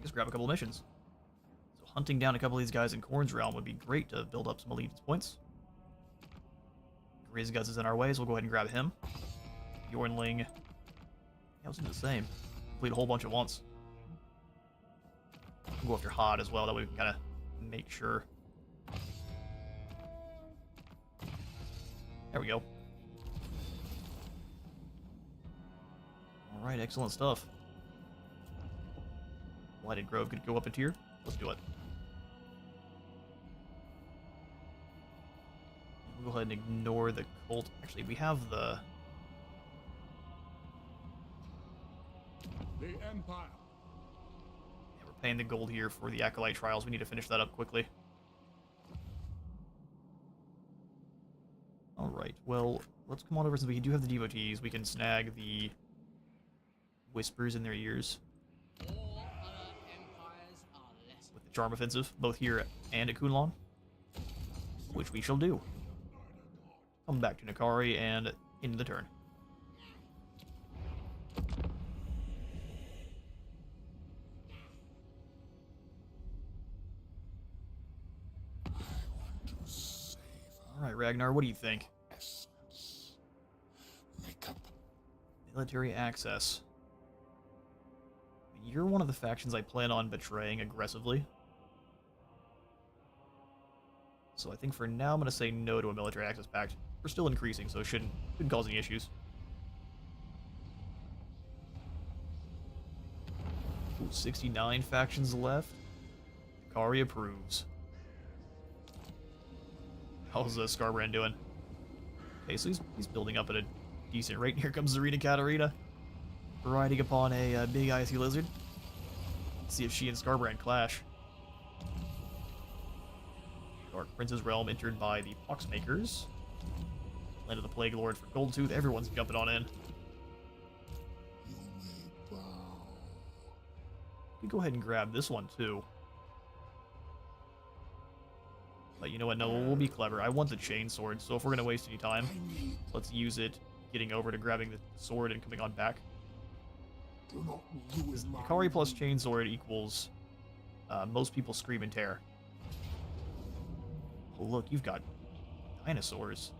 Just grab a couple of missions. So hunting down a couple of these guys in Korn's realm would be great to build up some allegiance points. Grizgus is in our way, so we'll go ahead and grab him. Bjornling. Yeah, I was into the same. Complete a whole bunch at once. We'll go after Hod as well, that way we can kind of make sure. There we go. Alright, excellent stuff. Lighted Grove could go up in tier. Let's do it. We'll go ahead and ignore the cult. Actually, we have the Empire. Yeah, we're paying the gold here for the Acolyte Trials. We need to finish that up quickly. Alright, well, let's come on over since we do have the devotees. We can snag the whispers in their ears. All other empires are less. With the Charm Offensive, both here and at Kunlun. Which we shall do. Come back to Nakari and into the turn. Alright, Ragnar, what do you think? Military access. You're one of the factions I plan on betraying aggressively. So I think for now I'm going to say no to a military access pact. We're still increasing, so it shouldn't cause any issues. Ooh, 69 factions left. Kari approves. How's Scarbrand doing? Okay, so he's building up at a decent rate. Here comes Zarina Katarina, riding upon a big icy lizard. Let's see if she and Scarbrand clash. Dark Prince's realm entered by the Poxmakers. Land of the Plague Lord for Goldtooth. Everyone's jumping on in. We can go ahead and grab this one too. But you know what? No, we'll be clever. I want the chain sword, so if we're going to waste any time, let's use it getting over to grabbing the sword and coming on back. Nakari plus chain sword equals most people scream and tear. Oh, look, you've got dinosaurs.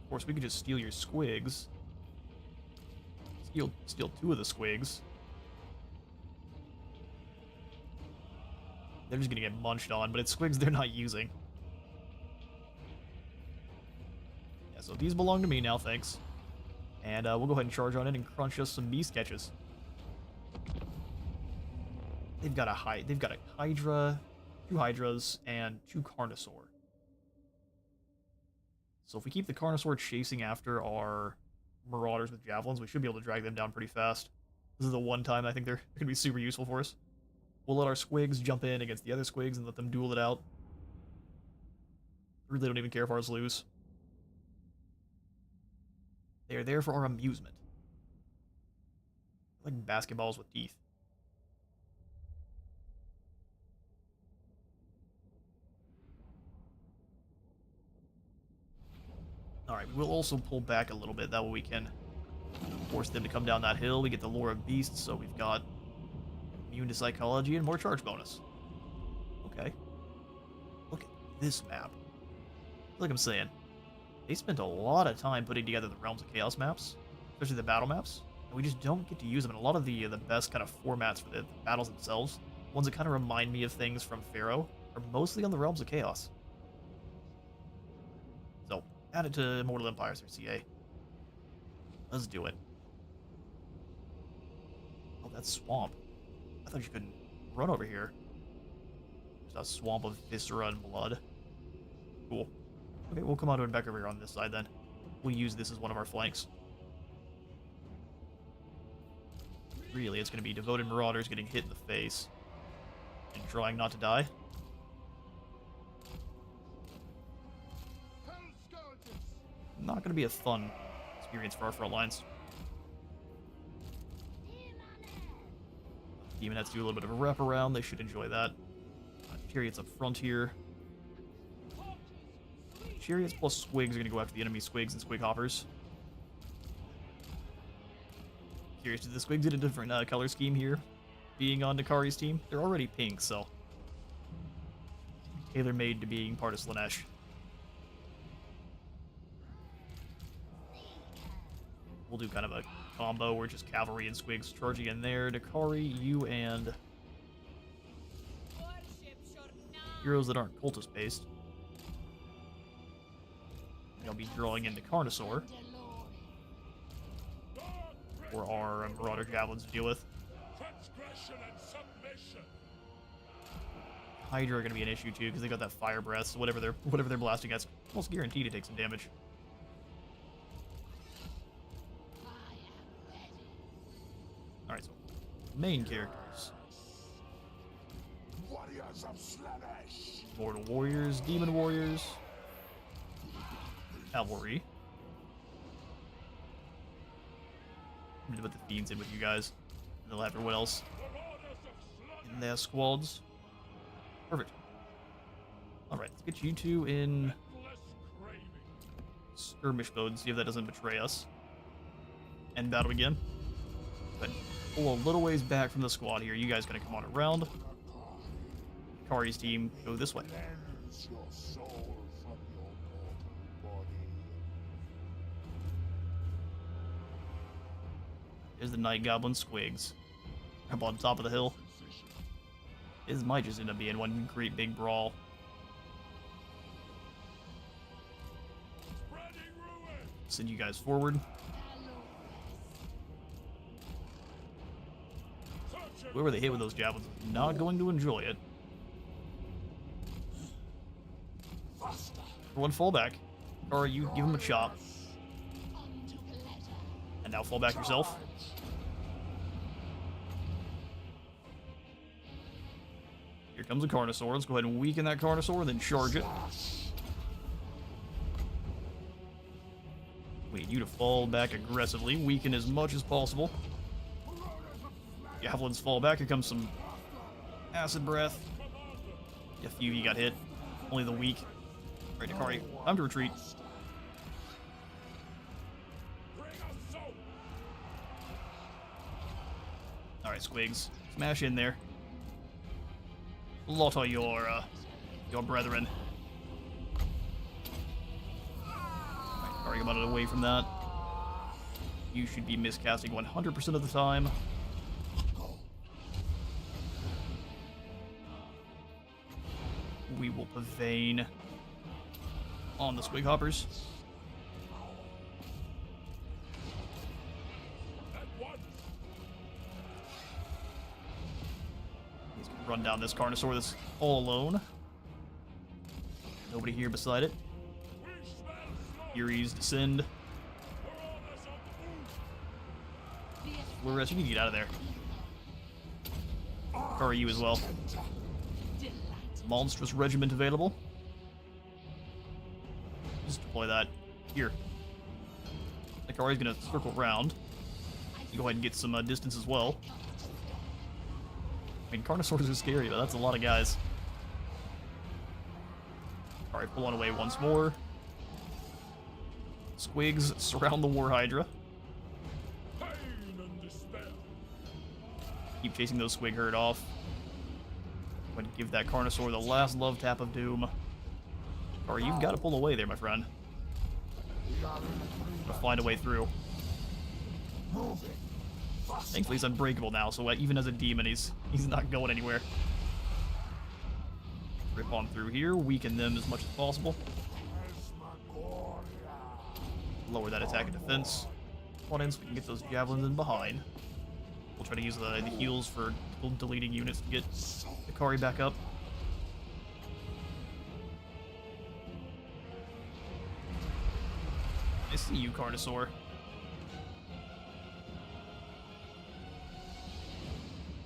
Of course, we could just steal your squigs. Steal 2 of the squigs. They're just gonna get munched on, but it's squigs they're not using. Yeah, so these belong to me now, thanks. And we'll go ahead and charge on in and crunch us some beast catches. They've got a Hydra, 2 Hydras, and 2 Carnosaur. So if we keep the Carnosaur chasing after our Marauders with Javelins, we should be able to drag them down pretty fast. This is the one time I think they're going to be super useful for us. We'll let our squigs jump in against the other squigs and let them duel it out. Really don't even care if ours lose. They are there for our amusement. Like basketballs with teeth. Alright, we'll also pull back a little bit. That way we can force them to come down that hill. We get the Lore of Beasts, so we've got immune to psychology and more charge bonus. Okay. Look at this map. Like I'm saying, they spent a lot of time putting together the Realms of Chaos maps, especially the battle maps, and we just don't get to use them. And a lot of the best kind of formats for the battles themselves, ones that kind of remind me of things from Pharaoh, are mostly on the Realms of Chaos. So, add it to Immortal Empires or CA. Let's do it. That swamp. I thought you couldn't run over here. There's a swamp of viscera and blood. Cool. Okay, we'll come on back over here on this side then. We'll use this as one of our flanks. Really, it's going to be devoted marauders getting hit in the face and trying not to die. Not going to be a fun experience for our front lines. Demon has to do a little bit of a wraparound. They should enjoy that. Chariots up front here. Chariots plus Squigs are going to go after the enemy Squigs and Squig Hoppers. Curious, did the Squigs get a different color scheme here? Being on Nakari's team? They're already pink, so... tailor-made to being part of Slaanesh. We'll do kind of a combo where just cavalry and Squigs charging in there. Nakari, you and... heroes that aren't cultist-based. I'll be drawing in the Carnosaur. For our Marauder Javelins to deal with. Hydra are going to be an issue too, because they got that fire breath, so whatever they're blasting at, it's almost guaranteed to take some damage. Alright, so main characters. Warriors of Slaanesh. Mortal Warriors, Demon Warriors, Cavalry. I'm gonna put the Fiends in with you guys. And they'll have everyone else in their squads. Perfect. Alright, let's get you two in skirmish mode and see if that doesn't betray us. End battle again. But pull a little ways back from the squad here. You guys gonna come on around. Kari's team, go this way. Cleanse your soul from your mortal body. There's the Night Goblin Squigs. Up on top of the hill. This might just end up being one great big brawl. Send you guys forward. Whoever they hit with those javelins is not going to enjoy it. Everyone fall back. Or you give him a chop. And now fall back yourself. Here comes a Carnosaur. Let's go ahead and weaken that Carnosaur and then charge it. We need you to fall back aggressively. Weaken as much as possible. Javelins fall back. Here comes some acid breath. A few of you got hit. Only the weak. Alright, Nakari, time to retreat. Alright, Squigs. Smash in there. Lot of your brethren. Alright, Nakari, come on away from that. You should be miscasting 100% of the time. We will Pavane on the Squig Hoppers. He's gonna run down this Carnosaur that's all alone. Nobody here beside it. Furies descend. Luress, you need to get out of there. Or are you as well? Monstrous Regiment available. Just deploy that here. Nakari's gonna circle around. You go ahead and get some distance as well. I mean, Carnosaurs are scary, but that's a lot of guys. Alright, pull on away once more. Squigs surround the War Hydra. Keep chasing those Squig herd off. Go ahead and give that Carnosaur the last love tap of doom. Or you've got to pull away there, my friend. Gotta find a way through. Thankfully, he's unbreakable now, so even as a demon, he's not going anywhere. Rip on through here, weaken them as much as possible. Lower that attack and defense. Come on in so we can get those javelins in behind. We'll try to use the heals for deleting units to get Akari back up. I see you, Carnosaur.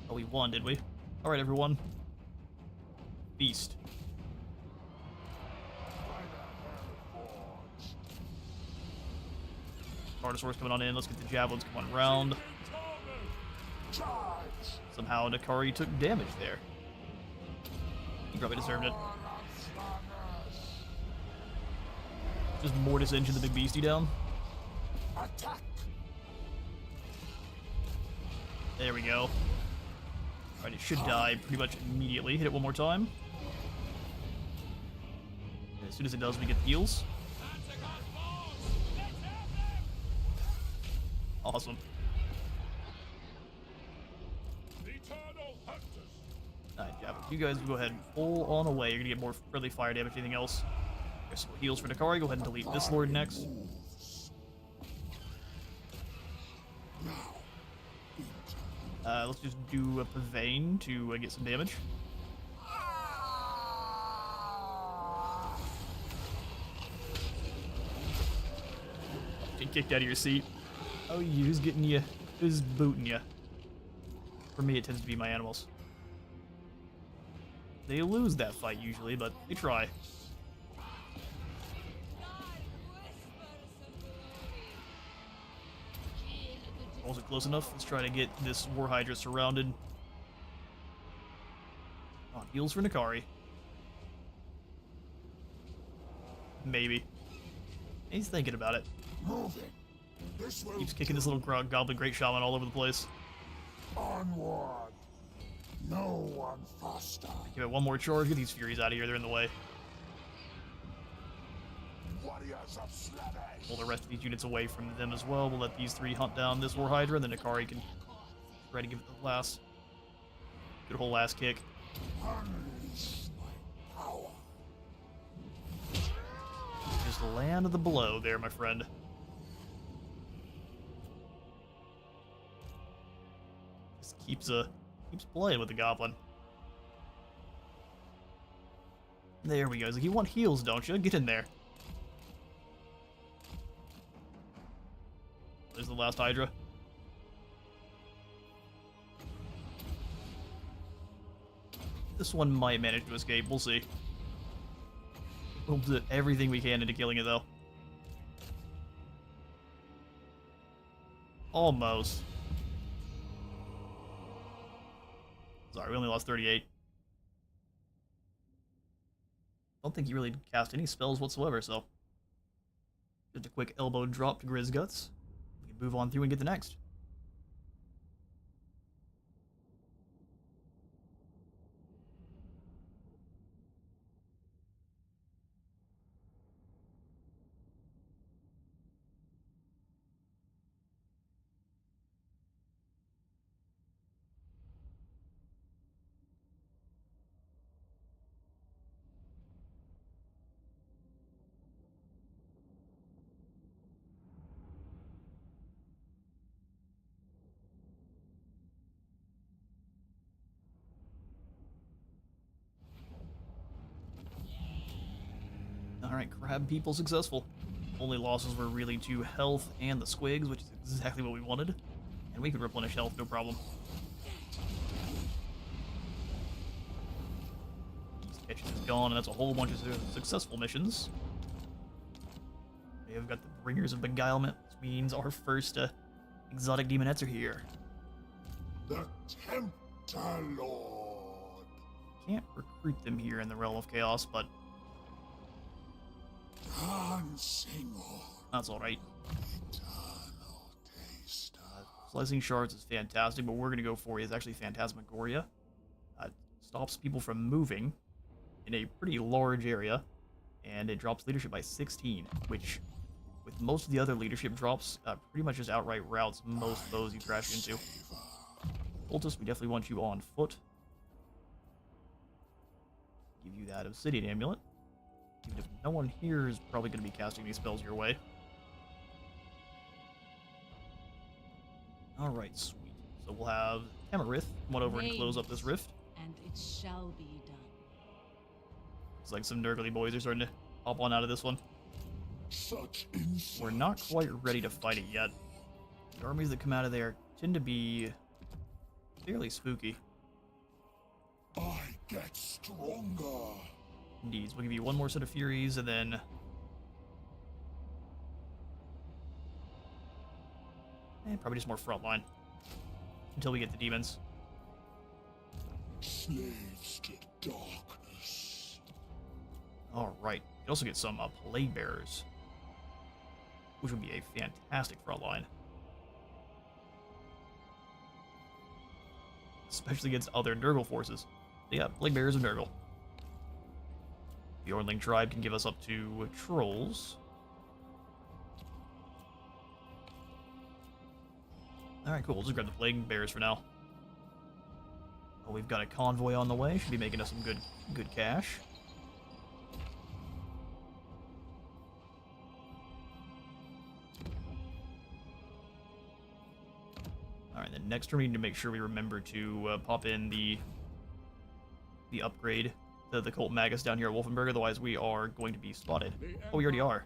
Oh, we won, did we? Alright, everyone. Beast. Carnosaur's coming on in. Let's get the javelins coming around. Somehow Akari took damage there. He probably deserved it. Just Mortis engine the big beastie down. Attack! There we go. Alright, it should die pretty much immediately. Hit it one more time. And as soon as it does, we get the heals. Awesome. Alright, yeah, you guys go ahead and pull on away. You're gonna get more friendly fire damage, anything else. There's some heals for Akari. Go ahead and delete this Lord next. Let's just do a Pavane to get some damage. Get kicked out of your seat. Oh, who's getting you? Who's booting you? For me, it tends to be my animals. They lose that fight usually, but they try. Wasn't close enough. Let's try to get this War Hydra surrounded. On heals for Akari. Maybe. He's thinking about it. Keeps kicking this little goblin great shaman all over the place. Onward. No one faster. Give it one more charge. Get these Furies out of here. They're in the way. Warriors of Slaanesh. Pull the rest of these units away from them as well. We'll let these three hunt down this War Hydra, and then Akari can try to give it the last good whole last kick. Unleash my power. Just land the blow there, my friend. Just keeps playing with the goblin. There we go. He's like, you want heals, don't you? Get in there. There's the last Hydra. This one might manage to escape. We'll see. We'll do everything we can into killing it, though. Almost. Sorry, we only lost 38. Don't think he really cast any spells whatsoever, so... Just a quick elbow drop to Grizz Guts. We can move on through and get the next. Alright, Crab People successful. Only losses were really to health and the squigs, which is exactly what we wanted. And we could replenish health, no problem. These catches is gone, and that's a whole bunch of successful missions. We have got the Bringers of Beguilement, which means our first exotic demonettes are here. The Tempter Lord. Can't recruit them here in the Realm of Chaos, but that's alright. Slicing Shards is fantastic, but we're going to go for is actually Phantasmagoria. Stops people from moving in a pretty large area, and it drops leadership by 16, which, with most of the other leadership drops, pretty much just outright routes most foes you crash into. Cultist, we definitely want you on foot. Give you that Obsidian Amulet. Even if no one here is probably going to be casting these spells your way. Alright, sweet. So we'll have Tamarith come on over and close up this rift. And it shall be done. It's like some Nurgly boys are starting to hop on out of this one. Such insight. We're not quite ready to fight it yet. The armies that come out of there tend to be fairly spooky. I get stronger. Indeed, so we'll give you one more set of Furies, and then... probably just more frontline. Until we get the demons. Slaves to darkness. Alright, you can also get some Plague Bearers. Which would be a fantastic frontline. Especially against other Nurgle forces. So yeah, Plague Bearers of Nurgle. The Ornling tribe can give us up to Trolls. Alright, cool. We'll just grab the Plague Bearers for now. Oh, we've got a convoy on the way. Should be making us some good cash. Alright, then next turn we need to make sure we remember to pop in the upgrade to the Cult Magus down here at Wolfenburg, otherwise we are going to be spotted. Oh, we already are.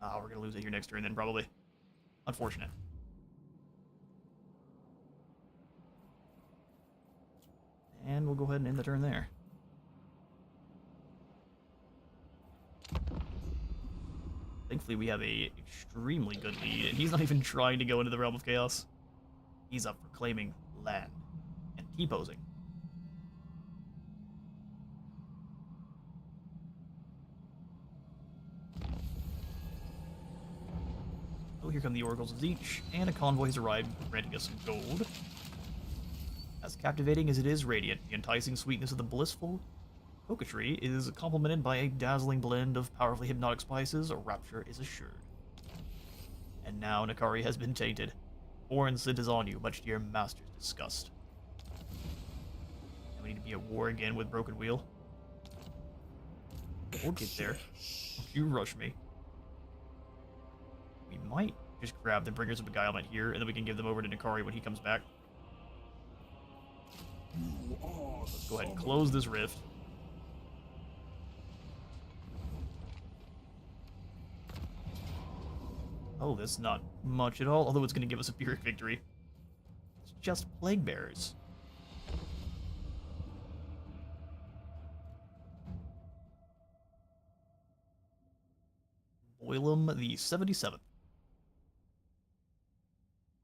Ah, we're going to lose it here next turn then, probably. Unfortunate. And we'll go ahead and end the turn there. Thankfully, we have a extremely good lead, and he's not even trying to go into the Realm of Chaos. He's up for claiming land and T-posing. Oh, here come the Oracles of Zeech, and a convoy has arrived, granting us some gold. As captivating as it is radiant, the enticing sweetness of the blissful coquetry is complemented by a dazzling blend of powerfully hypnotic spices. A rapture is assured. And now Nakari has been tainted. Foreign scent is on you, much to your master's disgust. And we need to be at war again with Broken Wheel. We'll get there. Don't you rush me. We might just grab the Bringers of Beguilement here, and then we can give them over to Nakari when he comes back. Let's go ahead and close this rift. Oh, that's not much at all, although it's going to give us a Pyrrhic victory. It's just Plague Bearers. Boilem the 77th.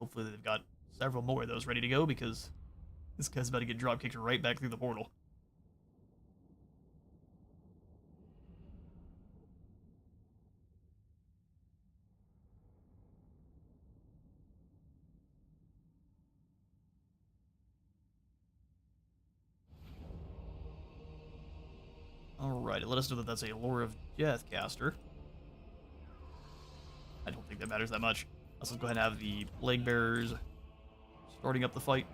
Hopefully they've got several more of those ready to go, because this guy's about to get drop kicked right back through the portal. Alright, let us know that that's a Lore of Death caster. I don't think that matters that much. Let's go ahead and have the Plague Bearers starting up the fight.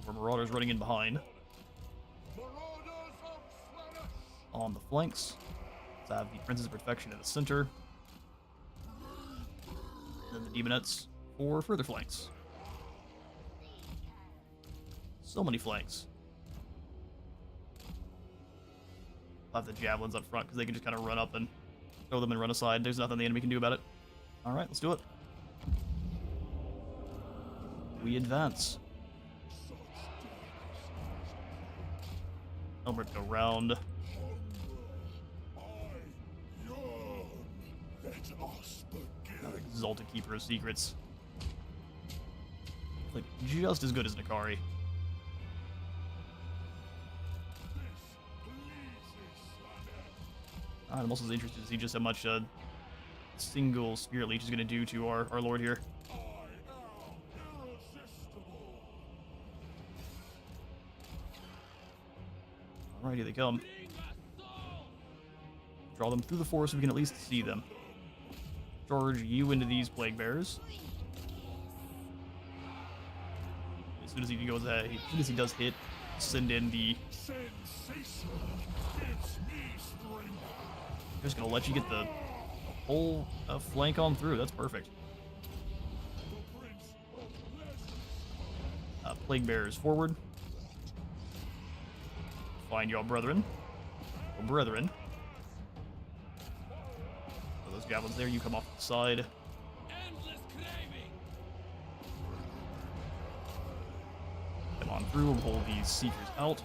Our Marauders running in behind. On the flanks, let's have the Prince's Perfection in the center. And then the Demonettes for further flanks. So many flanks. I'll have the Javelins up front because they can just kind of run up and throw them and run aside. There's nothing the enemy can do about it. Alright, let's do it. We advance. Over to round. Exalted Keeper of Secrets. Like, just as good as Nakari. I'm also interested to see just how much a single Spirit Leech is going to do to our Lord here. Alright, here they come. Draw them through the forest so we can at least see them. Charge you into these Plague Bearers. As soon as he goes, as soon as he does hit, send in the. Just gonna let you get the pull a flank on through. That's perfect. Plague Bearers forward. Find your brethren. Oh, brethren. So those goblins there, you come off the side. Come on through and pull these Seekers out.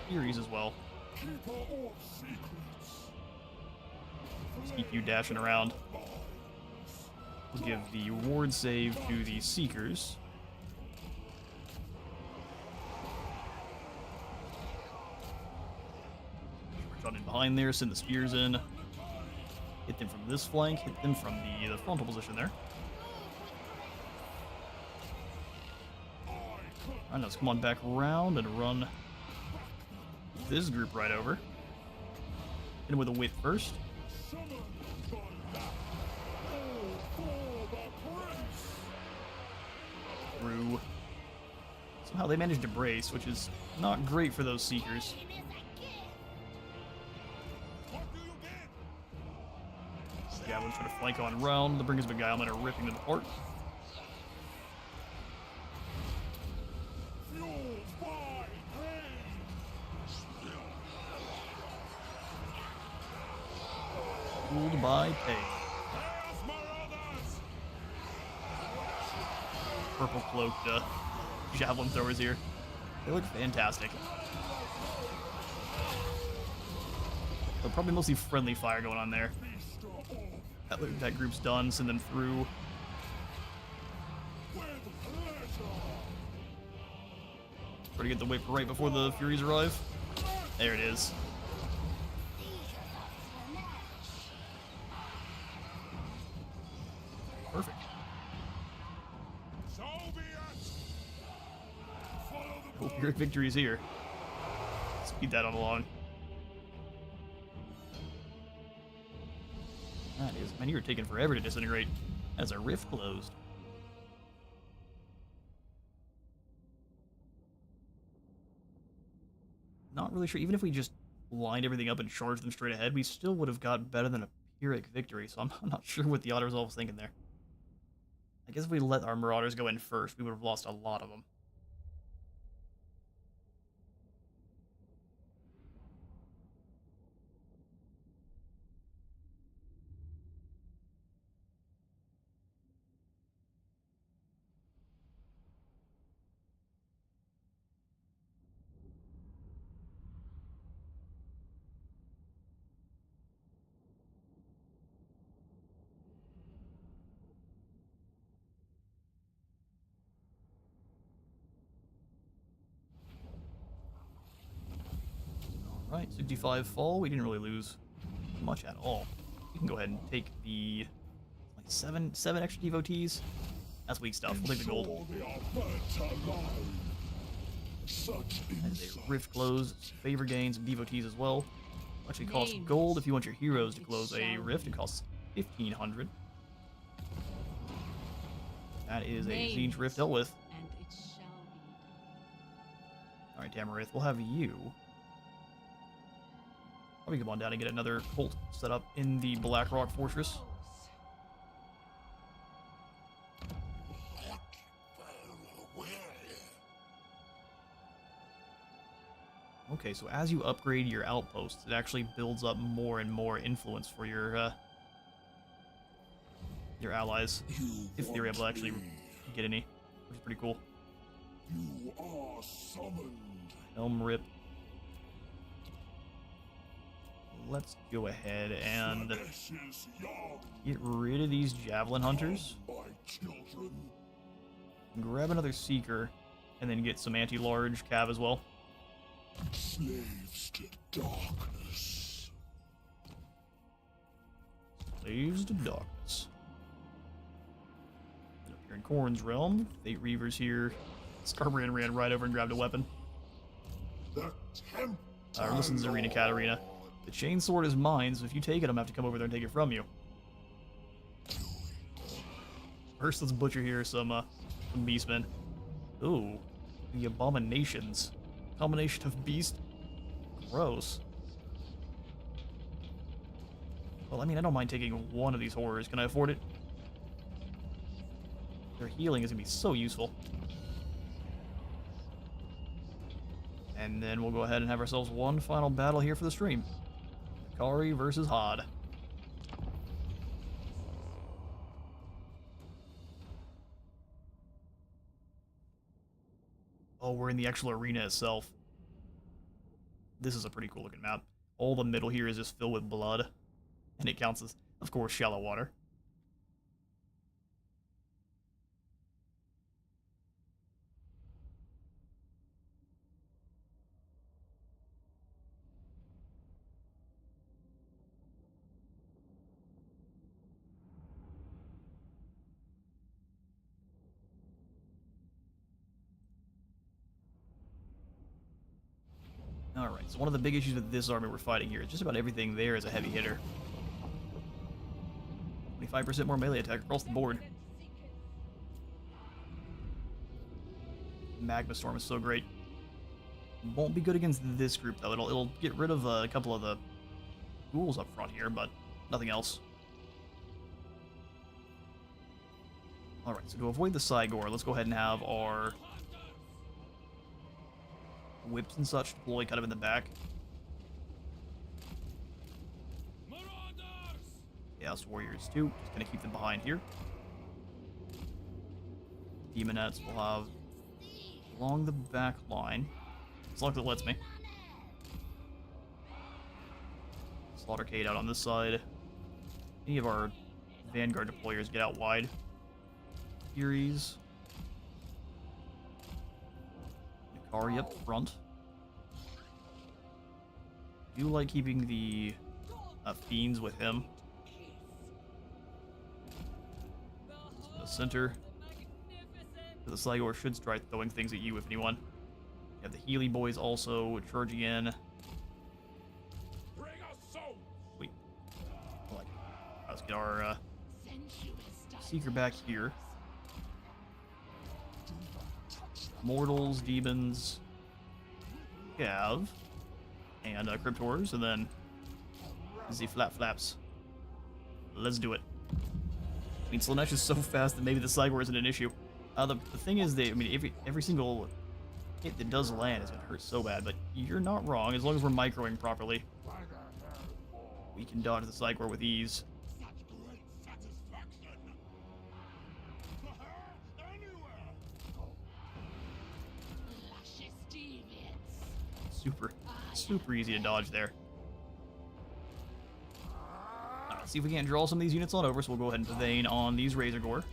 Furies as well. Just keep you dashing around. We'll give the ward save to the Seekers. Run in behind there, send the spears in. Hit them from this flank, hit them from the frontal position there. Alright, let's come on back around and run this group right over. Hit him with a whip first. Through. Somehow they managed to brace, which is not great for those Seekers. Goblins trying to flank on round. The Bringers of Beguilement are ripping them apart. Ruled by Pay. Purple cloaked javelin throwers here. They look fantastic. But probably mostly friendly fire going on there. That group's done. Send them through. Try to get the whip right before the Furies arrive. There it is. Perfect. Hope your victory is here. Speed that on along. That is, man, you're taking forever to disintegrate as a rift closed. Not really sure. Even if we just lined everything up and charged them straight ahead, we still would have got better than a Pyrrhic victory, so I'm not sure what the auto-resolve was thinking there. I guess if we let our Marauders go in first, we would have lost a lot of them. Right, 65 fall. We didn't really lose much at all. We can go ahead and take the like seven extra devotees. That's weak stuff. We'll take the gold. As a rift close, favor gains, some devotees as well. Actually costs gold if you want your heroes to close a rift. It costs 1,500. That is a Zinj rift dealt with. Alright, Tamarith, we'll have you. Probably come on down and get another cult set up in the Blackrock Fortress. Okay, so as you upgrade your outposts, it actually builds up more and more influence for your allies, if they're able to actually get any, which is pretty cool. You are summoned. Helm rip. Let's go ahead and get rid of these Javelin Hunters. Grab another Seeker, and then get some anti-large cav as well. Slaves to darkness. Slaves to darkness. And up here in Khorne's realm, Fate Reavers here. Scarbrand ran right over and grabbed a weapon. Listen, Zarina Katarina. The chainsword is mine, so if you take it, I'm gonna have to come over there and take it from you. First, let's butcher here some beastmen. Ooh, the abominations. Combination of beast. Gross. Well, I mean, I don't mind taking one of these horrors. Can I afford it? Their healing is going to be so useful. And then we'll go ahead and have ourselves one final battle here for the stream. Kari versus Hod. Oh, we're in the actual arena itself. This is a pretty cool looking map. All the middle here is just filled with blood. And it counts as, of course, shallow water. Alright, so one of the big issues with this army we're fighting here is just about everything there is a heavy hitter. 25% more melee attack across the board. Magma Storm is so great. Won't be good against this group, though. It'll get rid of a couple of the ghouls up front here, but nothing else. Alright, so to avoid the Cygor, let's go ahead and have our whips and such deploy kind of in the back. Chaos Warriors too. Just gonna keep them behind here. Demonettes will have along the back line, as long as it lets me. Slaughtercade out on this side. Any of our Vanguard deployers get out wide. Furies. Nikari up front. Do like keeping the Fiends with him. The center. The Cygor should start throwing things at you, if anyone. You have the Healy boys also charging in. Sweet. I like it. Let's get our Seeker back here. Mortals, demons, Cav, and Cryptors, and then the Flap Flaps. Let's do it. I mean, Slaanesh is so fast that maybe the Cygor isn't an issue. The thing is, I mean, every single hit that does land is going to hurt so bad, but you're not wrong. As long as we're microing properly, we can dodge the Cygor with ease. Super easy to dodge there. Let's see if we can't draw some of these units on over, so we'll go ahead and Pavane on these Razor Gore.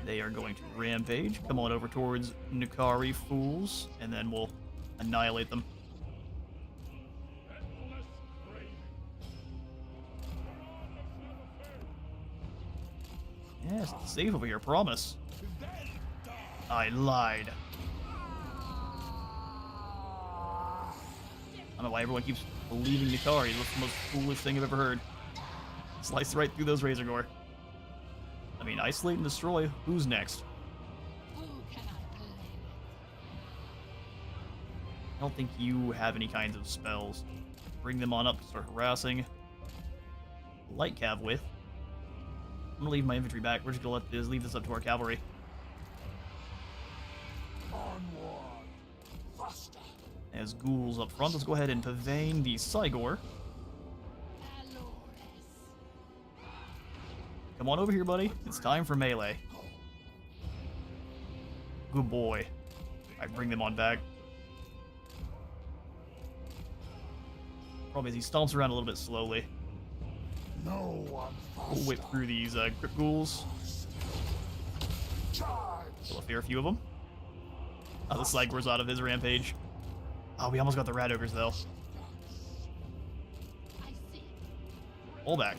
They are going to rampage, come on over towards Nikari Fools, and then we'll annihilate them. Yes, it's safe over here, promise. I lied. I don't know why everyone keeps believing Nikari. That's the most foolish thing I've ever heard. Slice right through those Razor Gore. I mean, isolate and destroy. Who's next? I don't think you have any kinds of spells. Bring them on up to start harassing. Light Cav with. I'm gonna leave my infantry back. We're just gonna leave this up to our cavalry. As ghouls up front, let's go ahead and Pavane the Cygor. Come on over here, buddy. It's time for melee. Good boy. Alright, bring them on back. Problem is he stomps around a little bit slowly. We'll whip through these Crypt Ghouls. Kill a fair few of them. Oh, the Cygor's out of his rampage. Oh, we almost got the Rat Ogres, though. Pull back.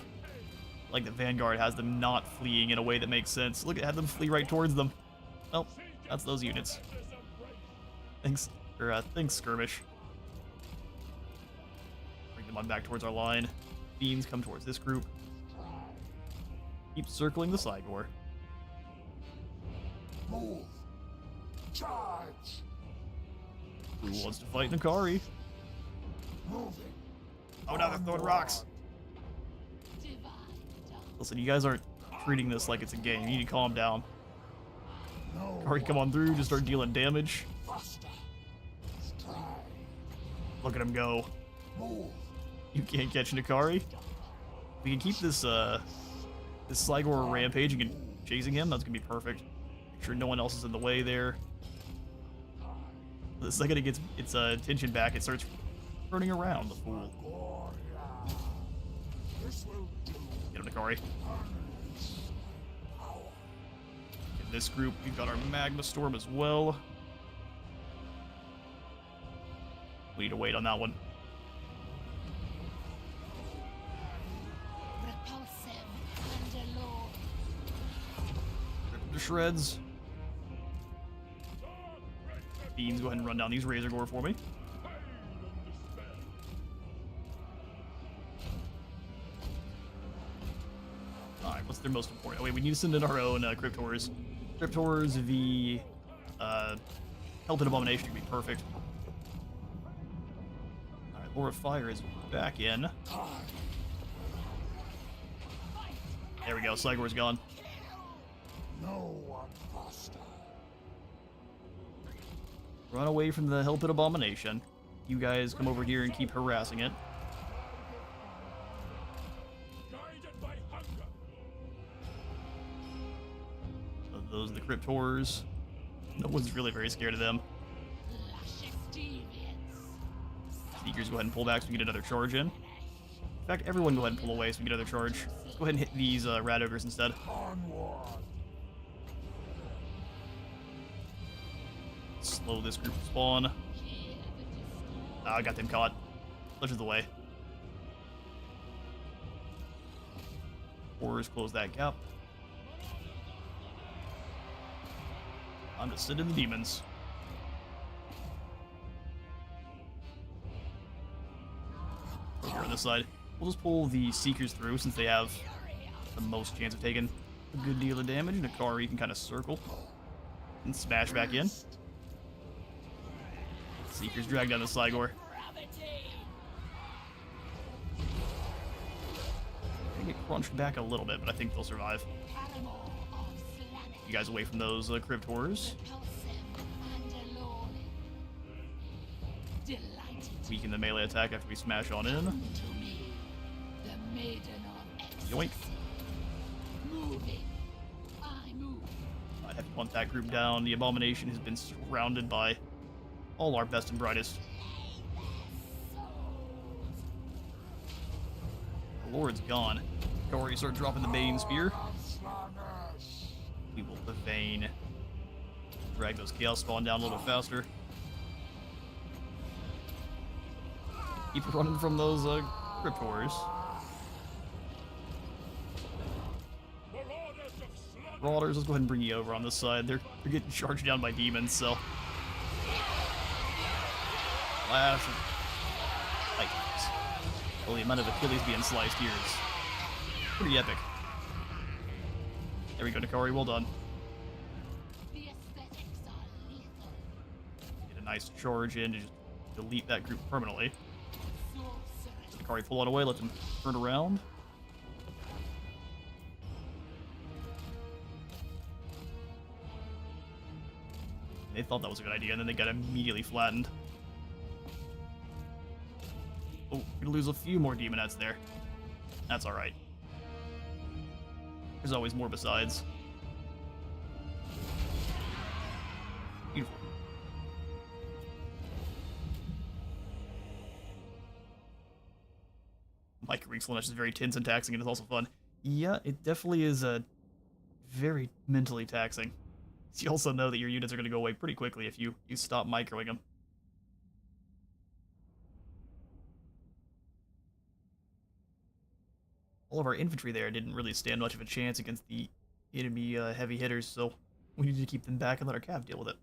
Like the Vanguard has them not fleeing in a way that makes sense. Look, it had them flee right towards them. Oh, that's those units. Thanks, Skirmish. Bring them on back towards our line. Fiends come towards this group. Keep circling the Cygor. Move. Charge. Who wants to fight Nikari? Oh, now they're throwing rocks. Listen, you guys aren't treating this like it's a game. You need to calm down. Kari, come on through. Just start dealing damage. Look at him go. You can't catch Nakari. We can keep this this Sligor rampaging and chasing him. That's gonna be perfect. Make sure no one else is in the way there. The second it gets its attention back, it starts turning around. The fool. Get him, Nakari. In this group, we've got our Magma Storm as well. We need to wait on that one. Rip him to shreds. Beans, go ahead and run down these Razor Gore for me. Alright, what's their most important? Oh wait, we need to send in our own Cryptors. Cryptors v Helping Abomination would be perfect. Alright, Lord of Fire is back in. There we go, Sligor's gone. Run away from the Hellpit Abomination. You guys come over here and keep harassing it. So those are the Cryptors. No one's really very scared of them. Seekers, go ahead and pull back so we get another charge in. In fact, everyone go ahead and pull away so we get another charge. Let's go ahead and hit these Rat Ogres instead. Slow this group spawn. I got them caught. Push the way. Horrors, close that gap. I'm just sitting in the demons. Over on this side. We'll just pull the Seekers through since they have the most chance of taking a good deal of damage. Nakari can kind of circle and smash back in. Seekers drag down the Sligor. They get crunched back a little bit, but I think they'll survive. You guys away from those Cryptors. Weaken the melee attack after we smash on in. Yoink. I'd have to punt that group down. The Abomination has been surrounded by all our best and brightest. The Lord's gone. Corey, start dropping the Bane Spear. We will Bane. Drag those Chaos Spawn down a little bit faster. Keep running from those Cryptors. Marauders, let's go ahead and bring you over on this side. They're getting charged down by demons, so. Lash and Vikings. Well, the amount of Achilles being sliced here is pretty epic. There we go, Nakari, well done. Get a nice charge in to just delete that group permanently. So Nakari pull it away, let them turn around. They thought that was a good idea, and then they got immediately flattened. Oh, we're gonna lose a few more demonettes there. That's alright. There's always more besides. Beautiful. Micro Slaanesh is very tense and taxing, and it's also fun. Yeah, it definitely is very mentally taxing. You also know that your units are going to go away pretty quickly if you stop microing them. All of our infantry there didn't really stand much of a chance against the enemy heavy hitters, so we need to keep them back and let our cav deal with it.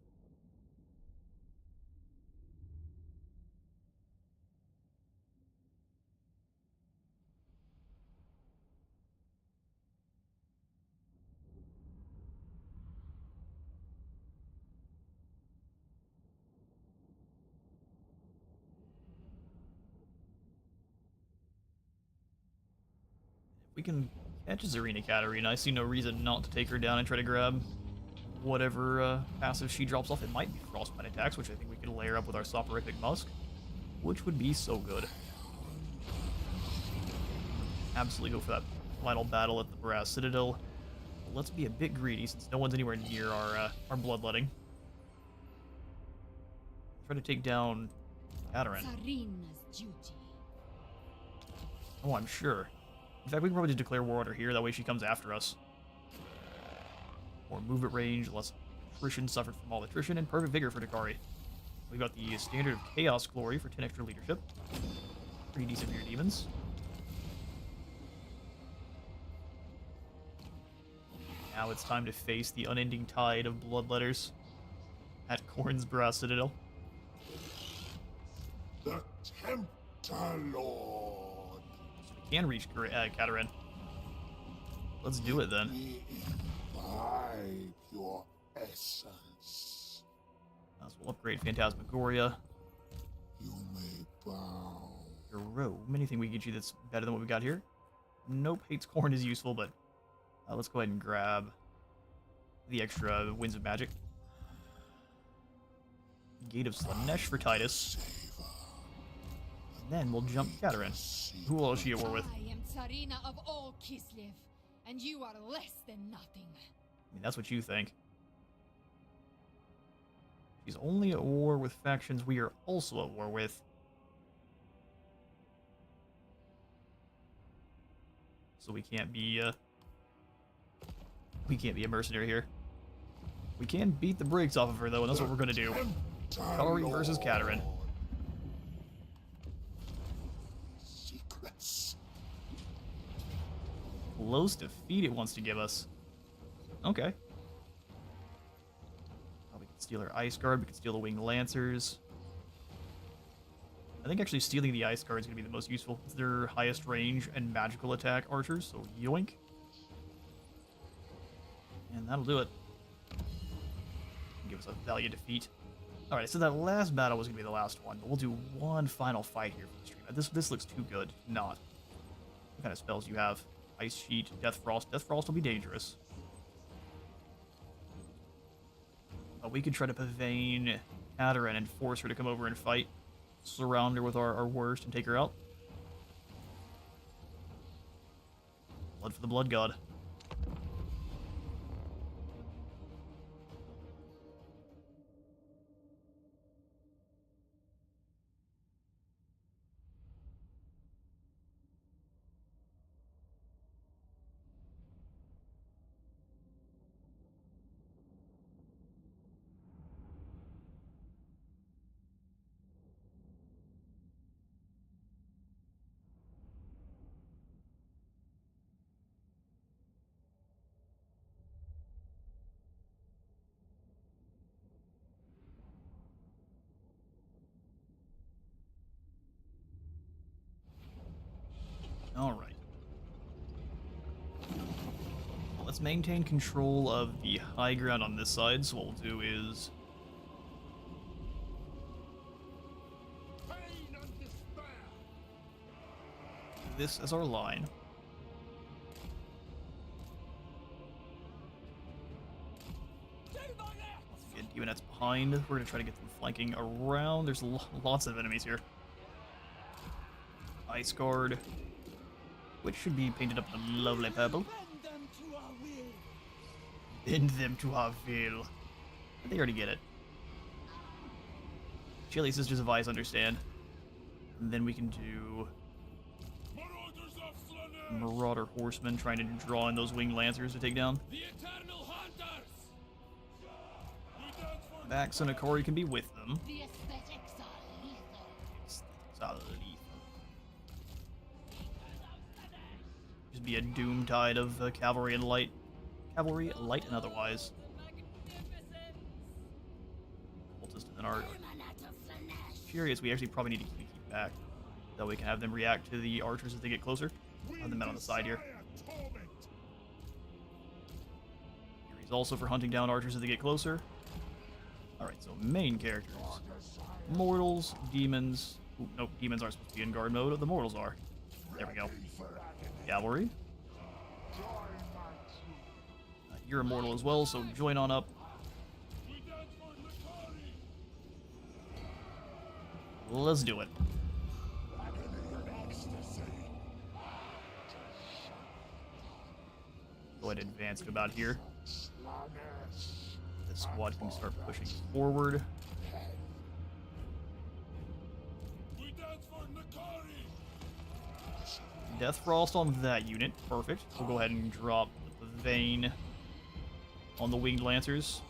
We can catch Zarina Katarina. I see no reason not to take her down and try to grab whatever passive she drops off. It might be Frostbite attacks, which I think we could layer up with our Soporific Musk, which would be so good. Absolutely go for that final battle at the Brass Citadel. Let's be a bit greedy since no one's anywhere near our bloodletting. Try to take down Katarina. Sarina's duty. Oh, I'm sure. In fact, we can probably just declare war on her here. That way she comes after us. More movement range, less attrition suffered from all attrition, and perfect vigor for Dakari. We've got the standard of Chaos Glory for 10 extra leadership. Pretty decent for your demons. Now it's time to face the unending tide of bloodletters at Khorne's Brass Citadel. The Tempter Lord. So we can reach Katarina. Let's do it then. We imbibe your essence. So we'll upgrade Phantasmagoria. You may bow. Hero. Anything we can get you that's better than what we got here? Nope. Hate's Khorne is useful, but let's go ahead and grab the extra Winds of Magic. Gate of Slaanesh for Titus. And then we'll jump Katarina. Who else is she at war with? I am Tsarina of all Kislev, and you are less than nothing. I mean, that's what you think. She's only at war with factions we are also at war with. So we can't be a mercenary here. We can beat the brakes off of her though, and that's what we're gonna do. Kari versus Katarina. Secrets. Close defeat it wants to give us. Okay. Oh, we can steal her Ice Guard, we can steal the Winged Lancers. I think actually stealing the Ice Guard is going to be the most useful. It's their highest range and magical attack archers, so yoink. And that'll do it. Give us a valiant defeat. Alright, so that last battle was going to be the last one, but we'll do one final fight here for the stream. This looks too good. Not. What kind of spells do you have? Ice Sheet, Death Frost. Death Frost will be dangerous. We could try to Pavane Katarina and force her to come over and fight. Surround her with our worst and take her out. Blood for the Blood God. Alright. Well, let's maintain control of the high ground on this side, so what we'll do is... Pain and despair. this as our line. Get Demonets behind. We're going to try to get them flanking around. There's lots of enemies here. Ice Guard, which should be painted up in a lovely purple. Bend them to our will. But they already get it. Chili Sisters of Ice understand. And then we can do Marauders of Slaanesh. Marauder Horsemen, trying to draw in those Winged Lancers to take down. The Eternal Hunters. We dance for Bax and Akori can be with them. The aesthetics are lethal. Solid lethal. Just be a doom tide of cavalry and light. Cavalry, light, and otherwise. Cultist and then our Furious, we actually probably need to keep back. That we can have them react to the archers as they get closer. Have the men on the side here. Fury's also for hunting down archers as they get closer. Alright, so main characters. Mortals, demons. Ooh, nope, demons aren't supposed to be in guard mode. The mortals are. There we go. Cavalry. You're immortal as well, so join on up. Let's do it. Go ahead and advance to about here. This squad can start pushing forward. Death Frost on that unit. Perfect. We'll go ahead and drop the Vein on the Winged Lancers.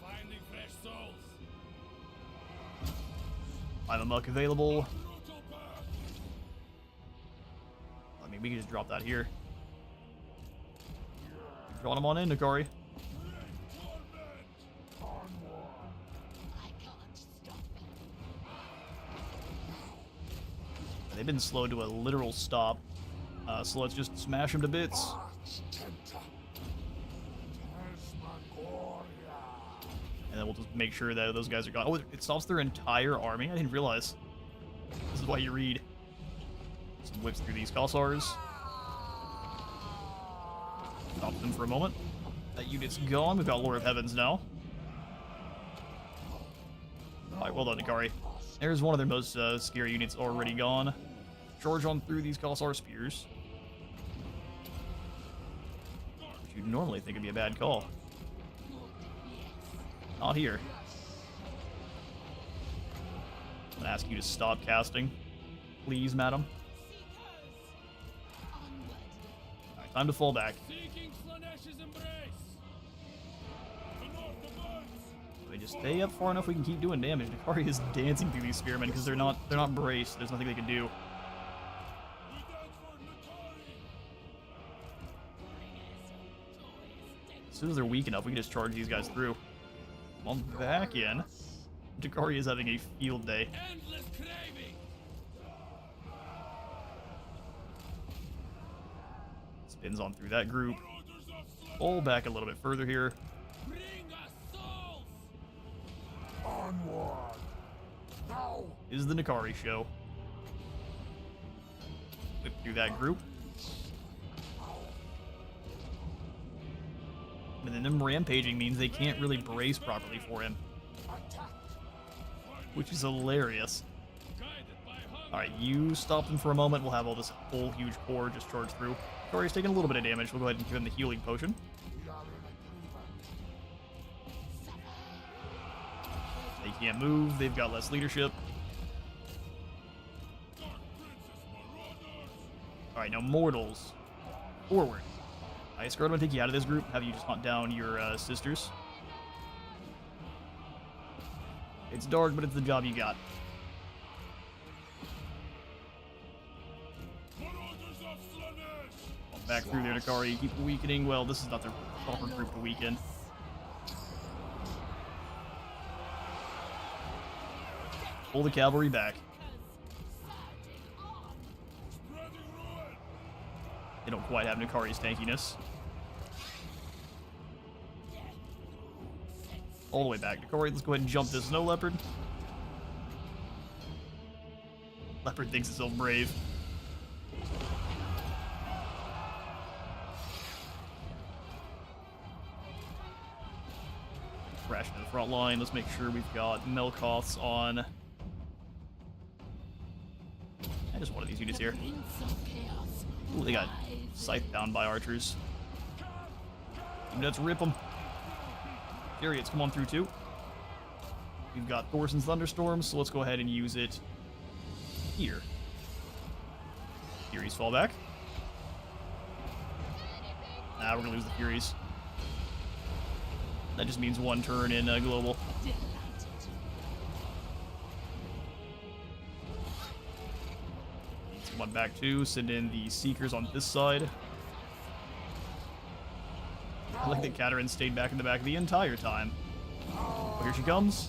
Finding fresh souls. I'm a muck available. I mean, we can just drop that here. Draw them on in, Nikari. They've been slowed to a literal stop. So let's just smash them to bits. And then we'll just make sure that those guys are gone. Oh, it stops their entire army? I didn't realize. This is why you read. Some whips through these Kossars. Stop them for a moment. That unit's gone. We've got Lord of Heavens now. Alright, well done, Nikari. There's one of their most scary units already gone. Charge on through these Kossar spears. Which you'd normally think would be a bad call. Not here. I'm gonna ask you to stop casting. Please, madam. Alright, time to fall back. Seeking Slaanesh's embrace. The north of us. If we just stay up far enough, we can keep doing damage. Nikari is dancing through these spearmen because they're not braced. There's nothing they can do. As soon as they're weak enough, we can just charge these guys through. Come on back in. Nikari is having a field day. Endless craving. Spins on through that group. Pull back a little bit further here. Bring us souls. Is the Nikari show. Whip through that group. And then them rampaging means they can't really brace properly for him. Which is hilarious. Alright, you stop them for a moment. We'll have all this whole huge core just charge through. Nikari's taking a little bit of damage. We'll go ahead and give him the healing potion. They can't move. They've got less leadership. Alright, now mortals. Forward. Ice Guard, I'm going to take you out of this group. Have you just hunt down your sisters. It's dark, but it's the job you got. Back through there, Nikari. Keep weakening. Well, this is not their proper group to weaken. Pull the cavalry back. They don't quite have Nikari's tankiness. All the way back. Nikari, let's go ahead and jump this Snow Leopard. Leopard thinks itself brave. Crash to the front line. Let's make sure we've got Melkoths on. And just one of these units here. Ooh, they got scythed down by archers. Let's rip them. Chariots, come on through too. We've got Thorson's Thunderstorm, so let's go ahead and use it here. Furies fall back. Nah, we're gonna lose the Furies. That just means one turn in global. One back two, send in the Seekers on this side. I like that Kataryn stayed back in the back the entire time. Oh, here she comes.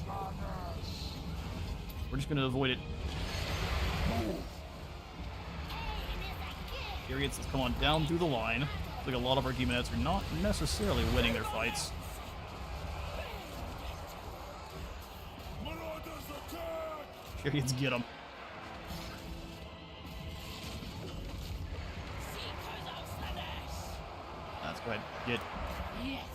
We're just gonna avoid it. Chariots, let's come on down through the line. Looks like a lot of our demonettes are not necessarily winning their fights. Chariots, get them. Go ahead, get Yes.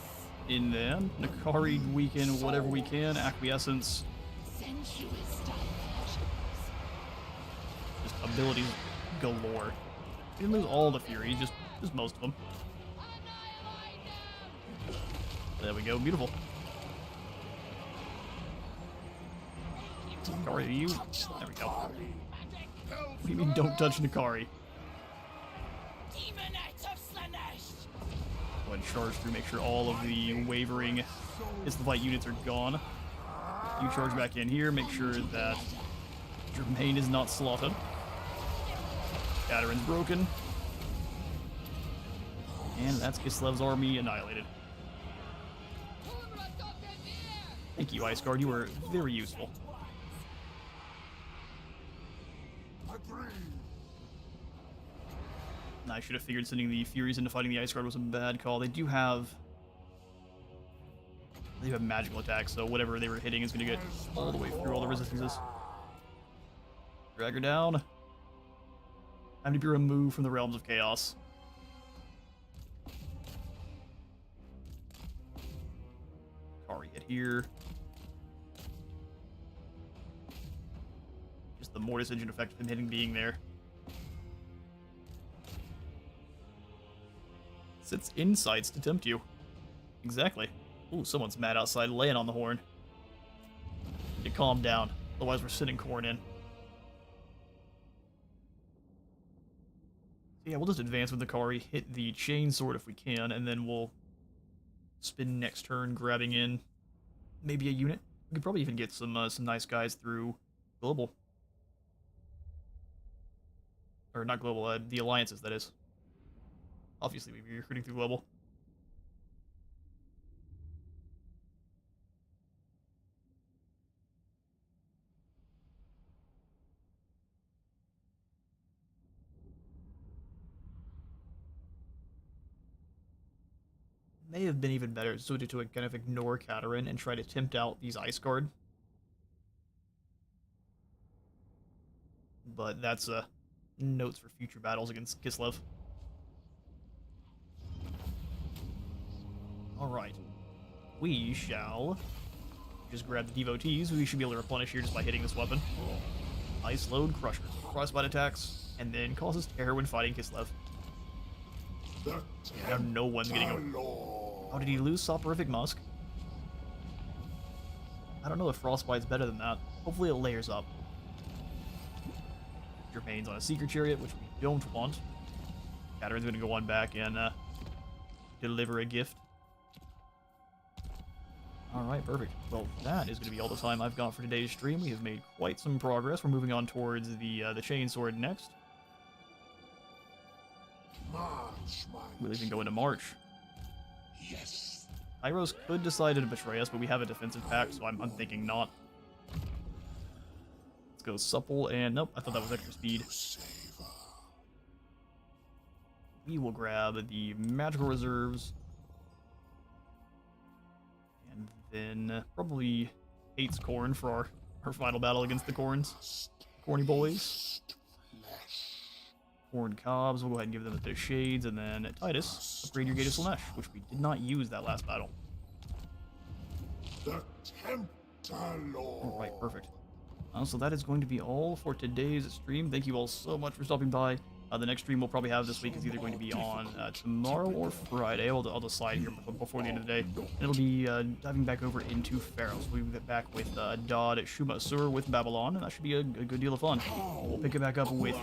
in there. Nakari weaken whatever we can. Acquiescence. Sensuous diversions. Just abilities galore. You can lose all the fury, just most of them. There we go, beautiful. Nakari, you. There we go. What do you mean, don't touch Nakari? Demonites of Slaanesh. Go ahead and charge through, make sure all of the wavering Isthavite units are gone. You charge back in here, make sure that Germain is not slaughtered. Katarin's broken. And that's Kislev's army annihilated. Thank you, Ice Guard. You were very useful. And I should have figured sending the Furies into fighting the Ice Guard was a bad call. They do have magical attacks, so whatever they were hitting is going to get all the way through all the resistances. Drag her down. Time to be removed from the Realms of Chaos. Kari hit here. Just the Mortis engine effect of him hitting being there. Sits insights to tempt you. Exactly. Ooh, someone's mad outside laying on the horn. Need to calm down, otherwise we're sitting corn in. So yeah, we'll just advance with the Kari, hit the chain sword if we can, and then we'll spin next turn, grabbing in maybe a unit. We could probably even get some nice guys through Global. Or not Global, the Alliances, that is. Obviously, we'd be recruiting through Global. May have been even better suited to kind of ignore Katarin and try to tempt out these Ice Guard. But that's notes for future battles against Kislev. Alright. We shall just grab the devotees, who we should be able to replenish here just by hitting this weapon. Ice Load Crusher. Frostbite attacks, and then causes terror when fighting Kislev. Now no one's getting away. How did he lose Soporific Musk? I don't know if Frostbite's better than that. Hopefully it layers up. Germain's on a Seeker Chariot, which we don't want. Katarin's gonna go on back and deliver a gift. Alright, perfect. Well, that is going to be all the time I've got for today's stream. We have made quite some progress. We're moving on towards the Chainsword next. We'll even go into March. Yes. Hyros could decide to betray us, but we have a defensive pact, so I'm thinking not. Let's go supple, and nope, I thought that was extra speed. We will grab the magical reserves. And then probably hates corn for our final battle against the corns. Corny boys. Corn cobs, we'll go ahead and give them the shades, and then Titus, upgrade your Gate of Slaanesh, which we did not use that last battle. The Tempter Lord. Alright, perfect. So that is going to be all for today's stream. Thank you all so much for stopping by. The next stream we'll probably have this week is either going to be on tomorrow or Friday. I'll decide here before the end of the day. And it'll be diving back over into Pharaoh. So we'll get back with Dodd at Shuma Sur with Babylon, and that should be a good deal of fun. We'll pick it back up with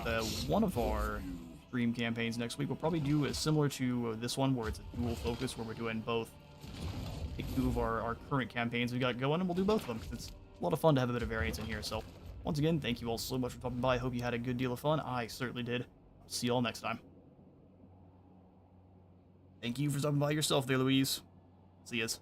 one of our stream campaigns next week. We'll probably do similar to this one, where it's a dual focus, where we're doing both. Pick two of our current campaigns we got going, and we'll do both of them, because it's a lot of fun to have a bit of variance in here. So once again, thank you all so much for stopping by. I hope you had a good deal of fun. I certainly did. See you all next time. Thank you for stopping by yourself there, Louise. See yas.